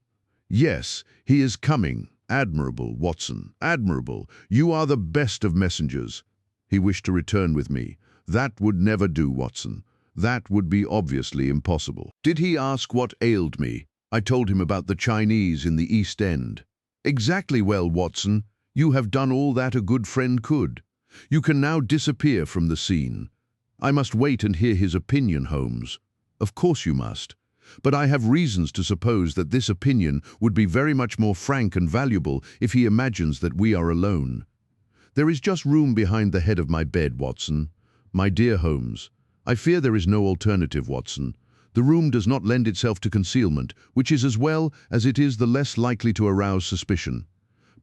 "Yes, he is coming. Admirable, Watson, admirable. You are the best of messengers." He wished to return with me. "That would never do, Watson. That would be obviously impossible." "Did he ask what ailed me?" I told him about the Chinese in the East End. "Exactly. Well, Watson, you have done all that a good friend could. You can now disappear from the scene. I must wait and hear his opinion, Holmes." "Of course you must. But I have reasons to suppose that this opinion would be very much more frank and valuable if he imagines that we are alone. There is just room behind the head of my bed, Watson. My dear Holmes, I fear there is no alternative, Watson. The room does not lend itself to concealment, which is as well as it is the less likely to arouse suspicion.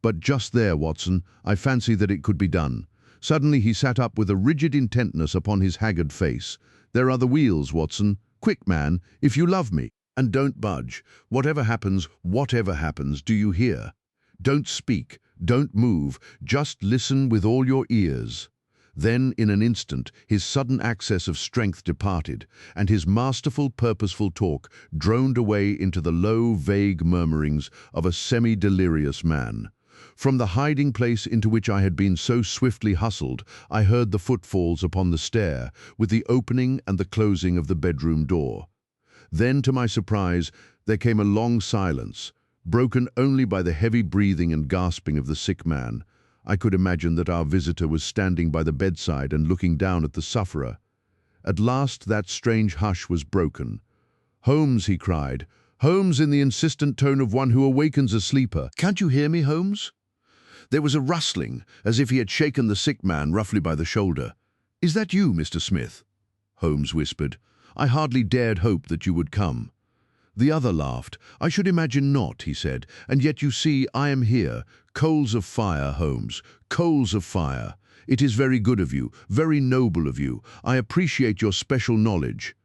But just there, Watson, I fancy that it could be done." Suddenly he sat up with a rigid intentness upon his haggard face. "There are the wheels, Watson. Quick, man, if you love me. And don't budge. Whatever happens, do you hear? Don't speak, don't move, just listen with all your ears." Then, in an instant, his sudden access of strength departed, and his masterful, purposeful talk droned away into the low, vague murmurings of a semi-delirious man. From the hiding place into which I had been so swiftly hustled, I heard the footfalls upon the stair, with the opening and the closing of the bedroom door. Then, to my surprise, there came a long silence, broken only by the heavy breathing and gasping of the sick man. I could imagine that our visitor was standing by the bedside and looking down at the sufferer. At last that strange hush was broken. "Holmes," he cried. "Holmes," in the insistent tone of one who awakens a sleeper. "Can't you hear me, Holmes?" There was a rustling, as if he had shaken the sick man roughly by the shoulder. "Is that you, Mr. Smith?" Holmes whispered. "I hardly dared hope that you would come." The other laughed. "I should imagine not," he said. "And yet you see I am here. Coals of fire, Holmes, coals of fire. It is very good of you, very noble of you. I appreciate your special knowledge."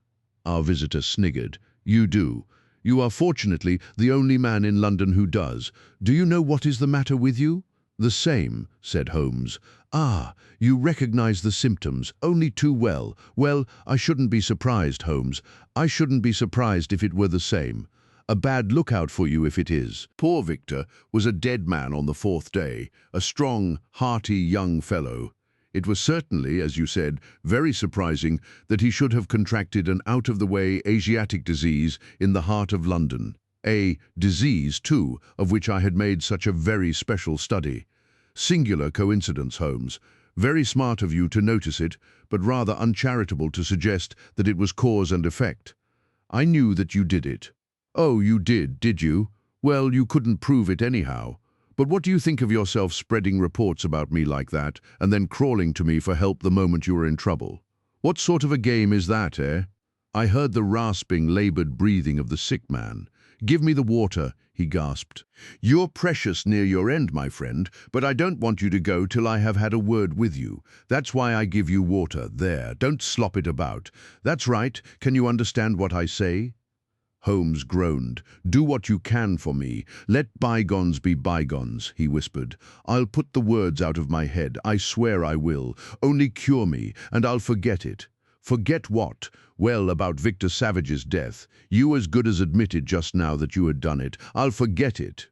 Our visitor sniggered. "You do. You are fortunately the only man in London who does. Do you know what is the matter with you?" "The same," said Holmes. "Ah, you recognize the symptoms only too well. Well, I shouldn't be surprised, Holmes. I shouldn't be surprised if it were the same. A bad lookout for you if it is." Poor Victor was a dead man on the fourth day, a strong, hearty young fellow. It was certainly, as you said, very surprising that he should have contracted an out-of-the-way Asiatic disease in the heart of London. A disease, too, of which I had made such a very special study. Singular coincidence, Holmes. Very smart of you to notice it, but rather uncharitable to suggest that it was cause and effect. I knew that you did it. "Oh, you did you? Well, you couldn't prove it anyhow. But what do you think of yourself spreading reports about me like that, and then crawling to me for help the moment you were in trouble? What sort of a game is that, eh?" I heard the rasping, labored breathing of the sick man. "Give me the water," he gasped. "You're precious near your end, my friend, but I don't want you to go till I have had a word with you. That's why I give you water. There, don't slop it about. That's right. Can you understand what I say?" Holmes groaned. "Do what you can for me. Let bygones be bygones," he whispered. "I'll put the words out of my head. I swear I will. Only cure me, and I'll forget it." "Forget what?" "Well, about Victor Savage's death. You as good as admitted just now that you had done it. I'll forget it."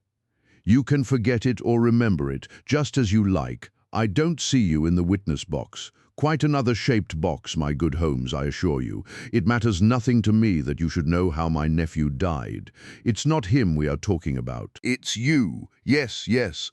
"You can forget it or remember it, just as you like. I don't see you in the witness box. Quite another shaped box, my good Holmes, I assure you. It matters nothing to me that you should know how my nephew died. It's not him we are talking about. It's you. Yes, yes.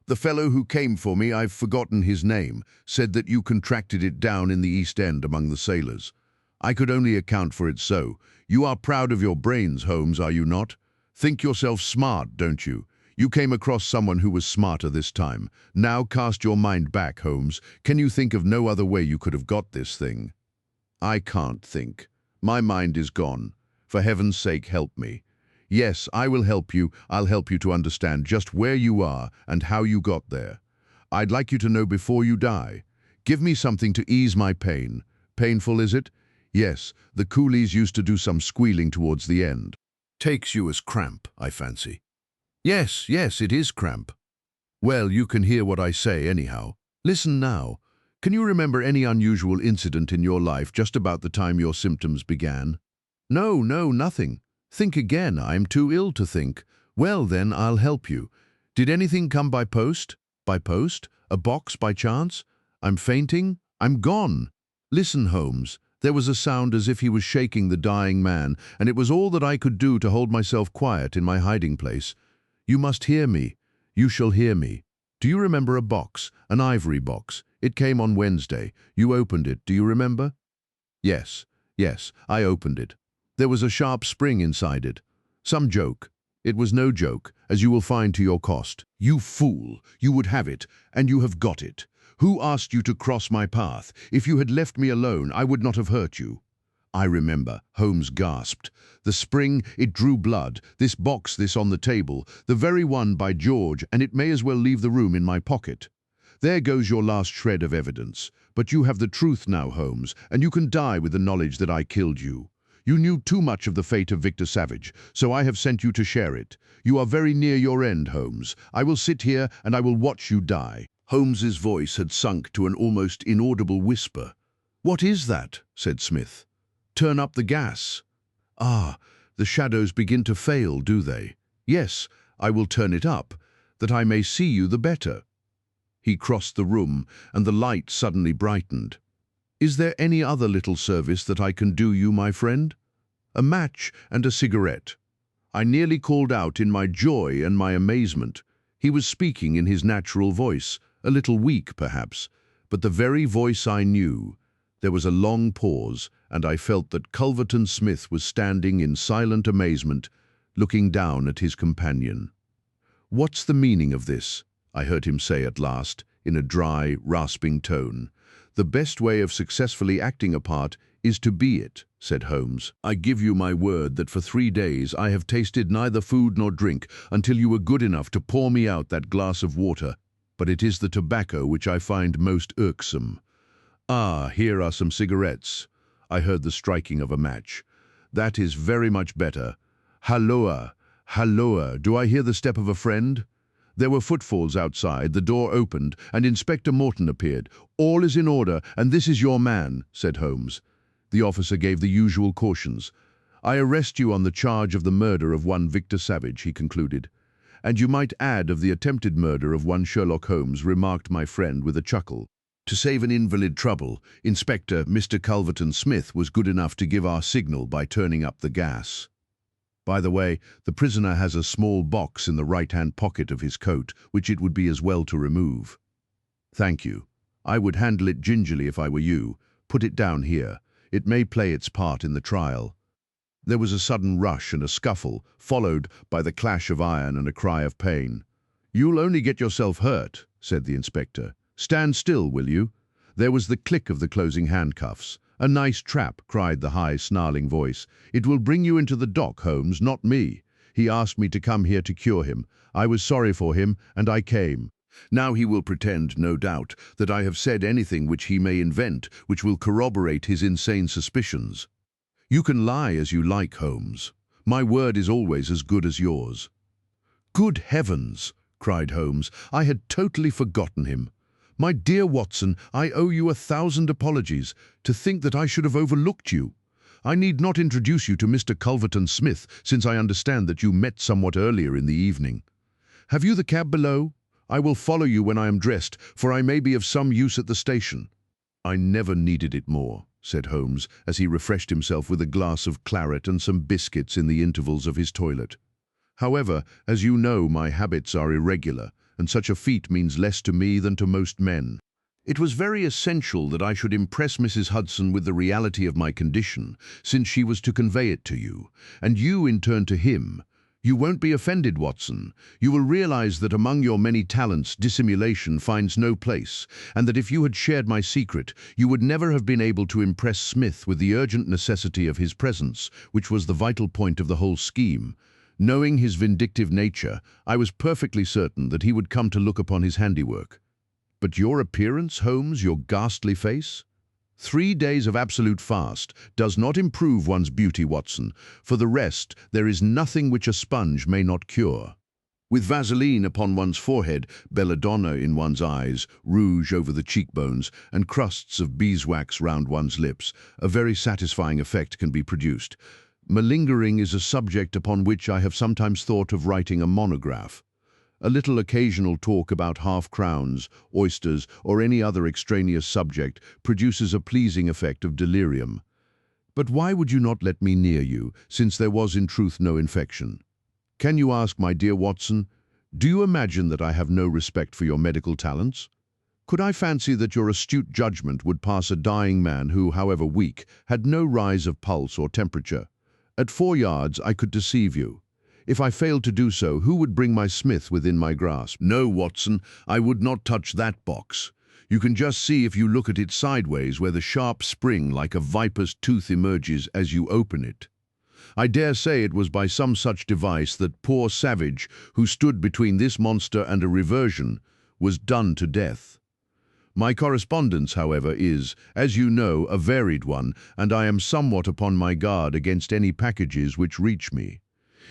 The fellow who came for me, I've forgotten his name, said that you contracted it down in the East End among the sailors. I could only account for it so. You are proud of your brains, Holmes, are you not? Think yourself smart, don't you? You came across someone who was smarter this time. Now cast your mind back, Holmes. Can you think of no other way you could have got this thing? I can't think. My mind is gone. For heaven's sake, help me. Yes, I will help you. I'll help you to understand just where you are and how you got there. I'd like you to know before you die. Give me something to ease my pain. Painful, is it? Yes, the coolies used to do some squealing towards the end. Takes you as cramp, I fancy. Yes, it is cramp. Well, you can hear what I say anyhow. Listen now. Can you remember any unusual incident in your life just about the time your symptoms began? No, nothing. Think again, I'm too ill to think. Well then, I'll help you. Did anything come by post? By post? A box by chance? I'm fainting? I'm gone. Listen, Holmes. There was a sound as if he was shaking the dying man, and it was all that I could do to hold myself quiet in my hiding place. You must hear me. You shall hear me. Do you remember a box, an ivory box? It came on Wednesday. You opened it, do you remember? Yes, I opened it. There was a sharp spring inside it. Some joke. It was no joke, as you will find to your cost. You fool! You would have it, and you have got it. Who asked you to cross my path? If you had left me alone, I would not have hurt you. I remember, Holmes gasped. The spring, it drew blood. This box, this on the table. The very one, by George, and it may as well leave the room in my pocket. There goes your last shred of evidence. But you have the truth now, Holmes, and you can die with the knowledge that I killed you. You knew too much of the fate of Victor Savage, so I have sent you to share it. You are very near your end, Holmes. I will sit here and I will watch you die. Holmes's voice had sunk to an almost inaudible whisper. What is that? Said Smith. Turn up the gas. Ah, the shadows begin to fail, do they? Yes, I will turn it up, that I may see you the better. He crossed the room, and the light suddenly brightened. Is there any other little service that I can do you, my friend? A match and a cigarette. I nearly called out in my joy and my amazement. He was speaking in his natural voice, a little weak perhaps, but the very voice I knew. There was a long pause, and I felt that Culverton Smith was standing in silent amazement, looking down at his companion. What's the meaning of this? I heard him say at last, in a dry, rasping tone. The best way of successfully acting a part is to be it, said Holmes. I give you my word that for 3 days I have tasted neither food nor drink until you were good enough to pour me out that glass of water, but it is the tobacco which I find most irksome. Ah, here are some cigarettes. I heard the striking of a match. That is very much better. Halloa, halloa, do I hear the step of a friend? There were footfalls outside, the door opened, and Inspector Morton appeared. All is in order, and this is your man, said Holmes. The officer gave the usual cautions. I arrest you on the charge of the murder of one Victor Savage, he concluded. And you might add of the attempted murder of one Sherlock Holmes, remarked my friend with a chuckle. To save an invalid trouble, Inspector Mr. Culverton Smith was good enough to give our signal by turning up the gas. By the way, the prisoner has a small box in the right-hand pocket of his coat, which it would be as well to remove. Thank you. I would handle it gingerly if I were you. Put it down here. It may play its part in the trial. There was a sudden rush and a scuffle, followed by the clash of iron and a cry of pain. You'll only get yourself hurt, said the inspector. Stand still, will you? There was the click of the closing handcuffs. A nice trap, cried the high, snarling voice. It will bring you into the dock, Holmes, not me. He asked me to come here to cure him. I was sorry for him, and I came. Now he will pretend, no doubt, that I have said anything which he may invent, which will corroborate his insane suspicions. You can lie as you like, Holmes. My word is always as good as yours. Good heavens, cried Holmes. I had totally forgotten him. My dear Watson, I owe you 1,000 apologies. To think that I should have overlooked you. I need not introduce you to Mr. Culverton Smith, since I understand that you met somewhat earlier in the evening. Have you the cab below? I will follow you when I am dressed, for I may be of some use at the station. I never needed it more, said Holmes, as he refreshed himself with a glass of claret and some biscuits in the intervals of his toilet. However, as you know, my habits are irregular, and such a feat means less to me than to most men. It was very essential that I should impress Mrs. Hudson with the reality of my condition, since she was to convey it to you, and you in turn to him. You won't be offended, Watson. You will realize that among your many talents, dissimulation finds no place, and that if you had shared my secret, you would never have been able to impress Smith with the urgent necessity of his presence, which was the vital point of the whole scheme. Knowing his vindictive nature, I was perfectly certain that he would come to look upon his handiwork. But your appearance, Holmes, your ghastly face? 3 days of absolute fast does not improve one's beauty, Watson. For the rest, there is nothing which a sponge may not cure. With Vaseline upon one's forehead, belladonna in one's eyes, rouge over the cheekbones, and crusts of beeswax round one's lips, a very satisfying effect can be produced. Malingering is a subject upon which I have sometimes thought of writing a monograph. A little occasional talk about half-crowns, oysters, or any other extraneous subject produces a pleasing effect of delirium. But why would you not let me near you, since there was in truth no infection? Can you ask, my dear Watson, do you imagine that I have no respect for your medical talents? Could I fancy that your astute judgment would pass a dying man who, however weak, had no rise of pulse or temperature? At 4 yards I could deceive you. If I failed to do so, who would bring my Smith within my grasp? No, Watson, I would not touch that box. You can just see if you look at it sideways where the sharp spring like a viper's tooth emerges as you open it. I dare say it was by some such device that poor Savage, who stood between this monster and a reversion, was done to death. My correspondence, however, is, as you know, a varied one, and I am somewhat upon my guard against any packages which reach me.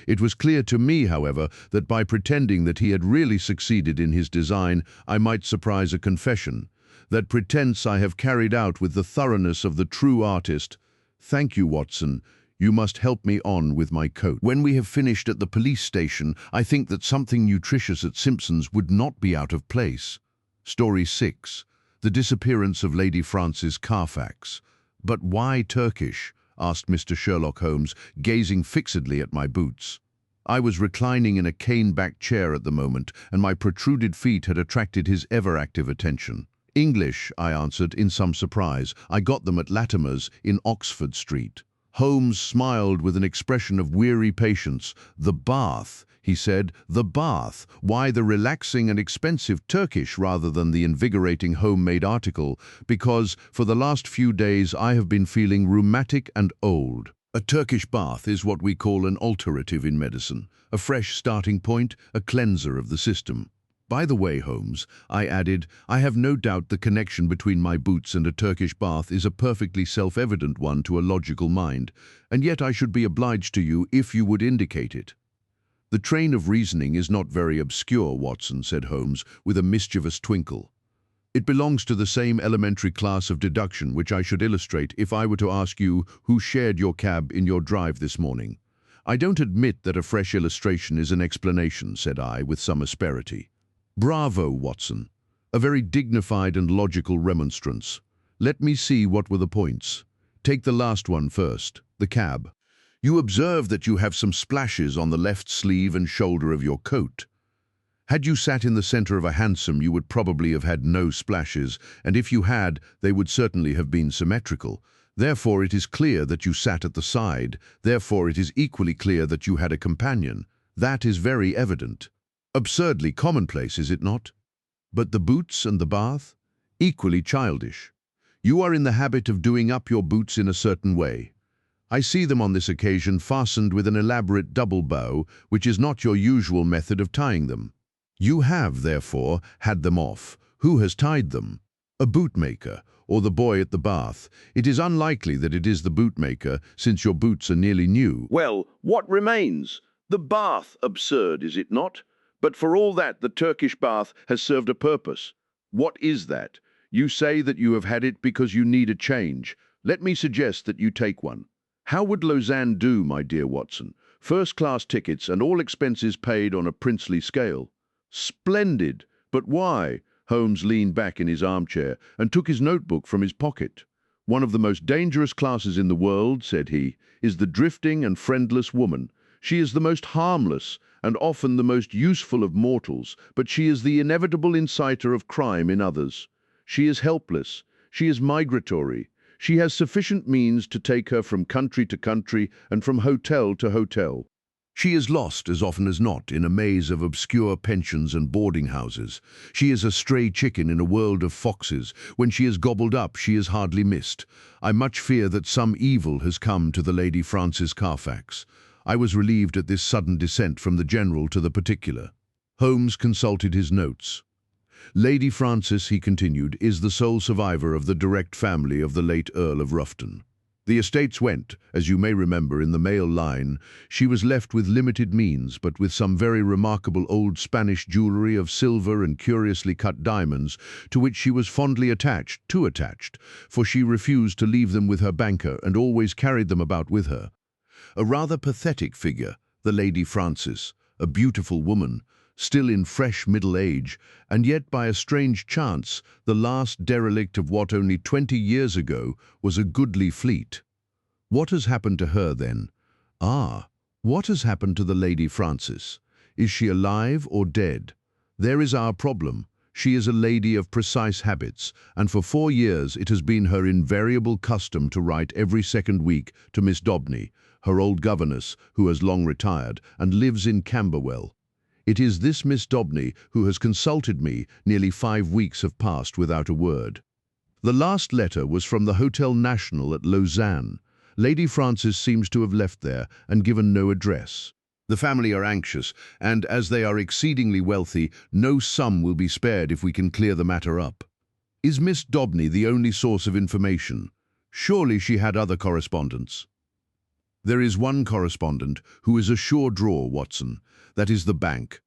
It was clear to me, however, that by pretending that he had really succeeded in his design, I might surprise a confession. That pretense I have carried out with the thoroughness of the true artist. Thank you, Watson. You must help me on with my coat. When we have finished at the police station, I think that something nutritious at Simpson's would not be out of place. Story 6. The Disappearance of Lady Frances Carfax. But why Turkish? Asked Mr. Sherlock Holmes, gazing fixedly at my boots. I was reclining in a cane-backed chair at the moment, and my protruded feet had attracted his ever-active attention. English, I answered in some surprise. I got them at Latimer's in Oxford Street. Holmes smiled with an expression of weary patience. The bath, he said, the bath. Why the relaxing and expensive Turkish rather than the invigorating homemade article? Because for the last few days I have been feeling rheumatic and old. A Turkish bath is what we call an alterative in medicine, a fresh starting point, a cleanser of the system. By the way, Holmes, I added, I have no doubt the connection between my boots and a Turkish bath is a perfectly self-evident one to a logical mind, and yet I should be obliged to you if you would indicate it. The train of reasoning is not very obscure, Watson, said Holmes, with a mischievous twinkle. It belongs to the same elementary class of deduction which I should illustrate if I were to ask you who shared your cab in your drive this morning. I don't admit that a fresh illustration is an explanation, said I, with some asperity. Bravo, Watson. A very dignified and logical remonstrance. Let me see what were the points. Take the last one first, the cab. You observe that you have some splashes on the left sleeve and shoulder of your coat. Had you sat in the center of a hansom, you would probably have had no splashes, and if you had, they would certainly have been symmetrical. Therefore, it is clear that you sat at the side. Therefore, it is equally clear that you had a companion. That is very evident. Absurdly commonplace, is it not? But the boots and the bath? Equally childish. You are in the habit of doing up your boots in a certain way. I see them on this occasion fastened with an elaborate double bow, which is not your usual method of tying them. You have, therefore, had them off. Who has tied them? A bootmaker, or the boy at the bath. It is unlikely that it is the bootmaker, since your boots are nearly new. Well, what remains? The bath, absurd, is it not? But for all that, the Turkish bath has served a purpose. What is that? You say that you have had it because you need a change. Let me suggest that you take one. How would Lausanne do, my dear Watson? First-class tickets and all expenses paid on a princely scale. Splendid! But why? Holmes leaned back in his armchair and took his notebook from his pocket. One of the most dangerous classes in the world, said he, is the drifting and friendless woman. She is the most harmless, and often the most useful of mortals, but she is the inevitable inciter of crime in others. She is helpless. She is migratory. She has sufficient means to take her from country to country and from hotel to hotel. She is lost as often as not in a maze of obscure pensions and boarding houses. She is a stray chicken in a world of foxes. When she is gobbled up, she is hardly missed. I much fear that some evil has come to the Lady Frances Carfax. I was relieved at this sudden descent from the general to the particular. Holmes consulted his notes. Lady Frances, he continued, is the sole survivor of the direct family of the late Earl of Rufton. The estates went, as you may remember, in the male line. She was left with limited means, but with some very remarkable old Spanish jewellery of silver and curiously cut diamonds, to which she was fondly attached, too attached, for she refused to leave them with her banker and always carried them about with her. A rather pathetic figure, the Lady Frances, a beautiful woman, still in fresh middle age, and yet by a strange chance, the last derelict of what only 20 years ago was a goodly fleet. What has happened to her then? Ah, what has happened to the Lady Frances? Is she alive or dead? There is our problem. She is a lady of precise habits, and for 4 years it has been her invariable custom to write every second week to Miss Dobney, her old governess, who has long retired and lives in Camberwell. It is this Miss Dobney who has consulted me. Nearly 5 weeks have passed without a word. The last letter was from the Hotel National at Lausanne. Lady Frances seems to have left there and given no address. The family are anxious, and as they are exceedingly wealthy, no sum will be spared if we can clear the matter up. Is Miss Dobney the only source of information? Surely she had other correspondents. There is one correspondent who is a sure draw, Watson. That is the bank.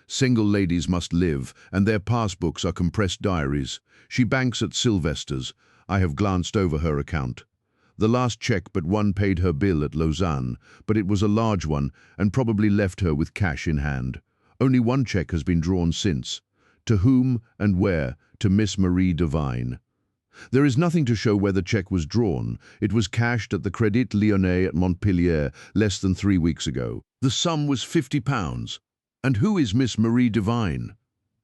Single ladies must live, and their passbooks are compressed diaries. She banks at Sylvester's. I have glanced over her account. The last cheque but one paid her bill at Lausanne, but it was a large one and probably left her with cash in hand. Only one cheque has been drawn since. To whom and where? To Miss Marie Devine. There is nothing to show where the cheque was drawn. It was cashed at the Crédit Lyonnais at Montpellier less than 3 weeks ago. The sum was £50. And who is Miss Marie Devine?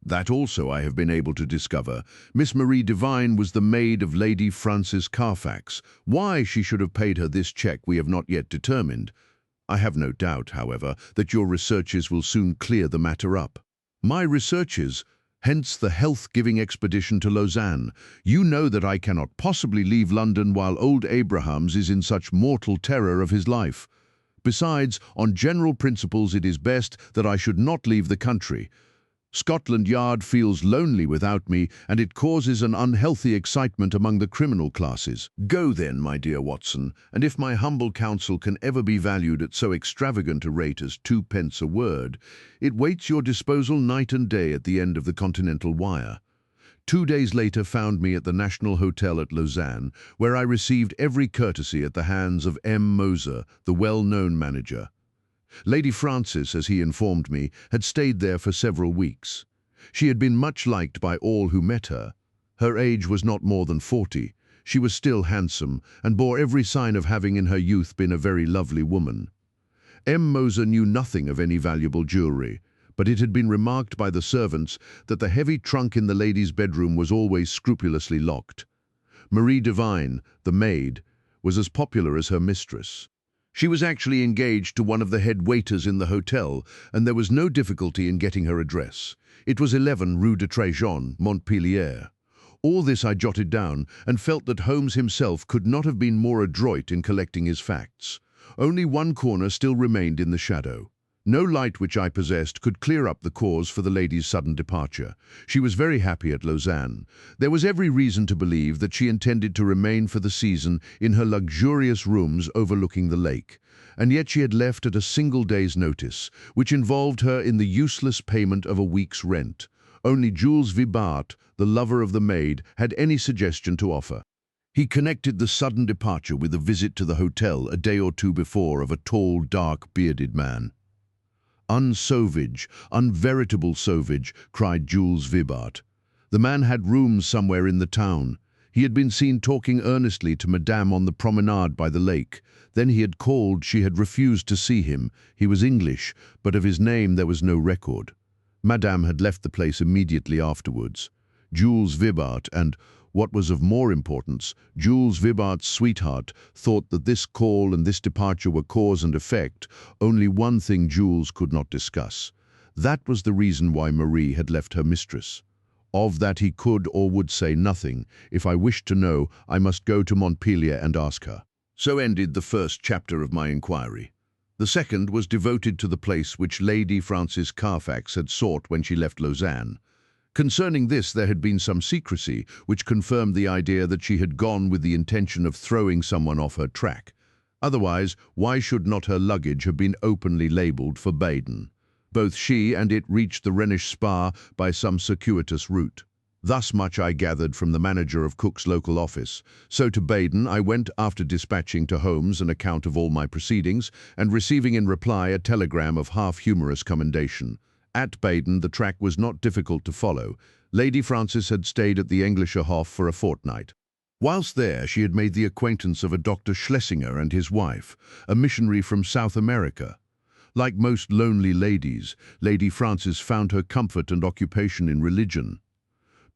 That also I have been able to discover. Miss Marie Devine was the maid of Lady Frances Carfax. Why she should have paid her this cheque we have not yet determined. I have no doubt, however, that your researches will soon clear the matter up. My researches? Hence the health-giving expedition to Lausanne. You know that I cannot possibly leave London while old Abrahams is in such mortal terror of his life. Besides, on general principles it is best that I should not leave the country. Scotland Yard feels lonely without me, and it causes an unhealthy excitement among the criminal classes. Go then, my dear Watson, and if my humble counsel can ever be valued at so extravagant a rate as 2 pence a word, it waits your disposal night and day at the end of the Continental wire. 2 days later found me at the National Hotel at Lausanne, where I received every courtesy at the hands of M. Moser, the well-known manager. Lady Frances, as he informed me, had stayed there for several weeks. She had been much liked by all who met her. Her age was not more than 40. She was still handsome, and bore every sign of having in her youth been a very lovely woman. M. Moser knew nothing of any valuable jewellery, but it had been remarked by the servants that the heavy trunk in the lady's bedroom was always scrupulously locked. Marie Devine, the maid, was as popular as her mistress. She was actually engaged to one of the head waiters in the hotel, and there was no difficulty in getting her address. It was 11 Rue de Tréjean, Montpellier. All this I jotted down, and felt that Holmes himself could not have been more adroit in collecting his facts. Only one corner still remained in the shadow. No light which I possessed could clear up the cause for the lady's sudden departure. She was very happy at Lausanne. There was every reason to believe that she intended to remain for the season in her luxurious rooms overlooking the lake, and yet she had left at a single day's notice, which involved her in the useless payment of a week's rent. Only Jules Vibart, the lover of the maid, had any suggestion to offer. He connected the sudden departure with a visit to the hotel a day or two before of a tall, dark, bearded man. "Unsauvage, unveritable sauvage," cried Jules Vibart. "The man had rooms somewhere in the town. He had been seen talking earnestly to Madame on the promenade by the lake. Then he had called. She had refused to see him. He was English, but of his name there was no record. Madame had left the place immediately afterwards. Jules Vibart and, what was of more importance, Jules Vibart's sweetheart thought that this call and this departure were cause and effect. Only one thing Jules could not discuss. That was the reason why Marie had left her mistress. Of that he could or would say nothing. If I wished to know, I must go to Montpellier and ask her. So ended the first chapter of my inquiry. The second was devoted to the place which Lady Frances Carfax had sought when she left Lausanne. Concerning this there had been some secrecy, which confirmed the idea that she had gone with the intention of throwing someone off her track. Otherwise, why should not her luggage have been openly labelled for Baden? Both she and it reached the Rhenish Spa by some circuitous route. Thus much I gathered from the manager of Cook's local office. So to Baden I went after dispatching to Holmes an account of all my proceedings and receiving in reply a telegram of half-humorous commendation. At Baden the track was not difficult to follow. Lady Frances had stayed at the Englischer Hof for a fortnight. Whilst there she had made the acquaintance of a Dr. Schlesinger and his wife, a missionary from South America. Like most lonely ladies, Lady Frances found her comfort and occupation in religion.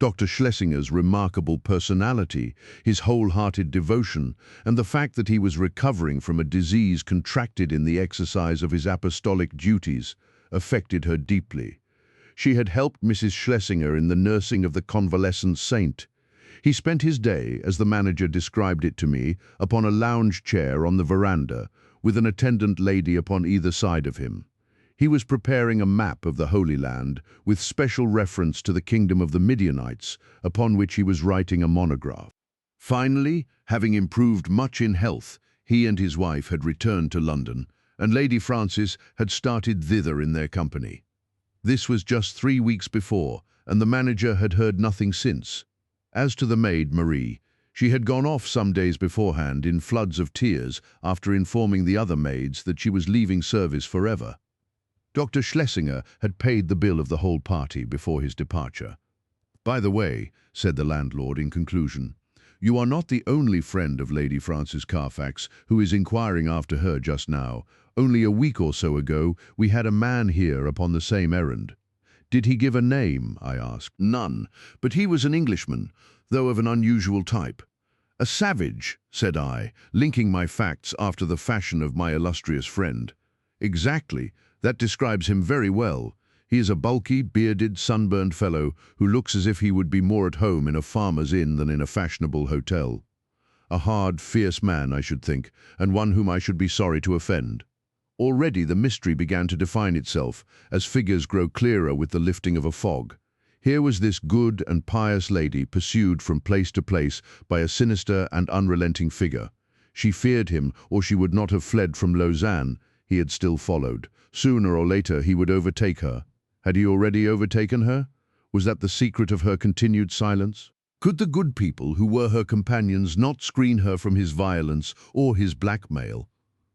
Dr. Schlesinger's remarkable personality, his wholehearted devotion, and the fact that he was recovering from a disease contracted in the exercise of his apostolic duties, affected her deeply. She had helped Mrs. Schlesinger in the nursing of the convalescent saint. He spent his day, as the manager described it to me, upon a lounge chair on the veranda, with an attendant lady upon either side of him. He was preparing a map of the Holy Land, with special reference to the kingdom of the Midianites, upon which he was writing a monograph. Finally, having improved much in health, he and his wife had returned to London, and Lady Frances had started thither in their company. This was just 3 weeks before, and the manager had heard nothing since. As to the maid, Marie, she had gone off some days beforehand in floods of tears after informing the other maids that she was leaving service forever. Dr. Schlesinger had paid the bill of the whole party before his departure. "By the way," said the landlord in conclusion, "you are not the only friend of Lady Frances Carfax who is inquiring after her just now. Only a week or so ago we had a man here upon the same errand." "Did he give a name?" I asked. "None, but he was an Englishman, though of an unusual type." "A savage," said I, linking my facts after the fashion of my illustrious friend. "Exactly. That describes him very well. He is a bulky, bearded, sunburned fellow who looks as if he would be more at home in a farmer's inn than in a fashionable hotel. A hard, fierce man, I should think, and one whom I should be sorry to offend." Already the mystery began to define itself, as figures grow clearer with the lifting of a fog. Here was this good and pious lady pursued from place to place by a sinister and unrelenting figure. She feared him, or she would not have fled from Lausanne. He had still followed. Sooner or later he would overtake her. Had he already overtaken her? Was that the secret of her continued silence? Could the good people who were her companions not screen her from his violence or his blackmail?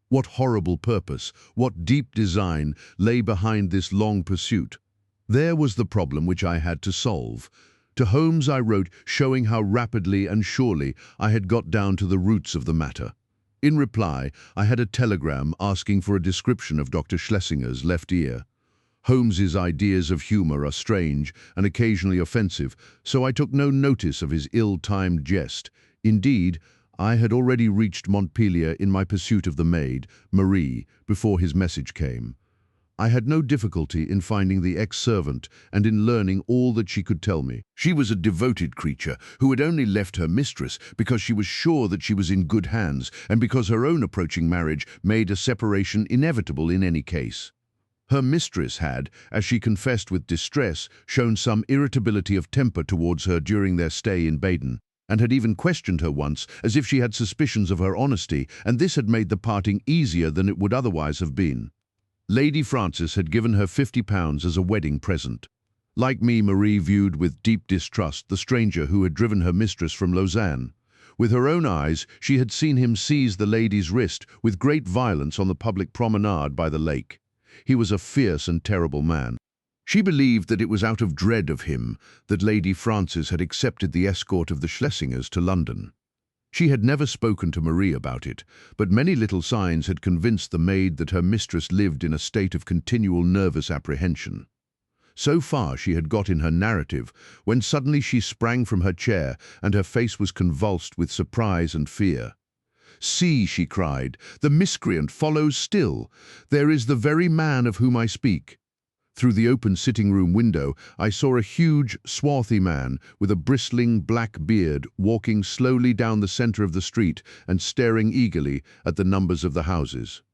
What horrible purpose, what deep design lay behind this long pursuit? There was the problem which I had to solve. To Holmes I wrote, showing how rapidly and surely I had got down to the roots of the matter. In reply, I had a telegram asking for a description of Dr. Schlesinger's left ear. Holmes's ideas of humour are strange and occasionally offensive, so I took no notice of his ill-timed jest. Indeed, I had already reached Montpellier in my pursuit of the maid, Marie, before his message came. I had no difficulty in finding the ex-servant and in learning all that she could tell me. She was a devoted creature who had only left her mistress because she was sure that she was in good hands and because her own approaching marriage made a separation inevitable in any case. Her mistress had, as she confessed with distress, shown some irritability of temper towards her during their stay in Baden, and had even questioned her once as if she had suspicions of her honesty, and this had made the parting easier than it would otherwise have been. Lady Frances had given her £50 as a wedding present. Like me, Marie viewed with deep distrust the stranger who had driven her mistress from Lausanne. With her own eyes, she had seen him seize the lady's wrist with great violence on the public promenade by the lake. He was a fierce and terrible man. She believed that it was out of dread of him that Lady Frances had accepted the escort of the Schlesingers to London. She had never spoken to Marie about it, but many little signs had convinced the maid that her mistress lived in a state of continual nervous apprehension. So far she had got in her narrative, when suddenly she sprang from her chair, and her face was convulsed with surprise and fear. "See," she cried, "the miscreant follows still. There is the very man of whom I speak." Through the open sitting-room window, I saw a huge, swarthy man with a bristling black beard walking slowly down the center of the street and staring eagerly at the numbers of the houses.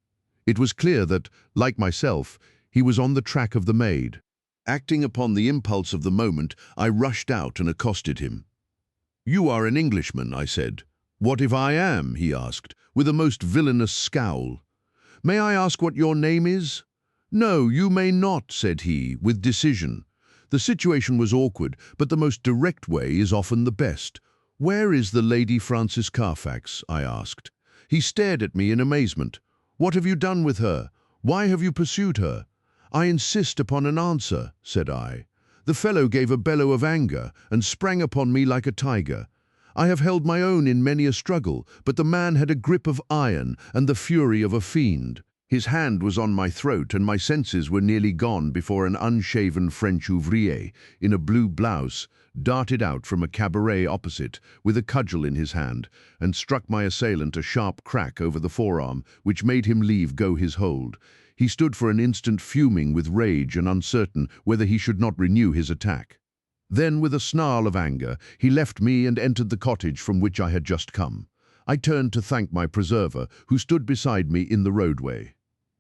It was clear that, like myself, he was on the track of the maid. Acting upon the impulse of the moment, I rushed out and accosted him. "You are an Englishman," I said. "What if I am?" he asked, with a most villainous scowl. "May I ask what your name is?" "No, you may not," said he, with decision. The situation was awkward, but the most direct way is often the best. "Where is the Lady Frances Carfax?" I asked. He stared at me in amazement. "What have you done with her? Why have you pursued her?" "I insist upon an answer," said I. The fellow gave a bellow of anger and sprang upon me like a tiger. I have held my own in many a struggle, but the man had a grip of iron and the fury of a fiend. His hand was on my throat, and my senses were nearly gone before an unshaven French ouvrier, in a blue blouse, darted out from a cabaret opposite, with a cudgel in his hand, and struck my assailant a sharp crack over the forearm, which made him leave go his hold. He stood for an instant fuming with rage and uncertain whether he should not renew his attack. Then, with a snarl of anger, he left me and entered the cottage from which I had just come. I turned to thank my preserver, who stood beside me in the roadway.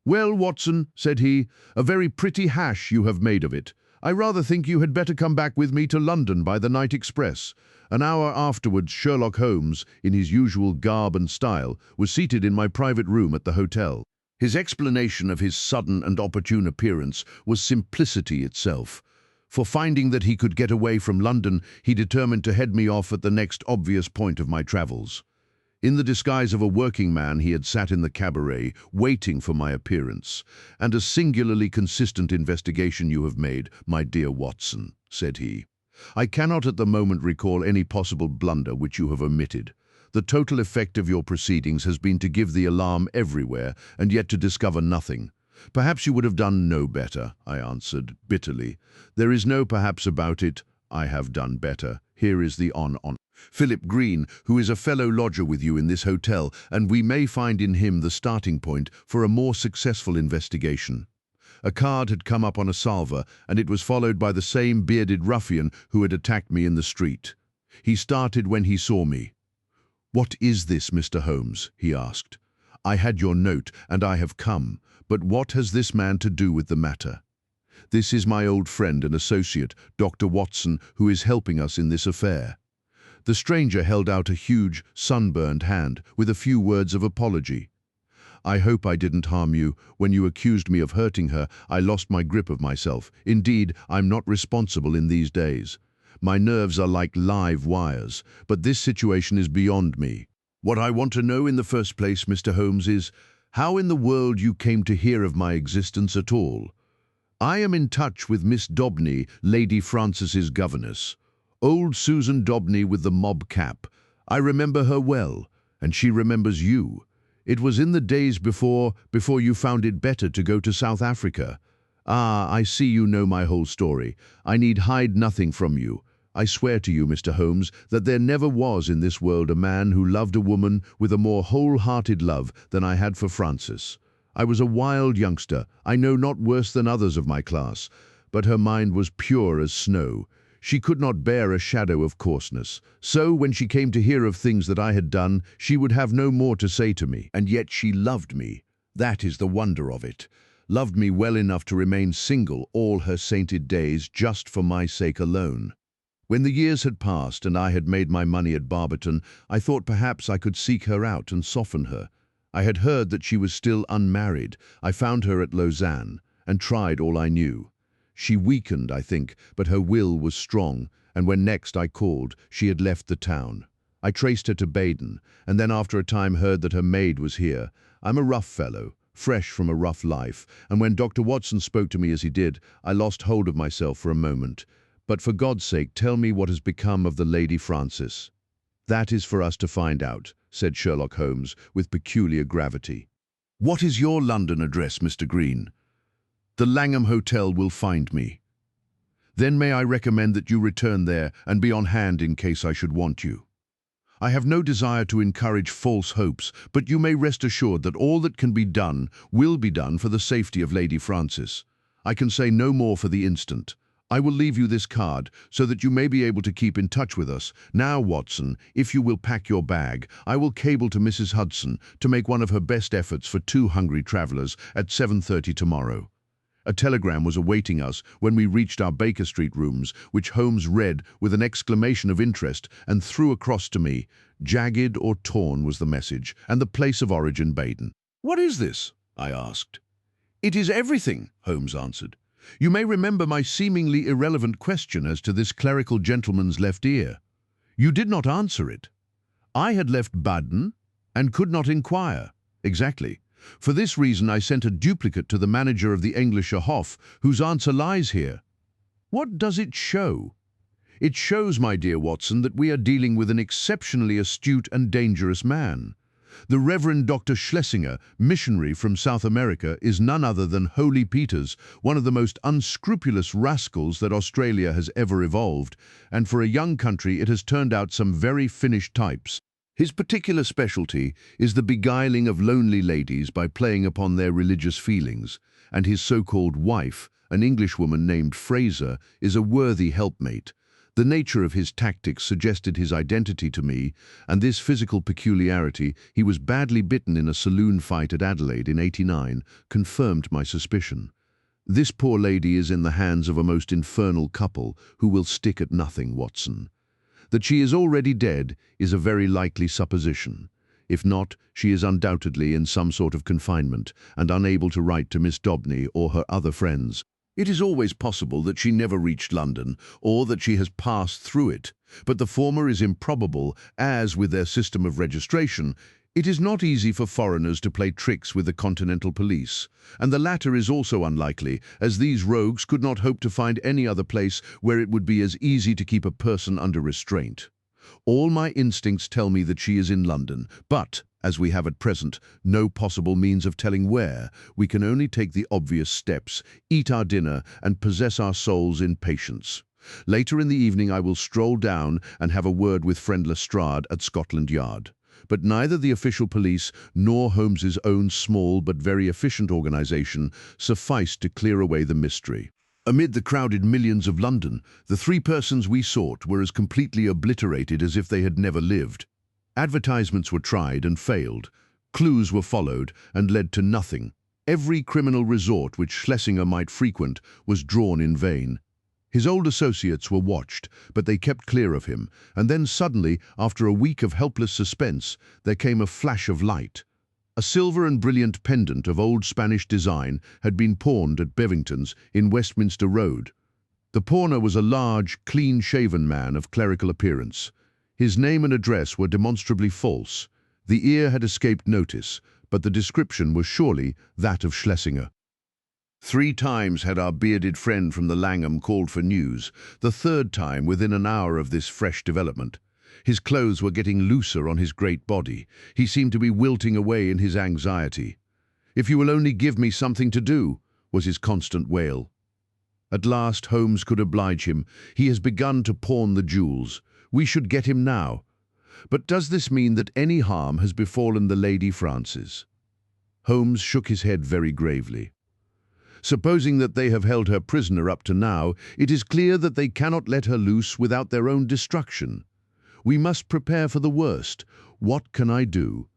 "Well, Watson," said he, "a very pretty hash you have made of it. I rather think you had better come back with me to London by the night express." An hour afterwards, Sherlock Holmes, in his usual garb and style, was seated in my private room at the hotel. His explanation of his sudden and opportune appearance was simplicity itself. For finding that he could get away from London, he determined to head me off at the next obvious point of my travels. In the disguise of a working man, he had sat in the cabaret, waiting for my appearance. "And a singularly consistent investigation you have made, my dear Watson," said he. "I cannot at the moment recall any possible blunder which you have omitted. The total effect of your proceedings has been to give the alarm everywhere, and yet to discover nothing." "Perhaps you would have done no better," I answered, bitterly. "There is no perhaps about it. I have done better. Here is the on. Philip Green, who is a fellow lodger with you in this hotel, and we may find in him the starting point for a more successful investigation." A card had come up on a salver, and it was followed by the same bearded ruffian who had attacked me in the street. He started when he saw me. "What is this, Mr. Holmes?" he asked. "I had your note, and I have come, but what has this man to do with the matter?" "This is my old friend and associate, Dr. Watson, who is helping us in this affair." The stranger held out a huge, sunburned hand with a few words of apology. "I hope I didn't harm you. When you accused me of hurting her, I lost my grip of myself. Indeed, I'm not responsible in these days. My nerves are like live wires, but this situation is beyond me. What I want to know in the first place, Mr. Holmes, is how in the world you came to hear of my existence at all. I am in touch with Miss Daubeny, Lady Frances's governess. Old Susan Daubeny with the mob cap. I remember her well, and she remembers you. It was in the days before you found it better to go to South Africa. Ah, I see you know my whole story. I need hide nothing from you. I swear to you, Mr. Holmes, that there never was in this world a man who loved a woman with a more whole-hearted love than I had for Frances. I was a wild youngster, I know not worse than others of my class, but her mind was pure as snow. She could not bear a shadow of coarseness. So, when she came to hear of things that I had done, she would have no more to say to me. And yet she loved me. That is the wonder of it. Loved me well enough to remain single all her sainted days just for my sake alone. When the years had passed and I had made my money at Barbiton, I thought perhaps I could seek her out and soften her. I had heard that she was still unmarried. I found her at Lausanne, and tried all I knew. She weakened, I think, but her will was strong, and when next I called, she had left the town. I traced her to Baden, and then after a time heard that her maid was here. I'm a rough fellow. fresh from a rough life, and when Dr. Watson spoke to me as he did, I lost hold of myself for a moment. But for God's sake, tell me what has become of the Lady Frances." "That is for us to find out," said Sherlock Holmes with peculiar gravity. "What is your London address, Mr. Green?" "The Langham Hotel will find me." "Then may I recommend that you return there and be on hand in case I should want you. I have no desire to encourage false hopes, but you may rest assured that all that can be done will be done for the safety of Lady Frances. I can say no more for the instant. I will leave you this card so that you may be able to keep in touch with us. Now, Watson, if you will pack your bag, I will cable to Mrs. Hudson to make one of her best efforts for 2 hungry travellers at 7:30 tomorrow." A telegram was awaiting us when we reached our Baker Street rooms, which Holmes read with an exclamation of interest and threw across to me. "Jagged or torn" was the message, and the place of origin Baden. "What is this?" I asked. "It is everything," Holmes answered. "You may remember my seemingly irrelevant question as to this clerical gentleman's left ear. You did not answer it. I had left Baden and could not inquire. Exactly. For this reason I sent a duplicate to the manager of the Englischer Hof, whose answer lies here. What does it show? It shows, my dear Watson, that we are dealing with an exceptionally astute and dangerous man. The Reverend Dr. Schlesinger, missionary from South America, is none other than Holy Peter's, one of the most unscrupulous rascals that Australia has ever evolved, and for a young country it has turned out some very finished types. His particular specialty is the beguiling of lonely ladies by playing upon their religious feelings, and his so-called wife, an Englishwoman named Fraser, is a worthy helpmate. The nature of his tactics suggested his identity to me, and this physical peculiarity, he was badly bitten in a saloon fight at Adelaide in '89, confirmed my suspicion. This poor lady is in the hands of a most infernal couple who will stick at nothing, Watson. That she is already dead is a very likely supposition. If not, she is undoubtedly in some sort of confinement and unable to write to Miss Daubeny or her other friends. It is always possible that she never reached London or that she has passed through it, but the former is improbable as, with their system of registration, it is not easy for foreigners to play tricks with the continental police, and the latter is also unlikely, as these rogues could not hope to find any other place where it would be as easy to keep a person under restraint. All my instincts tell me that she is in London, but, as we have at present no possible means of telling where, we can only take the obvious steps, eat our dinner, and possess our souls in patience. Later in the evening I will stroll down and have a word with friend Lestrade at Scotland Yard. But neither the official police nor Holmes's own small but very efficient organization sufficed to clear away the mystery. Amid the crowded millions of London, the 3 persons we sought were as completely obliterated as if they had never lived. Advertisements were tried and failed. Clues were followed and led to nothing. Every criminal resort which Schlesinger might frequent was drawn in vain. His old associates were watched, but they kept clear of him, and then suddenly, after a week of helpless suspense, there came a flash of light. A silver and brilliant pendant of old Spanish design had been pawned at Bevington's in Westminster Road. The pawner was a large, clean-shaven man of clerical appearance. His name and address were demonstrably false. The ear had escaped notice, but the description was surely that of Schlesinger. 3 times had our bearded friend from the Langham called for news, the 3rd time within an hour of this fresh development. His clothes were getting looser on his great body. He seemed to be wilting away in his anxiety. "If you will only give me something to do," was his constant wail. At last Holmes could oblige him. "He has begun to pawn the jewels. We should get him now. But does this mean that any harm has befallen the Lady Frances?" Holmes shook his head very gravely. "Supposing that they have held her prisoner up to now, it is clear that they cannot let her loose without their own destruction. We must prepare for the worst. What can I do?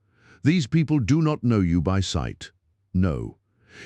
These people do not know you by sight. No.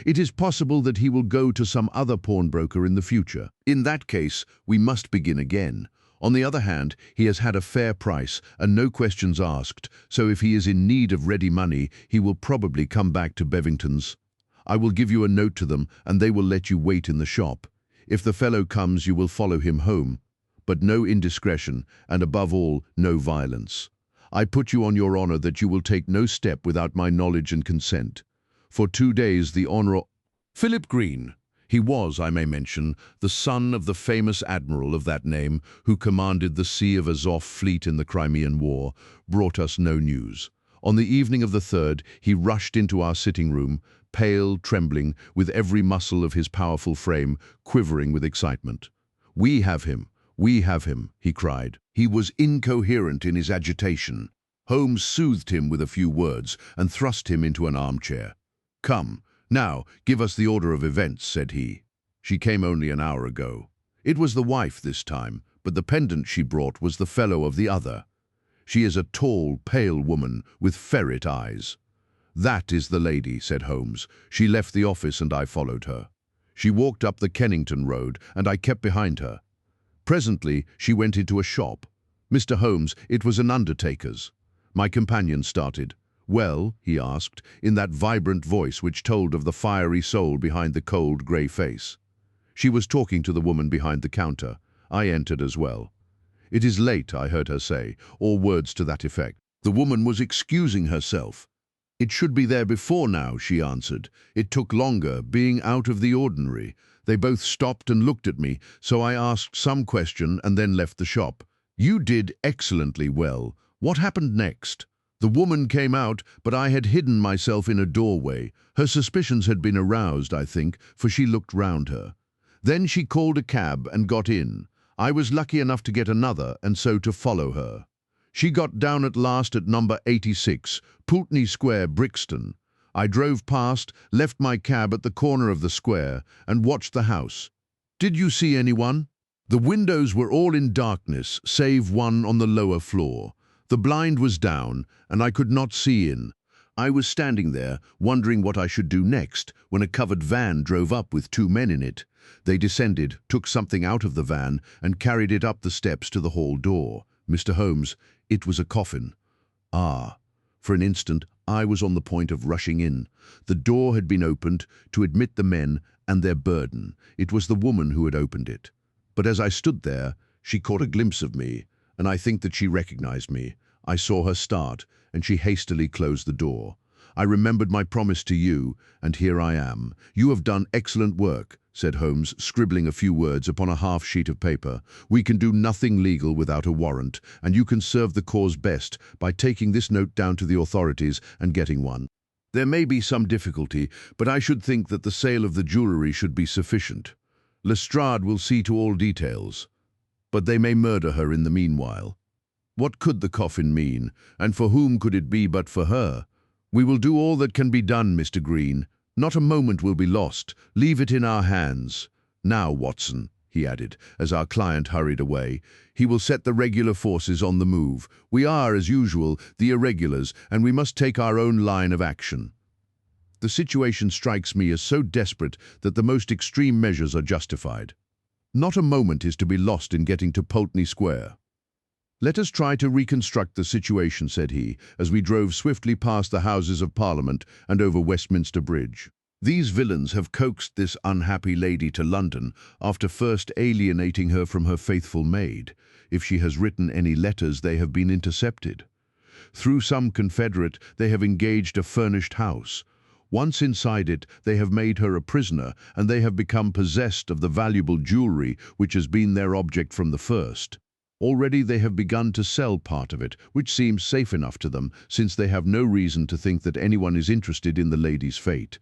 It is possible that he will go to some other pawnbroker in the future. In that case, we must begin again. On the other hand, he has had a fair price and no questions asked, so if he is in need of ready money, he will probably come back to Bevington's. I will give you a note to them, and they will let you wait in the shop. If the fellow comes, you will follow him home. But no indiscretion, and above all, no violence. I put you on your honor that you will take no step without my knowledge and consent. For 2 days the Honourable Philip Green. He was, I may mention, the son of the famous admiral of that name who commanded the Sea of Azov fleet in the Crimean War, brought us no news. On the evening of the 3rd, he rushed into our sitting room, pale, trembling, with every muscle of his powerful frame quivering with excitement. "We have him! We have him!" he cried. He was incoherent in his agitation. Holmes soothed him with a few words and thrust him into an armchair. "Come, now, give us the order of events," said he. "She came only an hour ago. It was the wife this time, but the pendant she brought was the fellow of the other. She is a tall, pale woman with ferret eyes." "That is the lady," said Holmes. "She left the office and I followed her. She walked up the Kennington Road and I kept behind her. Presently she went into a shop. Mr. Holmes, it was an undertaker's." My companion started. "Well?" he asked, in that vibrant voice which told of the fiery soul behind the cold, grey face. She was talking to the woman behind the counter. I entered as well. "It is late," I heard her say, or words to that effect. The woman was excusing herself. "It should be there before now," she answered. "It took longer, being out of the ordinary." They both stopped and looked at me, so I asked some question and then left the shop. "You did excellently well. What happened next?" "The woman came out, but I had hidden myself in a doorway. Her suspicions had been aroused, I think, for she looked round her. Then she called a cab and got in. I was lucky enough to get another, and so to follow her. She got down at last at number 86, Pulteney Square, Brixton. I drove past, left my cab at the corner of the square, and watched the house." "Did you see anyone?" "The windows were all in darkness, save one on the lower floor. The blind was down, and I could not see in. I was standing there, wondering what I should do next, when a covered van drove up with 2 men in it. They descended, took something out of the van, and carried it up the steps to the hall door. Mr. Holmes, it was a coffin." "Ah." For an instant, I was on the point of rushing in. The door had been opened to admit the men and their burden. It was the woman who had opened it. But as I stood there, she caught a glimpse of me, and I think that she recognized me. I saw her start, and she hastily closed the door. "I remembered my promise to you, and here I am." "You have done excellent work," said Holmes, scribbling a few words upon a half sheet of paper. "We can do nothing legal without a warrant, and you can serve the cause best by taking this note down to the authorities and getting one. There may be some difficulty, but I should think that the sale of the jewellery should be sufficient. Lestrade will see to all details. But they may murder her in the meanwhile. What could the coffin mean, and for whom could it be but for her? We will do all that can be done, Mr. Green. Not a moment will be lost. Leave it in our hands. Now, Watson," he added, as our client hurried away, "he will set the regular forces on the move. We are, as usual, the irregulars, and we must take our own line of action. The situation strikes me as so desperate that the most extreme measures are justified. Not a moment is to be lost in getting to Pulteney Square." "Let us try to reconstruct the situation," said he, as we drove swiftly past the Houses of Parliament and over Westminster Bridge. "These villains have coaxed this unhappy lady to London after first alienating her from her faithful maid. If she has written any letters, they have been intercepted. Through some confederate, they have engaged a furnished house. Once inside it, they have made her a prisoner, and they have become possessed of the valuable jewellery which has been their object from the first. Already they have begun to sell part of it, which seems safe enough to them, since they have no reason to think that anyone is interested in the lady's fate.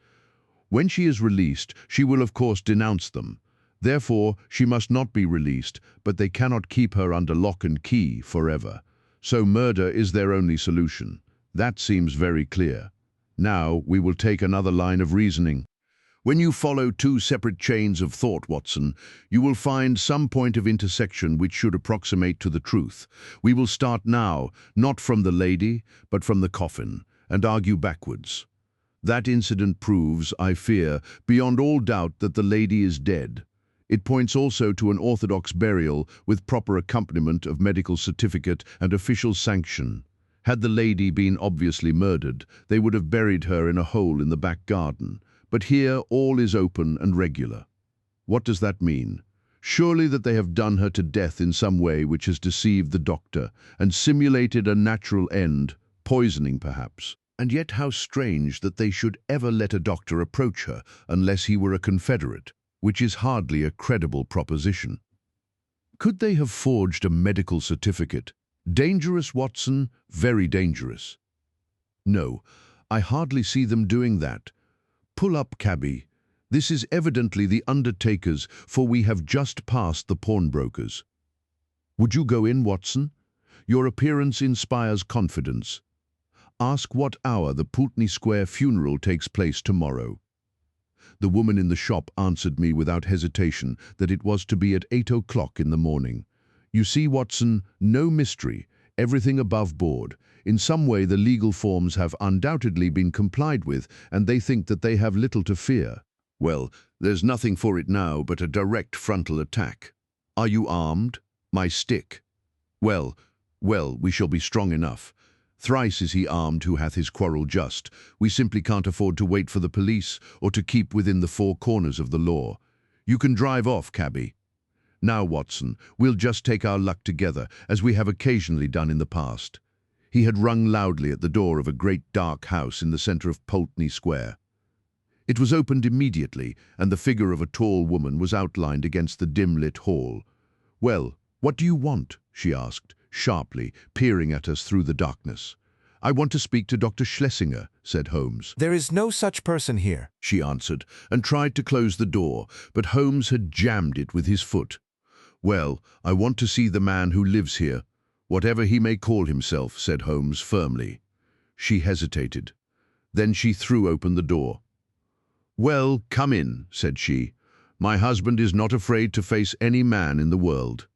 When she is released, she will of course denounce them. Therefore, she must not be released, but they cannot keep her under lock and key forever. So murder is their only solution. That seems very clear. Now we will take another line of reasoning. When you follow 2 separate chains of thought, Watson, you will find some point of intersection which should approximate to the truth. We will start now, not from the lady, but from the coffin, and argue backwards. That incident proves, I fear, beyond all doubt that the lady is dead. It points also to an orthodox burial with proper accompaniment of medical certificate and official sanction. Had the lady been obviously murdered, they would have buried her in a hole in the back garden. But here all is open and regular. What does that mean? Surely that they have done her to death in some way which has deceived the doctor and simulated a natural end, poisoning perhaps. And yet how strange that they should ever let a doctor approach her unless he were a confederate, which is hardly a credible proposition. Could they have forged a medical certificate? Dangerous, Watson, very dangerous. No, I hardly see them doing that. Pull up, cabby. This is evidently the undertaker's, for we have just passed the pawnbroker's. Would you go in, Watson? Your appearance inspires confidence. Ask what hour the Pulteney Square funeral takes place tomorrow. The woman in the shop answered me without hesitation that it was to be at 8 o'clock in the morning. You see, Watson, no mystery, everything above board. In some way the legal forms have undoubtedly been complied with, and they think that they have little to fear. Well, there's nothing for it now but a direct frontal attack. Are you armed? My stick. Well, we shall be strong enough. Thrice is he armed who hath his quarrel just. We simply can't afford to wait for the police, or to keep within the four corners of the law. You can drive off, cabby. Now, Watson, we'll just take our luck together, as we have occasionally done in the past. He had rung loudly at the door of a great dark house in the centre of Pulteney Square. It was opened immediately, and the figure of a tall woman was outlined against the dim-lit hall. Well, what do you want? She asked, sharply, peering at us through the darkness. I want to speak to Dr. Schlesinger, said Holmes. There is no such person here, She answered, and tried to close the door, but Holmes had jammed it with his foot. Well, I want to see the man who lives here, whatever he may call himself, said Holmes firmly. She hesitated. Then she threw open the door. Well, come in, said she. My husband is not afraid to face any man in the world.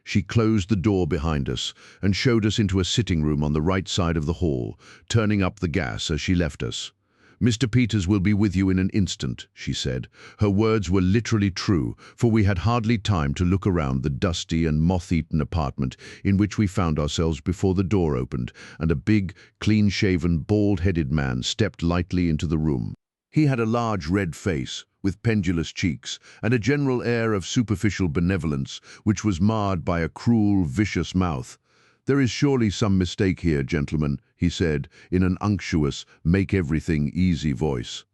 She closed the door behind us and showed us into a sitting room on the right side of the hall, turning up the gas as she left us. Mr. Peters will be with you in an instant, she said. Her words were literally true, for we had hardly time to look around the dusty and moth-eaten apartment in which we found ourselves before the door opened, and a big, clean-shaven, bald-headed man stepped lightly into the room. He had a large red face, with pendulous cheeks, and a general air of superficial benevolence, which was marred by a cruel, vicious mouth. There is surely some mistake here, gentlemen, he said, in an unctuous, make-everything-easy voice.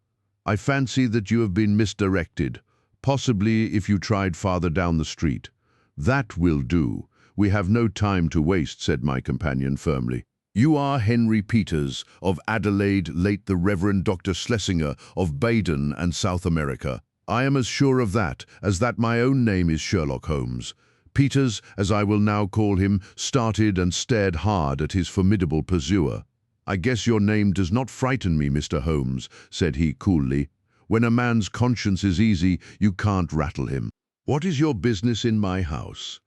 I fancy that you have been misdirected, possibly if you tried farther down the street. That will do. We have no time to waste, said my companion firmly. You are Henry Peters, of Adelaide, late the Reverend Dr. Schlesinger, of Baden and South America. I am as sure of that as that my own name is Sherlock Holmes. Peters, as I will now call him, started and stared hard at his formidable pursuer. I guess your name does not frighten me, Mr. Holmes, said he coolly. When a man's conscience is easy, you can't rattle him. What is your business in my house?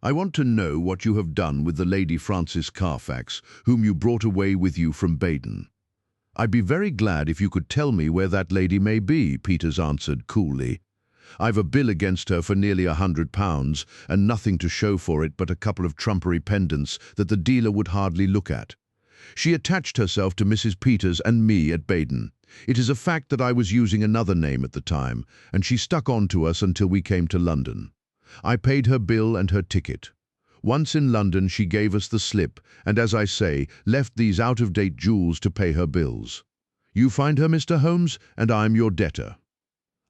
I want to know what you have done with the Lady Frances Carfax, whom you brought away with you from Baden. I'd be very glad if you could tell me where that lady may be, Peters answered coolly. I've a bill against her for nearly £100, and nothing to show for it but a couple of trumpery pendants that the dealer would hardly look at. She attached herself to Mrs. Peters and me at Baden. It is a fact that I was using another name at the time, and she stuck on to us until we came to London. I paid her bill and her ticket. Once in London she gave us the slip, and as I say, left these out-of-date jewels to pay her bills. You find her, Mr. Holmes, and I'm your debtor.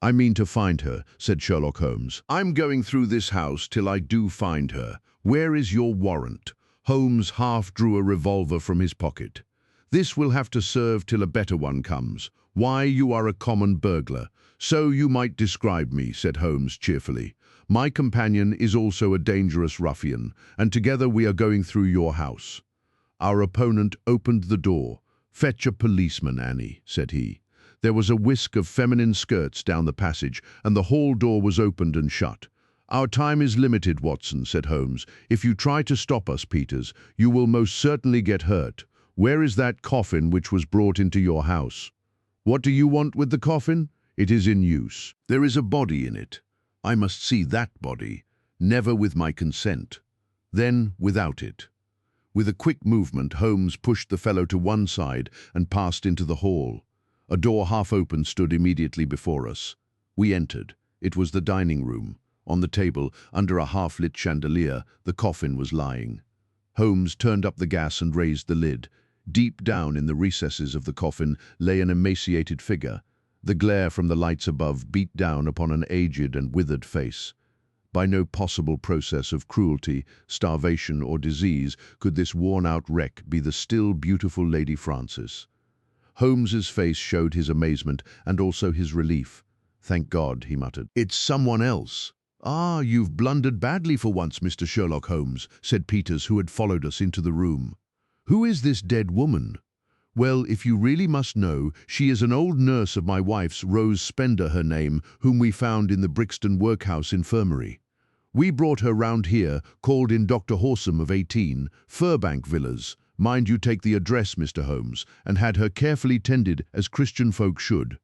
I mean to find her, said Sherlock Holmes. I'm going through this house till I do find her. Where is your warrant? Holmes half drew a revolver from his pocket. This will have to serve till a better one comes. Why, you are a common burglar. So you might describe me, said Holmes cheerfully. My companion is also a dangerous ruffian, and together we are going through your house. Our opponent opened the door. Fetch a policeman, Annie, said he. There was a whisk of feminine skirts down the passage, and the hall door was opened and shut. Our time is limited, Watson, said Holmes. If you try to stop us, Peters, you will most certainly get hurt. Where is that coffin which was brought into your house? What do you want with the coffin? It is in use. There is a body in it. I must see that body, never with my consent, then without it. With a quick movement, Holmes pushed the fellow to one side and passed into the hall. A door half open stood immediately before us. We entered. It was the dining room. On the table, under a half-lit chandelier, the coffin was lying. Holmes turned up the gas and raised the lid. Deep down in the recesses of the coffin lay an emaciated figure. The glare from the lights above beat down upon an aged and withered face. By no possible process of cruelty, starvation, or disease could this worn-out wreck be the still beautiful Lady Frances. Holmes's face showed his amazement and also his relief. "Thank God," he muttered. "It's someone else." "Ah, you've blundered badly for once, Mr. Sherlock Holmes," said Peters, who had followed us into the room. "Who is this dead woman?" "Well, if you really must know, she is an old nurse of my wife's, Rose Spender her name, whom we found in the Brixton Workhouse infirmary. We brought her round here, called in Dr. Horsam of 18, Furbank Villas. Mind you take the address, Mr. Holmes, and had her carefully tended as Christian folk should.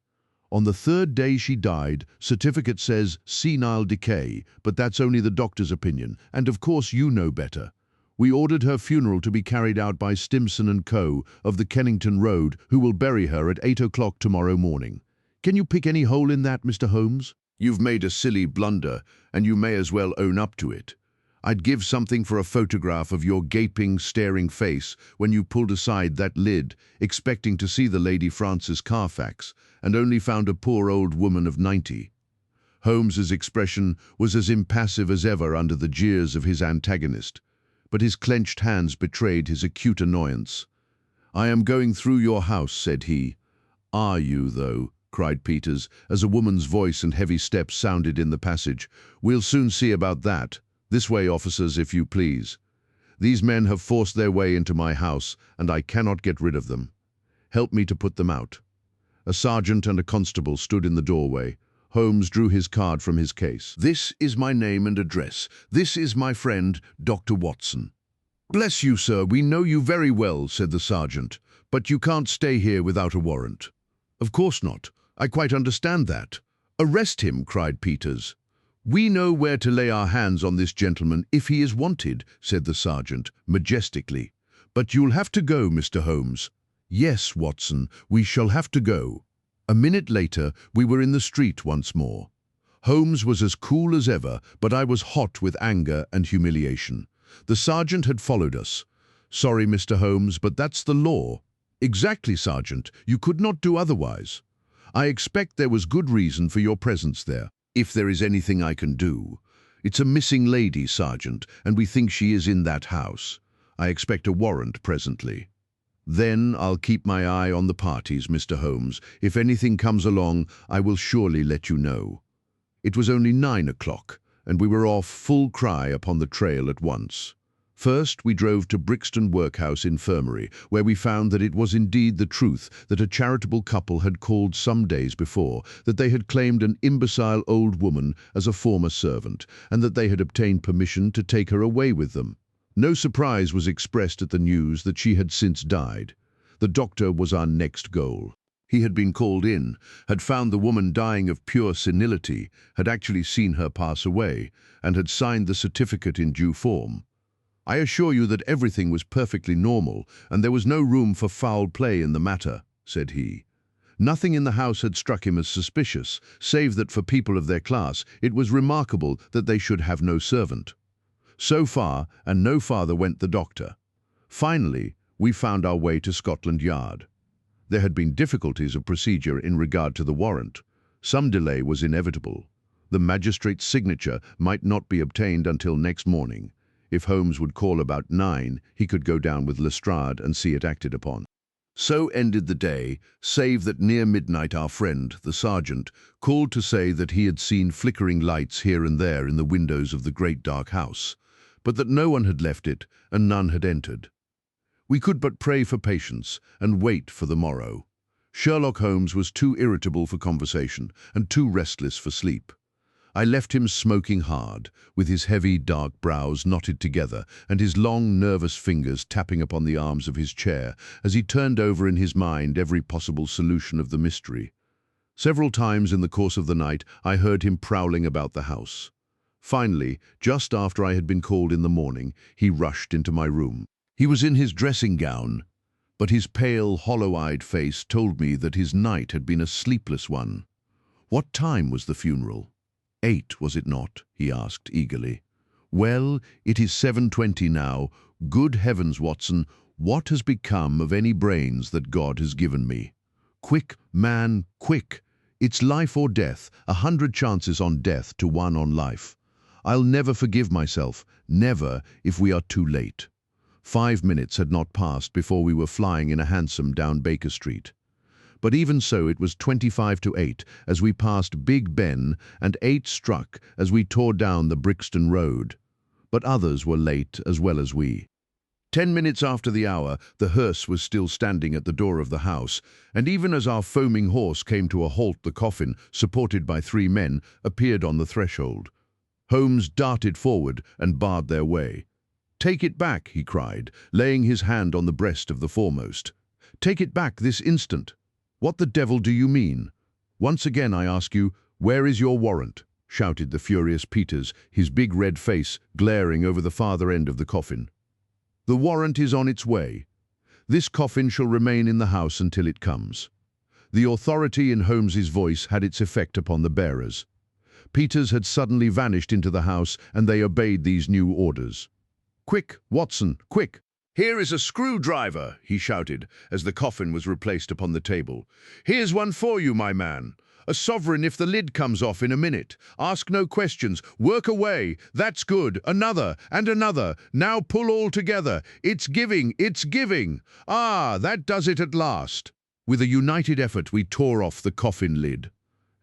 On the third day she died. Certificate says senile decay, but that's only the doctor's opinion, and of course you know better. We ordered her funeral to be carried out by Stimson & Co. of the Kennington Road, who will bury her at 8 o'clock tomorrow morning. Can you pick any hole in that, Mr. Holmes? You've made a silly blunder, and you may as well own up to it. I'd give something for a photograph of your gaping, staring face when you pulled aside that lid, expecting to see the Lady Frances Carfax, and only found a poor old woman of 90. Holmes's expression was as impassive as ever under the jeers of his antagonist, but his clenched hands betrayed his acute annoyance. "I am going through your house," said he. "Are you, though?" cried Peters, as a woman's voice and heavy steps sounded in the passage. "We'll soon see about that. This way, officers, if you please. These men have forced their way into my house, and I cannot get rid of them. Help me to put them out." A sergeant and a constable stood in the doorway. Holmes drew his card from his case. "This is my name and address. This is my friend, Dr. Watson." "Bless you, sir, we know you very well," said the sergeant, "but you can't stay here without a warrant." "Of course not. I quite understand that." "Arrest him," cried Peters. "We know where to lay our hands on this gentleman if he is wanted," said the sergeant, majestically. "But you'll have to go, Mr. Holmes." "Yes, Watson, we shall have to go." A minute later, we were in the street once more. Holmes was as cool as ever, but I was hot with anger and humiliation. The sergeant had followed us. "Sorry, Mr. Holmes, but that's the law." "Exactly, Sergeant. You could not do otherwise. I expect there was good reason for your presence there. If there is anything I can do. It's a missing lady, Sergeant, and we think she is in that house. I expect a warrant presently." "Then I'll keep my eye on the parties, Mr. Holmes. If anything comes along, I will surely let you know." It was only 9 o'clock, and we were off full cry upon the trail at once. First, we drove to Brixton Workhouse Infirmary, where we found that it was indeed the truth that a charitable couple had called some days before, that they had claimed an imbecile old woman as a former servant, and that they had obtained permission to take her away with them. No surprise was expressed at the news that she had since died. The doctor was our next goal. He had been called in, had found the woman dying of pure senility, had actually seen her pass away, and had signed the certificate in due form. "I assure you that everything was perfectly normal, and there was no room for foul play in the matter," said he. Nothing in the house had struck him as suspicious, save that for people of their class it was remarkable that they should have no servant. So far, and no farther went the doctor. Finally, we found our way to Scotland Yard. There had been difficulties of procedure in regard to the warrant. Some delay was inevitable. The magistrate's signature might not be obtained until next morning. If Holmes would call about 9, he could go down with Lestrade and see it acted upon. So ended the day, save that near midnight our friend, the sergeant, called to say that he had seen flickering lights here and there in the windows of the great dark house, but that no one had left it and none had entered. We could but pray for patience and wait for the morrow. Sherlock Holmes was too irritable for conversation and too restless for sleep. I left him smoking hard, with his heavy, dark brows knotted together and his long, nervous fingers tapping upon the arms of his chair as he turned over in his mind every possible solution of the mystery. Several times in the course of the night I heard him prowling about the house. Finally, just after I had been called in the morning, he rushed into my room. He was in his dressing gown, but his pale, hollow-eyed face told me that his night had been a sleepless one. "What time was the funeral?" 8, was it not?" he asked eagerly. "Well, it is 7:20 now. Good heavens, Watson, What has become of any brains that God has given me? Quick, man, quick! It's life or death, 100 chances on death to 1 on life. I'll never forgive myself, never, if we are too late. 5 minutes had not passed before we were flying in a hansom down Baker Street. But even so, it was 25 to 8 as we passed Big Ben, and 8 struck as we tore down the Brixton Road. But others were late as well as we. 10 minutes after the hour, the hearse was still standing at the door of the house, and even as our foaming horse came to a halt, the coffin, supported by 3 men, appeared on the threshold. Holmes darted forward and barred their way. "Take it back," he cried, laying his hand on the breast of the foremost. "Take it back this instant." "What the devil do you mean? Once again I ask you, where is your warrant?" shouted the furious Peters, his big red face glaring over the farther end of the coffin. "The warrant is on its way. This coffin shall remain in the house until it comes." The authority in Holmes's voice had its effect upon the bearers. Peters had suddenly vanished into the house, and they obeyed these new orders. "Quick, Watson, quick! Here is a screwdriver," he shouted, as the coffin was replaced upon the table. "Here's one for you, my man. A sovereign if the lid comes off in a minute. Ask no questions. Work away. That's good. Another and another. Now pull all together. It's giving. It's giving. Ah, that does it at last." With a united effort, we tore off the coffin lid.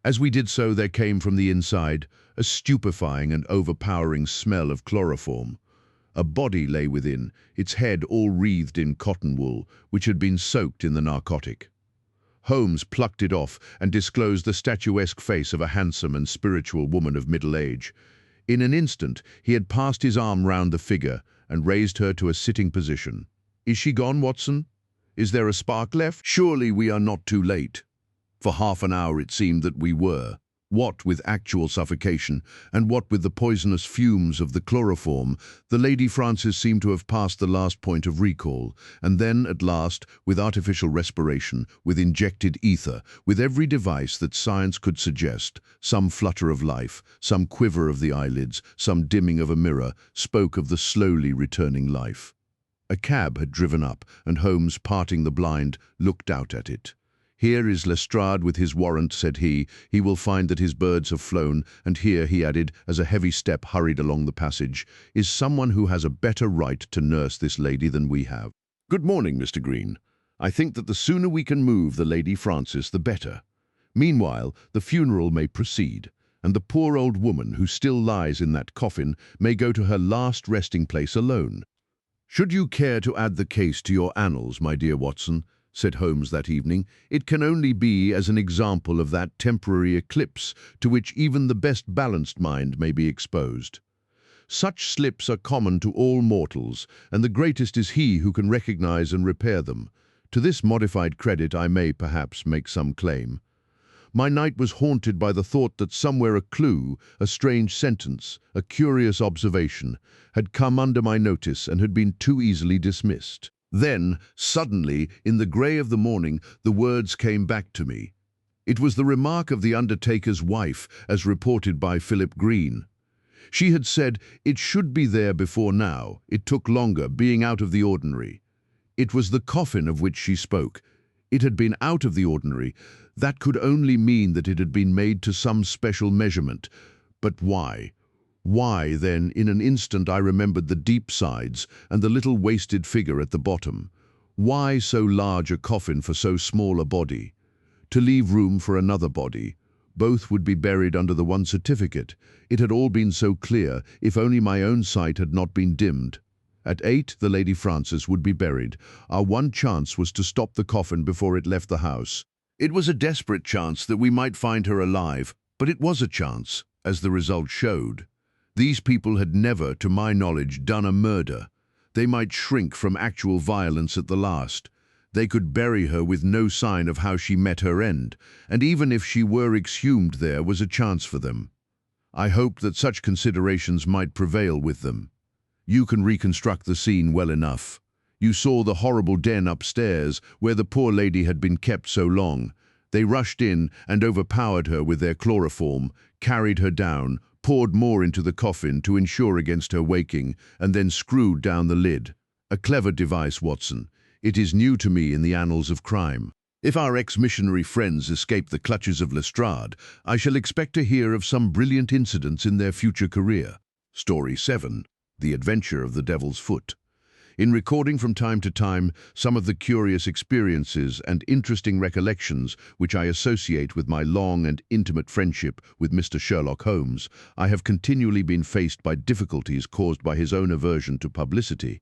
As we did so, there came from the inside a stupefying and overpowering smell of chloroform. A body lay within, its head all wreathed in cotton wool, which had been soaked in the narcotic. Holmes plucked it off and disclosed the statuesque face of a handsome and spiritual woman of middle age. In an instant, he had passed his arm round the figure and raised her to a sitting position. "Is she gone, Watson? Is there a spark left? Surely we are not too late." For half an hour it seemed that we were. What with actual suffocation, and what with the poisonous fumes of the chloroform, the Lady Frances seemed to have passed the last point of recall, and then, at last, with artificial respiration, with injected ether, with every device that science could suggest, some flutter of life, some quiver of the eyelids, some dimming of a mirror, spoke of the slowly returning life. A cab had driven up, and Holmes, parting the blind, looked out at it. "Here is Lestrade with his warrant," said he. "He will find that his birds have flown, and here," he added, as a heavy step hurried along the passage, "is someone who has a better right to nurse this lady than we have. Good morning, Mr. Green. I think that the sooner we can move the Lady Frances, the better. Meanwhile, the funeral may proceed, and the poor old woman who still lies in that coffin may go to her last resting place alone. Should you care to add the case to your annals, my dear Watson," said Holmes that evening, "it can only be as an example of that temporary eclipse to which even the best balanced mind may be exposed. Such slips are common to all mortals, and the greatest is he who can recognize and repair them. To this modified credit I may, perhaps, make some claim. My night was haunted by the thought that somewhere a clue, a strange sentence, a curious observation, had come under my notice and had been too easily dismissed. Then, suddenly, in the grey of the morning, the words came back to me. It was the remark of the undertaker's wife, as reported by Philip Green. She had said, "It should be there before now. It took longer, being out of the ordinary." It was the coffin of which she spoke. It had been out of the ordinary. That could only mean that it had been made to some special measurement. But why? Why, then, in an instant I remembered the deep sides and the little wasted figure at the bottom. Why so large a coffin for so small a body? To leave room for another body. Both would be buried under the one certificate. It had all been so clear, if only my own sight had not been dimmed. At 8, the Lady Frances would be buried. Our one chance was to stop the coffin before it left the house. It was a desperate chance that we might find her alive, but it was a chance, as the result showed. These people had never, to my knowledge, done a murder. They might shrink from actual violence at the last. They could bury her with no sign of how she met her end, and even if she were exhumed there was a chance for them. I hoped that such considerations might prevail with them. You can reconstruct the scene well enough. You saw the horrible den upstairs, where the poor lady had been kept so long. They rushed in and overpowered her with their chloroform, carried her down, poured more into the coffin to ensure against her waking, and then screwed down the lid. A clever device, Watson. It is new to me in the annals of crime. If our ex-missionary friends escape the clutches of Lestrade, I shall expect to hear of some brilliant incidents in their future career. Story 7. The Adventure of the Devil's Foot. In recording from time to time some of the curious experiences and interesting recollections which I associate with my long and intimate friendship with Mr. Sherlock Holmes, I have continually been faced by difficulties caused by his own aversion to publicity.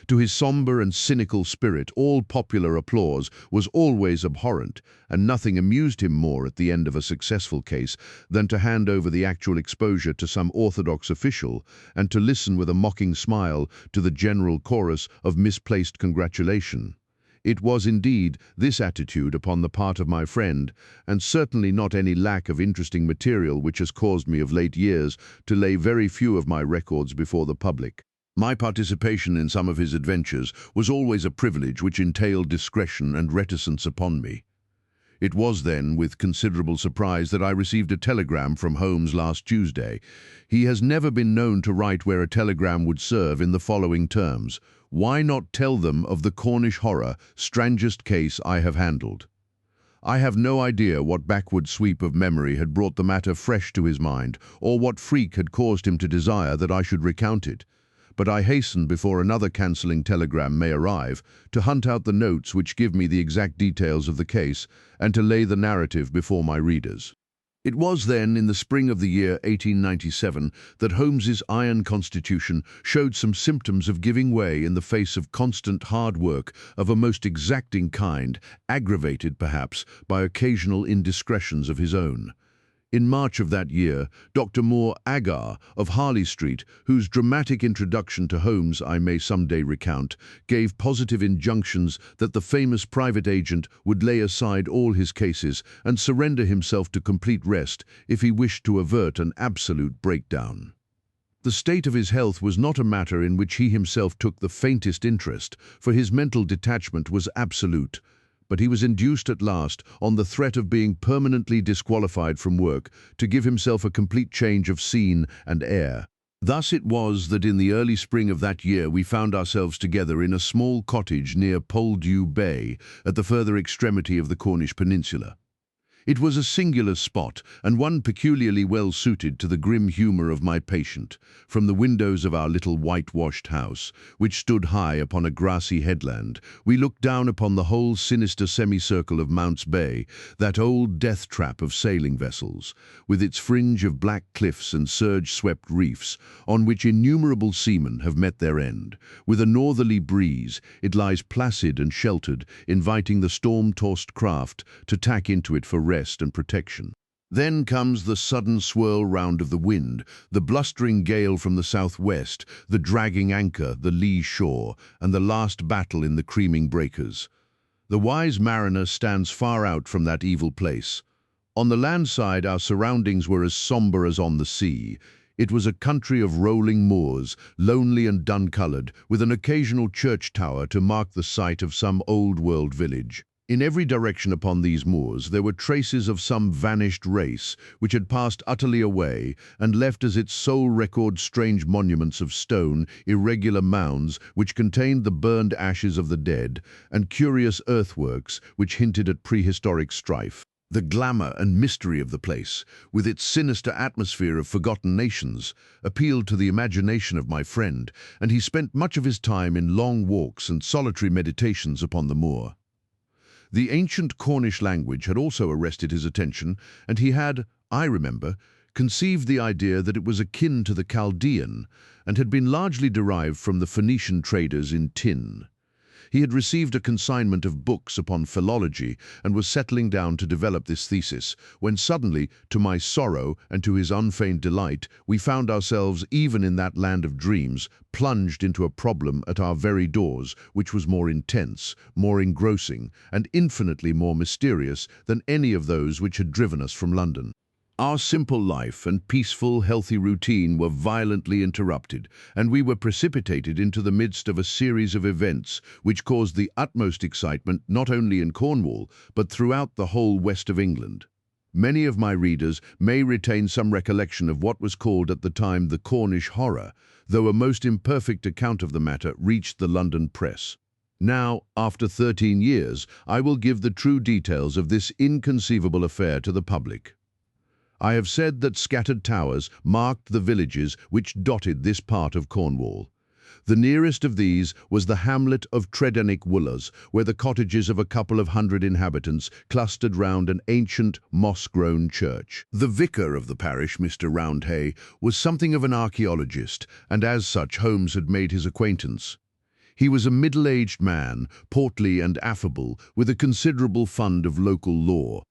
To his somber and cynical spirit, all popular applause was always abhorrent, and nothing amused him more at the end of a successful case than to hand over the actual exposure to some orthodox official and to listen with a mocking smile to the general chorus of misplaced congratulation. It was indeed this attitude upon the part of my friend, and certainly not any lack of interesting material, which has caused me of late years to lay very few of my records before the public. My participation in some of his adventures was always a privilege which entailed discretion and reticence upon me. It was then with considerable surprise that I received a telegram from Holmes last Tuesday. He has never been known to write where a telegram would serve in the following terms: "Why not tell them of the Cornish horror, strangest case I have handled?" I have no idea what backward sweep of memory had brought the matter fresh to his mind, or what freak had caused him to desire that I should recount it. But I hasten, before another cancelling telegram may arrive, to hunt out the notes which give me the exact details of the case and to lay the narrative before my readers. It was then, in the spring of the year 1897, that Holmes's iron constitution showed some symptoms of giving way in the face of constant hard work of a most exacting kind, aggravated, perhaps, by occasional indiscretions of his own. In March of that year, Dr. Moore Agar of Harley Street, whose dramatic introduction to Holmes I may some day recount, gave positive injunctions that the famous private agent would lay aside all his cases and surrender himself to complete rest if he wished to avert an absolute breakdown. The state of his health was not a matter in which he himself took the faintest interest, for his mental detachment was absolute. But he was induced at last, on the threat of being permanently disqualified from work, to give himself a complete change of scene and air. Thus it was that in the early spring of that year we found ourselves together in a small cottage near Poldhu Bay, at the further extremity of the Cornish peninsula. It was a singular spot, and one peculiarly well suited to the grim humour of my patient. From the windows of our little whitewashed house, which stood high upon a grassy headland, we looked down upon the whole sinister semicircle of Mounts Bay, that old death-trap of sailing vessels, with its fringe of black cliffs and surge-swept reefs, on which innumerable seamen have met their end. With a northerly breeze, it lies placid and sheltered, inviting the storm-tossed craft to tack into it for rest and protection. Then comes the sudden swirl round of the wind, the blustering gale from the southwest, the dragging anchor, the lee shore, and the last battle in the creaming breakers. The wise mariner stands far out from that evil place. On the land side our surroundings were as sombre as on the sea. It was a country of rolling moors, lonely and dun-coloured, with an occasional church tower to mark the site of some old-world village. In every direction upon these moors there were traces of some vanished race which had passed utterly away and left as its sole record strange monuments of stone, irregular mounds which contained the burned ashes of the dead, and curious earthworks which hinted at prehistoric strife. The glamour and mystery of the place, with its sinister atmosphere of forgotten nations, appealed to the imagination of my friend, and he spent much of his time in long walks and solitary meditations upon the moor. The ancient Cornish language had also arrested his attention, and he had, I remember, conceived the idea that it was akin to the Chaldean and had been largely derived from the Phoenician traders in tin. He had received a consignment of books upon philology and was settling down to develop this thesis, when suddenly, to my sorrow and to his unfeigned delight, we found ourselves, even in that land of dreams, plunged into a problem at our very doors which was more intense, more engrossing, and infinitely more mysterious than any of those which had driven us from London. Our simple life and peaceful, healthy routine were violently interrupted, and we were precipitated into the midst of a series of events which caused the utmost excitement not only in Cornwall, but throughout the whole west of England. Many of my readers may retain some recollection of what was called at the time the Cornish horror, though a most imperfect account of the matter reached the London press. Now, after 13 years, I will give the true details of this inconceivable affair to the public. I have said that scattered towers marked the villages which dotted this part of Cornwall. The nearest of these was the hamlet of Tredennick Woolers, where the cottages of a couple of hundred inhabitants clustered round an ancient, moss-grown church. The vicar of the parish, Mr. Roundhay, was something of an archaeologist, and as such Holmes had made his acquaintance. He was a middle-aged man, portly and affable, with a considerable fund of local lore.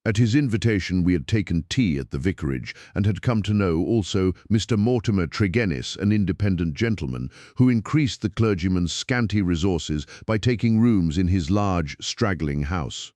At his invitation we had taken tea at the vicarage and had come to know also Mr. Mortimer Tregennis, an independent gentleman, who increased the clergyman's scanty resources by taking rooms in his large, straggling house.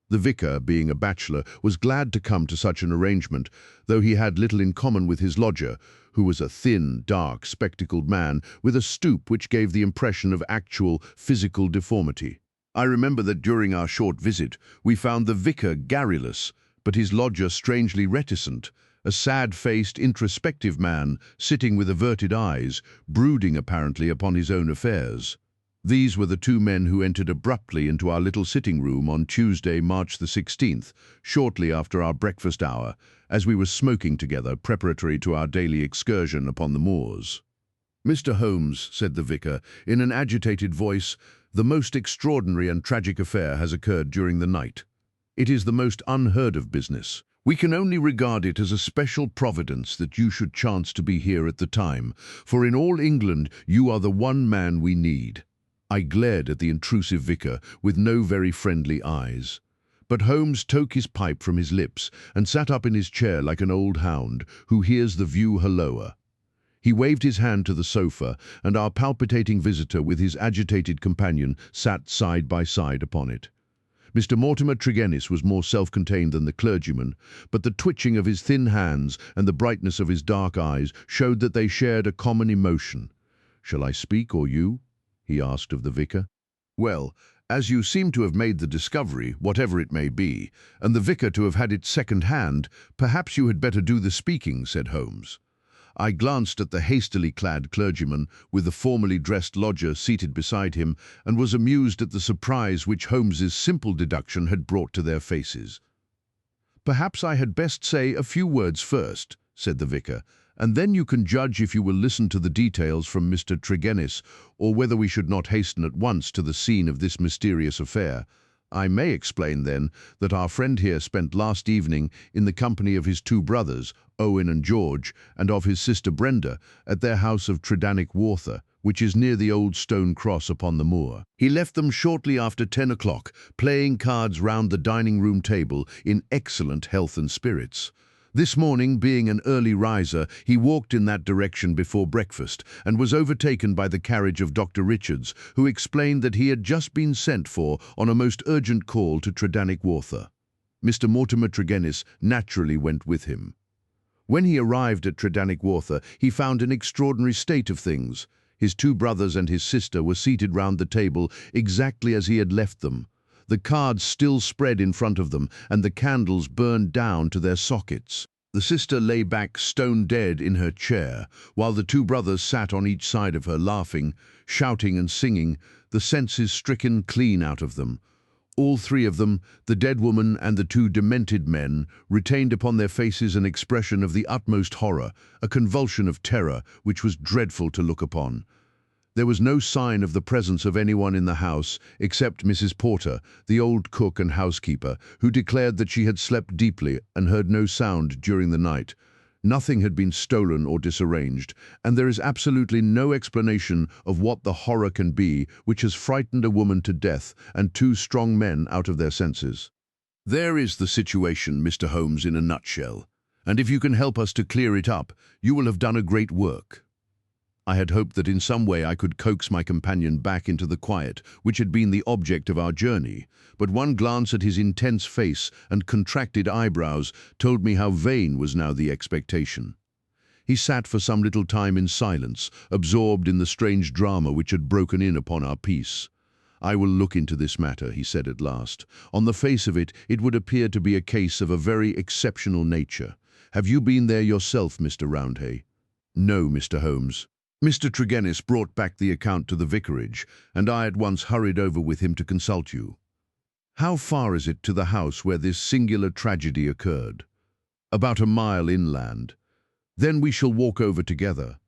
The vicar, being a bachelor, was glad to come to such an arrangement, though he had little in common with his lodger, who was a thin, dark, spectacled man with a stoop which gave the impression of actual physical deformity. I remember that during our short visit we found the vicar garrulous, but his lodger strangely reticent, a sad-faced, introspective man sitting with averted eyes, brooding apparently upon his own affairs. These were the two men who entered abruptly into our little sitting room on Tuesday, March the 16th, shortly after our breakfast hour, as we were smoking together preparatory to our daily excursion upon the moors. "Mr. Holmes," said the vicar, in an agitated voice, "the most extraordinary and tragic affair has occurred during the night. It is the most unheard of business. We can only regard it as a special providence that you should chance to be here at the time, for in all England you are the one man we need." I glared at the intrusive vicar with no very friendly eyes. But Holmes took his pipe from his lips and sat up in his chair like an old hound who hears the view halloa. He waved his hand to the sofa, and our palpitating visitor with his agitated companion sat side by side upon it. Mr. Mortimer Tregennis was more self-contained than the clergyman, but the twitching of his thin hands and the brightness of his dark eyes showed that they shared a common emotion. "Shall I speak, or you?" he asked of the vicar. "Well, as you seem to have made the discovery, whatever it may be, and the vicar to have had it second-hand, perhaps you had better do the speaking," said Holmes. I glanced at the hastily clad clergyman with the formally dressed lodger seated beside him and was amused at the surprise which Holmes's simple deduction had brought to their faces. "Perhaps I had best say a few words first," said the vicar, "and then you can judge if you will listen to the details from Mr. Tregennis, or whether we should not hasten at once to the scene of this mysterious affair. I may explain, then, that our friend here spent last evening in the company of his two brothers, Owen and George, and of his sister Brenda, at their house of Tredennick Woolers, which is near the old stone cross upon the moor. He left them shortly after 10 o'clock, playing cards round the dining-room table in excellent health and spirits. This morning, being an early riser, he walked in that direction before breakfast and was overtaken by the carriage of Dr. Richards, who explained that he had just been sent for on a most urgent call to Tredennick Woolers. Mr. Mortimer Tregennis naturally went with him. When he arrived at Tredennick Woolers, he found an extraordinary state of things. His two brothers and his sister were seated round the table exactly as he had left them. The cards still spread in front of them, and the candles burned down to their sockets. The sister lay back stone-dead in her chair, while the two brothers sat on each side of her laughing, shouting and singing, the senses stricken clean out of them. All three of them, the dead woman and the two demented men, retained upon their faces an expression of the utmost horror, a convulsion of terror which was dreadful to look upon. There was no sign of the presence of anyone in the house except Mrs. Porter, the old cook and housekeeper, who declared that she had slept deeply and heard no sound during the night. Nothing had been stolen or disarranged, and there is absolutely no explanation of what the horror can be which has frightened a woman to death and two strong men out of their senses. There is the situation, Mr. Holmes, in a nutshell, and if you can help us to clear it up, you will have done a great work." I had hoped that in some way I could coax my companion back into the quiet which had been the object of our journey, but one glance at his intense face and contracted eyebrows told me how vain was now the expectation. He sat for some little time in silence, absorbed in the strange drama which had broken in upon our peace. "I will look into this matter," he said at last. "On the face of it, it would appear to be a case of a very exceptional nature. Have you been there yourself, Mr. Roundhay?" "No, Mr. Holmes." Mr. Tregennis brought back the account to the vicarage, and I at once hurried over with him to consult you. "How far is it to the house where this singular tragedy occurred?" "About a mile inland." "Then we shall walk over together.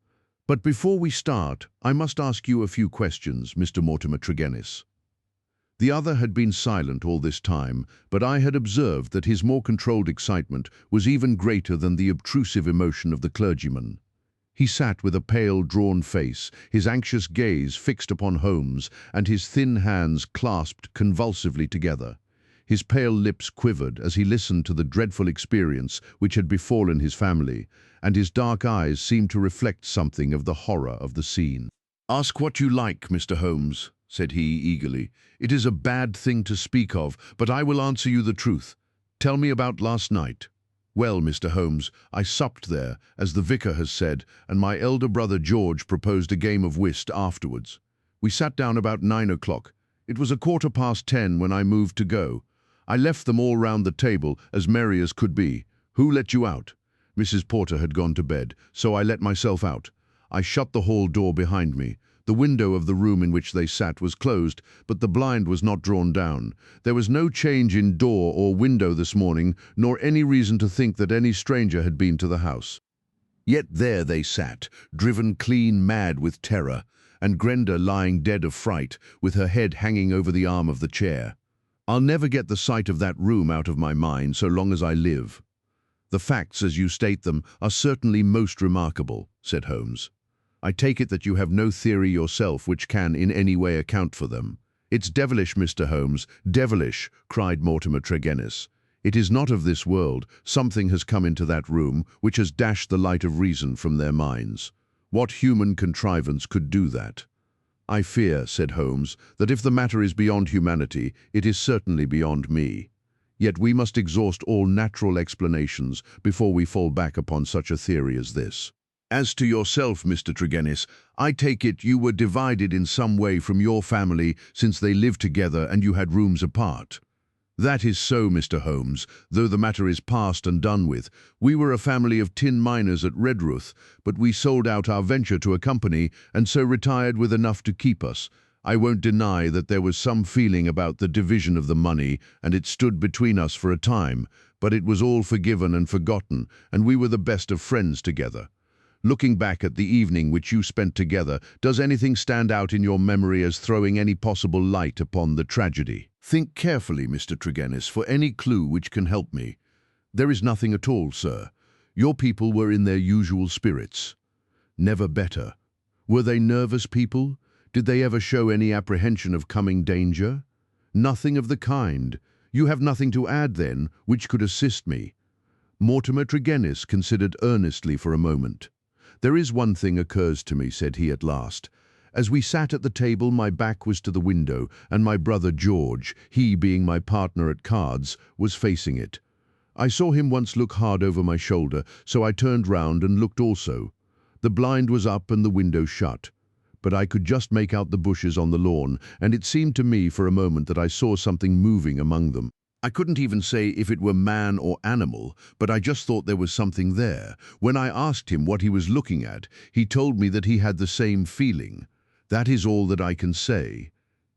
But before we start, I must ask you a few questions, Mr. Mortimer Tregennis." The other had been silent all this time, but I had observed that his more controlled excitement was even greater than the obtrusive emotion of the clergyman. He sat with a pale, drawn face, his anxious gaze fixed upon Holmes, and his thin hands clasped convulsively together. His pale lips quivered as he listened to the dreadful experience which had befallen his family, and his dark eyes seemed to reflect something of the horror of the scene. "Ask what you like, Mr. Holmes," said he eagerly. "It is a bad thing to speak of, but I will answer you the truth. Tell me about last night." "Well, Mr. Holmes, I supped there, as the vicar has said, and my elder brother George proposed a game of whist afterwards. We sat down about 9 o'clock. It was 10:15 when I moved to go. I left them all round the table, as merry as could be. Who let you out? Mrs. Porter had gone to bed, so I let myself out. I shut the hall door behind me. The window of the room in which they sat was closed, but the blind was not drawn down. There was no change in door or window this morning, nor any reason to think that any stranger had been to the house. Yet there they sat, driven clean mad with terror, and Grenda lying dead of fright, with her head hanging over the arm of the chair. I'll never get the sight of that room out of my mind so long as I live." "The facts, as you state them, are certainly most remarkable," said Holmes. "I take it that you have no theory yourself which can in any way account for them." "It's devilish, Mr. Holmes, devilish," cried Mortimer Tregennis. "It is not of this world. Something has come into that room which has dashed the light of reason from their minds. What human contrivance could do that?" "I fear," said Holmes, "that if the matter is beyond humanity, it is certainly beyond me. Yet we must exhaust all natural explanations before we fall back upon such a theory as this. As to yourself, Mr. Tregennis, I take it you were divided in some way from your family since they lived together and you had rooms apart." "That is so, Mr. Holmes, though the matter is past and done with. We were a family of tin miners at Redruth, but we sold out our venture to a company and so retired with enough to keep us. I won't deny that there was some feeling about the division of the money, and it stood between us for a time, but it was all forgiven and forgotten, and we were the best of friends together. Looking back at the evening which you spent together, does anything stand out in your memory as throwing any possible light upon the tragedy?" "Think carefully, Mr. Tregennis, for any clue which can help me." "There is nothing at all, sir. Your people were in their usual spirits." "Never better. Were they nervous people? Did they ever show any apprehension of coming danger?" "Nothing of the kind. You have nothing to add, then, which could assist me." Mortimer Tregennis considered earnestly for a moment. "There is one thing occurs to me," said he at last. "As we sat at the table, my back was to the window, and my brother George, he being my partner at cards, was facing it. I saw him once look hard over my shoulder, so I turned round and looked also. The blind was up and the window shut, but I could just make out the bushes on the lawn, and it seemed to me for a moment that I saw something moving among them. I couldn't even say if it were man or animal, but I just thought there was something there. When I asked him what he was looking at, he told me that he had the same feeling. That is all that I can say.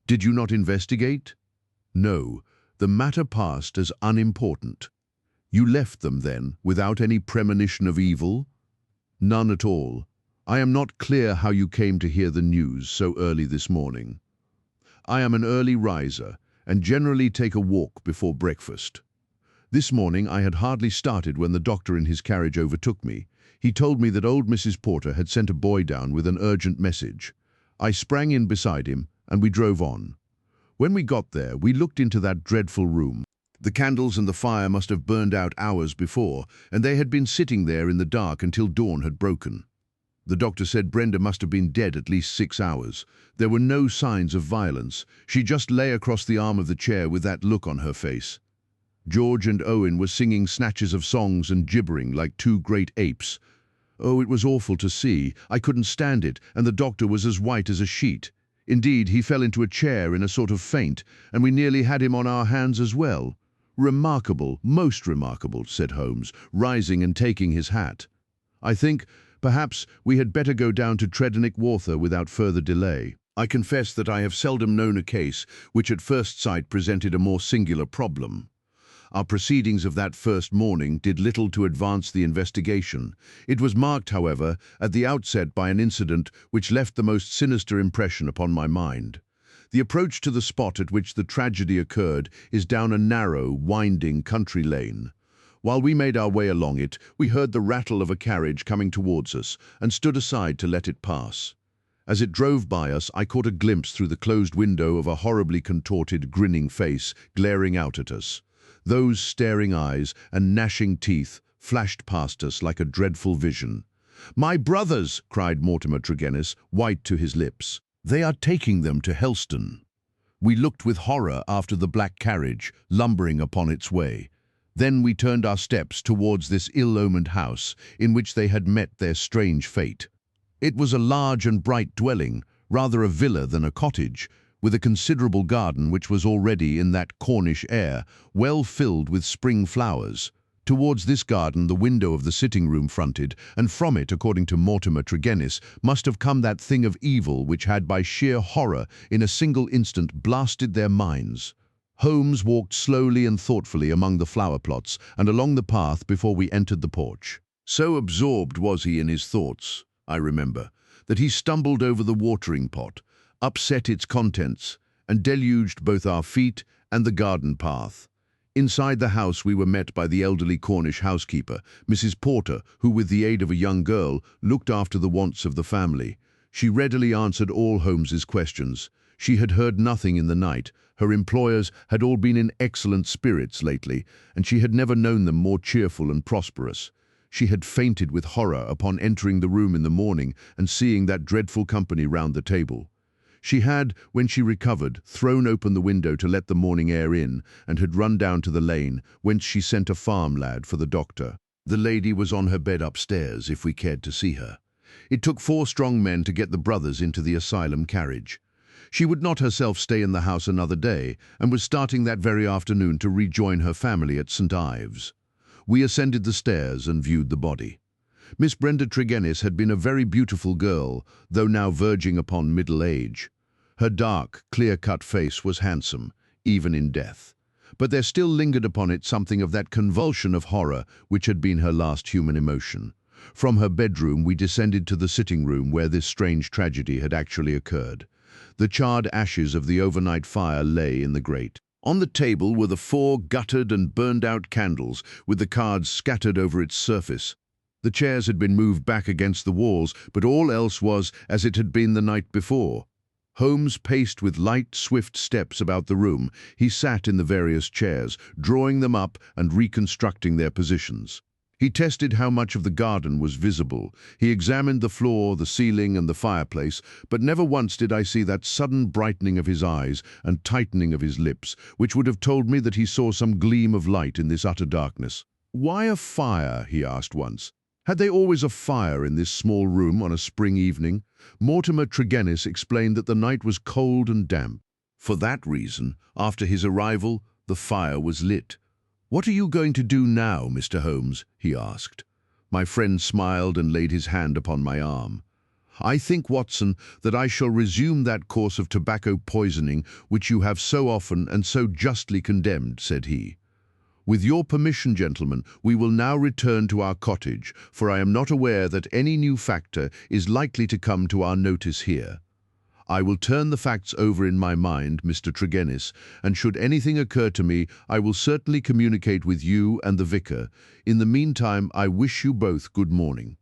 Did you not investigate?" "No, the matter passed as unimportant." "You left them, then, without any premonition of evil?" "None at all. I am not clear how you came to hear the news so early this morning." "I am an early riser, and generally take a walk before breakfast. This morning I had hardly started when the doctor in his carriage overtook me. He told me that old Mrs. Porter had sent a boy down with an urgent message. I sprang in beside him, and we drove on. When we got there, we looked into that dreadful room. The candles and the fire must have burned out hours before, and they had been sitting there in the dark until dawn had broken. The doctor said Brenda must have been dead at least 6 hours. There were no signs of violence. She just lay across the arm of the chair with that look on her face. George and Owen were singing snatches of songs and gibbering like two great apes. Oh, it was awful to see. I couldn't stand it, and the doctor was as white as a sheet. Indeed, he fell into a chair in a sort of faint, and we nearly had him on our hands as well. Remarkable, most remarkable, said Holmes, rising and taking his hat. I think, perhaps, we had better go down to Tredennick Water without further delay. I confess that I have seldom known a case which at first sight presented a more singular problem. Our proceedings of that first morning did little to advance the investigation. It was marked, however, at the outset by an incident which left the most sinister impression upon my mind. The approach to the spot at which the tragedy occurred is down a narrow, winding country lane. While we made our way along it, we heard the rattle of a carriage coming towards us and stood aside to let it pass. As it drove by us, I caught a glimpse through the closed window of a horribly contorted, grinning face glaring out at us. Those staring eyes and gnashing teeth flashed past us like a dreadful vision. "My brothers!" cried Mortimer Tregennis, white to his lips. "They are taking them to Helston." We looked with horror after the black carriage, lumbering upon its way. Then we turned our steps towards this ill-omened house in which they had met their strange fate. It was a large and bright dwelling, rather a villa than a cottage, with a considerable garden which was already, in that Cornish air, well filled with spring flowers. Towards this garden the window of the sitting-room fronted, and from it, according to Mortimer Tregennis, must have come that thing of evil which had by sheer horror in a single instant blasted their minds. Holmes walked slowly and thoughtfully among the flower plots and along the path before we entered the porch. So absorbed was he in his thoughts, I remember, that he stumbled over the watering pot, upset its contents, and deluged both our feet and the garden path. Inside the house we were met by the elderly Cornish housekeeper, Mrs. Porter, who, with the aid of a young girl, looked after the wants of the family. She readily answered all Holmes's questions. She had heard nothing in the night. Her employers had all been in excellent spirits lately, and she had never known them more cheerful and prosperous. She had fainted with horror upon entering the room in the morning and seeing that dreadful company round the table. She had, when she recovered, thrown open the window to let the morning air in, and had run down to the lane, whence she sent a farm lad for the doctor. The lady was on her bed upstairs, if we cared to see her. It took 4 strong men to get the brothers into the asylum carriage. She would not herself stay in the house another day, and was starting that very afternoon to rejoin her family at St. Ives. We ascended the stairs and viewed the body. Miss Brenda Tregennis had been a very beautiful girl, though now verging upon middle age. Her dark, clear-cut face was handsome, even in death. But there still lingered upon it something of that convulsion of horror which had been her last human emotion. From her bedroom we descended to the sitting-room where this strange tragedy had actually occurred. The charred ashes of the overnight fire lay in the grate. On the table were the 4 guttered and burned-out candles, with the cards scattered over its surface. The chairs had been moved back against the walls, but all else was as it had been the night before. Holmes paced with light, swift steps about the room. He sat in the various chairs, drawing them up and reconstructing their positions. He tested how much of the garden was visible. He examined the floor, the ceiling, and the fireplace, but never once did I see that sudden brightening of his eyes and tightening of his lips, which would have told me that he saw some gleam of light in this utter darkness. "Why a fire?" he asked once. Had they always a fire in this small room on a spring evening? Mortimer Tregennis explained that the night was cold and damp. For that reason, after his arrival, the fire was lit. "What are you going to do now, Mr. Holmes?" he asked. My friend smiled and laid his hand upon my arm. "I think, Watson, that I shall resume that course of tobacco poisoning which you have so often and so justly condemned," said he. "With your permission, gentlemen, we will now return to our cottage, for I am not aware that any new factor is likely to come to our notice here. I will turn the facts over in my mind, Mr. Tregennis, and should anything occur to me, I will certainly communicate with you and the vicar. In the meantime, I wish you both good morning."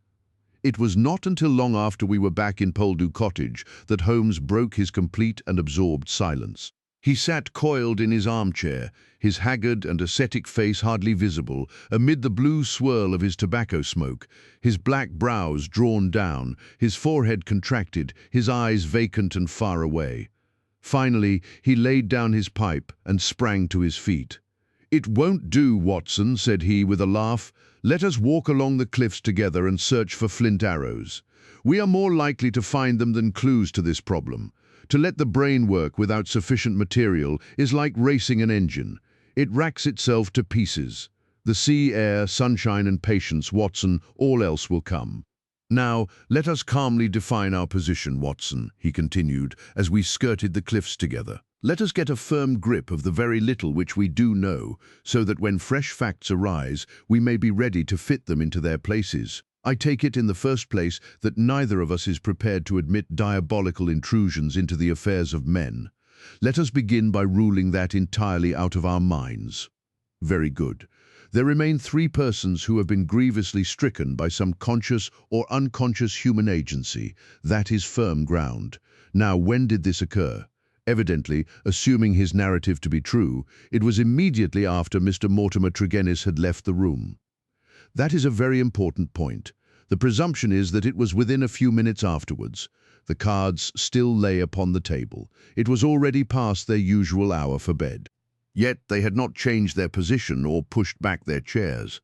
It was not until long after we were back in Poldhu Cottage that Holmes broke his complete and absorbed silence. He sat coiled in his armchair, his haggard and ascetic face hardly visible, amid the blue swirl of his tobacco smoke, his black brows drawn down, his forehead contracted, his eyes vacant and far away. Finally, he laid down his pipe and sprang to his feet. "It won't do, Watson," said he with a laugh. "Let us walk along the cliffs together and search for flint arrows. We are more likely to find them than clues to this problem. To let the brain work without sufficient material is like racing an engine. It racks itself to pieces. The sea, air, sunshine and patience, Watson, all else will come. Now, let us calmly define our position, Watson, he continued, as we skirted the cliffs together. Let us get a firm grip of the very little which we do know, so that when fresh facts arise, we may be ready to fit them into their places. I take it in the first place that neither of us is prepared to admit diabolical intrusions into the affairs of men. Let us begin by ruling that entirely out of our minds. Very good. There remain 3 persons who have been grievously stricken by some conscious or unconscious human agency. That is firm ground. Now, when did this occur? Evidently, assuming his narrative to be true, it was immediately after Mr. Mortimer Tregennis had left the room. That is a very important point. The presumption is that it was within a few minutes afterwards. The cards still lay upon the table. It was already past their usual hour for bed. Yet they had not changed their position or pushed back their chairs.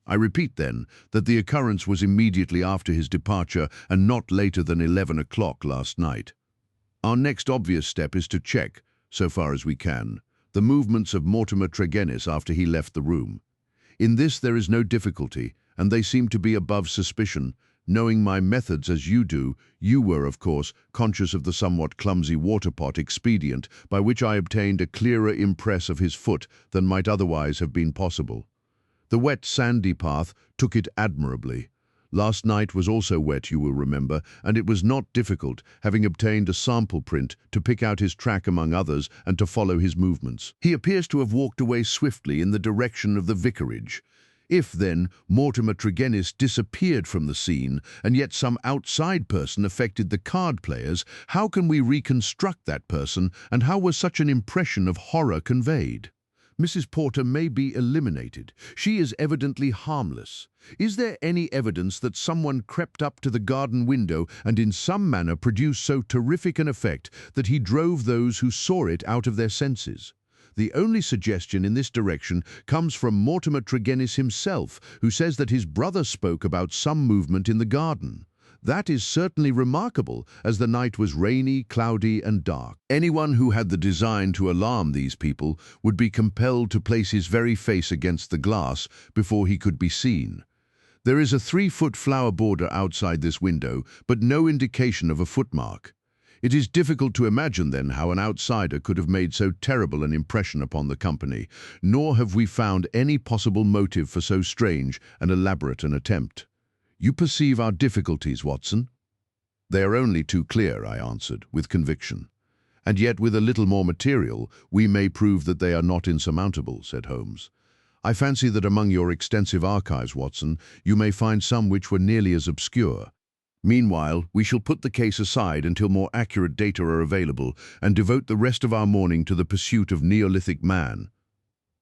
I repeat, then, that the occurrence was immediately after his departure and not later than 11 o'clock last night. Our next obvious step is to check, so far as we can, the movements of Mortimer Tregennis after he left the room. In this there is no difficulty, and they seem to be above suspicion. Knowing my methods as you do, you were, of course, conscious of the somewhat clumsy water-pot expedient by which I obtained a clearer impress of his foot than might otherwise have been possible. The wet, sandy path took it admirably. Last night was also wet, you will remember, and it was not difficult, having obtained a sample print, to pick out his track among others and to follow his movements. He appears to have walked away swiftly in the direction of the vicarage. If, then, Mortimer Tregennis disappeared from the scene, and yet some outside person affected the card players, how can we reconstruct that person, and how was such an impression of horror conveyed? Mrs. Porter may be eliminated. She is evidently harmless. Is there any evidence that someone crept up to the garden window and in some manner produced so terrific an effect that he drove those who saw it out of their senses? The only suggestion in this direction comes from Mortimer Tregennis himself, who says that his brother spoke about some movement in the garden. That is certainly remarkable, as the night was rainy, cloudy and dark. Anyone who had the design to alarm these people would be compelled to place his very face against the glass before he could be seen. There is a 3-foot flower border outside this window, but no indication of a footmark. It is difficult to imagine, then, how an outsider could have made so terrible an impression upon the company, nor have we found any possible motive for so strange and elaborate an attempt. You perceive our difficulties, Watson? They are only too clear, I answered, with conviction. And yet, with a little more material, we may prove that they are not insurmountable, said Holmes. I fancy that among your extensive archives, Watson, you may find some which were nearly as obscure. Meanwhile, we shall put the case aside until more accurate data are available and devote the rest of our morning to the pursuit of Neolithic man.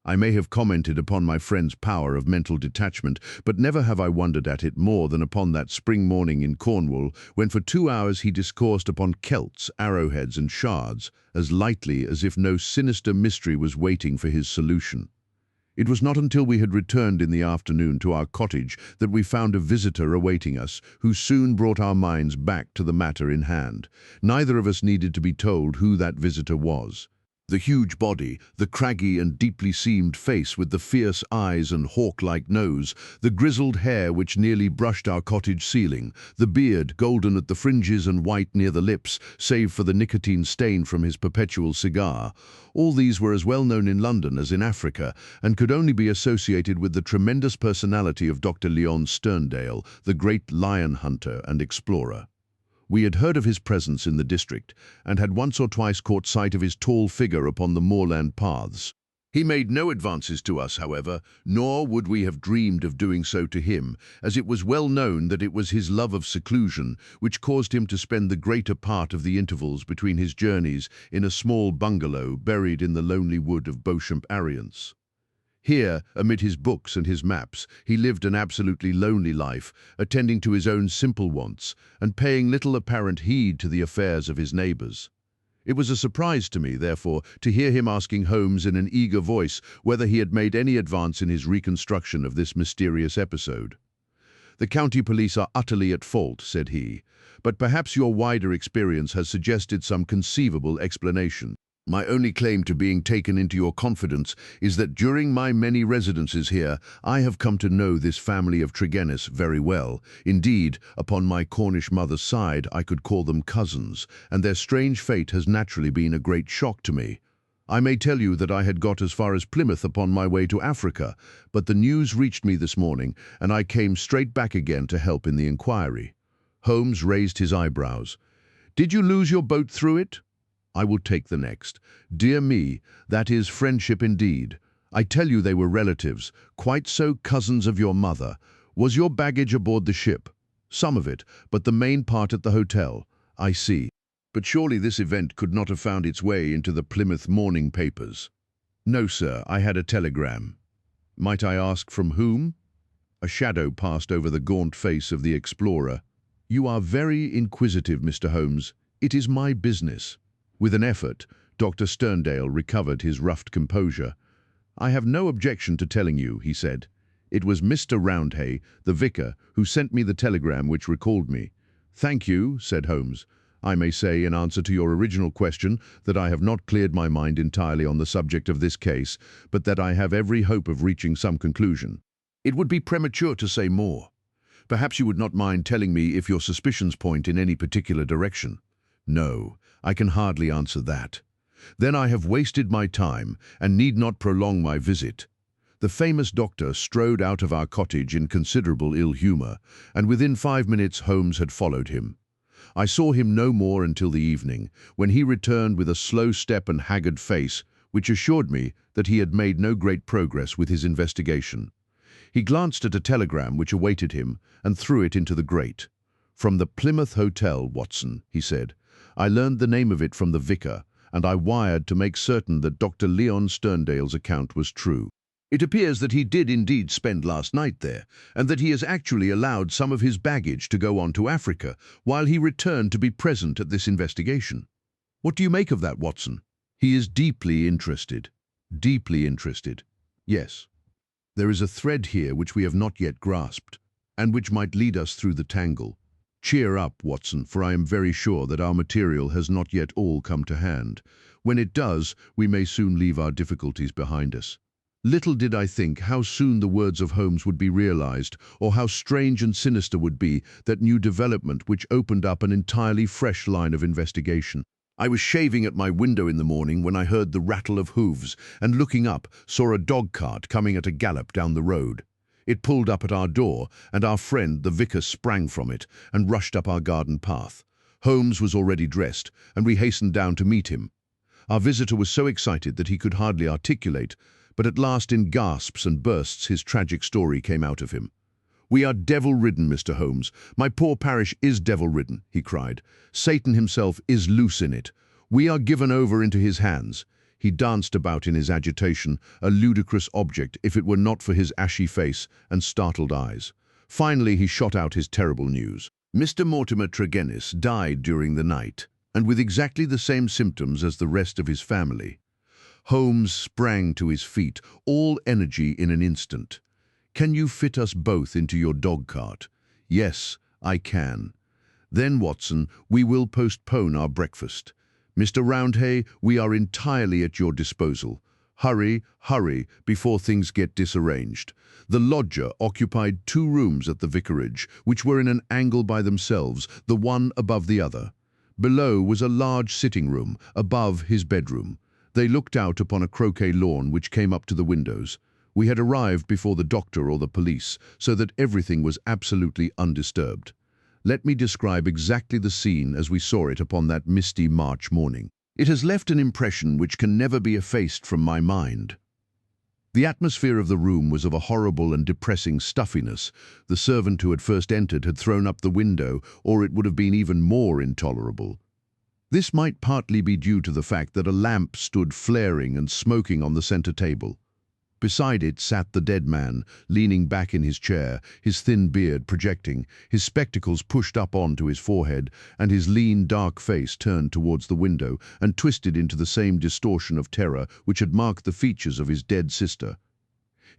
I may have commented upon my friend's power of mental detachment, but never have I wondered at it more than upon that spring morning in Cornwall, when for 2 hours he discoursed upon celts, arrowheads and shards, as lightly as if no sinister mystery was waiting for his solution. It was not until we had returned in the afternoon to our cottage that we found a visitor awaiting us, who soon brought our minds back to the matter in hand. Neither of us needed to be told who that visitor was. The huge body, the craggy and deeply seamed face with the fierce eyes and hawk-like nose, the grizzled hair which nearly brushed our cottage ceiling, the beard, golden at the fringes and white near the lips, save for the nicotine stain from his perpetual cigar. All these were as well known in London as in Africa, and could only be associated with the tremendous personality of Dr. Leon Sterndale, the great lion hunter and explorer. We had heard of his presence in the district, and had once or twice caught sight of his tall figure upon the moorland paths. He made no advances to us, however, nor would we have dreamed of doing so to him, as it was well known that it was his love of seclusion which caused him to spend the greater part of the intervals between his journeys in a small bungalow buried in the lonely wood of Beauchamp-Ariens. Here, amid his books and his maps, he lived an absolutely lonely life, attending to his own simple wants, and paying little apparent heed to the affairs of his neighbours. It was a surprise to me, therefore, to hear him asking Holmes in an eager voice whether he had made any advance in his reconstruction of this mysterious episode. The county police are utterly at fault, said he, but perhaps your wider experience has suggested some conceivable explanation. My only claim to being taken into your confidence is that during my many residences here, I have come to know this family of Tregennis very well. Indeed, upon my Cornish mother's side, I could call them cousins, and their strange fate has naturally been a great shock to me. I may tell you that I had got as far as Plymouth upon my way to Africa, but the news reached me this morning, and I came straight back again to help in the inquiry. Holmes raised his eyebrows. Did you lose your boat through it? I will take the next. Dear me, that is friendship indeed. I tell you they were relatives, quite so cousins of your mother. Was your baggage aboard the ship? Some of it, but the main part at the hotel. I see. But surely this event could not have found its way into the Plymouth morning papers. No, sir, I had a telegram. Might I ask from whom? A shadow passed over the gaunt face of the explorer. You are very inquisitive, Mr. Holmes. It is my business. With an effort, Dr. Sterndale recovered his roughed composure. I have no objection to telling you, he said. It was Mr. Roundhay, the vicar, who sent me the telegram which recalled me. Thank you, said Holmes. I may say, in answer to your original question, that I have not cleared my mind entirely on the subject of this case, but that I have every hope of reaching some conclusion. It would be premature to say more. Perhaps you would not mind telling me if your suspicions point in any particular direction. No, I can hardly answer that. Then I have wasted my time and need not prolong my visit. The famous doctor strode out of our cottage in considerable ill humor, and within 5 minutes Holmes had followed him. I saw him no more until the evening, when he returned with a slow step and haggard face, which assured me that he had made no great progress with his investigation. He glanced at a telegram which awaited him and threw it into the grate. From the Plymouth Hotel, Watson, he said. I learned the name of it from the vicar, and I wired to make certain that Dr. Leon Sterndale's account was true. It appears that he did indeed spend last night there, and that he has actually allowed some of his baggage to go on to Africa, while he returned to be present at this investigation. What do you make of that, Watson? He is deeply interested. Deeply interested. Yes. There is a thread here which we have not yet grasped, and which might lead us through the tangle. Cheer up, Watson, for I am very sure that our material has not yet all come to hand. When it does, we may soon leave our difficulties behind us. Little did I think how soon the words of Holmes would be realized, or how strange and sinister would be that new development which opened up an entirely fresh line of investigation. I was shaving at my window in the morning when I heard the rattle of hooves, and looking up, saw a dog-cart coming at a gallop down the road. It pulled up at our door, and our friend, the vicar, sprang from it and rushed up our garden path. Holmes was already dressed, and we hastened down to meet him. Our visitor was so excited that he could hardly articulate, but at last in gasps and bursts his tragic story came out of him. We are devil-ridden, Mr. Holmes. My poor parish is devil-ridden, he cried. Satan himself is loose in it. We are given over into his hands. He danced about in his agitation, a ludicrous object if it were not for his ashy face and startled eyes. Finally he shot out his terrible news. Mr. Mortimer Tregennis died during the night, and with exactly the same symptoms as the rest of his family. Holmes sprang to his feet, all energy in an instant. Can you fit us both into your dog-cart? Yes, I can. Then, Watson, we will postpone our breakfast. Mr. Roundhay, we are entirely at your disposal. Hurry, hurry, before things get disarranged. The lodger occupied 2 rooms at the vicarage, which were in an angle by themselves, the one above the other. Below was a large sitting room, above his bedroom. They looked out upon a croquet lawn which came up to the windows. We had arrived before the doctor or the police, so that everything was absolutely undisturbed. Let me describe exactly the scene as we saw it upon that misty March morning. It has left an impression which can never be effaced from my mind. The atmosphere of the room was of a horrible and depressing stuffiness. The servant who had first entered had thrown up the window, or it would have been even more intolerable. This might partly be due to the fact that a lamp stood flaring and smoking on the center table. Beside it sat the dead man, leaning back in his chair, his thin beard projecting, his spectacles pushed up onto his forehead, and his lean, dark face turned towards the window and twisted into the same distortion of terror which had marked the features of his dead sister.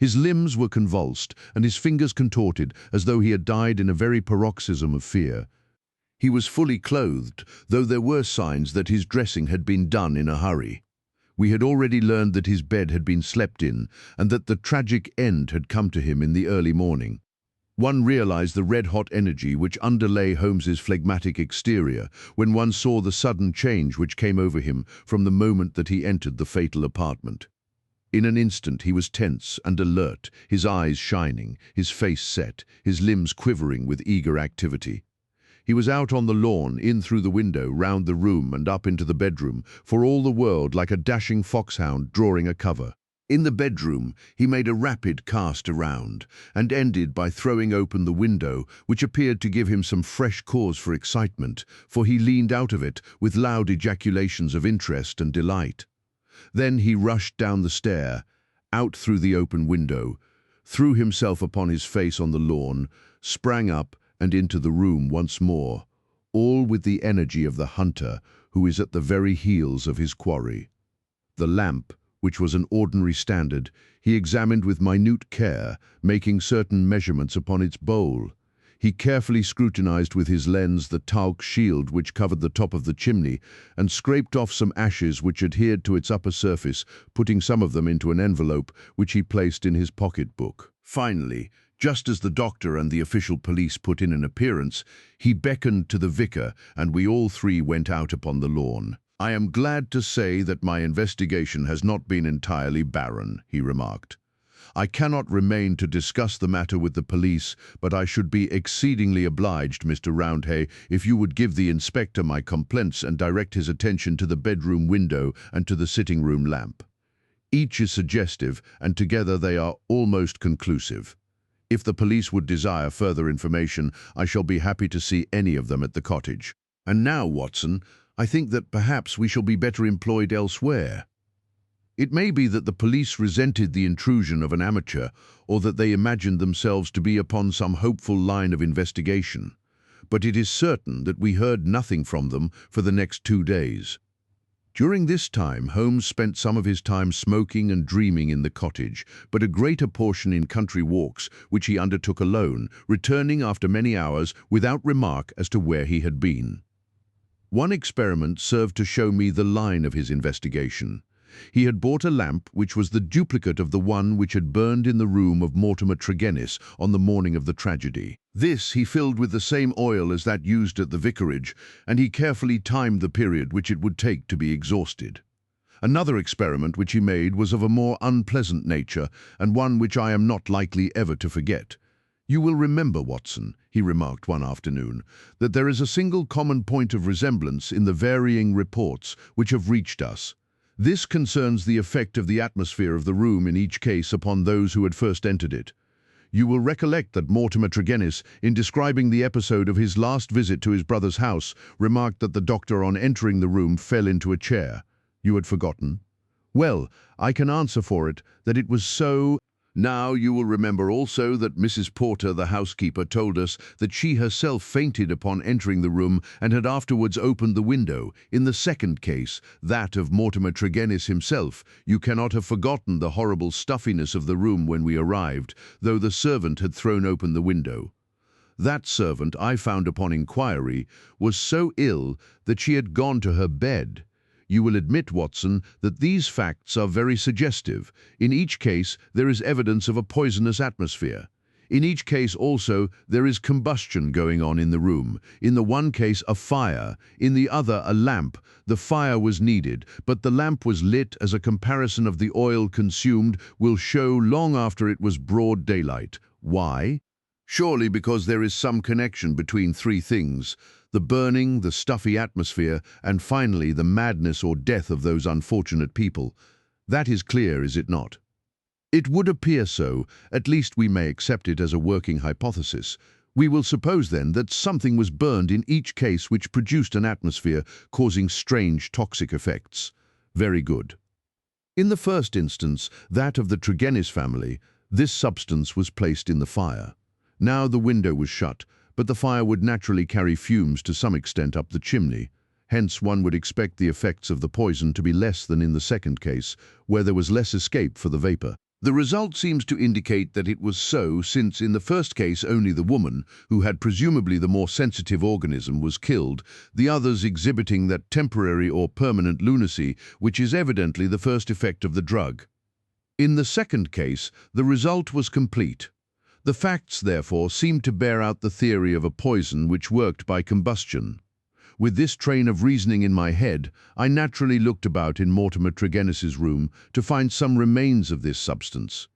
His limbs were convulsed and his fingers contorted as though he had died in a very paroxysm of fear. He was fully clothed, though there were signs that his dressing had been done in a hurry. We had already learned that his bed had been slept in and that the tragic end had come to him in the early morning. One realized the red-hot energy which underlay Holmes's phlegmatic exterior when one saw the sudden change which came over him from the moment that he entered the fatal apartment. In an instant he was tense and alert, his eyes shining, his face set, his limbs quivering with eager activity. He was out on the lawn, in through the window, round the room and up into the bedroom, for all the world like a dashing foxhound drawing a cover. In the bedroom, he made a rapid cast around, and ended by throwing open the window, which appeared to give him some fresh cause for excitement, for he leaned out of it with loud ejaculations of interest and delight. Then he rushed down the stair, out through the open window, threw himself upon his face on the lawn, sprang up and into the room once more, all with the energy of the hunter who is at the very heels of his quarry. The lamp, which was an ordinary standard, he examined with minute care, making certain measurements upon its bowl. He carefully scrutinized with his lens the talc shield which covered the top of the chimney, and scraped off some ashes which adhered to its upper surface, putting some of them into an envelope which he placed in his pocket-book. Finally, just as the doctor and the official police put in an appearance, he beckoned to the vicar, and we all three went out upon the lawn. "I am glad to say that my investigation has not been entirely barren," he remarked. "I cannot remain to discuss the matter with the police, but I should be exceedingly obliged, Mr. Roundhay, if you would give the inspector my compliments and direct his attention to the bedroom window and to the sitting-room lamp. Each is suggestive, and together they are almost conclusive. If the police would desire further information, I shall be happy to see any of them at the cottage. And now, Watson, I think that perhaps we shall be better employed elsewhere. It may be that the police resented the intrusion of an amateur, or that they imagined themselves to be upon some hopeful line of investigation. But it is certain that we heard nothing from them for the next 2 days. During this time, Holmes spent some of his time smoking and dreaming in the cottage, but a greater portion in country walks, which he undertook alone, returning after many hours without remark as to where he had been. One experiment served to show me the line of his investigation. He had bought a lamp which was the duplicate of the one which had burned in the room of Mortimer Tregennis on the morning of the tragedy. This he filled with the same oil as that used at the vicarage, and he carefully timed the period which it would take to be exhausted. Another experiment which he made was of a more unpleasant nature, and one which I am not likely ever to forget. "You will remember, Watson," he remarked one afternoon, "that there is a single common point of resemblance in the varying reports which have reached us. This concerns the effect of the atmosphere of the room in each case upon those who had first entered it. You will recollect that Mortimer Tregennis, in describing the episode of his last visit to his brother's house, remarked that the doctor on entering the room fell into a chair. You had forgotten? Well, I can answer for it that it was so. Now you will remember also that Mrs. Porter, the housekeeper, told us that she herself fainted upon entering the room and had afterwards opened the window. In the second case, that of Mortimer Tregennis himself, you cannot have forgotten the horrible stuffiness of the room when we arrived, though the servant had thrown open the window. That servant, I found upon inquiry, was so ill that she had gone to her bed. You will admit, Watson, that these facts are very suggestive. In each case, there is evidence of a poisonous atmosphere. In each case, also, there is combustion going on in the room. In the one case, a fire. In the other, a lamp. The fire was needed, but the lamp was lit as a comparison of the oil consumed will show long after it was broad daylight. Why? Surely because there is some connection between three things: the burning, the stuffy atmosphere, and finally the madness or death of those unfortunate people. That is clear, is it not? It would appear so. At least we may accept it as a working hypothesis. We will suppose then that something was burned in each case which produced an atmosphere causing strange toxic effects. Very good. In the first instance, that of the Tregennis family, this substance was placed in the fire. Now the window was shut, but the fire would naturally carry fumes to some extent up the chimney. Hence one would expect the effects of the poison to be less than in the second case, where there was less escape for the vapor. The result seems to indicate that it was so, since in the first case only the woman, who had presumably the more sensitive organism, was killed, the others exhibiting that temporary or permanent lunacy which is evidently the first effect of the drug. In the second case, the result was complete. The facts, therefore, seem to bear out the theory of a poison which worked by combustion. With this train of reasoning in my head, I naturally looked about in Mortimer Tregennis's room to find some remains of this substance.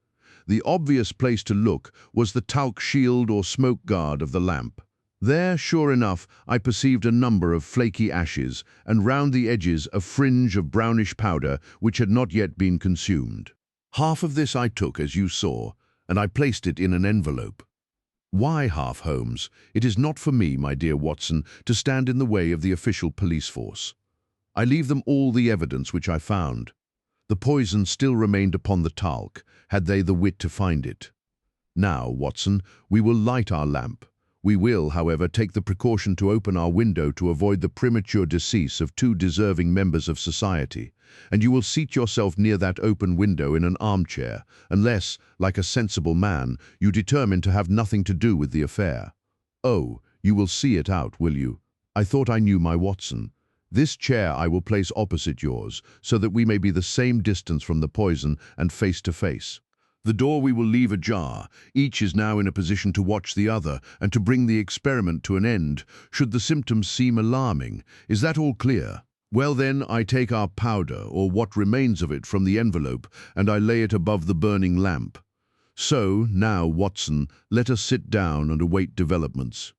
The obvious place to look was the talc shield or smoke guard of the lamp. There, sure enough, I perceived a number of flaky ashes, and round the edges a fringe of brownish powder which had not yet been consumed. Half of this I took, as you saw, and I placed it in an envelope. Why half, Holmes? It is not for me, my dear Watson, to stand in the way of the official police force. I leave them all the evidence which I found. The poison still remained upon the talc, had they the wit to find it. Now, Watson, we will light our lamp. We will, however, take the precaution to open our window to avoid the premature decease of two deserving members of society, and you will seat yourself near that open window in an armchair, unless, like a sensible man, you determine to have nothing to do with the affair. Oh, you will see it out, will you? I thought I knew my Watson. This chair I will place opposite yours, so that we may be the same distance from the poison and face to face. The door we will leave ajar. Each is now in a position to watch the other and to bring the experiment to an end, should the symptoms seem alarming. Is that all clear? Well then, I take our powder, or what remains of it, from the envelope, and I lay it above the burning lamp. So, now, Watson, let us sit down and await developments.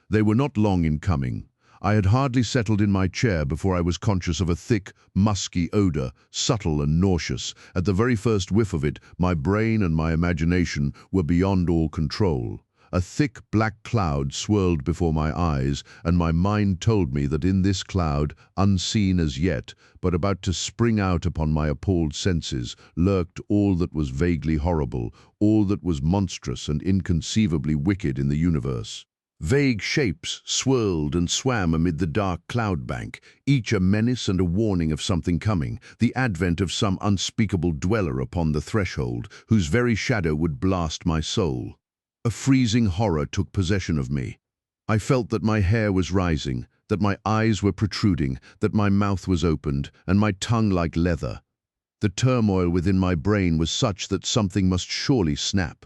They were not long in coming. I had hardly settled in my chair before I was conscious of a thick, musky odor, subtle and nauseous. At the very first whiff of it, my brain and my imagination were beyond all control. A thick black cloud swirled before my eyes, and my mind told me that in this cloud, unseen as yet, but about to spring out upon my appalled senses, lurked all that was vaguely horrible, all that was monstrous and inconceivably wicked in the universe. Vague shapes swirled and swam amid the dark cloud bank, each a menace and a warning of something coming, the advent of some unspeakable dweller upon the threshold, whose very shadow would blast my soul. A freezing horror took possession of me. I felt that my hair was rising, that my eyes were protruding, that my mouth was opened, and my tongue like leather. The turmoil within my brain was such that something must surely snap.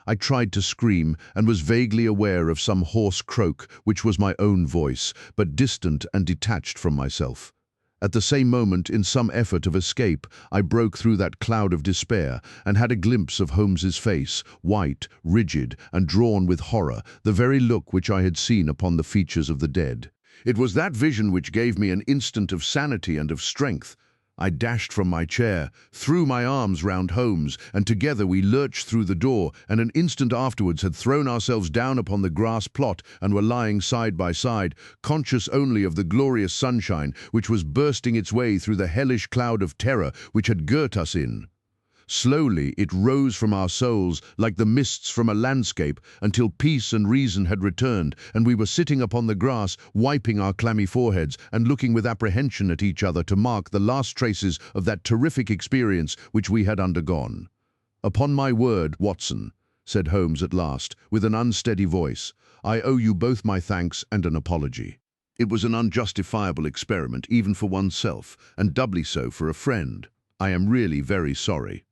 I tried to scream, and was vaguely aware of some hoarse croak, which was my own voice, but distant and detached from myself. At the same moment, in some effort of escape, I broke through that cloud of despair, and had a glimpse of Holmes's face, white, rigid, and drawn with horror, the very look which I had seen upon the features of the dead. It was that vision which gave me an instant of sanity and of strength. I dashed from my chair, threw my arms round Holmes, and together we lurched through the door, and an instant afterwards had thrown ourselves down upon the grass plot and were lying side by side, conscious only of the glorious sunshine which was bursting its way through the hellish cloud of terror which had girt us in. Slowly it rose from our souls like the mists from a landscape until peace and reason had returned, and we were sitting upon the grass, wiping our clammy foreheads and looking with apprehension at each other to mark the last traces of that terrific experience which we had undergone. "Upon my word, Watson," said Holmes at last, with an unsteady voice, "I owe you both my thanks and an apology. It was an unjustifiable experiment even for oneself, and doubly so for a friend. I am really very sorry."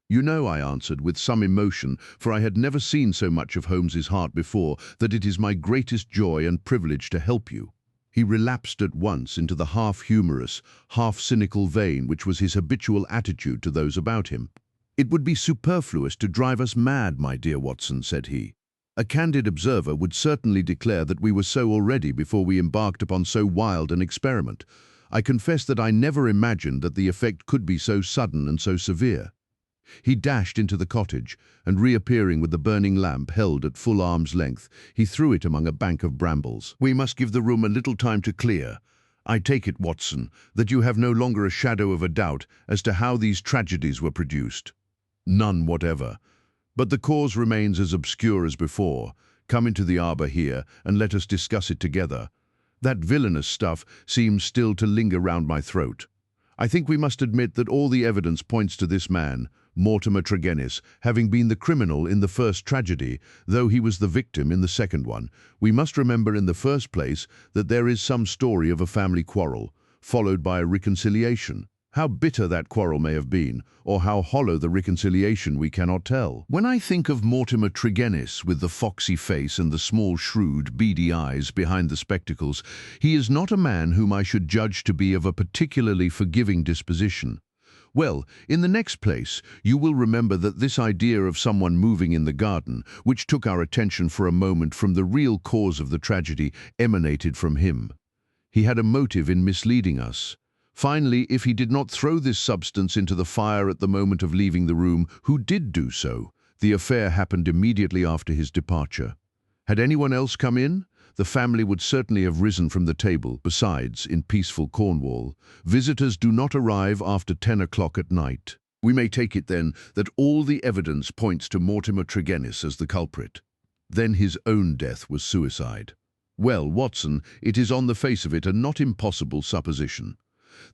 "You know," I answered with some emotion, for I had never seen so much of Holmes's heart before, "that it is my greatest joy and privilege to help you." He relapsed at once into the half-humorous, half-cynical vein which was his habitual attitude to those about him. "It would be superfluous to drive us mad, my dear Watson," said he. "A candid observer would certainly declare that we were so already before we embarked upon so wild an experiment. I confess that I never imagined that the effect could be so sudden and so severe." He dashed into the cottage, and reappearing with the burning lamp held at full arm's length, he threw it among a bank of brambles. "We must give the room a little time to clear. I take it, Watson, that you have no longer a shadow of a doubt as to how these tragedies were produced." "None whatever. But the cause remains as obscure as before. Come into the arbour here, and let us discuss it together. That villainous stuff seems still to linger round my throat. I think we must admit that all the evidence points to this man, Mortimer Tregennis, having been the criminal in the first tragedy, though he was the victim in the second one. We must remember in the first place that there is some story of a family quarrel, followed by a reconciliation. How bitter that quarrel may have been, or how hollow the reconciliation, we cannot tell. When I think of Mortimer Tregennis with the foxy face and the small, shrewd, beady eyes behind the spectacles, he is not a man whom I should judge to be of a particularly forgiving disposition. Well, in the next place, you will remember that this idea of someone moving in the garden, which took our attention for a moment from the real cause of the tragedy, emanated from him. He had a motive in misleading us. Finally, if he did not throw this substance into the fire at the moment of leaving the room, who did do so? The affair happened immediately after his departure. Had anyone else come in? The family would certainly have risen from the table. Besides, in peaceful Cornwall, visitors do not arrive after 10 o'clock at night. We may take it then that all the evidence points to Mortimer Tregennis as the culprit. Then his own death was suicide. Well, Watson, it is on the face of it a not impossible supposition.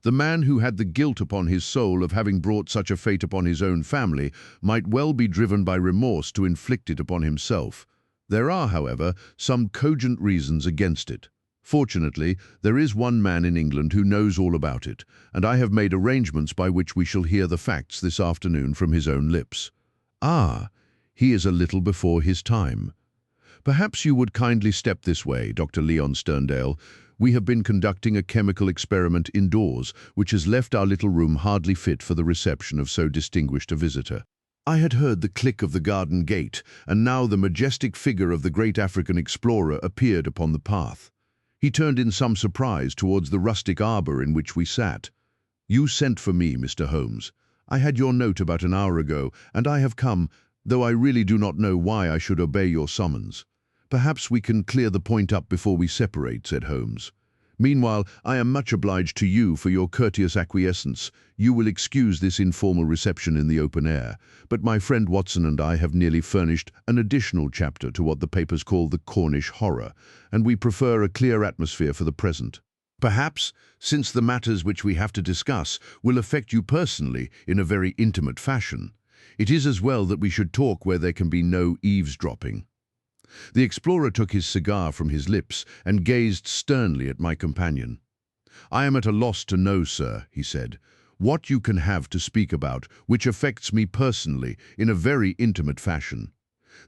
The man who had the guilt upon his soul of having brought such a fate upon his own family might well be driven by remorse to inflict it upon himself. There are, however, some cogent reasons against it. Fortunately, there is one man in England who knows all about it, and I have made arrangements by which we shall hear the facts this afternoon from his own lips. Ah, he is a little before his time. Perhaps you would kindly step this way, Dr. Leon Sterndale. We have been conducting a chemical experiment indoors, which has left our little room hardly fit for the reception of so distinguished a visitor. I had heard the click of the garden gate, and now the majestic figure of the great African explorer appeared upon the path. He turned in some surprise towards the rustic arbour in which we sat. You sent for me, Mr. Holmes. I had your note about an hour ago, and I have come, though I really do not know why I should obey your summons. Perhaps we can clear the point up before we separate, said Holmes. Meanwhile, I am much obliged to you for your courteous acquiescence. You will excuse this informal reception in the open air, but my friend Watson and I have nearly furnished an additional chapter to what the papers call the Cornish horror, and we prefer a clear atmosphere for the present. Perhaps, since the matters which we have to discuss will affect you personally in a very intimate fashion, it is as well that we should talk where there can be no eavesdropping. The explorer took his cigar from his lips and gazed sternly at my companion. I am at a loss to know, sir, he said, what you can have to speak about which affects me personally in a very intimate fashion.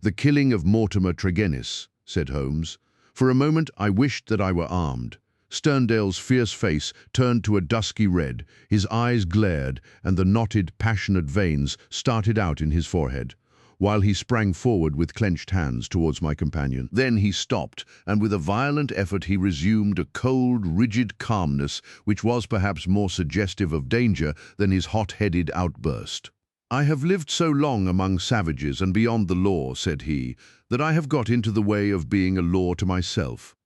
The killing of Mortimer Tregennis, said Holmes. For a moment I wished that I were armed. Sterndale's fierce face turned to a dusky red, his eyes glared, and the knotted, passionate veins started out in his forehead, while he sprang forward with clenched hands towards my companion. Then he stopped, and with a violent effort he resumed a cold, rigid calmness which was perhaps more suggestive of danger than his hot-headed outburst. I have lived so long among savages and beyond the law, said he, that I have got into the way of being a law to myself.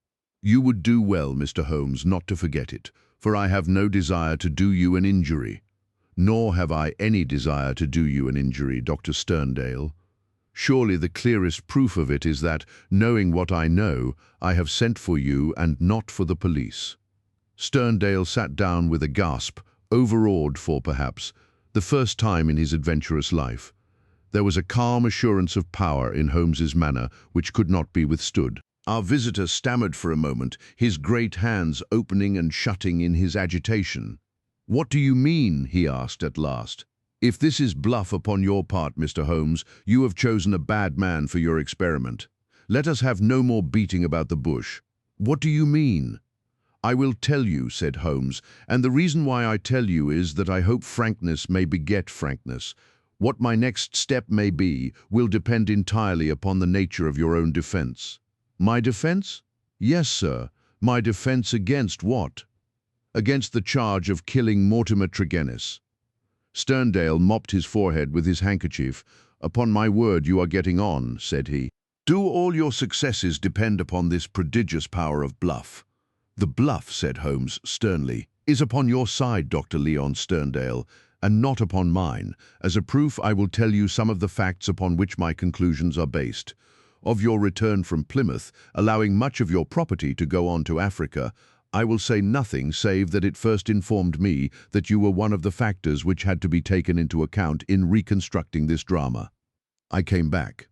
You would do well, Mr. Holmes, not to forget it, for I have no desire to do you an injury. Nor have I any desire to do you an injury, Dr. Sterndale. Surely the clearest proof of it is that, knowing what I know, I have sent for you and not for the police. Sterndale sat down with a gasp, overawed for, perhaps, the first time in his adventurous life. There was a calm assurance of power in Holmes's manner which could not be withstood. Our visitor stammered for a moment, his great hands opening and shutting in his agitation. "What do you mean?" he asked at last. "If this is bluff upon your part, Mr. Holmes, you have chosen a bad man for your experiment. Let us have no more beating about the bush. What do you mean?" "I will tell you," said Holmes, "and the reason why I tell you is that I hope frankness may beget frankness. What my next step may be will depend entirely upon the nature of your own defense." "My defense?" "Yes, sir. My defense against what?" "Against the charge of killing Mortimer Tregennis." Sterndale mopped his forehead with his handkerchief. "Upon my word, you are getting on," said he. "Do all your successes depend upon this prodigious power of bluff?" "The bluff," said Holmes sternly, "is upon your side, Dr. Leon Sterndale, and not upon mine. As a proof, I will tell you some of the facts upon which my conclusions are based. Of your return from Plymouth, allowing much of your property to go on to Africa, I will say nothing save that it first informed me that you were one of the factors which had to be taken into account in reconstructing this drama. I came back.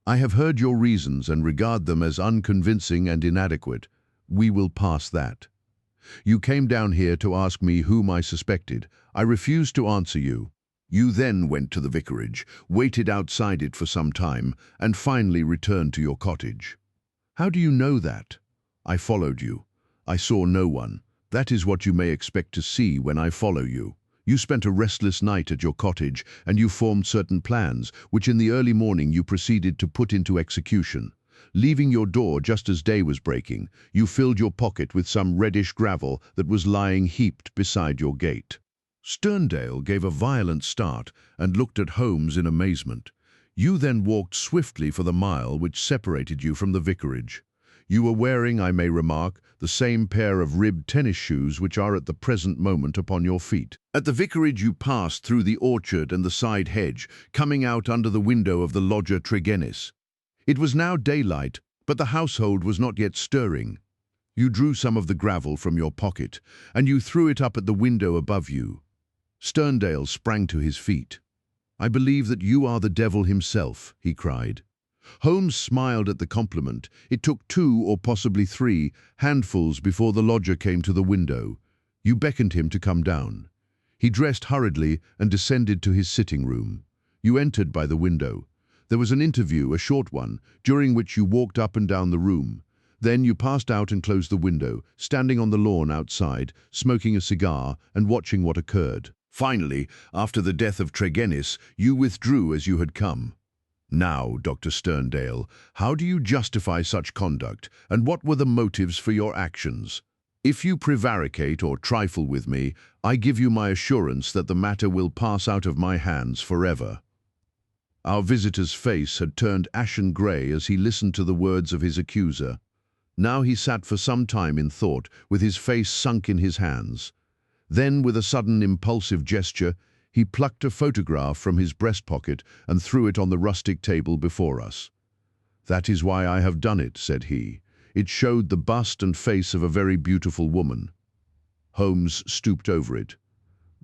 I have heard your reasons and regard them as unconvincing and inadequate. We will pass that. You came down here to ask me whom I suspected. I refused to answer you. You then went to the vicarage, waited outside it for some time, and finally returned to your cottage. How do you know that? I followed you. I saw no one. That is what you may expect to see when I follow you. You spent a restless night at your cottage, and you formed certain plans, which in the early morning you proceeded to put into execution. Leaving your door just as day was breaking, you filled your pocket with some reddish gravel that was lying heaped beside your gate. Sterndale gave a violent start and looked at Holmes in amazement. You then walked swiftly for the mile which separated you from the vicarage. You were wearing, I may remark, the same pair of ribbed tennis shoes which are at the present moment upon your feet. At the vicarage you passed through the orchard and the side hedge, coming out under the window of the lodger Tregennis. It was now daylight, but the household was not yet stirring. You drew some of the gravel from your pocket, and you threw it up at the window above you. Sterndale sprang to his feet. "I believe that you are the devil himself," he cried. Holmes smiled at the compliment. It took 2 or possibly 3 handfuls before the lodger came to the window. You beckoned him to come down. He dressed hurriedly and descended to his sitting room. You entered by the window. There was an interview, a short one, during which you walked up and down the room. Then you passed out and closed the window, standing on the lawn outside, smoking a cigar and watching what occurred. Finally, after the death of Tregennis, you withdrew as you had come. Now, Dr. Sterndale, how do you justify such conduct, and what were the motives for your actions? If you prevaricate or trifle with me, I give you my assurance that the matter will pass out of my hands forever." Our visitor's face had turned ashen grey as he listened to the words of his accuser. Now he sat for some time in thought, with his face sunk in his hands. Then, with a sudden impulsive gesture, he plucked a photograph from his breast pocket and threw it on the rustic table before us. "That is why I have done it," said he. It showed the bust and face of a very beautiful woman. Holmes stooped over it.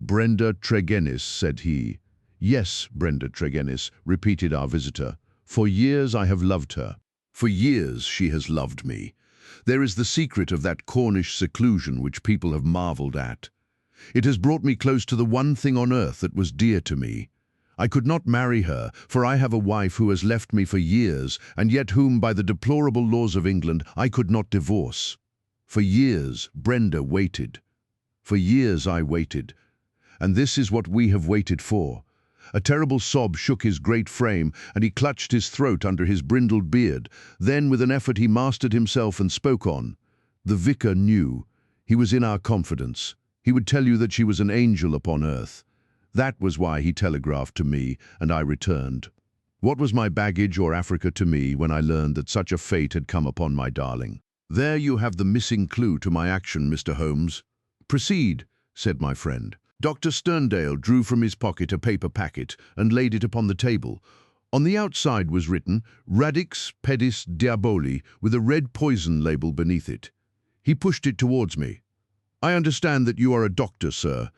"Brenda Tregennis," said he. "Yes, Brenda Tregennis," repeated our visitor. "For years I have loved her. For years she has loved me. There is the secret of that Cornish seclusion which people have marveled at. It has brought me close to the one thing on earth that was dear to me. I could not marry her, for I have a wife who has left me for years, and yet whom, by the deplorable laws of England, I could not divorce. For years Brenda waited. For years I waited. And this is what we have waited for." A terrible sob shook his great frame, and he clutched his throat under his brindled beard. Then, with an effort, he mastered himself and spoke on. "The vicar knew. He was in our confidence. He would tell you that she was an angel upon earth. That was why he telegraphed to me, and I returned. What was my baggage or Africa to me when I learned that such a fate had come upon my darling? There you have the missing clue to my action, Mr. Holmes." "Proceed," said my friend. Dr. Sterndale drew from his pocket a paper packet and laid it upon the table. On the outside was written, "Radix pedis diaboli," with a red poison label beneath it. He pushed it towards me. "I understand that you are a doctor, sir.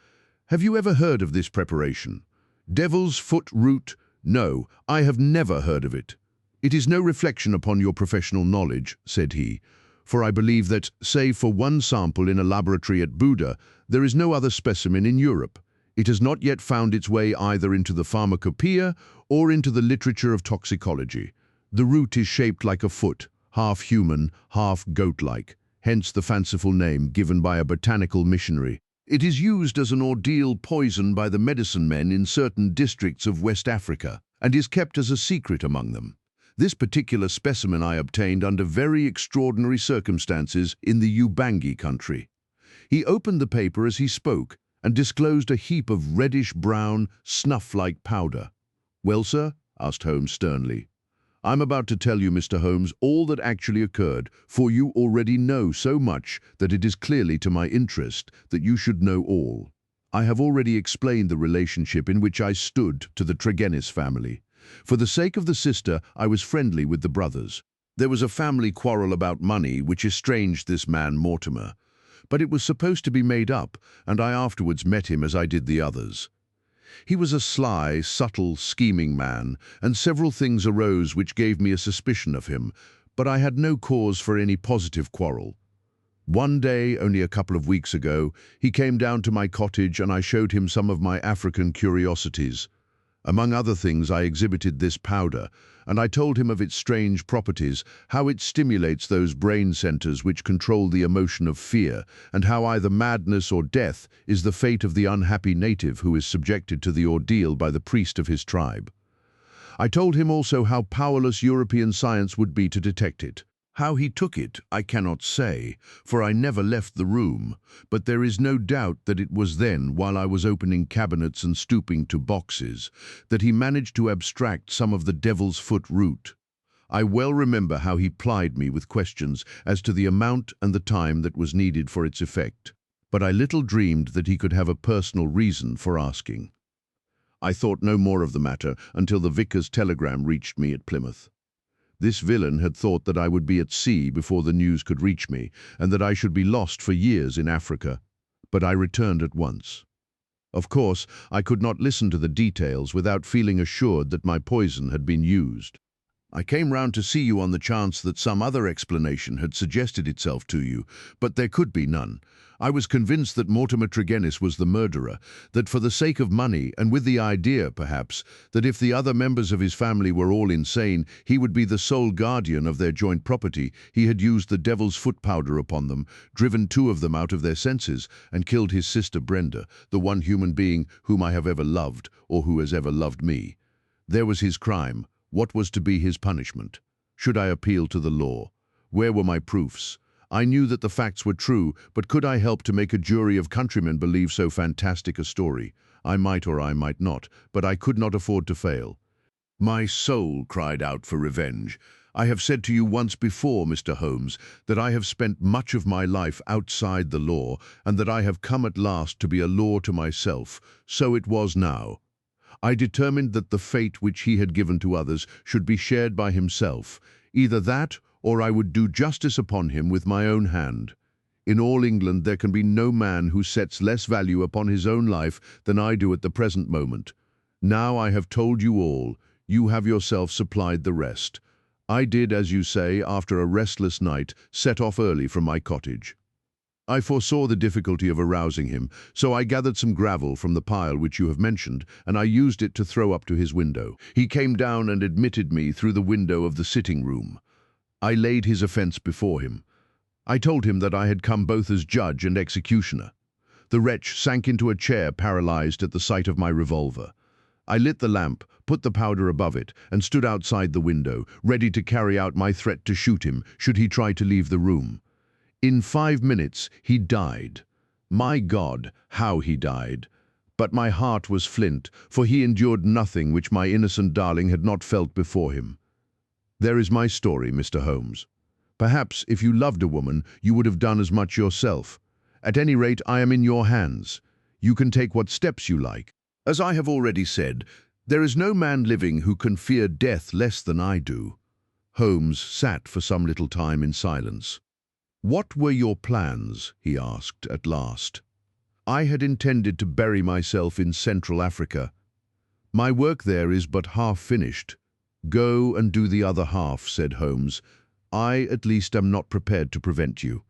Have you ever heard of this preparation? Devil's foot root? No, I have never heard of it. It is no reflection upon your professional knowledge," said he, "for I believe that, save for one sample in a laboratory at Buda, there is no other specimen in Europe. It has not yet found its way either into the pharmacopoeia or into the literature of toxicology. The root is shaped like a foot, half human, half goat-like, hence the fanciful name given by a botanical missionary. It is used as an ordeal poison by the medicine men in certain districts of West Africa, and is kept as a secret among them. This particular specimen I obtained under very extraordinary circumstances in the Ubangi country." He opened the paper as he spoke and disclosed a heap of reddish-brown, snuff-like powder. "Well, sir?" asked Holmes sternly. "I'm about to tell you, Mr. Holmes, all that actually occurred, for you already know so much that it is clearly to my interest that you should know all. I have already explained the relationship in which I stood to the Tregennis family. For the sake of the sister, I was friendly with the brothers. There was a family quarrel about money which estranged this man Mortimer. but it was supposed to be made up, and I afterwards met him as I did the others. He was a sly, subtle, scheming man, and several things arose which gave me a suspicion of him, but I had no cause for any positive quarrel. One day, only a couple of weeks ago, he came down to my cottage and I showed him some of my African curiosities. Among other things, I exhibited this powder, and I told him of its strange properties, how it stimulates those brain centers which control the emotion of fear, and how either madness or death is the fate of the unhappy native who is subjected to the ordeal by the priest of his tribe. I told him also how powerless European science would be to detect it. How he took it, I cannot say, for I never left the room, but there is no doubt that it was then, while I was opening cabinets and stooping to boxes, that he managed to abstract some of the devil's foot root. I well remember how he plied me with questions as to the amount and the time that was needed for its effect, but I little dreamed that he could have a personal reason for asking. I thought no more of the matter until the vicar's telegram reached me at Plymouth. This villain had thought that I would be at sea before the news could reach me, and that I should be lost for years in Africa. But I returned at once. Of course, I could not listen to the details without feeling assured that my poison had been used. I came round to see you on the chance that some other explanation had suggested itself to you, but there could be none. I was convinced that Mortimer Tregennis was the murderer, that for the sake of money, and with the idea, perhaps, that if the other members of his family were all insane, he would be the sole guardian of their joint property, he had used the devil's foot powder upon them, driven 2 of them out of their senses, and killed his sister Brenda, the one human being whom I have ever loved, or who has ever loved me. There was his crime. What was to be his punishment? Should I appeal to the law? Where were my proofs? I knew that the facts were true, but could I help to make a jury of countrymen believe so fantastic a story? I might or I might not, but I could not afford to fail. My soul cried out for revenge. I have said to you once before, Mr. Holmes, that I have spent much of my life outside the law, and that I have come at last to be a law to myself. So it was now. I determined that the fate which he had given to others should be shared by himself. Either that, or I would do justice upon him with my own hand. In all England there can be no man who sets less value upon his own life than I do at the present moment. Now I have told you all, you have yourself supplied the rest. I did, as you say, after a restless night, set off early from my cottage. I foresaw the difficulty of arousing him, so I gathered some gravel from the pile which you have mentioned, and I used it to throw up to his window. He came down and admitted me through the window of the sitting-room. I laid his offence before him. I told him that I had come both as judge and executioner. The wretch sank into a chair, paralyzed at the sight of my revolver. I lit the lamp, put the powder above it, and stood outside the window, ready to carry out my threat to shoot him, should he try to leave the room. In 5 minutes, he died. My God, how he died! But my heart was flint, for he endured nothing which my innocent darling had not felt before him. There is my story, Mr. Holmes. Perhaps, if you loved a woman, you would have done as much yourself. At any rate, I am in your hands. You can take what steps you like. As I have already said, there is no man living who can fear death less than I do. Holmes sat for some little time in silence. What were your plans? He asked at last. I had intended to bury myself in Central Africa. My work there is but half finished. Go and do the other half, said Holmes. I, at least, am not prepared to prevent you.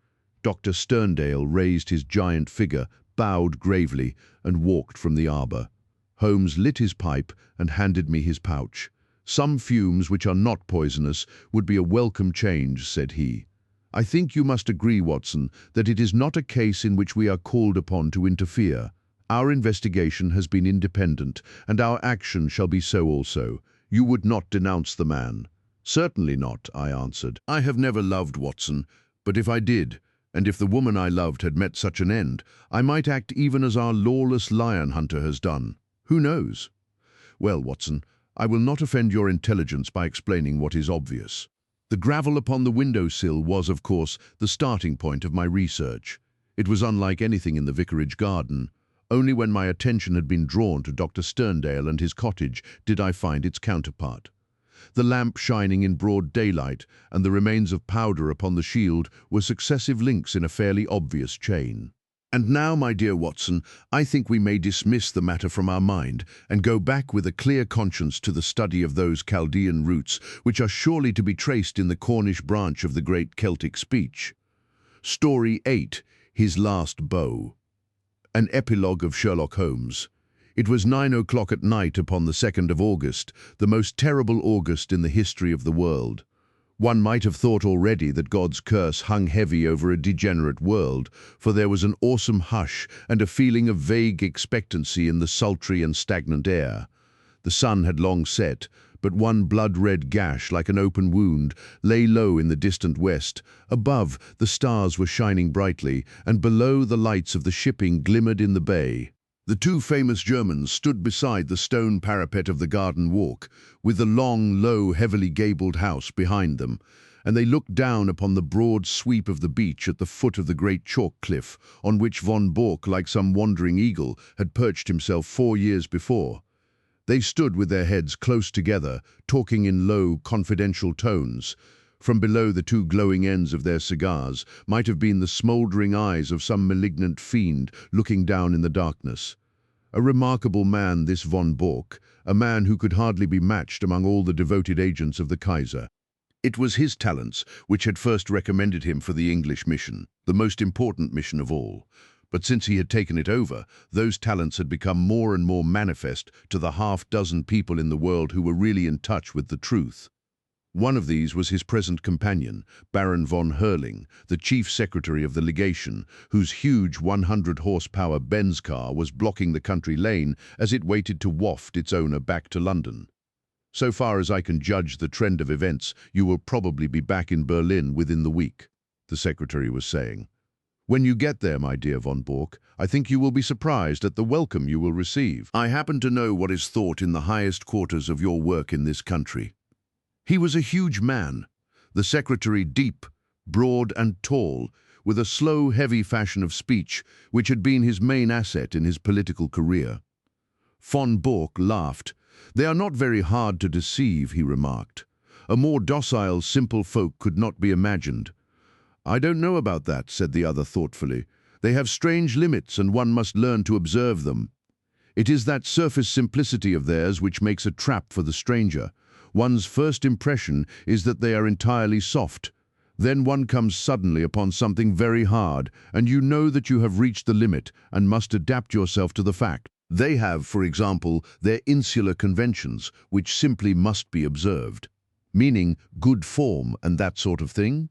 Dr. Sterndale raised his giant figure, bowed gravely, and walked from the arbour. Holmes lit his pipe and handed me his pouch. Some fumes which are not poisonous would be a welcome change, said he. I think you must agree, Watson, that it is not a case in which we are called upon to interfere. Our investigation has been independent, and our action shall be so also. You would not denounce the man. Certainly not, I answered. I have never loved Watson, but if I did, and if the woman I loved had met such an end, I might act even as our lawless lion hunter has done. Who knows? Well, Watson, I will not offend your intelligence by explaining what is obvious. The gravel upon the window-sill was, of course, the starting point of my research. It was unlike anything in the vicarage garden. Only when my attention had been drawn to Dr. Sterndale and his cottage did I find its counterpart. the lamp shining in broad daylight, and the remains of powder upon the shield were successive links in a fairly obvious chain. And now, my dear Watson, I think we may dismiss the matter from our mind and go back with a clear conscience to the study of those Chaldean roots which are surely to be traced in the Cornish branch of the great Celtic speech. Story 8. His Last Bow. An epilogue of Sherlock Holmes. It was 9 o'clock at night upon the 2nd of August, the most terrible August in the history of the world. One might have thought already that God's curse hung heavy over a degenerate world, for there was an awesome hush and a feeling of vague expectancy in the sultry and stagnant air. The sun had long set, but one blood-red gash, like an open wound, lay low in the distant west. Above, the stars were shining brightly, and below the lights of the shipping glimmered in the bay. The two famous Germans stood beside the stone parapet of the garden walk, with the long, low, heavily gabled house behind them, and they looked down upon the broad sweep of the beach at the foot of the great chalk cliff, on which von Bork, like some wandering eagle, had perched himself 4 years before. They stood with their heads close together, talking in low, confidential tones. From below the two glowing ends of their cigars might have been the smouldering eyes of some malignant fiend looking down in the darkness. A remarkable man, this von Bork, a man who could hardly be matched among all the devoted agents of the Kaiser. It was his talents which had first recommended him for the English mission, the most important mission of all. But since he had taken it over, those talents had become more and more manifest to the half-dozen people in the world who were really in touch with the truth. One of these was his present companion, Baron von Herling, the chief secretary of the legation, whose huge 100-horsepower Benz car was blocking the country lane as it waited to waft its owner back to London. So far as I can judge the trend of events, you will probably be back in Berlin within the week, the secretary was saying. When you get there, my dear von Bork, I think you will be surprised at the welcome you will receive. I happen to know what is thought in the highest quarters of your work in this country. He was a huge man, the secretary deep, broad and tall, with a slow, heavy fashion of speech which had been his main asset in his political career. Von Bork laughed. "They are not very hard to deceive," he remarked. "A more docile, simple folk could not be imagined." "I don't know about that," said the other thoughtfully. "They have strange limits, and one must learn to observe them. It is that surface simplicity of theirs which makes a trap for the stranger. One's first impression is that they are entirely soft. Then one comes suddenly upon something very hard, and you know that you have reached the limit and must adapt yourself to the fact. They have, for example, their insular conventions, which simply must be observed. Meaning good form and that sort of thing?"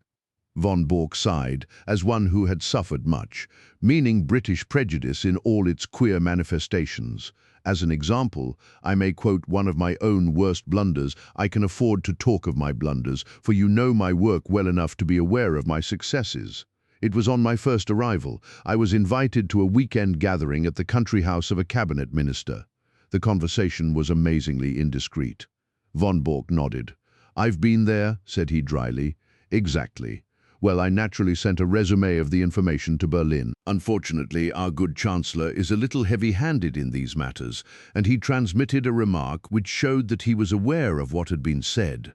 Von Bork sighed, as one who had suffered much, meaning British prejudice in all its queer manifestations. As an example, I may quote one of my own worst blunders. I can afford to talk of my blunders, for you know my work well enough to be aware of my successes. It was on my first arrival. I was invited to a weekend gathering at the country house of a cabinet minister. The conversation was amazingly indiscreet. Von Bork nodded. "I've been there," said he dryly. "Exactly. Well, I naturally sent a resume of the information to Berlin. Unfortunately, our good Chancellor is a little heavy-handed in these matters, and he transmitted a remark which showed that he was aware of what had been said.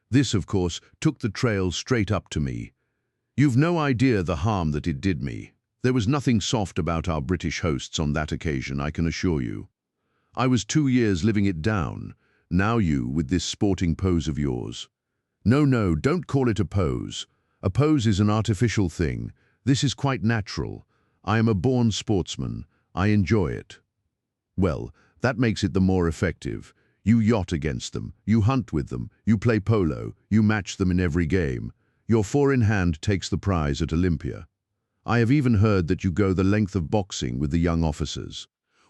This, of course, took the trail straight up to me. You've no idea the harm that it did me. There was nothing soft about our British hosts on that occasion, I can assure you. I was 2 years living it down. Now you, with this sporting pose of yours." No, don't call it a pose. A pose is an artificial thing. This is quite natural. I am a born sportsman. I enjoy it." "Well, that makes it the more effective. You yacht against them, you hunt with them, you play polo, you match them in every game. Your four-in-hand takes the prize at Olympia. I have even heard that you go the length of boxing with the young officers.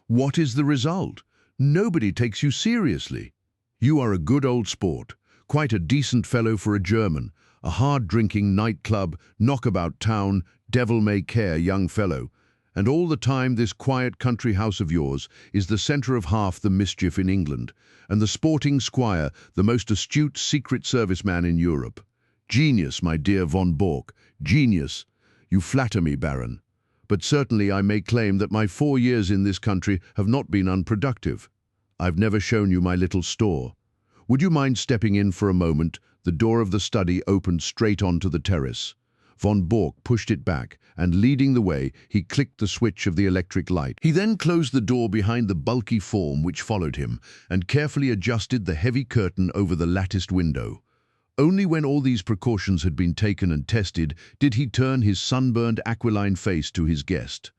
What is the result? Nobody takes you seriously. You are a good old sport, quite a decent fellow for a German, a hard-drinking nightclub, knockabout town, devil-may-care young fellow. And all the time this quiet country house of yours is the centre of half the mischief in England, and the sporting squire the most astute Secret Service man in Europe. Genius, my dear von Bork, genius. You flatter me, Baron. But certainly I may claim that my 4 years in this country have not been unproductive. I've never shown you my little store. Would you mind stepping in for a moment? The door of the study opened straight onto the terrace. Von Bork pushed it back, and leading the way, he clicked the switch of the electric light. He then closed the door behind the bulky form which followed him, and carefully adjusted the heavy curtain over the latticed window. Only when all these precautions had been taken and tested did he turn his sunburned aquiline face to his guest.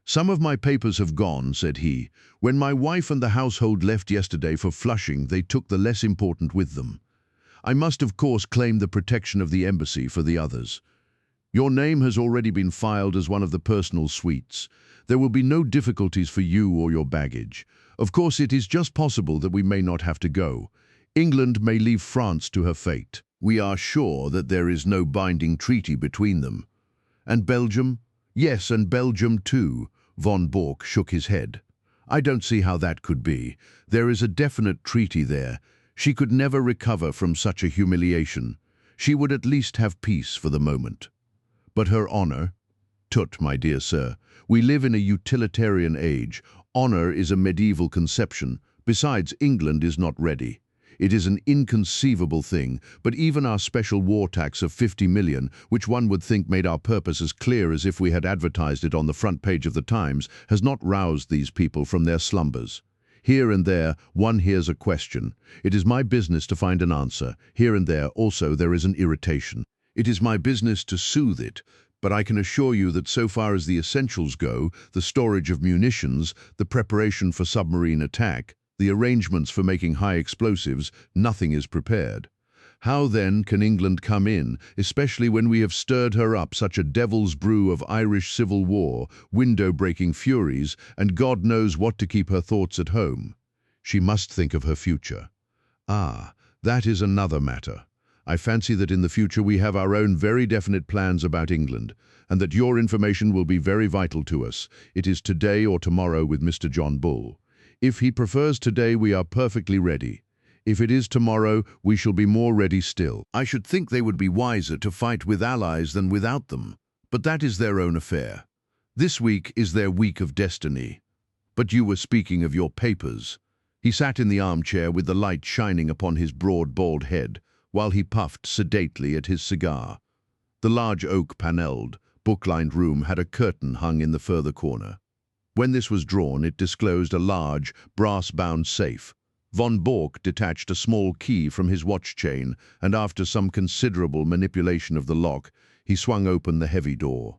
"Some of my papers have gone," said he. "When my wife and the household left yesterday for Flushing, they took the less important with them. I must, of course, claim the protection of the embassy for the others. Your name has already been filed as one of the personal suites. There will be no difficulties for you or your baggage. Of course, it is just possible that we may not have to go. England may leave France to her fate. We are sure that there is no binding treaty between them. And Belgium? Yes, and Belgium too." Von Bork shook his head. "I don't see how that could be. There is a definite treaty there. She could never recover from such a humiliation. She would at least have peace for the moment. But her honor? Tut, my dear sir. We live in a utilitarian age. Honor is a medieval conception. Besides, England is not ready. It is an inconceivable thing, but even our special war tax of 50 million, which one would think made our purpose as clear as if we had advertised it on the front page of the Times, has not roused these people from their slumbers. Here and there, one hears a question. It is my business to find an answer. Here and there, also, there is an irritation. It is my business to soothe it, but I can assure you that so far as the essentials go, the storage of munitions, the preparation for submarine attack, the arrangements for making high explosives, nothing is prepared. How then can England come in, especially when we have stirred her up such a devil's brew of Irish civil war, window-breaking furies, and God knows what to keep her thoughts at home? She must think of her future. Ah, that is another matter. I fancy that in the future we have our own very definite plans about England, and that your information will be very vital to us. It is today or tomorrow with Mr. John Bull. If he prefers today, we are perfectly ready. If it is tomorrow, we shall be more ready still. I should think they would be wiser to fight with allies than without them, but that is their own affair. This week is their week of destiny. But you were speaking of your papers." He sat in the armchair with the light shining upon his broad, bald head, while he puffed sedately at his cigar. The large oak-panelled, book-lined room had a curtain hung in the further corner. When this was drawn, it disclosed a large, brass-bound safe. Von Bork detached a small key from his watch chain, and after some considerable manipulation of the lock, he swung open the heavy door.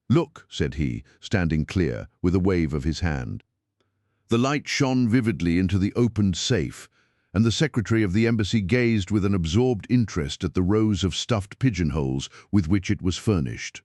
"Look," said he, standing clear, with a wave of his hand. The light shone vividly into the opened safe, and the secretary of the embassy gazed with an absorbed interest at the rows of stuffed pigeonholes with which it was furnished.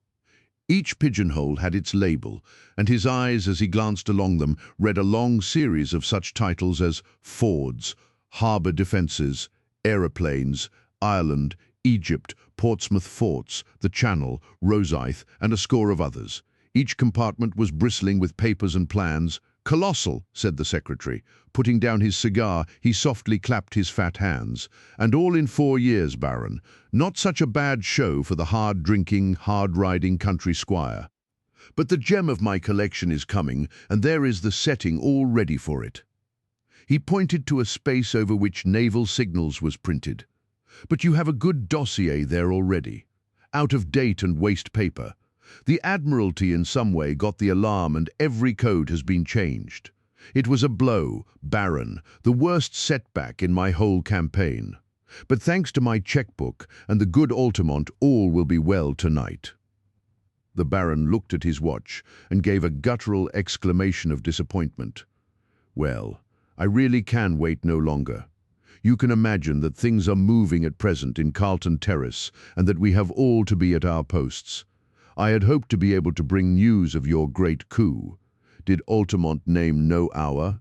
Each pigeonhole had its label, and his eyes, as he glanced along them, read a long series of such titles as Fords, Harbour Defences, Aeroplanes, Ireland, Egypt, Portsmouth Forts, the Channel, Rosyth, and a score of others. Each compartment was bristling with papers and plans. "Colossal," said the secretary. Putting down his cigar, he softly clapped his fat hands. "And all in 4 years, Baron. Not such a bad show for the hard-drinking, hard-riding country squire. But the gem of my collection is coming, and there is the setting all ready for it." He pointed to a space over which naval signals was printed. "But you have a good dossier there already. Out of date and waste paper. The Admiralty in some way got the alarm and every code has been changed. It was a blow, Baron, the worst setback in my whole campaign. But thanks to my checkbook and the good Altamont, all will be well tonight." The Baron looked at his watch and gave a guttural exclamation of disappointment. "Well, I really can wait no longer. You can imagine that things are moving at present in Carlton Terrace and that we have all to be at our posts. I had hoped to be able to bring news of your great coup. Did Altamont name no hour?"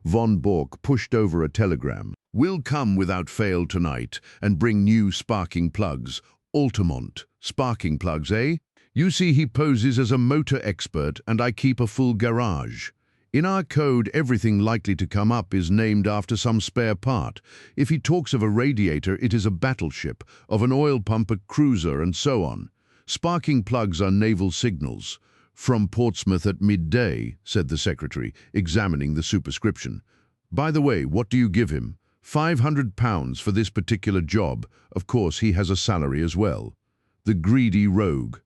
Von Bork pushed over a telegram. "Will come without fail tonight and bring new sparking plugs. Altamont. Sparking plugs, eh? You see, he poses as a motor expert and I keep a full garage. In our code, everything likely to come up is named after some spare part. If he talks of a radiator, it is a battleship, of an oil pump, a cruiser, and so on. Sparking plugs are naval signals. From Portsmouth at midday," said the secretary, examining the superscription. "By the way, what do you give him? £500 for this particular job. Of course, he has a salary as well. The greedy rogue.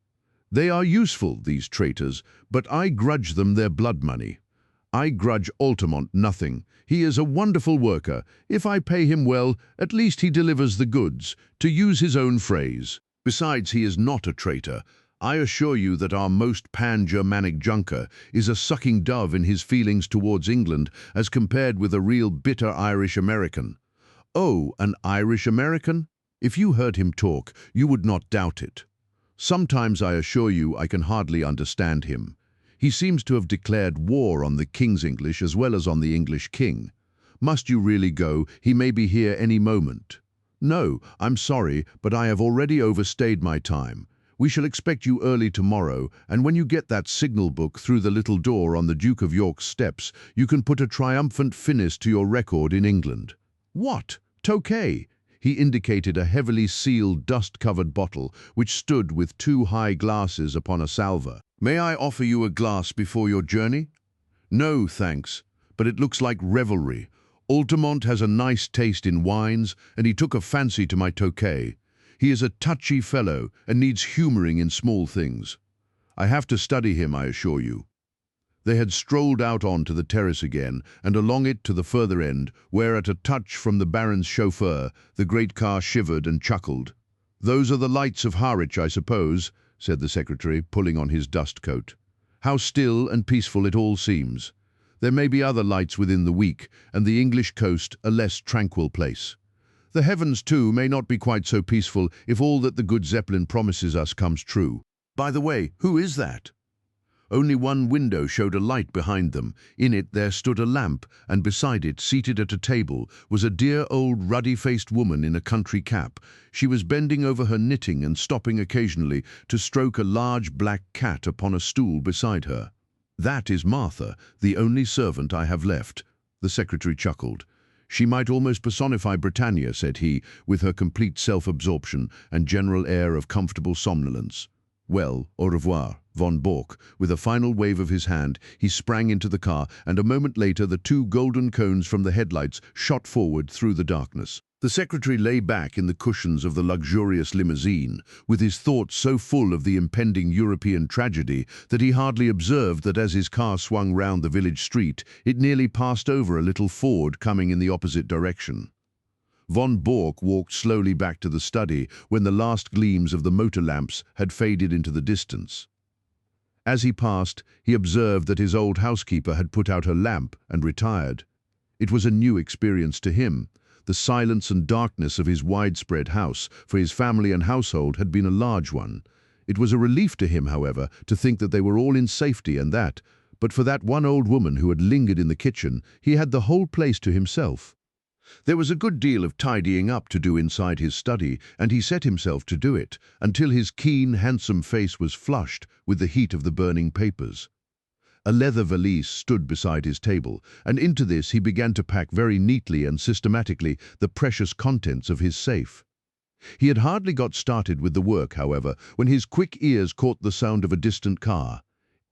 They are useful, these traitors, but I grudge them their blood money. I grudge Altamont nothing. He is a wonderful worker. If I pay him well, at least he delivers the goods, to use his own phrase. Besides, he is not a traitor. I assure you that our most pan-Germanic junker is a sucking dove in his feelings towards England as compared with a real bitter Irish American. Oh, an Irish American? If you heard him talk, you would not doubt it. Sometimes I assure you I can hardly understand him. He seems to have declared war on the King's English as well as on the English king. Must you really go? He may be here any moment. No, I'm sorry, but I have already overstayed my time. We shall expect you early tomorrow, and when you get that signal book through the little door on the Duke of York's steps, you can put a triumphant finis to your record in England. What? Tokay? He indicated a heavily sealed, dust-covered bottle, which stood with two high glasses upon a salver. May I offer you a glass before your journey? No, thanks, but it looks like revelry. Altamont has a nice taste in wines, and he took a fancy to my Tokay. He is a touchy fellow and needs humouring in small things. I have to study him, I assure you. They had strolled out onto the terrace again, and along it to the further end, where at a touch from the Baron's chauffeur, the great car shivered and chuckled. "Those are the lights of Harwich, I suppose," said the secretary, pulling on his dust coat. "How still and peaceful it all seems. There may be other lights within the week, and the English coast a less tranquil place. The heavens, too, may not be quite so peaceful if all that the good Zeppelin promises us comes true. By the way, who is that?" Only one window showed a light behind them. In it there stood a lamp, and beside it, seated at a table, was a dear old ruddy-faced woman in a country cap. She was bending over her knitting and stopping occasionally to stroke a large black cat upon a stool beside her. "That is Martha, the only servant I have left," the secretary chuckled. "She might almost personify Britannia," said he, with her complete self-absorption and general air of comfortable somnolence. "Well, au revoir." Von Bork, with a final wave of his hand, he sprang into the car, and a moment later the two golden cones from the headlights shot forward through the darkness. The secretary lay back in the cushions of the luxurious limousine, with his thoughts so full of the impending European tragedy that he hardly observed that as his car swung round the village street, it nearly passed over a little Ford coming in the opposite direction. Von Bork walked slowly back to the study when the last gleams of the motor lamps had faded into the distance. As he passed, he observed that his old housekeeper had put out her lamp and retired. It was a new experience to him. The silence and darkness of his widespread house, for his family and household had been a large one. It was a relief to him, however, to think that they were all in safety and that, but for that one old woman who had lingered in the kitchen, he had the whole place to himself. There was a good deal of tidying up to do inside his study, and he set himself to do it, until his keen, handsome face was flushed with the heat of the burning papers. A leather valise stood beside his table, and into this he began to pack very neatly and systematically the precious contents of his safe. He had hardly got started with the work, however, when his quick ears caught the sound of a distant car.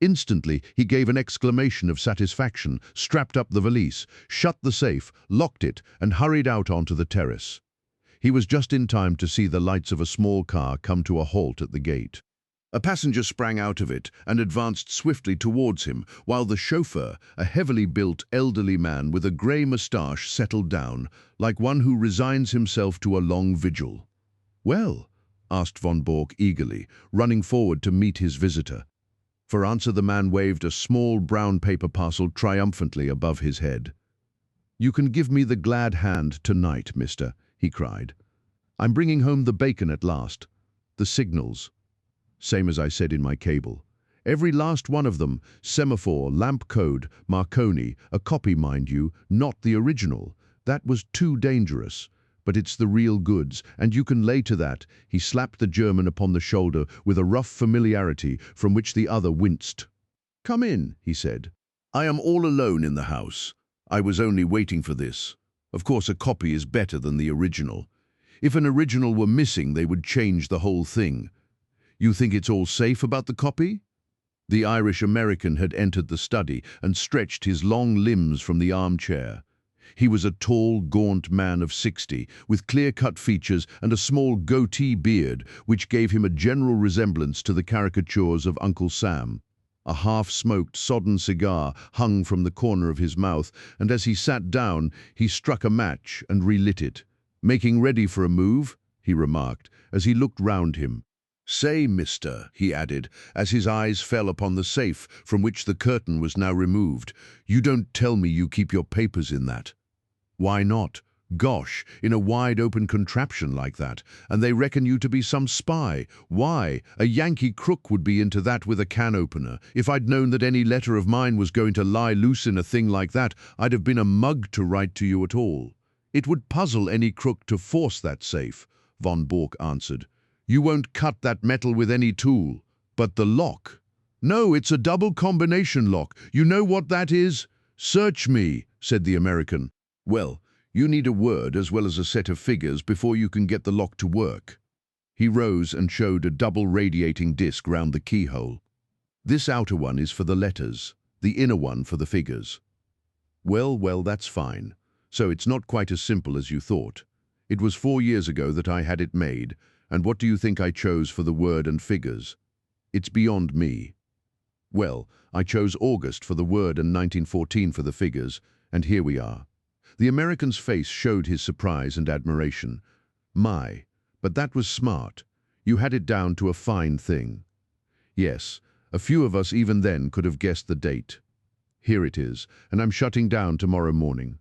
Instantly, he gave an exclamation of satisfaction, strapped up the valise, shut the safe, locked it, and hurried out onto the terrace. He was just in time to see the lights of a small car come to a halt at the gate. A passenger sprang out of it and advanced swiftly towards him, while the chauffeur, a heavily built elderly man with a grey moustache, settled down, like one who resigns himself to a long vigil. "Well?" asked Von Bork eagerly, running forward to meet his visitor. For answer, the man waved a small brown paper parcel triumphantly above his head. "You can give me the glad hand tonight, mister," he cried. "I'm bringing home the bacon at last. The signals. Same as I said in my cable. Every last one of them, semaphore, lamp code, Marconi, a copy, mind you, not the original. That was too dangerous. But it's the real goods, and you can lay to that." He slapped the German upon the shoulder with a rough familiarity from which the other winced. "Come in," he said. "I am all alone in the house. I was only waiting for this. Of course, a copy is better than the original. If an original were missing, they would change the whole thing. You think it's all safe about the copy?" The Irish American had entered the study and stretched his long limbs from the armchair. He was a tall, gaunt man of 60, with clear-cut features and a small goatee beard, which gave him a general resemblance to the caricatures of Uncle Sam. A half-smoked, sodden cigar hung from the corner of his mouth, and as he sat down, he struck a match and relit it. "Making ready for a move?" he remarked, as he looked round him. "Say, mister," he added, as his eyes fell upon the safe from which the curtain was now removed, "you don't tell me you keep your papers in that?" "Why not? Gosh, in a wide-open contraption like that, and they reckon you to be some spy. Why, a Yankee crook would be into that with a can opener. If I'd known that any letter of mine was going to lie loose in a thing like that, I'd have been a mug to write to you at all." "It would puzzle any crook to force that safe," von Bork answered. "You won't cut that metal with any tool. But the lock—" "No, it's a double combination lock. You know what that is?" "Search me," said the American. "Well, you need a word as well as a set of figures before you can get the lock to work." He rose and showed a double radiating disc round the keyhole. "This outer one is for the letters, the inner one for the figures." Well, that's fine. So it's not quite as simple as you thought. It was 4 years ago that I had it made, and what do you think I chose for the word and figures? It's beyond me. Well, I chose August for the word and 1914 for the figures, and here we are. The American's face showed his surprise and admiration. "My, but that was smart. You had it down to a fine thing." "Yes, a few of us even then could have guessed the date. Here it is, and I'm shutting down tomorrow morning."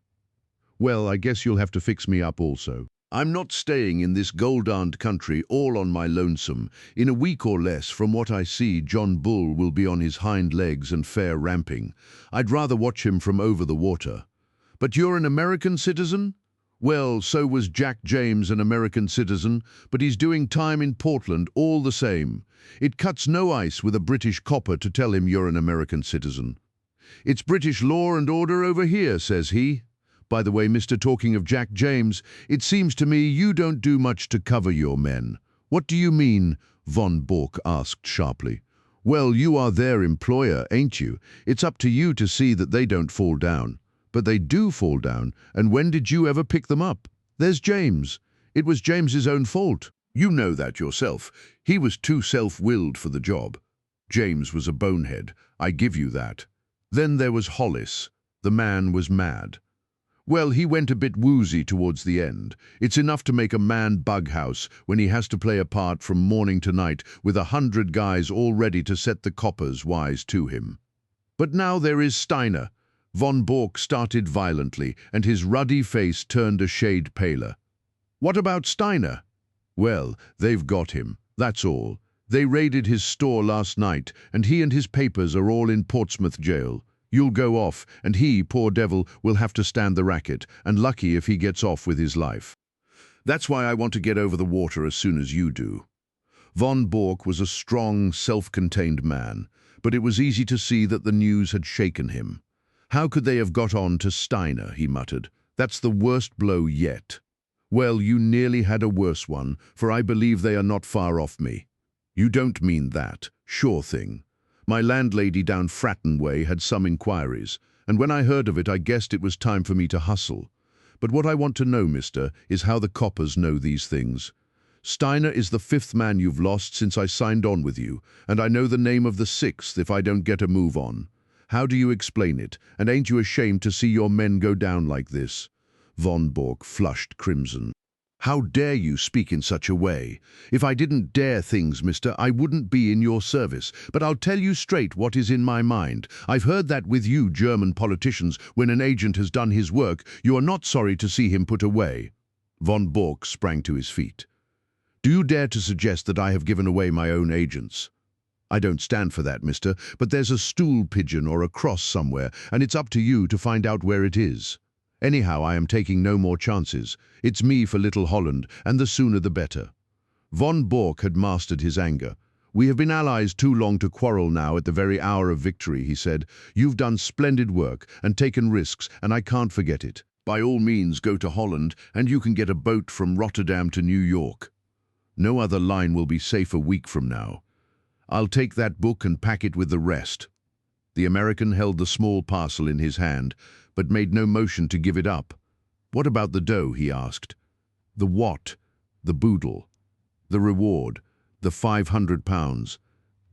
"Well, I guess you'll have to fix me up also. I'm not staying in this gold-armed country all on my lonesome. In a week or less, from what I see, John Bull will be on his hind legs and fair ramping. I'd rather watch him from over the water." "But you're an American citizen?" "Well, so was Jack James an American citizen, but he's doing time in Portland all the same. It cuts no ice with a British copper to tell him you're an American citizen. 'It's British law and order over here,' says he. By the way, Mr. Talking of Jack James, it seems to me you don't do much to cover your men." "What do you mean?" von Bork asked sharply. "Well, you are their employer, ain't you? It's up to you to see that they don't fall down." "But they do fall down, and when did you ever pick them up? There's James. It was James's own fault. You know that yourself. He was too self-willed for the job. James was a bonehead, I give you that. Then there was Hollis. The man was mad. Well, he went a bit woozy towards the end. It's enough to make a man bughouse when he has to play a part from morning to night with 100 guys all ready to set the coppers wise to him. But now there is Steiner." Von Bork started violently, and his ruddy face turned a shade paler. "What about Steiner?" "Well, they've got him, that's all. They raided his store last night, and he and his papers are all in Portsmouth jail. You'll go off, and he, poor devil, will have to stand the racket, and lucky if he gets off with his life. That's why I want to get over the water as soon as you do." Von Bork was a strong, self-contained man, but it was easy to see that the news had shaken him. "How could they have got on to Steiner?" he muttered. "That's the worst blow yet." "Well, you nearly had a worse one, for I believe they are not far off me." "You don't mean that. Sure thing. My landlady down Fratton Way had some inquiries, and when I heard of it I guessed it was time for me to hustle. But what I want to know, mister, is how the coppers know these things. Steiner is the 5th man you've lost since I signed on with you, and I know the name of the 6th if I don't get a move on. How do you explain it, and ain't you ashamed to see your men go down like this?" Von Bork flushed crimson. "How dare you speak in such a way? If I didn't dare things, mister, I wouldn't be in your service. But I'll tell you straight what is in my mind. I've heard that with you German politicians, when an agent has done his work, you are not sorry to see him put away." Von Bork sprang to his feet. "Do you dare to suggest that I have given away my own agents?" "I don't stand for that, mister, but there's a stool pigeon or a cross somewhere, and it's up to you to find out where it is. Anyhow, I am taking no more chances. It's me for Little Holland, and the sooner the better." Von Bork had mastered his anger. "We have been allies too long to quarrel now at the very hour of victory," he said. "You've done splendid work and taken risks, and I can't forget it. By all means, go to Holland, and you can get a boat from Rotterdam to New York. No other line will be safe a week from now. I'll take that book and pack it with the rest." The American held the small parcel in his hand, but made no motion to give it up. What about the dough, he asked. The what? The boodle. The reward. The £500.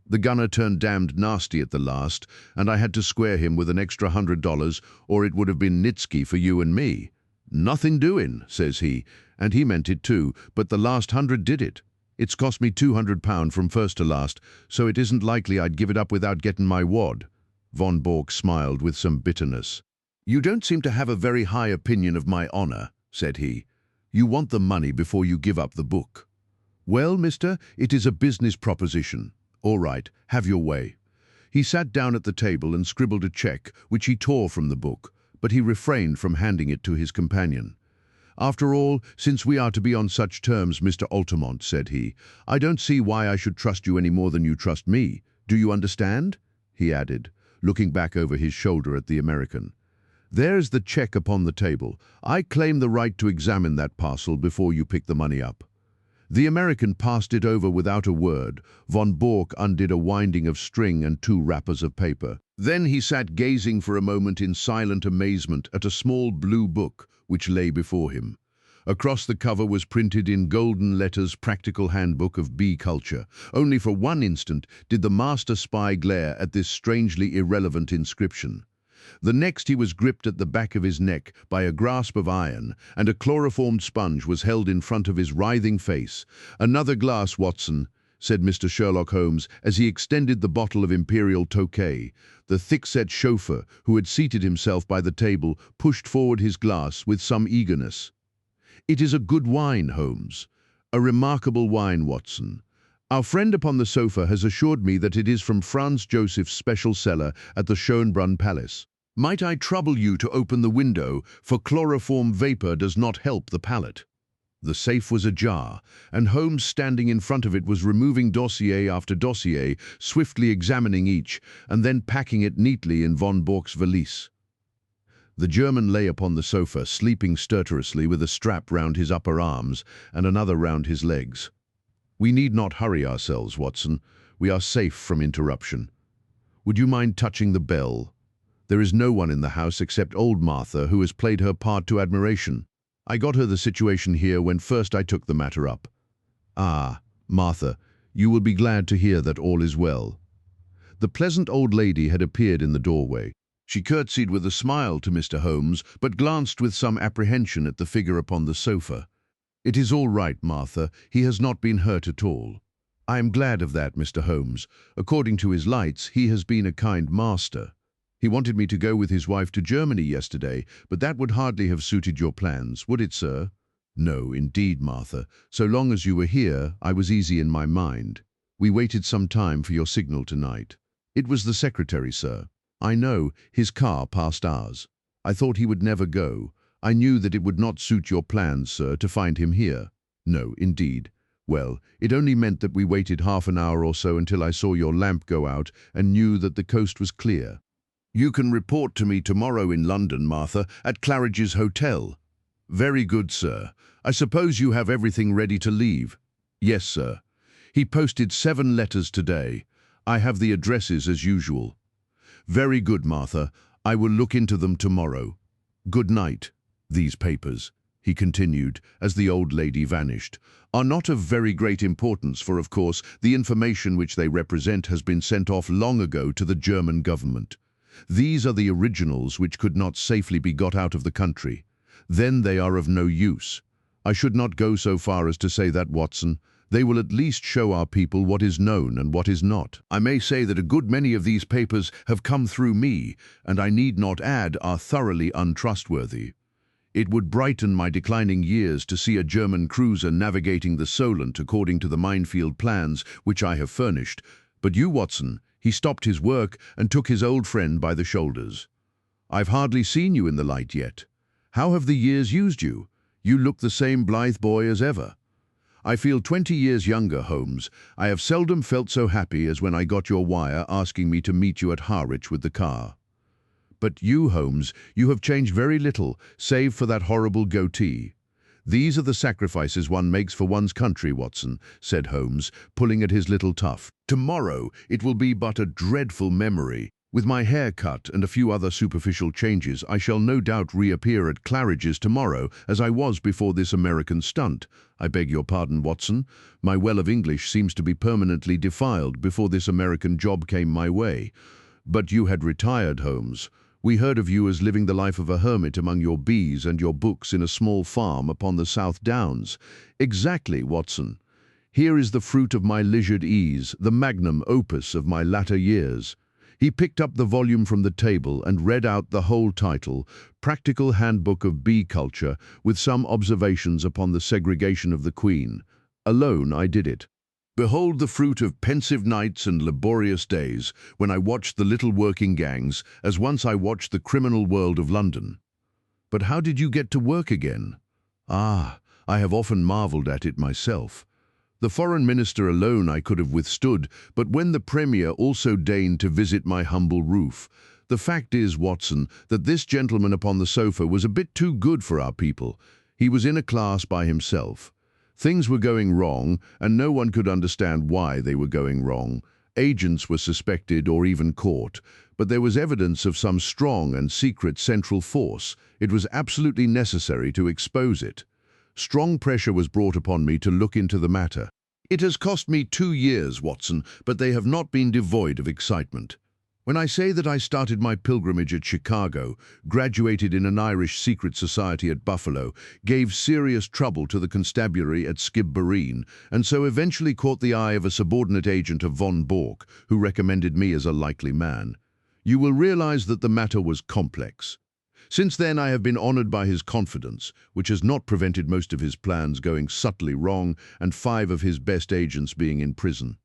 The gunner turned damned nasty at the last, and I had to square him with an extra $100, or it would have been nitsky for you and me. Nothing doing, says he, and he meant it too, but the last 100 did it. It's cost me £200 from first to last, so it isn't likely I'd give it up without getting my wad. Von Bork smiled with some bitterness. You don't seem to have a very high opinion of my honor, said he. You want the money before you give up the book. Well, mister, it is a business proposition. All right, have your way. He sat down at the table and scribbled a cheque, which he tore from the book, but he refrained from handing it to his companion. After all, since we are to be on such terms, Mr. Altamont, said he, I don't see why I should trust you any more than you trust me. Do you understand? He added, looking back over his shoulder at the American. There's the cheque upon the table. I claim the right to examine that parcel before you pick the money up. The American passed it over without a word. Von Bork undid a winding of string and 2 wrappers of paper. Then he sat gazing for a moment in silent amazement at a small blue book which lay before him. Across the cover was printed in golden letters Practical Handbook of Bee Culture. Only for one instant did the master spy glare at this strangely irrelevant inscription. The next he was gripped at the back of his neck by a grasp of iron, and a chloroformed sponge was held in front of his writhing face. Another glass, Watson, said Mr. Sherlock Holmes as he extended the bottle of Imperial Tokay. The thick-set chauffeur, who had seated himself by the table, pushed forward his glass with some eagerness. It is a good wine, Holmes. A remarkable wine, Watson. Our friend upon the sofa has assured me that it is from Franz Joseph's special cellar at the Schönbrunn Palace. Might I trouble you to open the window, for chloroform vapor does not help the palate. The safe was ajar, and Holmes, standing in front of it, was removing dossier after dossier, swiftly examining each, and then packing it neatly in von Bork's valise. The German lay upon the sofa, sleeping stertorously with a strap round his upper arms and another round his legs. We need not hurry ourselves, Watson. We are safe from interruption. Would you mind touching the bell? There is no one in the house except old Martha, who has played her part to admiration. I got her the situation here when first I took the matter up. Ah, Martha, you will be glad to hear that all is well. The pleasant old lady had appeared in the doorway. She curtsied with a smile to Mr. Holmes, but glanced with some apprehension at the figure upon the sofa. It is all right, Martha. He has not been hurt at all. I am glad of that, Mr. Holmes. According to his lights, he has been a kind master. He wanted me to go with his wife to Germany yesterday, but that would hardly have suited your plans, would it, sir? No, indeed, Martha. So long as you were here, I was easy in my mind. We waited some time for your signal tonight. It was the secretary, sir. I know, his car passed ours. I thought he would never go. I knew that it would not suit your plans, sir, to find him here. No, indeed. Well, it only meant that we waited half an hour or so until I saw your lamp go out and knew that the coast was clear. You can report to me tomorrow in London, Martha, at Claridge's Hotel. Very good, sir. I suppose you have everything ready to leave? Yes, sir. He posted 7 letters today. I have the addresses as usual. Very good, Martha. I will look into them tomorrow. Good night. These papers, he continued, as the old lady vanished, are not of very great importance, for of course the information which they represent has been sent off long ago to the German government. These are the originals which could not safely be got out of the country. Then they are of no use. I should not go so far as to say that, Watson. They will at least show our people what is known and what is not. I may say that a good many of these papers have come through me, and I need not add are thoroughly untrustworthy. It would brighten my declining years to see a German cruiser navigating the Solent according to the minefield plans which I have furnished. But you, Watson, he stopped his work and took his old friend by the shoulders. I've hardly seen you in the light yet. How have the years used you? You look the same blithe boy as ever. I feel 20 years younger, Holmes. I have seldom felt so happy as when I got your wire asking me to meet you at Harwich with the car. But you, Holmes, you have changed very little, save for that horrible goatee. These are the sacrifices one makes for one's country, Watson, said Holmes, pulling at his little tuft. Tomorrow it will be but a dreadful memory. With my hair cut and a few other superficial changes, I shall no doubt reappear at Claridge's tomorrow as I was before this American stunt. I beg your pardon, Watson. My well of English seems to be permanently defiled before this American job came my way. But you had retired, Holmes. We heard of you as living the life of a hermit among your bees and your books in a small farm upon the South Downs. Exactly, Watson. Here is the fruit of my leisured ease, the magnum opus of my latter years. He picked up the volume from the table and read out the whole title, Practical Handbook of Bee Culture, with some observations upon the segregation of the queen. Alone I did it. Behold the fruit of pensive nights and laborious days, when I watched the little working gangs, as once I watched the criminal world of London. But how did you get to work again? Ah, I have often marvelled at it myself. The foreign minister alone I could have withstood, but when the premier also deigned to visit my humble roof. The fact is, Watson, that this gentleman upon the sofa was a bit too good for our people. He was in a class by himself. Things were going wrong, and no one could understand why they were going wrong. Agents were suspected or even caught, but there was evidence of some strong and secret central force. It was absolutely necessary to expose it. Strong pressure was brought upon me to look into the matter. It has cost me 2 years, Watson, but they have not been devoid of excitement. When I say that I started my pilgrimage at Chicago, graduated in an Irish secret society at Buffalo, gave serious trouble to the constabulary at Skibbereen, and so eventually caught the eye of a subordinate agent of von Bork, who recommended me as a likely man, you will realize that the matter was complex. Since then I have been honored by his confidence, which has not prevented most of his plans going subtly wrong and 5 of his best agents being in prison.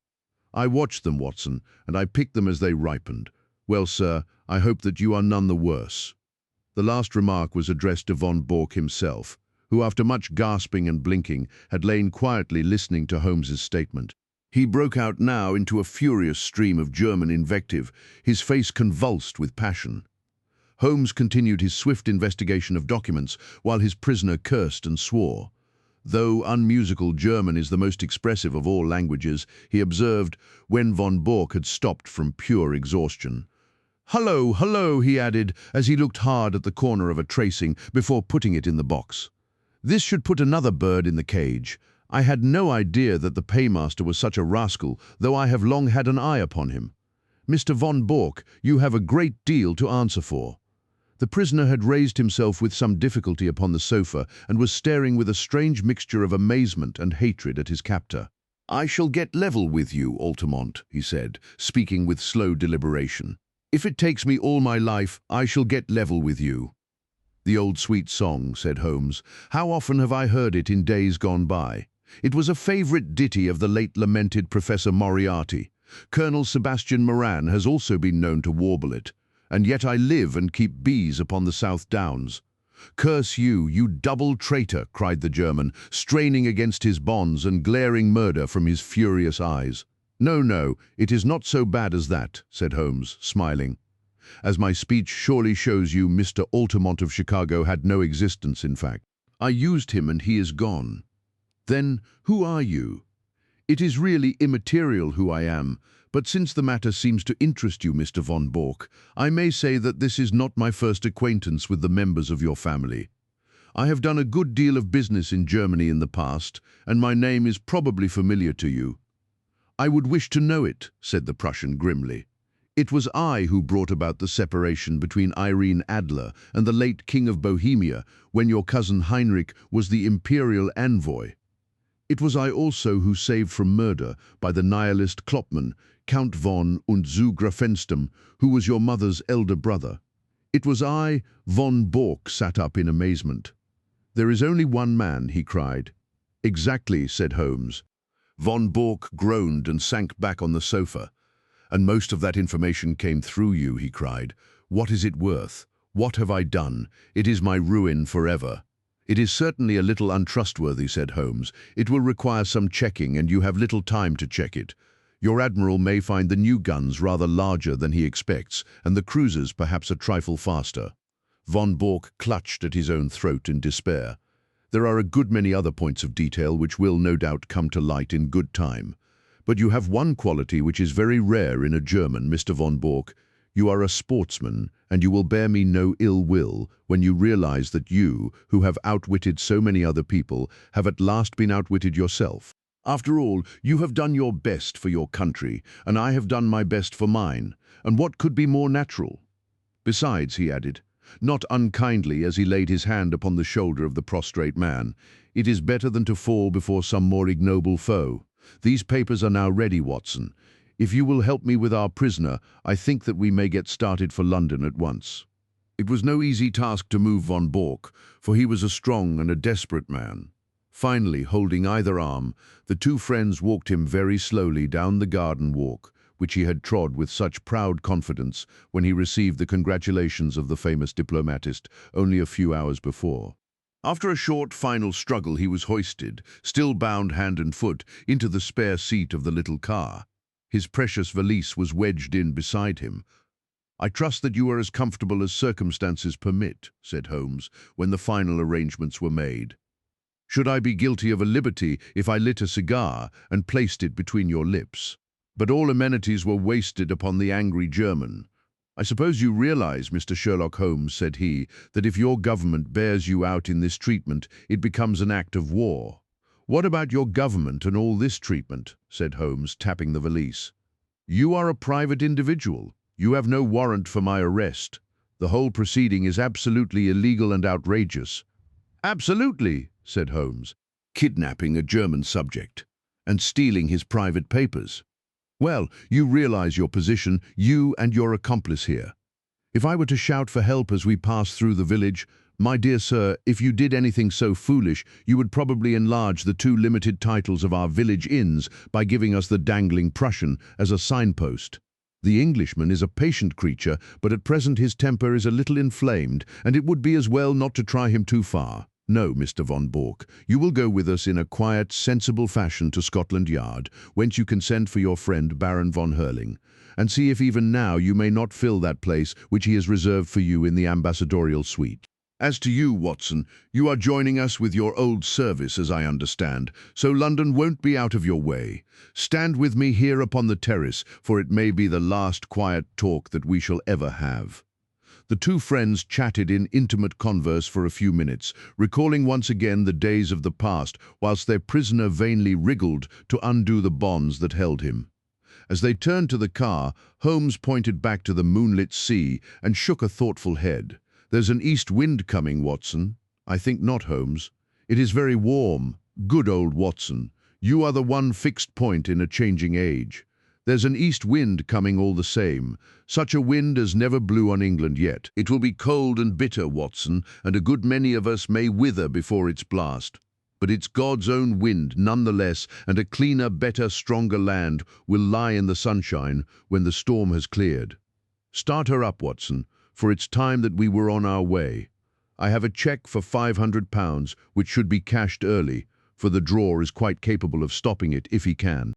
I watched them, Watson, and I picked them as they ripened. Well, sir, I hope that you are none the worse. The last remark was addressed to von Bork himself, who after much gasping and blinking had lain quietly listening to Holmes's statement. He broke out now into a furious stream of German invective, his face convulsed with passion. Holmes continued his swift investigation of documents while his prisoner cursed and swore. Though unmusical German is the most expressive of all languages, he observed, when von Bork had stopped from pure exhaustion. "Hullo, hullo," he added, as he looked hard at the corner of a tracing before putting it in the box. "This should put another bird in the cage. I had no idea that the paymaster was such a rascal, though I have long had an eye upon him. Mr. von Bork, you have a great deal to answer for." The prisoner had raised himself with some difficulty upon the sofa and was staring with a strange mixture of amazement and hatred at his captor. "I shall get level with you, Altamont," he said, speaking with slow deliberation. "If it takes me all my life, I shall get level with you." "The old sweet song," said Holmes. "How often have I heard it in days gone by? It was a favourite ditty of the late lamented Professor Moriarty. Colonel Sebastian Moran has also been known to warble it. And yet I live and keep bees upon the South Downs. "Curse you, you double traitor," cried the German, straining against his bonds and glaring murder from his furious eyes. "No, no, it is not so bad as that," said Holmes, smiling. "As my speech surely shows you, Mr. Altamont of Chicago had no existence, in fact. I used him and he is gone. Then, who are you? It is really immaterial who I am, but since the matter seems to interest you, Mr. von Bork, I may say that this is not my first acquaintance with the members of your family. I have done a good deal of business in Germany in the past, and my name is probably familiar to you." "I would wish to know it," said the Prussian grimly. "It was I who brought about the separation between Irene Adler and the late King of Bohemia when your cousin Heinrich was the imperial envoy. It was I also who saved from murder by the nihilist Kloppmann, Count von und zu Grafenstam, who was your mother's elder brother. It was I." Von Bork sat up in amazement. "There is only one man," he cried. "Exactly," said Holmes. Von Bork groaned and sank back on the sofa. "And most of that information came through you," he cried. "What is it worth? What have I done? It is my ruin forever." "It is certainly a little untrustworthy," said Holmes. "It will require some checking, and you have little time to check it. Your admiral may find the new guns rather larger than he expects, and the cruisers perhaps a trifle faster." Von Bork clutched at his own throat in despair. "There are a good many other points of detail which will no doubt come to light in good time. But you have one quality which is very rare in a German, Mr. von Bork. You are a sportsman, and you will bear me no ill will when you realize that you, who have outwitted so many other people, have at last been outwitted yourself. After all, you have done your best for your country, and I have done my best for mine, and what could be more natural? Besides, he added, not unkindly as he laid his hand upon the shoulder of the prostrate man, it is better than to fall before some more ignoble foe. These papers are now ready, Watson. If you will help me with our prisoner, I think that we may get started for London at once. It was no easy task to move von Bork, for he was a strong and a desperate man. Finally, holding either arm, the two friends walked him very slowly down the garden walk, which he had trod with such proud confidence when he received the congratulations of the famous diplomatist only a few hours before. After a short final struggle, he was hoisted, still bound hand and foot, into the spare seat of the little car. His precious valise was wedged in beside him. "I trust that you are as comfortable as circumstances permit," said Holmes, when the final arrangements were made. "Should I be guilty of a liberty if I lit a cigar and placed it between your lips?" But all amenities were wasted upon the angry German. "I suppose you realize, Mr. Sherlock Holmes," said he, "that if your government bears you out in this treatment, it becomes an act of war." "What about your government and all this treatment?" said Holmes, tapping the valise. "You are a private individual. You have no warrant for my arrest. The whole proceeding is absolutely illegal and outrageous." "Absolutely," said Holmes. "Kidnapping a German subject and stealing his private papers. Well, you realize your position, you and your accomplice here. If I were to shout for help as we pass through the village, my dear sir, if you did anything so foolish, you would probably enlarge the two limited titles of our village inns by giving us the Dangling Prussian as a signpost. The Englishman is a patient creature, but at present his temper is a little inflamed, and it would be as well not to try him too far. No, Mr. von Bork, you will go with us in a quiet, sensible fashion to Scotland Yard, whence you can send for your friend Baron von Hurling, and see if even now you may not fill that place which he has reserved for you in the ambassadorial suite. As to you, Watson, you are joining us with your old service, as I understand, so London won't be out of your way. Stand with me here upon the terrace, for it may be the last quiet talk that we shall ever have." The two friends chatted in intimate converse for a few minutes, recalling once again the days of the past, whilst their prisoner vainly wriggled to undo the bonds that held him. As they turned to the car, Holmes pointed back to the moonlit sea and shook a thoughtful head. "There's an east wind coming, Watson." "I think not, Holmes. It is very warm." "Good old Watson. You are the one fixed point in a changing age. There's an east wind coming all the same. Such a wind as never blew on England yet. It will be cold and bitter, Watson, and a good many of us may wither before its blast. But it's God's own wind nonetheless, and a cleaner, better, stronger land will lie in the sunshine when the storm has cleared. Start her up, Watson, for it's time that we were on our way. I have a cheque for £500, which should be cashed early, for the drawer is quite capable of stopping it if he can."